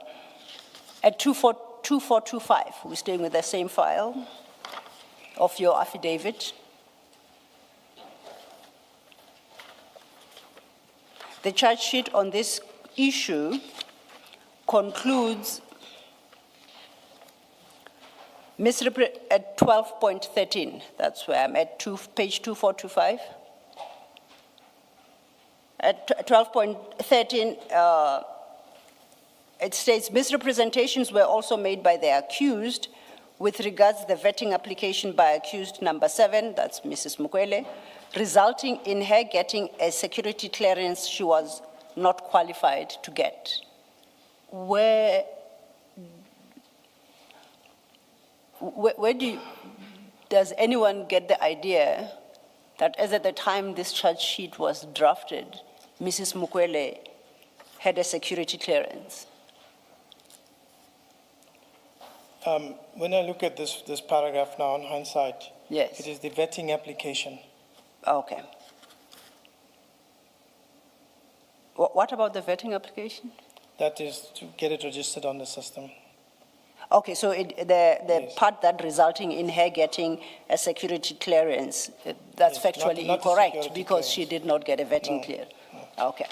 At 2425, we're staying with the same file of your affidavit. The charge sheet on this issue concludes at 12.13, that's where I'm at, page 2425. At 12.13, it states misrepresentations were also made by the accused with regards to the vetting application by accused number 7, that's Mrs. Mukwele, resulting in her getting a security clearance she was not qualified to get. Where does anyone get the idea that as at the time this charge sheet was drafted, Mrs. Mukwele had a security clearance? When I look at this paragraph now in hindsight, yes, it is the vetting application. Okay. What about the vetting application? That is to get it registered on the system. Okay, so the part that resulting in her getting a security clearance, that's Yes, factually not incorrect because she did not get a vetting clear. Okay.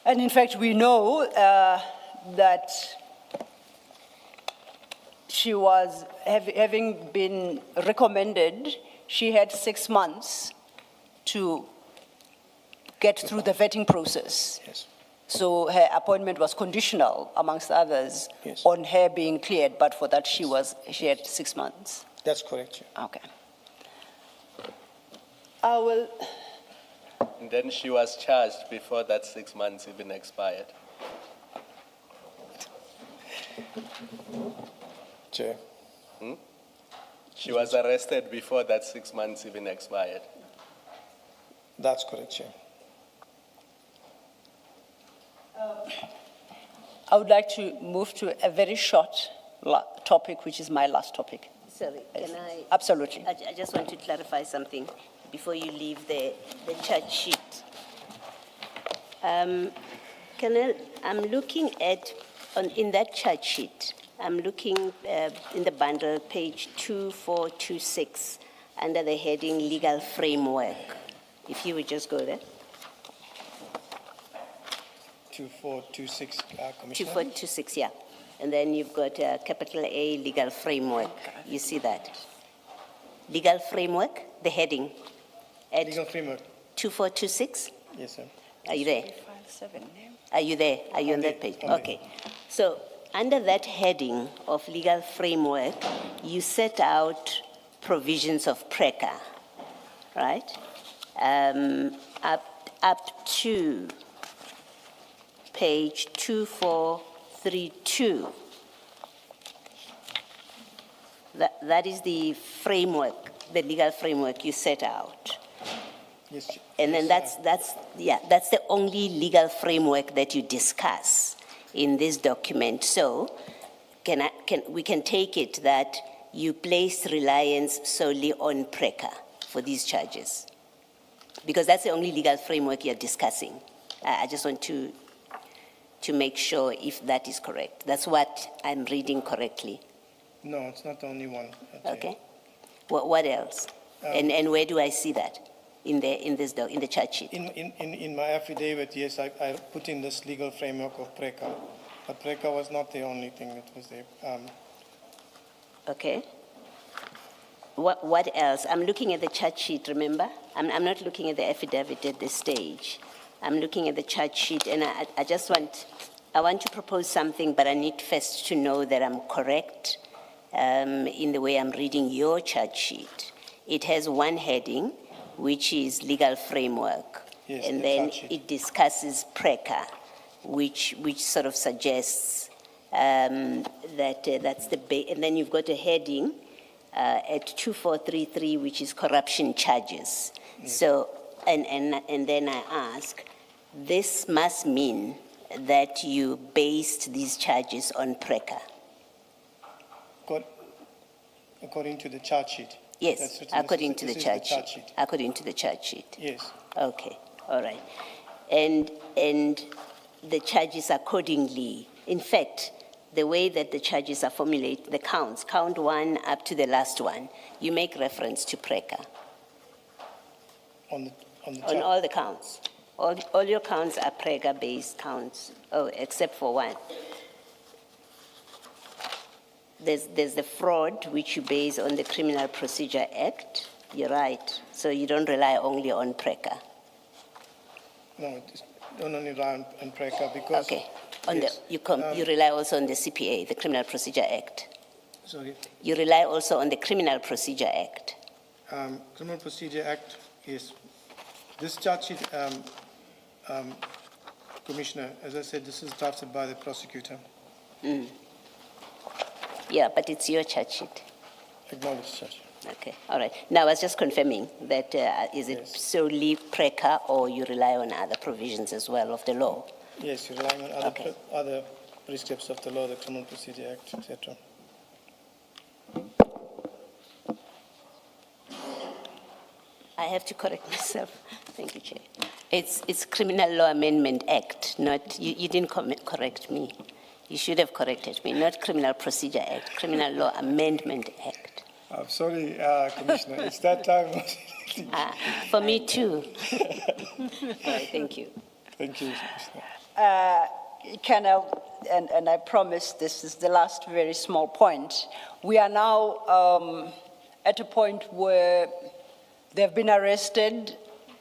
And in fact, we know that she was, having been recommended, she had 6 months to get through the vetting process. Yes. So her appointment was conditional, amongst others, Yes. on her being cleared, but for that she had 6 months. That's correct. Okay. I will. And then she was charged before that 6 months even expired. Chair. She was arrested before that 6 months even expired. That's correct, Chair. I would like to move to a very short topic, which is my last topic. Sorry, can I? Absolutely. I just want to clarify something before you leave the charge sheet. Colonel, I'm looking at, in that chart sheet, I'm looking in the bundle, page 2426, under the heading Legal Framework. If you would just go there. 2426, Commissioner. 2426, yeah. And then you've got capital A, Legal Framework. You see that? Legal Framework, the heading. At Legal framework. 2426? Yes, sir. Are you there? Are you there? Are you on that page? Okay. So under that heading of legal framework, you set out provisions of PRECA, right? Up to page 2432. That is the framework, the legal framework you set out. Yes. And then that's the only legal framework that you discuss in this document. So we can take it that you place reliance solely on PRECA for these charges, because that's the only legal framework you're discussing. I just want to make sure if that is correct. That's what I'm reading correctly. No, it's not the only one. Okay. What else? And where do I see that? In the chart sheet? In my affidavit, yes, I put in this legal framework of PRECA, but PRECA was not the only thing that was there. Okay. What else? I'm looking at the chart sheet, remember? I'm not looking at the affidavit at this stage. I'm looking at the chart sheet, and I want to propose something, but I need first to know that I'm correct in the way I'm reading your chart sheet. It has one heading, which is legal framework. Yes, and the then chart sheet. it discusses PRECA, which sort of suggests that that's the and then you've got a heading at 2433, which is corruption charges. Yes. So, and then I ask, this must mean that you based these charges on PRECA. According to the chart sheet. Yes, according to the chart sheet. According to the chart sheet. Yes. Okay, all right. And the charges accordingly, in fact, the way that the charges are formulated, the counts, count one up to the last one, you make reference to PRECA. On all the counts. All your counts are PRECA-based counts, except for one. There's the fraud, which you base on the Criminal Procedure Act. You're right. So you don't rely only on PRECA. No, don't only rely on PRECA because... Okay. Yes. You rely also on the CPA, the Criminal Procedure Act. Sorry? You rely also on the Criminal Procedure Act. Criminal Procedure Act, yes. This charge sheet, Commissioner, as I said, this is drafted by the prosecutor. Mm. Yeah, but it's your charge sheet. Acknowledged, Judge. Okay, all right. Now, I was just confirming that is it solely PRECA or you rely on other provisions as well of the law? Yes, you're relying on other precepts of the law, the Criminal Procedure Act, etc. I have to correct myself. Thank you, Chair. It's Criminal Law Amendment Act, not, you didn't correct me. You should have corrected me, not Criminal Procedure Act, Criminal Law Amendment Act. I'm sorry, Commissioner, it's that time. For me too. Right, thank you. Thank you, Commissioner. Colonel, and I promise this is the last very small point. We are now at a point where they've been arrested,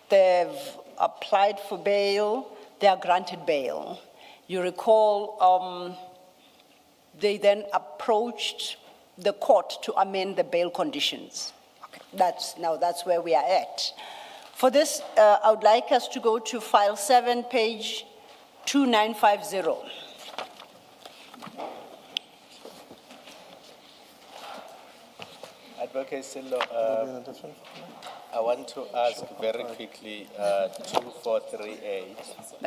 they've applied for bail, they are granted bail. You recall they then approached the court to amend the bail conditions. Okay. That's where we are at. For this, I would like us to go to file 7, page 2950. Advocate Sillo, I want to ask very quickly 2438.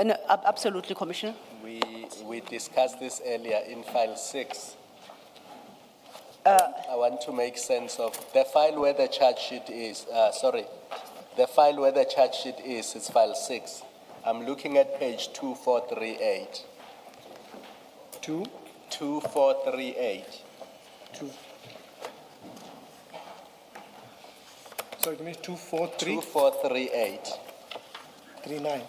No, absolutely, Commissioner. We discussed this earlier in file 6. I want to make sense of the file where the charge sheet is. The file where the charge sheet is file 6. I'm looking at page 2438. 2438. Sorry, give me 24339. 2438.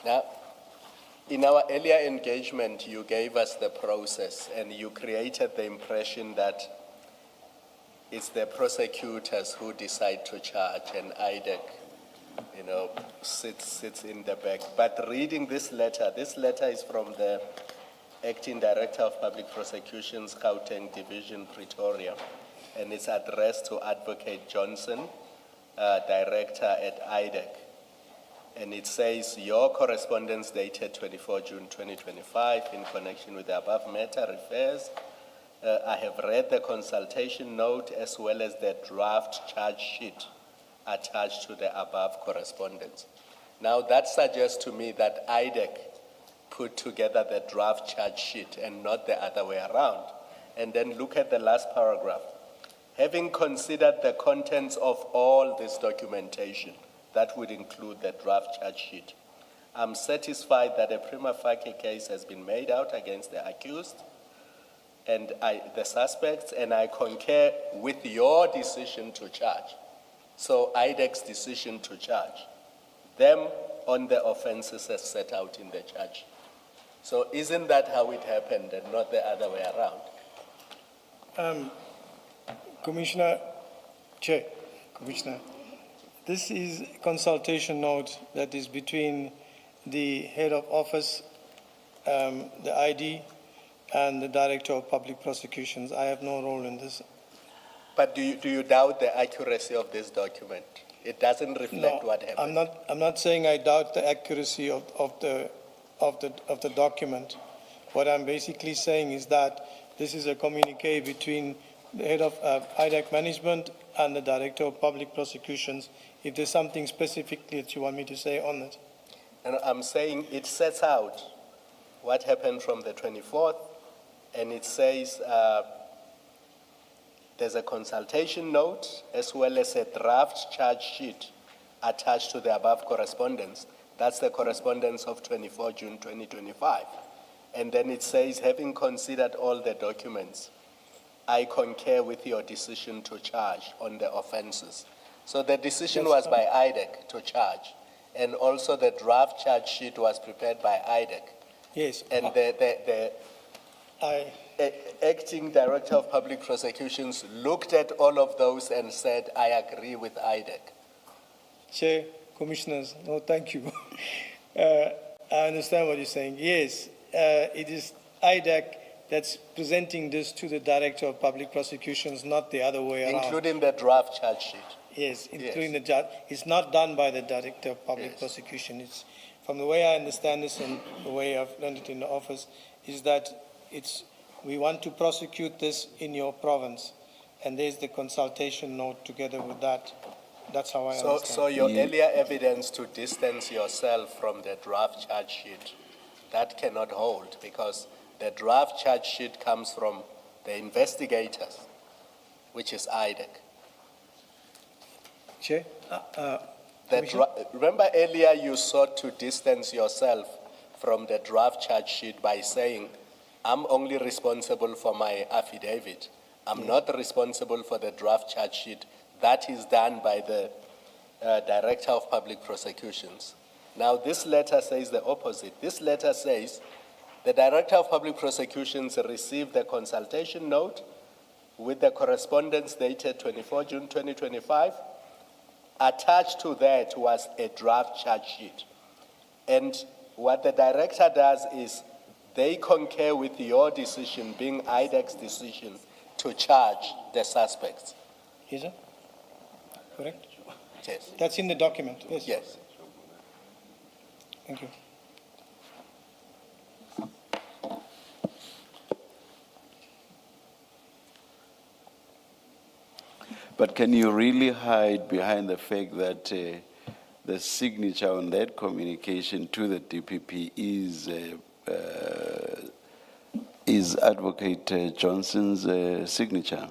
Now, in our earlier engagement, you gave us the process and you created the impression that it's the prosecutors who decide to charge and IDAC, sits in the back. But reading this letter is from the Acting Director of Public Prosecutions, Gauteng Division, Pretoria, and it's addressed to Advocate Johnson, Director at IDAC. And it says, your correspondence dated 24 June 2025 in connection with the above matter refers, I have read the consultation note as well as the draft charge sheet attached to the above correspondence. Now that suggests to me that IDAC put together the draft charge sheet and not the other way around. And then look at the last paragraph. Having considered the contents of all this documentation, that would include the draft charge sheet, I'm satisfied that a prima facie case has been made out against the accused and the suspects, and I concur with your decision to charge. So IDAC's decision to charge them on the offenses as set out in the charge. So isn't that how it happened and not the other way around? Commissioner, this is a consultation note that is between the head of office, the ID, and the Director of Public Prosecutions. I have no role in this. But do you doubt the accuracy of this document? It doesn't reflect what happened. I'm not saying I doubt the accuracy of the document. What I'm basically saying is that this is a communique between the head of IDAC management and the Director of Public Prosecutions. If there's something specifically that you want me to say on it. And I'm saying it sets out what happened from the 24th, and it says there's a consultation note as well as a draft charge sheet attached to the above correspondence. That's the correspondence of 24 June 2025. And then it says, having considered all the documents, I concur with your decision to charge on the offenses. So the decision was by IDAC to charge, and also the draft charge sheet was prepared by IDAC. Yes. And the Acting Director of Public Prosecutions looked at all of those and said, I agree with IDAC. Chair, Commissioners, no, thank you. I understand what you're saying. Yes, it is IDAC that's presenting this to the Director of Public Prosecutions, not the other way around. Including the draft charge sheet. Yes, including the judge. It's not done by the Director of Public Prosecution. It's, from the way I understand this and the way I've learned it in the office, is that we want to prosecute this in your province. And there's the consultation note together with that. That's how I understand. So your earlier evidence to distance yourself from the draft charge sheet, that cannot hold, because the draft charge sheet comes from the investigators, which is IDAC. Chair? Remember earlier you sought to distance yourself from the draft charge sheet by saying, I'm only responsible for my affidavit. I'm not responsible for the draft charge sheet. That is done by the Director of Public Prosecutions. Now this letter says the opposite. This letter says the Director of Public Prosecutions received the consultation note with the correspondence dated 24 June 2025. Attached to that was a draft charge sheet. And what the Director does is they concur with your decision, being IDAC's decision, to charge the suspects. Is it? Correct? Yes. That's in the document. Yes. Yes. Thank you. But can you really hide behind the fact that the signature on that communication to the DPP is Advocate Johnson's signature.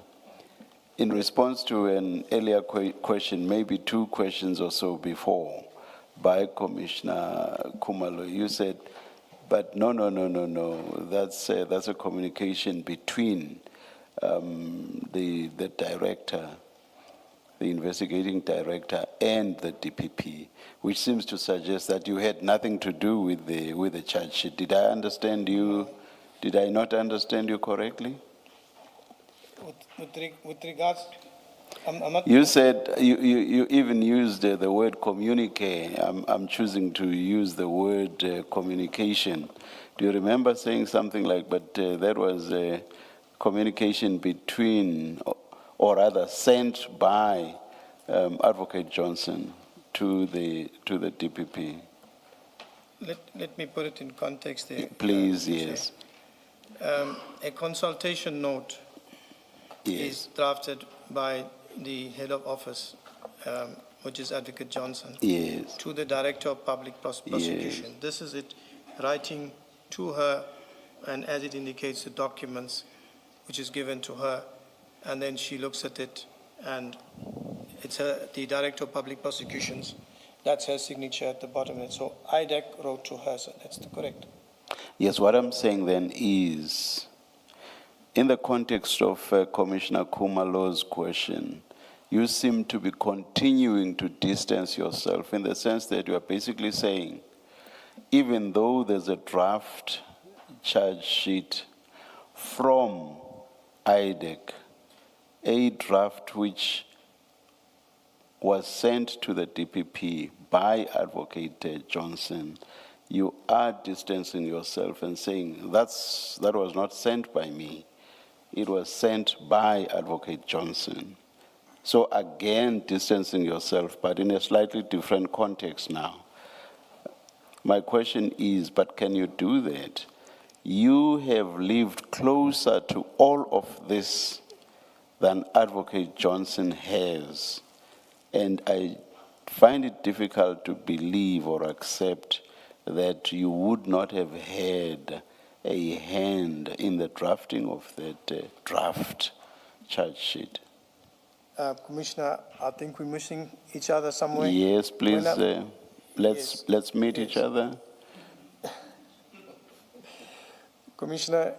In response to an earlier question, maybe 2 questions or so before, by Commissioner Khumalo, you said, but no, that's a communication between the director, the investigating director, and the DPP, which seems to suggest that you had nothing to do with the charge sheet. Did I understand you? Did I not understand you correctly? With regards, I'm not. You said you even used the word communique. I'm choosing to use the word communication. Do you remember saying something like, but that was a communication between, or rather sent by Advocate Johnson to the DPP? Let me put it in context there. Please, yes. A consultation note is drafted by the head of office, which is Advocate Johnson, Yes. to the Director of Public Prosecution. Yes. This is it, writing to her, and as it indicates, the documents which is given to her, and then she looks at it, and it's the Director of Public Prosecutions. That's her signature at the bottom of it. So IDAC wrote to her, so that's correct. Yes, what I'm saying then is, in the context of Commissioner Khumalo's question, you seem to be continuing to distance yourself in the sense that you are basically saying, even though there's a draft charge sheet from IDAC, a draft which was sent to the DPP by Advocate Johnson, you are distancing yourself and saying, that was not sent by me. It was sent by Advocate Johnson. So again, distancing yourself, but in a slightly different context now. My question is, but can you do that? You have lived closer to all of this than Advocate Johnson has. And I find it difficult to believe or accept that you would not have had a hand in the drafting of that draft charge sheet. Commissioner, I think we're missing each other somewhere. Yes, please, let's meet each other. Commissioner,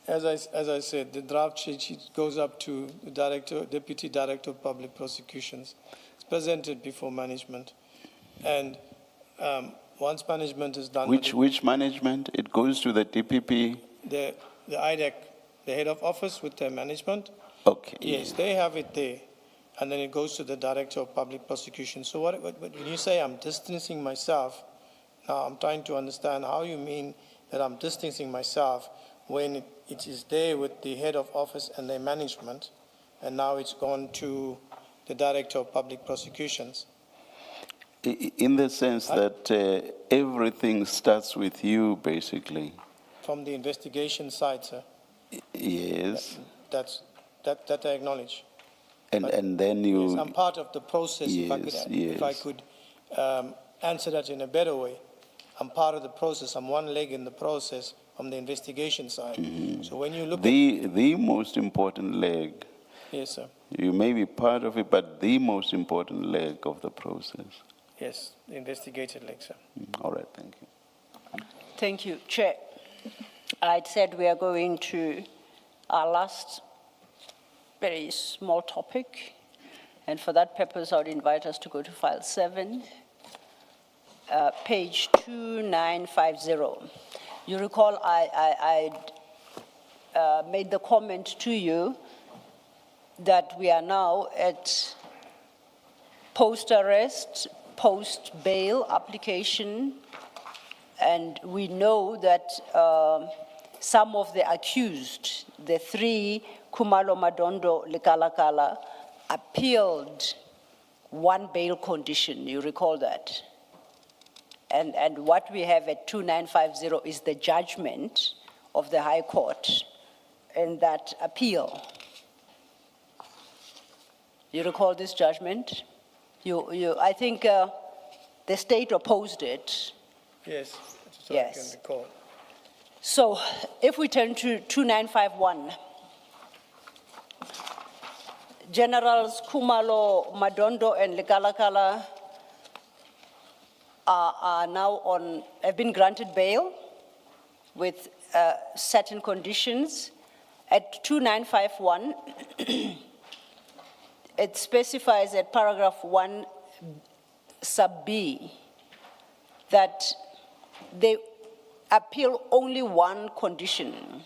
as I said, the draft sheet goes up to the Deputy Director of Public Prosecutions. It's presented before management, and once management is done. Which management? It goes to the DPP. The IDAC, the head of office with their management. Okay. Yes, they have it there, and then it goes to the Director of Public Prosecution. So when you say I'm distancing myself, now I'm trying to understand how you mean that I'm distancing myself when it is there with the head of office and their management, and now it's gone to the Director of Public Prosecutions. In the sense that everything starts with you, basically. From the investigation side, sir. Yes. That I acknowledge. And then you... Yes, I'm part of the process. Yes, if I could answer that in a better way. I'm part of the process. I'm one leg in the process from the investigation side. Mm-hmm. So when you look the most important leg. Yes, sir. You may be part of it, but the most important leg of the process. Yes, the investigated leg, sir. All right, thank you. Thank you, Chair. I said we are going to our last very small topic, and for that purpose, I would invite us to go to file 7, page 2950. You recall I made the comment to you that we are now at post-arrest, post-bail application, and we know that some of the accused, the 3, Khumalo, Madondo, Lekalakala, appealed one bail condition. You recall that? And what we have at 2950 is the judgment of the High Court in that appeal. You recall this judgment? I think the state opposed it. Yes, so Yes. I can recall. So if we turn to 2951, Generals Kumalo, Madondo, and Lekalakala are now have been granted bail with certain conditions. At 2951, it specifies at paragraph 1 sub B that they appeal only one condition,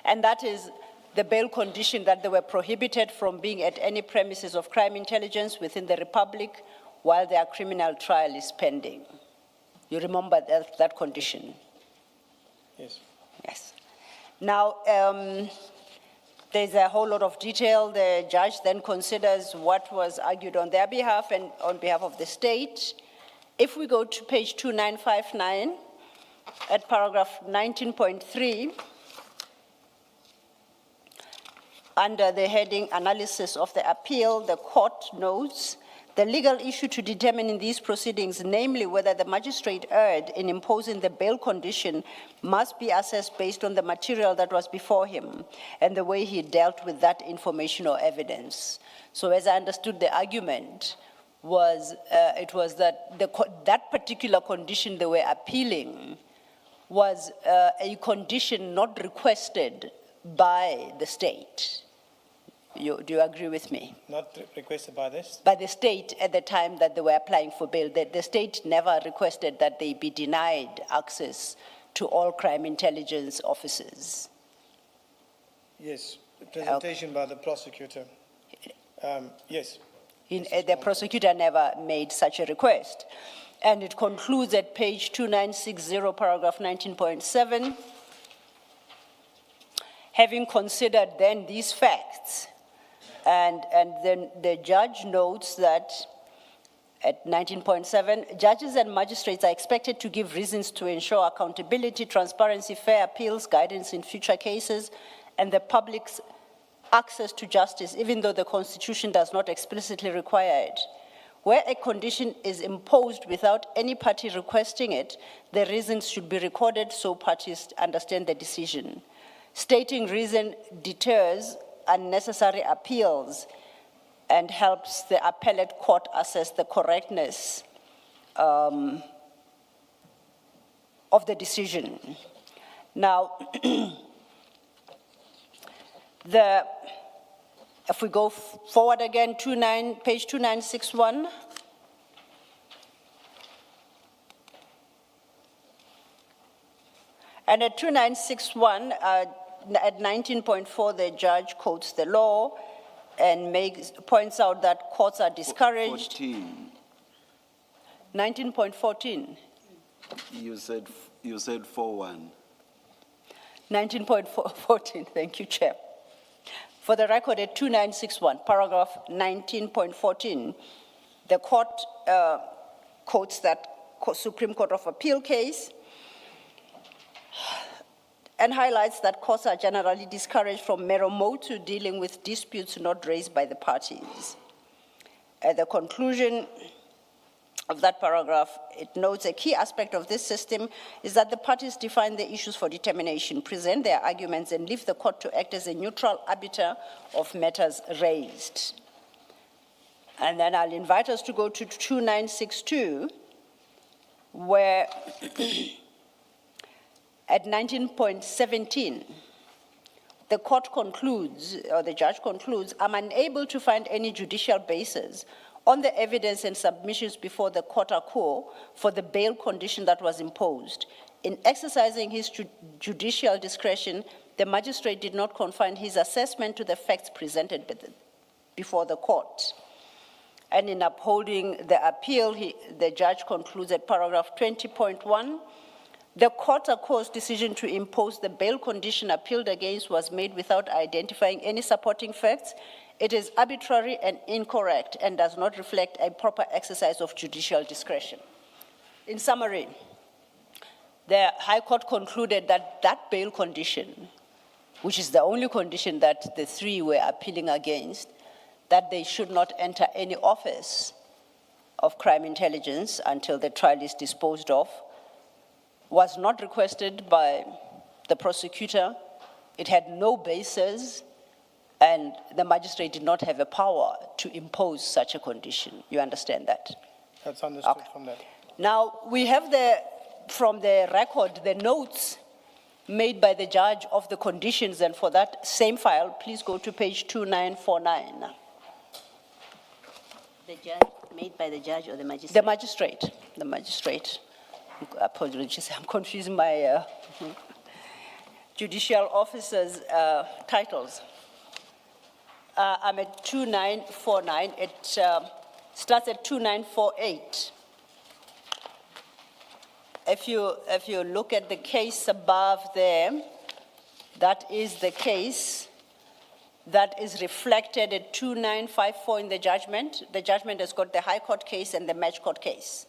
and that is the bail condition that they were prohibited from being at any premises of crime intelligence within the Republic while their criminal trial is pending. You remember that condition? Yes. Yes. Now, there's a whole lot of detail. The judge then considers what was argued on their behalf and on behalf of the state. If we go to page 2959, at paragraph 19.3, under the heading Analysis of the Appeal, the court notes the legal issue to determine in these proceedings, namely whether the magistrate erred in imposing the bail condition, must be assessed based on the material that was before him and the way he dealt with that information or evidence. So as I understood the argument, it was that that particular condition they were appealing was a condition not requested by the state. Do you agree with me? Not requested by this? By the state at the time that they were applying for bail. The state never requested that they be denied access to all crime intelligence officers. Yes, the presentation by the prosecutor. Yes. The prosecutor never made such a request. And it concludes at page 2960, paragraph 19.7. Having considered then these facts, and then the judge notes that at 19.7, judges and magistrates are expected to give reasons to ensure accountability, transparency, fair appeals, guidance in future cases, and the public's access to justice, even though the Constitution does not explicitly require it. Where a condition is imposed without any party requesting it, the reasons should be recorded so parties understand the decision. Stating reason deters unnecessary appeals and helps the appellate court assess the correctness of the decision. Now, if we go forward again, page 2961. And at 2961, at 19.4, the judge quotes the law and points out that courts are discouraged. 14. 19.14. You said 4-1. 19.14, thank you, Chair. For the record, at 2961, paragraph 19.14, the court quotes that Supreme Court of Appeal case and highlights that courts are generally discouraged from mero motu dealing with disputes not raised by the parties. At the conclusion of that paragraph, it notes a key aspect of this system is that the parties define the issues for determination, present their arguments, and leave the court to act as a neutral arbiter of matters raised. And then I'll invite us to go to 2962, where at 19.17, the court concludes, or the judge concludes, I'm unable to find any judicial basis on the evidence and submissions before the court for the bail condition that was imposed. In exercising his judicial discretion, the magistrate did not confine his assessment to the facts presented before the court. And in upholding the appeal, the judge concludes at paragraph 20.1, the court's decision to impose the bail condition appealed against was made without identifying any supporting facts. It is arbitrary and incorrect and does not reflect a proper exercise of judicial discretion. In summary, the High Court concluded that that bail condition, which is the only condition that the three were appealing against, that they should not enter any office of crime intelligence until the trial is disposed of, was not requested by the prosecutor. It had no basis, and the magistrate did not have a power to impose such a condition. You understand that? That's understood Okay. from that. Now, we have from the record, the notes made by the judge of the conditions, and for that same file, please go to page 2949. The judge, made by the judge or the magistrate? The magistrate. Apologies, I'm confusing my judicial officers' titles. I'm at 2949. It starts at 2948. If you look at the case above there, that is the case that is reflected at 2954 in the judgment. The judgment has got the High Court case and the Match Court case,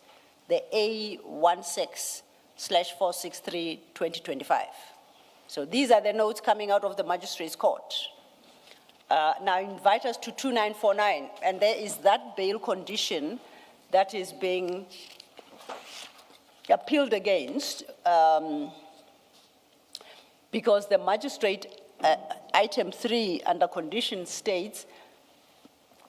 the A16/463/2025. So these are the notes coming out of the Magistrates Court. Now invite us to 2949, and there is that bail condition that is being appealed against because the magistrate, item 3 under condition states,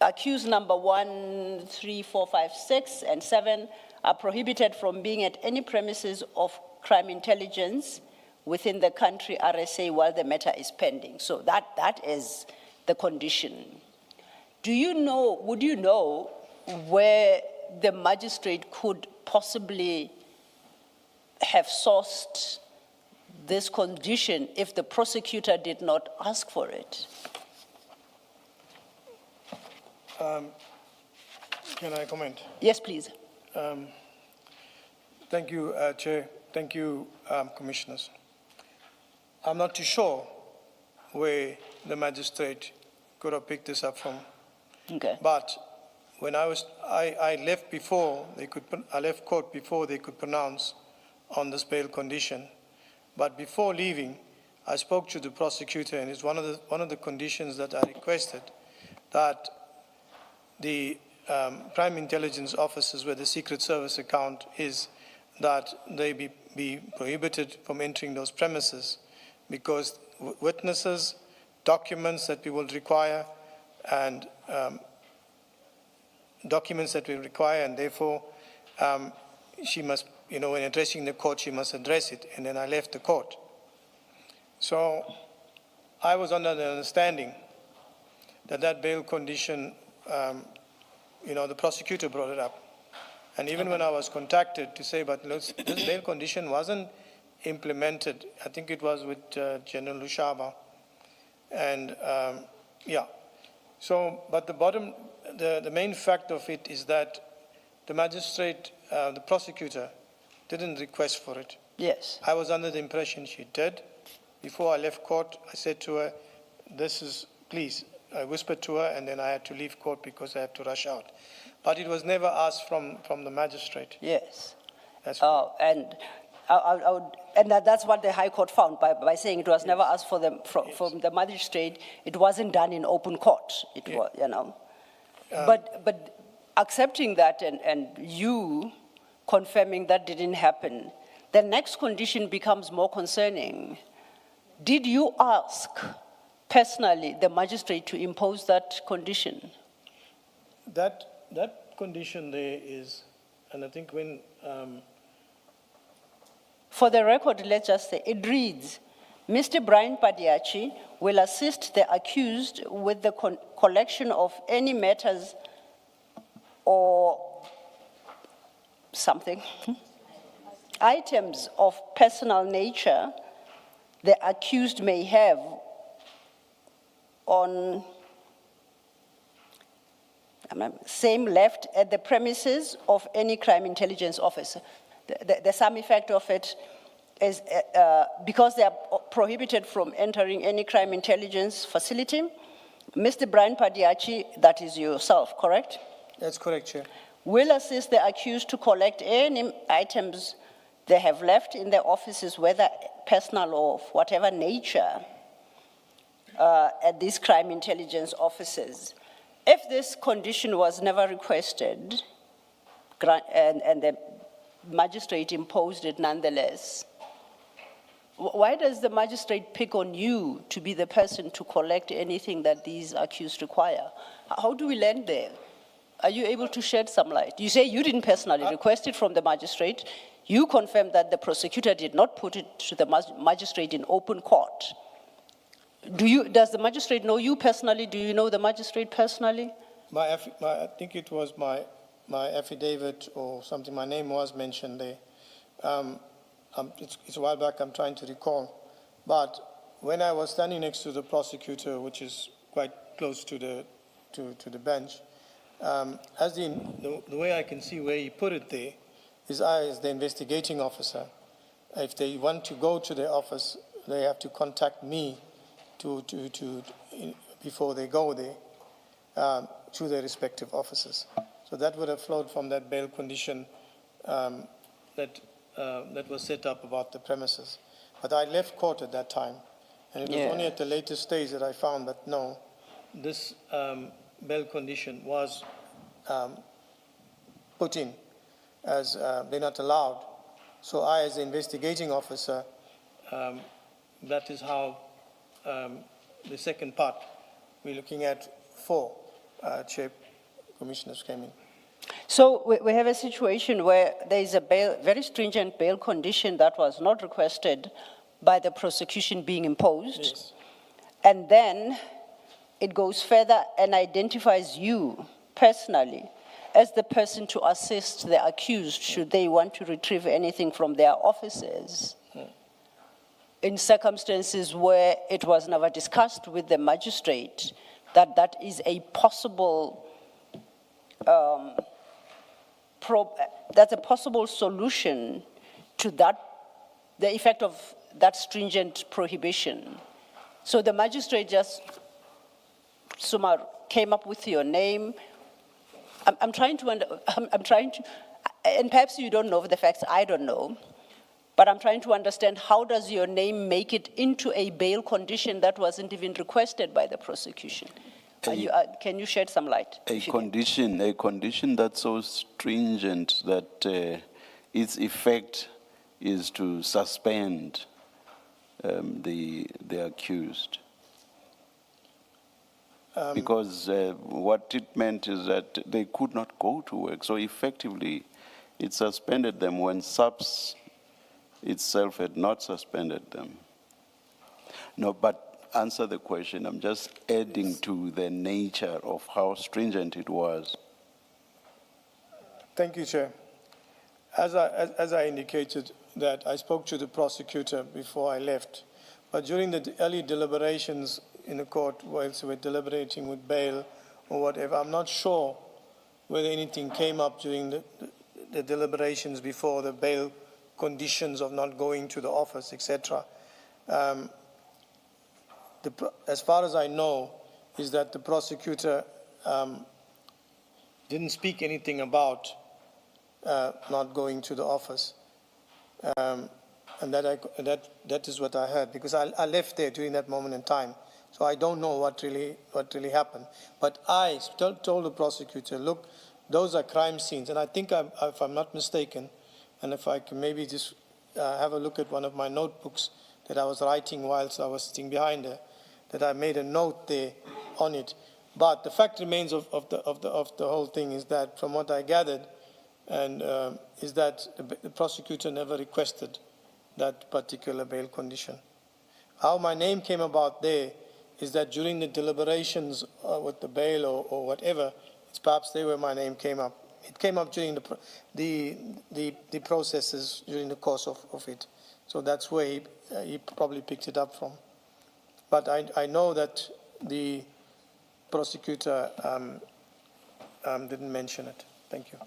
accused number 1, 3, 4, 5, 6, and 7 are prohibited from being at any premises of crime intelligence within the country RSA while the matter is pending. So that is the condition. Would you know where the magistrate could possibly have sourced this condition if the prosecutor did not ask for it? Can I comment? Yes, please. Thank you, Chair. Thank you, Commissioners. I'm not too sure where the magistrate could have picked this up from. Okay. But when I left before they could, I left court before they could pronounce on this bail condition. But before leaving, I spoke to the prosecutor, and it's one of the conditions that I requested, that the crime intelligence officers where the Secret Service account is, that they be prohibited from entering those premises, because witnesses, documents that we will require, and documents that we require, and therefore she must, when addressing the court, she must address it. And then I left the court. So I was under the understanding that that bail condition, the prosecutor brought it up. And even when I was contacted to say, but this bail condition wasn't implemented, I think it was with General Lushaba. And so, but the main fact of it is that the magistrate, the prosecutor, didn't request for it. Yes. I was under the impression she did. Before I left court, I said to her, this is, please. I whispered to her, and then I had to leave court because I had to rush out. But it was never asked from the magistrate. Yes. That's and that's what the High Court found by saying it was never asked from the magistrate. It wasn't done in open court. It was, but accepting that and you confirming that didn't happen, the next condition becomes more concerning. Did you ask personally the magistrate to impose that condition? That condition there is, and I think when for the record, let's just say, it reads, Mr. Brian Padayachee will assist the accused with the collection of any matters or something, items of personal nature the accused may have on same left at the premises of any crime intelligence officer. The sum effect of it is because they are prohibited from entering any crime intelligence facility, Mr. Brian Padayachee, that is yourself, correct? That's correct, Chair. Will assist the accused to collect any items they have left in their offices, whether personal or of whatever nature, at these crime intelligence offices. If this condition was never requested, and the magistrate imposed it nonetheless, why does the magistrate pick on you to be the person to collect anything that these accused require? How do we land there? Are you able to shed some light? You say you didn't personally request it from the magistrate. You confirmed that the prosecutor did not put it to the magistrate in open court. Does the magistrate know you personally? Do you know the magistrate personally? I think it was my affidavit or something, my name was mentioned there. It's a while back, I'm trying to recall. But when I was standing next to the prosecutor, which is quite close to the bench, as the way I can see where he put it there is I, as the investigating officer, if they want to go to the office, they have to contact me before they go there to their respective offices. So that would have flowed from that bail condition that was set up about the premises. But I left court at that time, and it was only at the later stage that I found that no, this bail condition was put in as they're not allowed. So I, as the investigating officer, that is how the second part, we're looking at 4 chair commissioners came in. So we have a situation where there is a very stringent bail condition that was not requested by the prosecution being imposed. Yes. And then it goes further and identifies you personally as the person to assist the accused should they want to retrieve anything from their offices. In circumstances where it was never discussed with the magistrate that is a possible that's a possible solution to the effect of that stringent prohibition. So the magistrate just came up with your name. I'm trying to, and perhaps you don't know the facts, I don't know, but I'm trying to understand how does your name make it into a bail condition that wasn't even requested by the prosecution? Can you shed some light? A condition that's so stringent that its effect is to suspend the accused. Because what it meant is that they could not go to work. So effectively, it suspended them when SAPS itself had not suspended them. No, but answer the question. I'm just adding to the nature of how stringent it was. Thank you, Chair. As I indicated, that I spoke to the prosecutor before I left, but during the early deliberations in the court, whilst we're deliberating with bail or whatever, I'm not sure whether anything came up during the deliberations before the bail conditions of not going to the office, etc. As far as I know, is that the prosecutor didn't speak anything about not going to the office. And that is what I heard, because I left there during that moment in time. So I don't know what really happened. But I told the prosecutor, look, those are crime scenes. And I think, if I'm not mistaken, and if I can maybe just have a look at one of my notebooks that I was writing whilst I was sitting behind her, that I made a note there on it. But the fact remains of the whole thing is that, from what I gathered, and is that the prosecutor never requested that particular bail condition. How my name came about there is that during the deliberations with the bail or whatever, it's perhaps there where my name came up. It came up during the processes during the course of it. So that's where he probably picked it up from. But I know that the prosecutor didn't mention it. Thank you.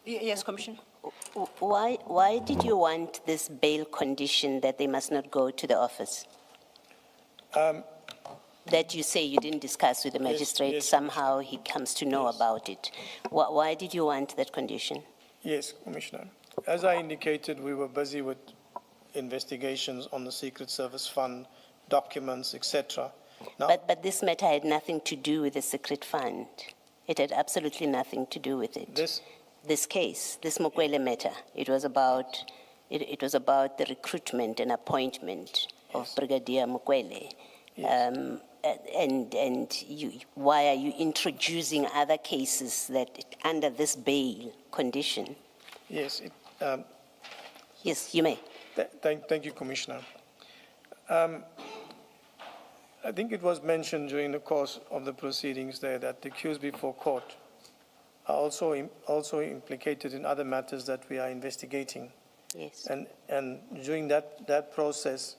Yes, Commissioner. Why did you want this bail condition that they must not go to the office? That you say you didn't discuss with the magistrate, yes. Somehow he comes to know about it. Why did you want that condition? Yes, Commissioner. As I indicated, we were busy with investigations on the Secret Service Fund, documents, etc. No. But this matter had nothing to do with the secret fund. It had absolutely nothing to do with it. This case, this Mokwele matter, it was about the recruitment and appointment of Brigadier Mokwele. Yes. Why are you introducing other cases that under this bail condition? Yes, Yes, you may. thank you, Commissioner. I think it was mentioned during the course of the proceedings there that the accused before court are also implicated in other matters that we are investigating. Yes. And during that process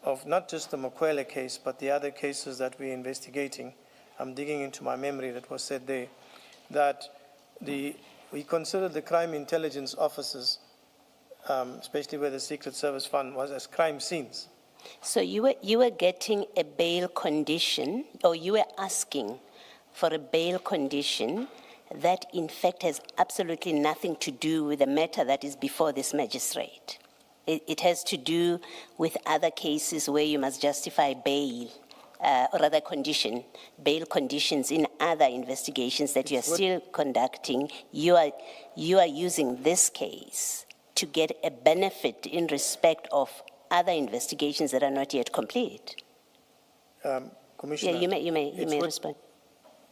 of not just the Mokwele case, but the other cases that we're investigating, I'm digging into my memory that was said there, that we considered the crime intelligence officers, especially where the Secret Service Fund was, as crime scenes. So you were getting a bail condition, or you were asking for a bail condition that in fact has absolutely nothing to do with the matter that is before this magistrate. It has to do with other cases where you must justify bail, or other bail conditions in other investigations that you are still conducting. You are using this case to get a benefit in respect of other investigations that are not yet complete. Commissioner. Yeah, you may respond.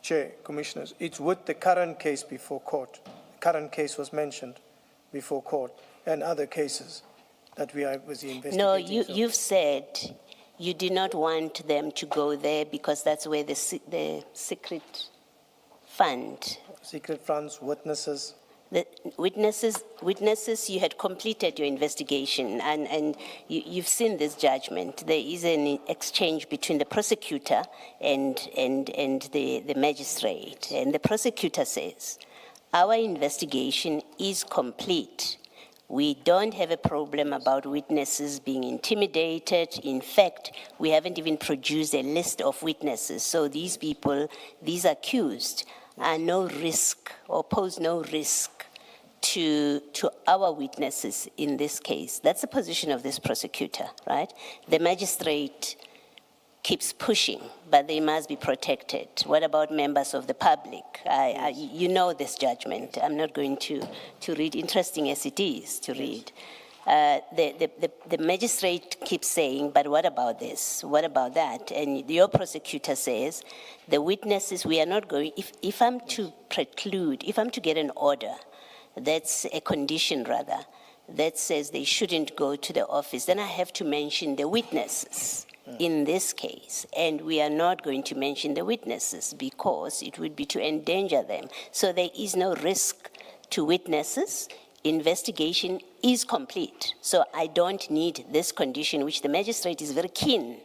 Chair, Commissioners, it's with the current case before court. The current case was mentioned before court, and other cases that we are busy investigating. No, you've said you do not want them to go there because that's where the secret fund. Secret funds, witnesses. The witnesses, you had completed your investigation and you've seen this judgment. There is an exchange between the prosecutor and the magistrate. And the prosecutor says, our investigation is complete. We don't have a problem about witnesses being intimidated. In fact, we haven't even produced a list of witnesses. So these people, these accused, are no risk or pose no risk to our witnesses in this case. That's the position of this prosecutor, right? The magistrate keeps pushing, but they must be protected. What about members of the public? You know this judgment. I'm not going to read, interesting as it is to read. The magistrate keeps saying, but what about this? What about that? And your prosecutor says, the witnesses, we are not going, if I'm to preclude, if I'm to get an order, that's a condition rather, that says they shouldn't go to the office, then I have to mention the witnesses in this case. And we are not going to mention the witnesses because it would be to endanger them. So there is no risk to witnesses. Investigation is complete. So I don't need this condition, which the magistrate is very keen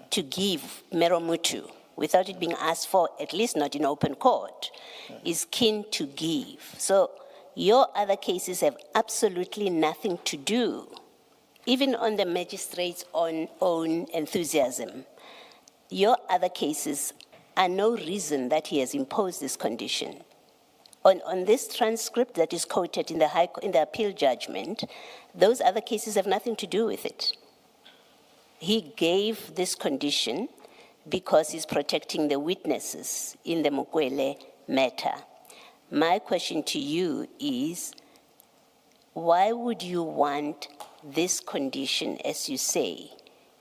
to give Meromutu without it being asked for, at least not in open court, is keen to give. So your other cases have absolutely nothing to do, even on the magistrate's own enthusiasm. Your other cases are no reason that he has imposed this condition. On this transcript that is quoted in the appeal judgment, those other cases have nothing to do with it. He gave this condition because he's protecting the witnesses in the Mokwele matter. My question to you is, why would you want this condition, as you say,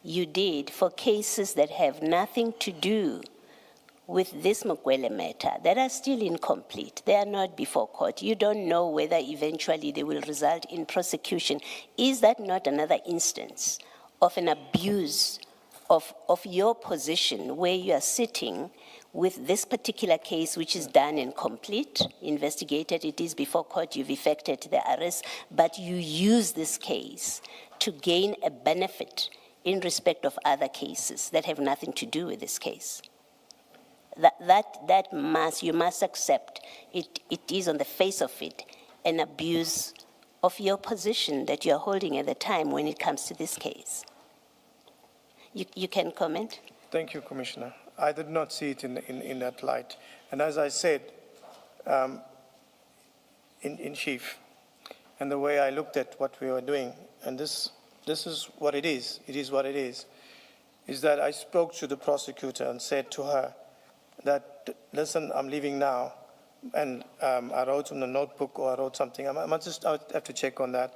you did for cases that have nothing to do with this Mokwele matter, that are still incomplete? They are not before court. You don't know whether eventually they will result in prosecution. Is that not another instance of an abuse of your position where you are sitting with this particular case, which is done and complete, investigated, it is before court, you've effected the arrest, but you use this case to gain a benefit in respect of other cases that have nothing to do with this case? You must accept it is on the face of it an abuse of your position that you're holding at the time when it comes to this case. You can comment? Thank you, Commissioner. I did not see it in that light. And as I said, in chief, and the way I looked at what we were doing, and this is what it is what it is. is that I spoke to the prosecutor and said to her that, listen, I'm leaving now. And I wrote on the notebook, or I wrote something. I have to check on that.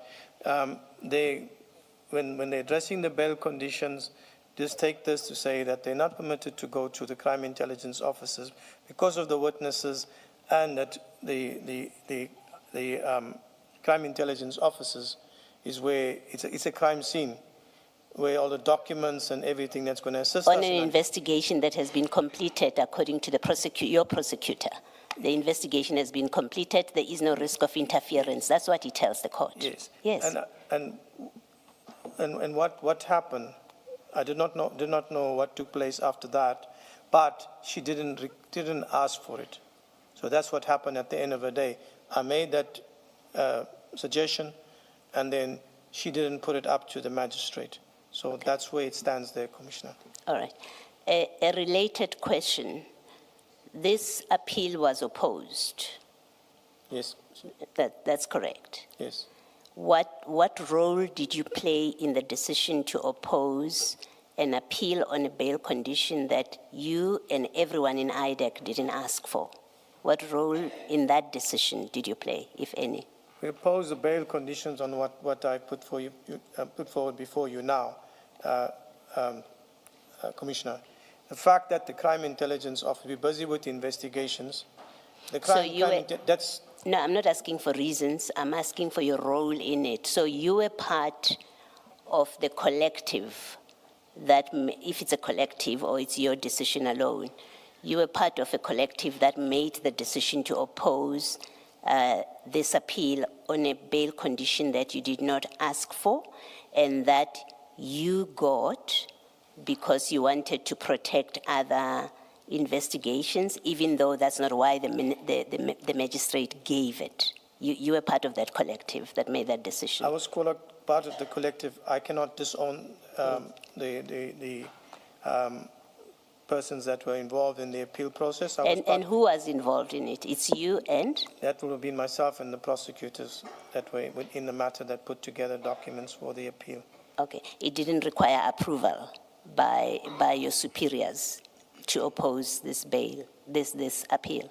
When they're addressing the bail conditions, just take this to say that they're not permitted to go to the crime intelligence officers because of the witnesses, and that the crime intelligence officers is where it's a crime scene, where all the documents and everything that's going to assist us. On an investigation that has been completed according to your prosecutor. The investigation has been completed. There is no risk of interference. That's what he tells the court. Yes. Yes. And what happened? I did not know what took place after that, but she didn't ask for it. So that's what happened at the end of the day. I made that suggestion, and then she didn't put it up to the magistrate. So that's where it stands there, Commissioner. All right. A related question. This appeal was opposed. Yes. That's correct. Yes. What role did you play in the decision to oppose an appeal on a bail condition that you and everyone in IDAC didn't ask for? What role in that decision did you play, if any? We oppose the bail conditions on what I put forward before you now, Commissioner. The fact that the crime intelligence office be busy with investigations, No, I'm not asking for reasons. I'm asking for your role in it. So you were part of the collective that, if it's a collective or it's your decision alone, you were part of a collective that made the decision to oppose this appeal on a bail condition that you did not ask for, and that you got because you wanted to protect other investigations, even though that's not why the magistrate gave it. You were part of that collective that made that decision. I was part of the collective. I cannot disown the persons that were involved in the appeal process. And who was involved in it? It's you and? That would have been myself and the prosecutors that were in the matter that put together documents for the appeal. Okay. It didn't require approval by your superiors to oppose this bail, this appeal?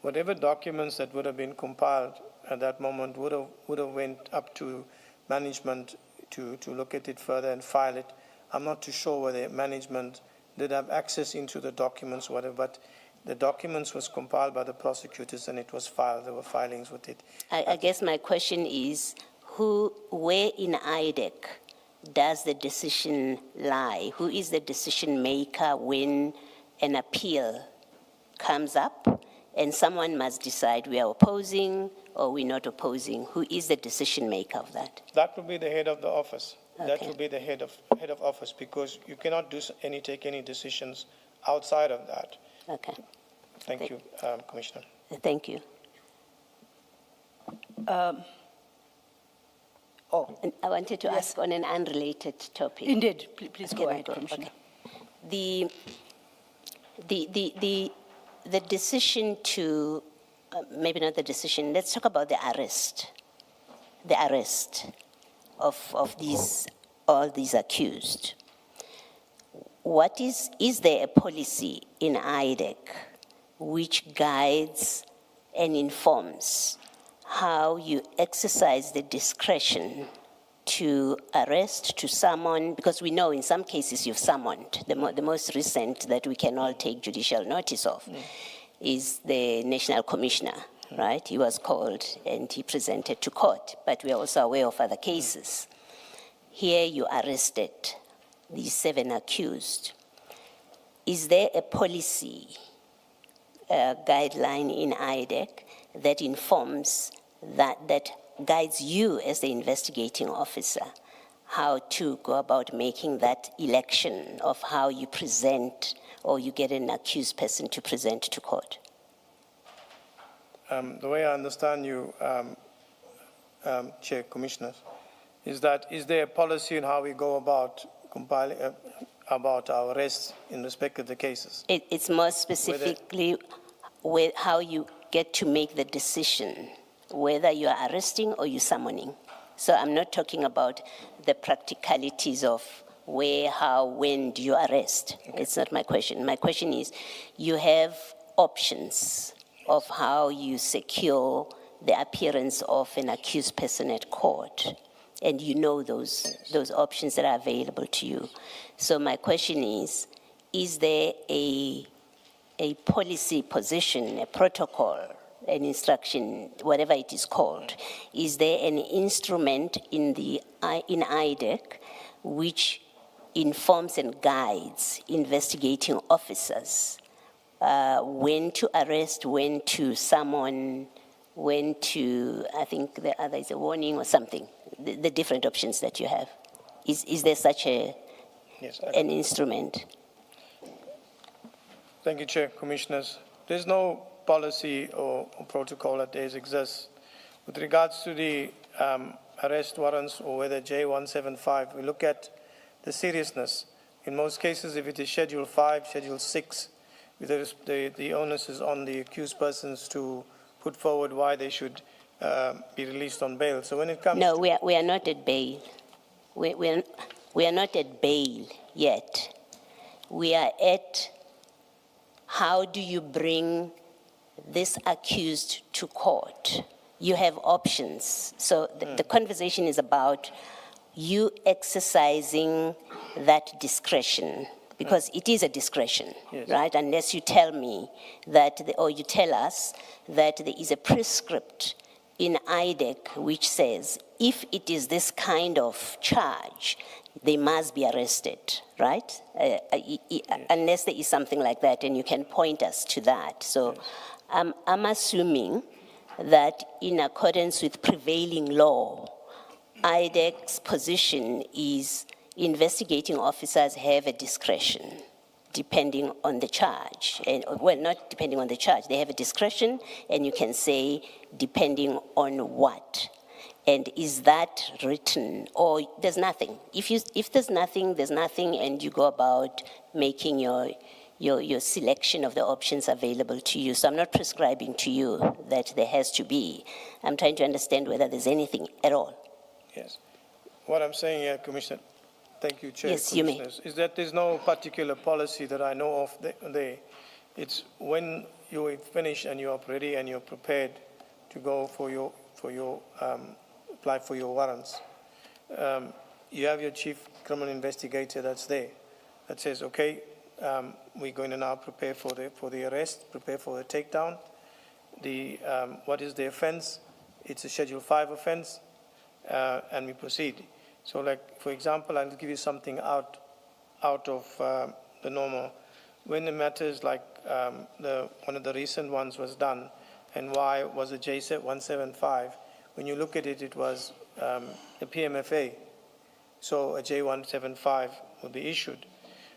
Whatever documents that would have been compiled at that moment would have went up to management to look at it further and file it. I'm not too sure whether management did have access into the documents, whatever, but the documents was compiled by the prosecutors and it was filed. There were filings with it. I guess my question is, where in IDAC does the decision lie? Who is the decision maker when an appeal comes up and someone must decide we are opposing or we're not opposing? Who is the decision maker of that? That will be the head of the office. Okay. That will be the head of office, because you cannot take any decisions outside of that. Okay. Thank you, Commissioner. Thank you. And I wanted to ask on an unrelated topic. Indeed, please go Can I ahead, Commissioner. Okay. The decision to, maybe not the decision, let's talk about the arrest of all these accused. Is there a policy in IDAC which guides and informs how you exercise the discretion to arrest, to summon, because we know in some cases you've summoned. The most recent that we can all take judicial notice of is the National Commissioner, right? He was called and he presented to court, but we are also aware of other cases. Here you arrested these 7 accused. Is there a policy, guideline in IDAC that informs that guides you as the investigating officer how to go about making that election of how you present or you get an accused person to present to court? The way I understand you, Chair, Commissioners, is there a policy in how we go about compiling about our arrests in respect of the cases? It's more specifically with how you get to make the decision whether you are arresting or you're summoning. So I'm not talking about the practicalities of where, how, when do you arrest? It's not my question. My question is, you have options of how you secure the appearance of an accused person at court, and you know those options that are available to you. So my question is there a policy position, a protocol, an instruction, whatever it is called? Is there an instrument in IDAC which informs and guides investigating officers when to arrest, when to summon, when to, I think the other is a warning or something, the different options that you have? Is there such an instrument? Thank you, Chair, Commissioners. There's no policy or protocol that exists. With regards to the arrest warrants or whether J175, we look at the seriousness. In most cases, if it is Schedule 5, Schedule 6, the onus is on the accused persons to put forward why they should be released on bail. So when it comes No, we are not at bail. We are not at bail yet. We are at how do you bring this accused to court? You have options. So the conversation is about you exercising that discretion, because it is a discretion, right? Unless you tell me that, or you tell us that there is a prescript in IDAC which says if it is this kind of charge, they must be arrested, right? Unless there is something like that, and you can point us to that. So I'm assuming that in accordance with prevailing law, IDAC's position is investigating officers have a discretion depending on the charge. And, well, not depending on the charge. They have a discretion, and you can say depending on what. And is that written, or there's nothing? If there's nothing, and you go about making your selection of the options available to you. So I'm not prescribing to you that there has to be. I'm trying to understand whether there's anything at all. Yes. What I'm saying here, Commissioner, thank you, Chair, Yes, you may. is that there's no particular policy that I know of there. It's when you finish and you're ready and you're prepared to go apply for your warrants. You have your chief criminal investigator that's there that says, okay, we're going to now prepare for the arrest, prepare for the takedown. What is the offense? It's a Schedule 5 offense, and we proceed. So, like, for example, I'll give you something out of the normal. When the matters like one of the recent ones was done, and why was it J175? When you look at it, it was the PMFA. So a J175 will be issued.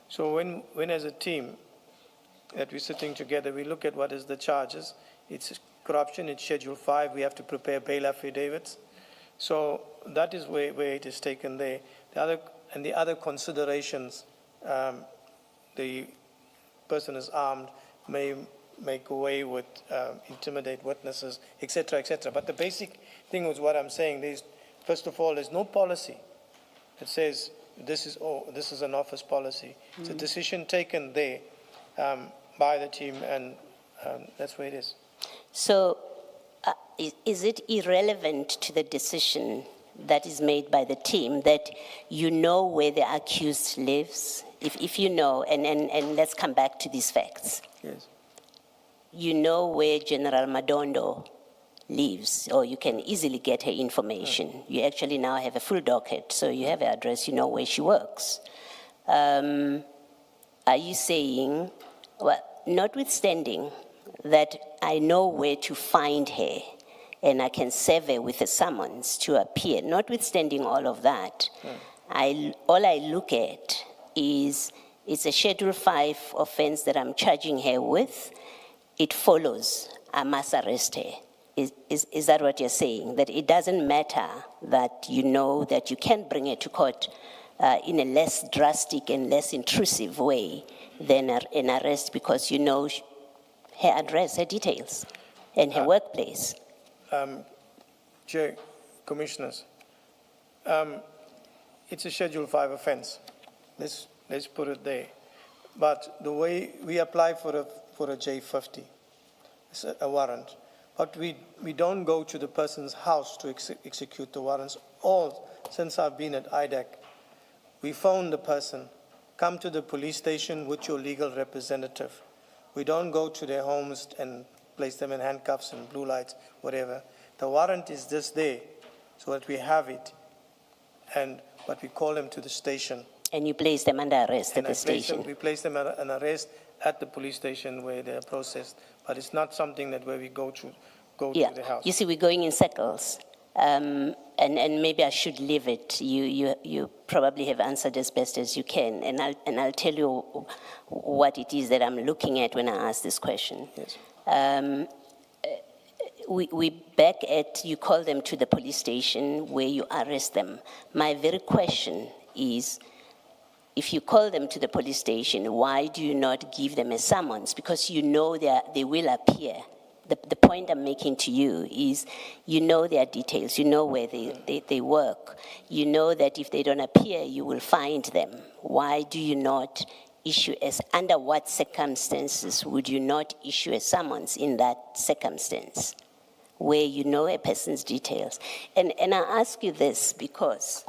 So when as a team that we're sitting together, we look at what is the charges. It's corruption, it's Schedule 5. We have to prepare bail affidavits. So that is where it is taken there. The other considerations, the person is armed, may make away with, intimidate witnesses, et cetera, et cetera. But the basic thing was what I'm saying. First of all, there's no policy that says this is an office policy. It's a decision taken there by the team, and that's where it is. So is it irrelevant to the decision that is made by the team that you know where the accused lives? If you know, and let's come back to these facts. Yes. You know where General Madondo lives, or you can easily get her information. You actually now have a full docket, so you have her address, you know where she works. Are you saying, well, notwithstanding that I know where to find her and I can serve her with a summons to appear, notwithstanding all of that, all I look at is it's a Schedule 5 offense that I'm charging her with. It follows, I must arrest her. Is that what you're saying? That it doesn't matter that you know that you can bring her to court in a less drastic and less intrusive way than an arrest, because you know her address, her details, and her workplace. Chair, Commissioners, it's a Schedule 5 offense. Let's put it there. But the way we apply for a J50, it's a warrant, but we don't go to the person's house to execute the warrants. All since I've been at IDAC, we phone the person, come to the police station with your legal representative. We don't go to their homes and place them in handcuffs and blue lights, whatever. The warrant is just there so that we have it, but we call them to the station. And you place them under arrest at And the station? We place them under an arrest at the police station where they're processed, but it's not something that where we go to the house. You see, we're going in circles, and maybe I should leave it. You probably have answered as best as you can, and I'll tell you what it is that I'm looking at when I ask this question. Yes. We back at, you call them to the police station where you arrest them. My very question is, if you call them to the police station, why do you not give them a summons? Because you know they will appear. The point I'm making to you is, you know their details, you know where they work. You know that if they don't appear, you will find them. Why do you not issue under what circumstances would you not issue a summons in that circumstance, where you know a person's details? And I ask you this because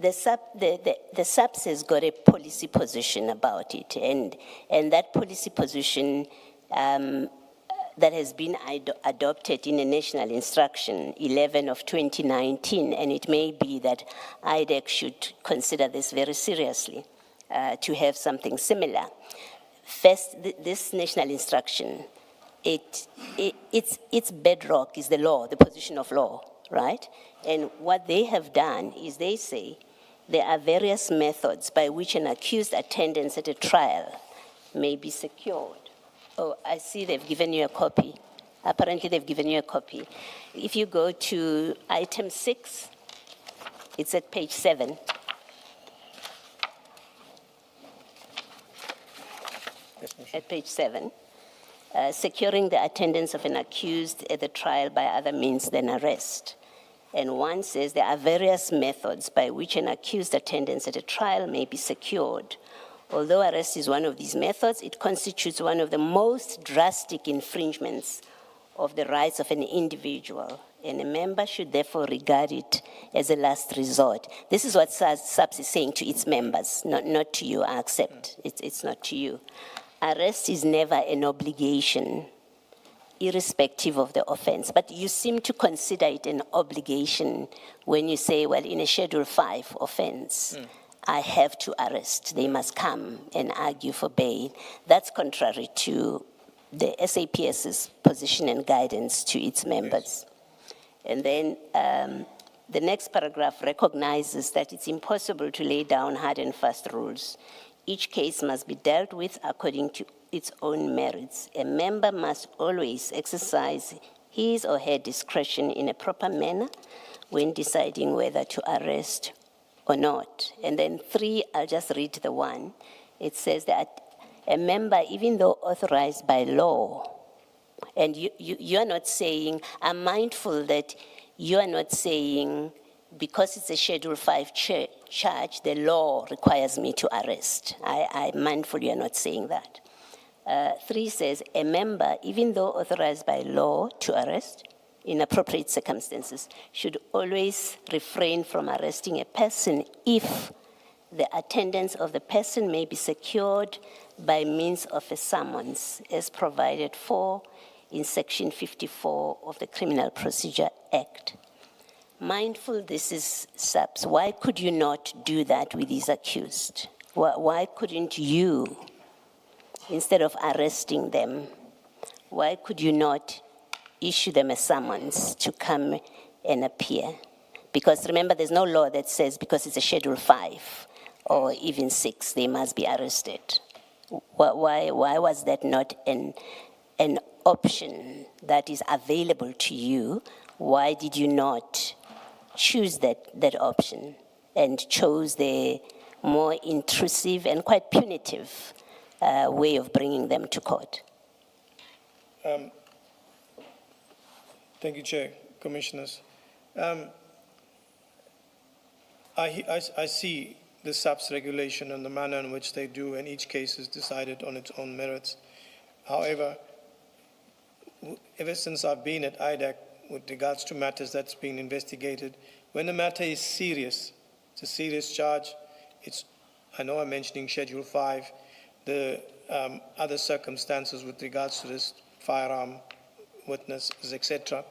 the SAPS has got a policy position about it, and that policy position that has been adopted in a National Instruction 11 of 2019, and it may be that IDAC should consider this very seriously, to have something similar. First, this National Instruction, its bedrock is the law, the position of law, right? And what they have done is they say there are various methods by which an accused attendance at a trial may be secured. Oh, I see they've given you a copy. Apparently they've given you a copy. If you go to item 6, it's at page 7. At page 7, securing the attendance of an accused at the trial by other means than arrest. And one says there are various methods by which an accused attendance at a trial may be secured. Although arrest is one of these methods, it constitutes one of the most drastic infringements of the rights of an individual, and a member should therefore regard it as a last resort. This is what SAPS is saying to its members, not to you. I accept it's not to you. Arrest is never an obligation, irrespective of the offense. But you seem to consider it an obligation when you say, well, in a Schedule 5 offense, I have to arrest. They must come and argue for bail. That's contrary to the SAPS's position and guidance to its members. And then the next paragraph recognizes that it's impossible to lay down hard and fast rules. Each case must be dealt with according to its own merits. A member must always exercise his or her discretion in a proper manner when deciding whether to arrest or not. And then 3, I'll just read the one. It says that a member, even though authorized by law, and you are not saying, I'm mindful that you are not saying, because it's a Schedule 5 charge, the law requires me to arrest. I'm mindful you're not saying that. 3 says, a member, even though authorized by law to arrest, in appropriate circumstances, should always refrain from arresting a person if the attendance of the person may be secured by means of a summons, as provided for in Section 54 of the Criminal Procedure Act. Mindful this is SAPS, why could you not do that with these accused? Why couldn't you, instead of arresting them, why could you not issue them a summons to come and appear? Because remember, there's no law that says because it's a Schedule 5 or even 6, they must be arrested. Why was that not an option that is available to you? Why did you not choose that option and chose the more intrusive and quite punitive way of bringing them to court? Thank you, Chair, Commissioners. I see the SAPS regulation and the manner in which they do, and each case is decided on its own merits. However, ever since I've been at IDAC, with regards to matters that's being investigated, when a matter is serious, it's a serious charge, I know I'm mentioning Schedule 5, the other circumstances with regards to this firearm, witnesses, etc.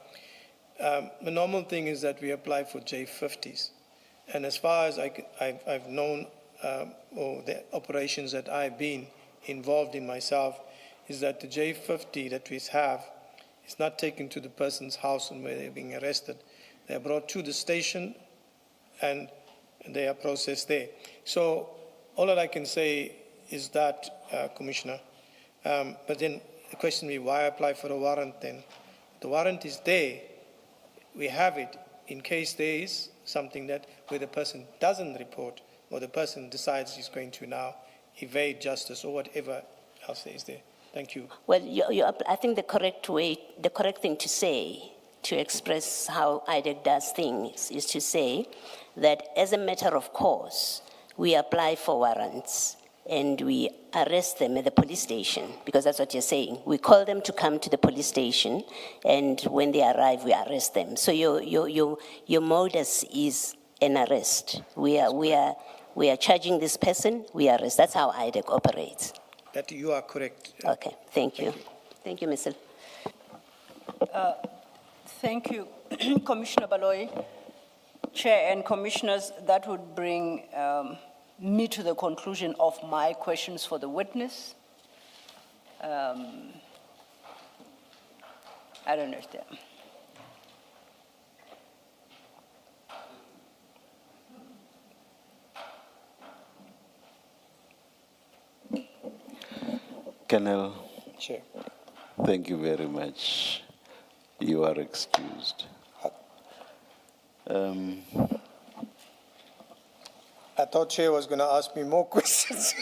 The normal thing is that we apply for J50s. And as far as I've known, or the operations that I've been involved in myself, is that the J50 that we have is not taken to the person's house and where they're being arrested. They're brought to the station and they are processed there. So all that I can say is that, Commissioner, but then the question will be, why apply for a warrant then? The warrant is there. We have it in case there is something that where the person doesn't report or the person decides he's going to now evade justice or whatever else is there. Thank you. Well, I think the correct thing to say, to express how IDAC does things, is to say that as a matter of course, we apply for warrants and we arrest them at the police station, because that's what you're saying. We call them to come to the police station, and when they arrive, we arrest them. So your modus is an arrest. We are charging this person, we arrest. That's how IDAC operates. That you are correct. Okay, thank you. Thank you, Mr. Thank you, Commissioner Baloyi. Chair and Commissioners, that would bring me to the conclusion of my questions for the witness. I don't know if there. Colonel, Chair. thank you very much. You are excused. I thought Chair was going to ask me more questions.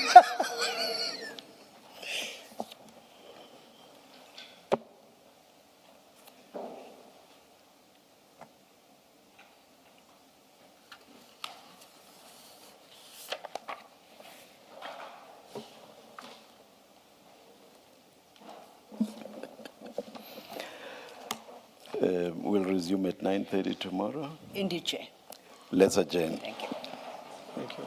We'll resume at 9:30 tomorrow. Indeed, Chair. Let's adjourn. Thank you. Thank you.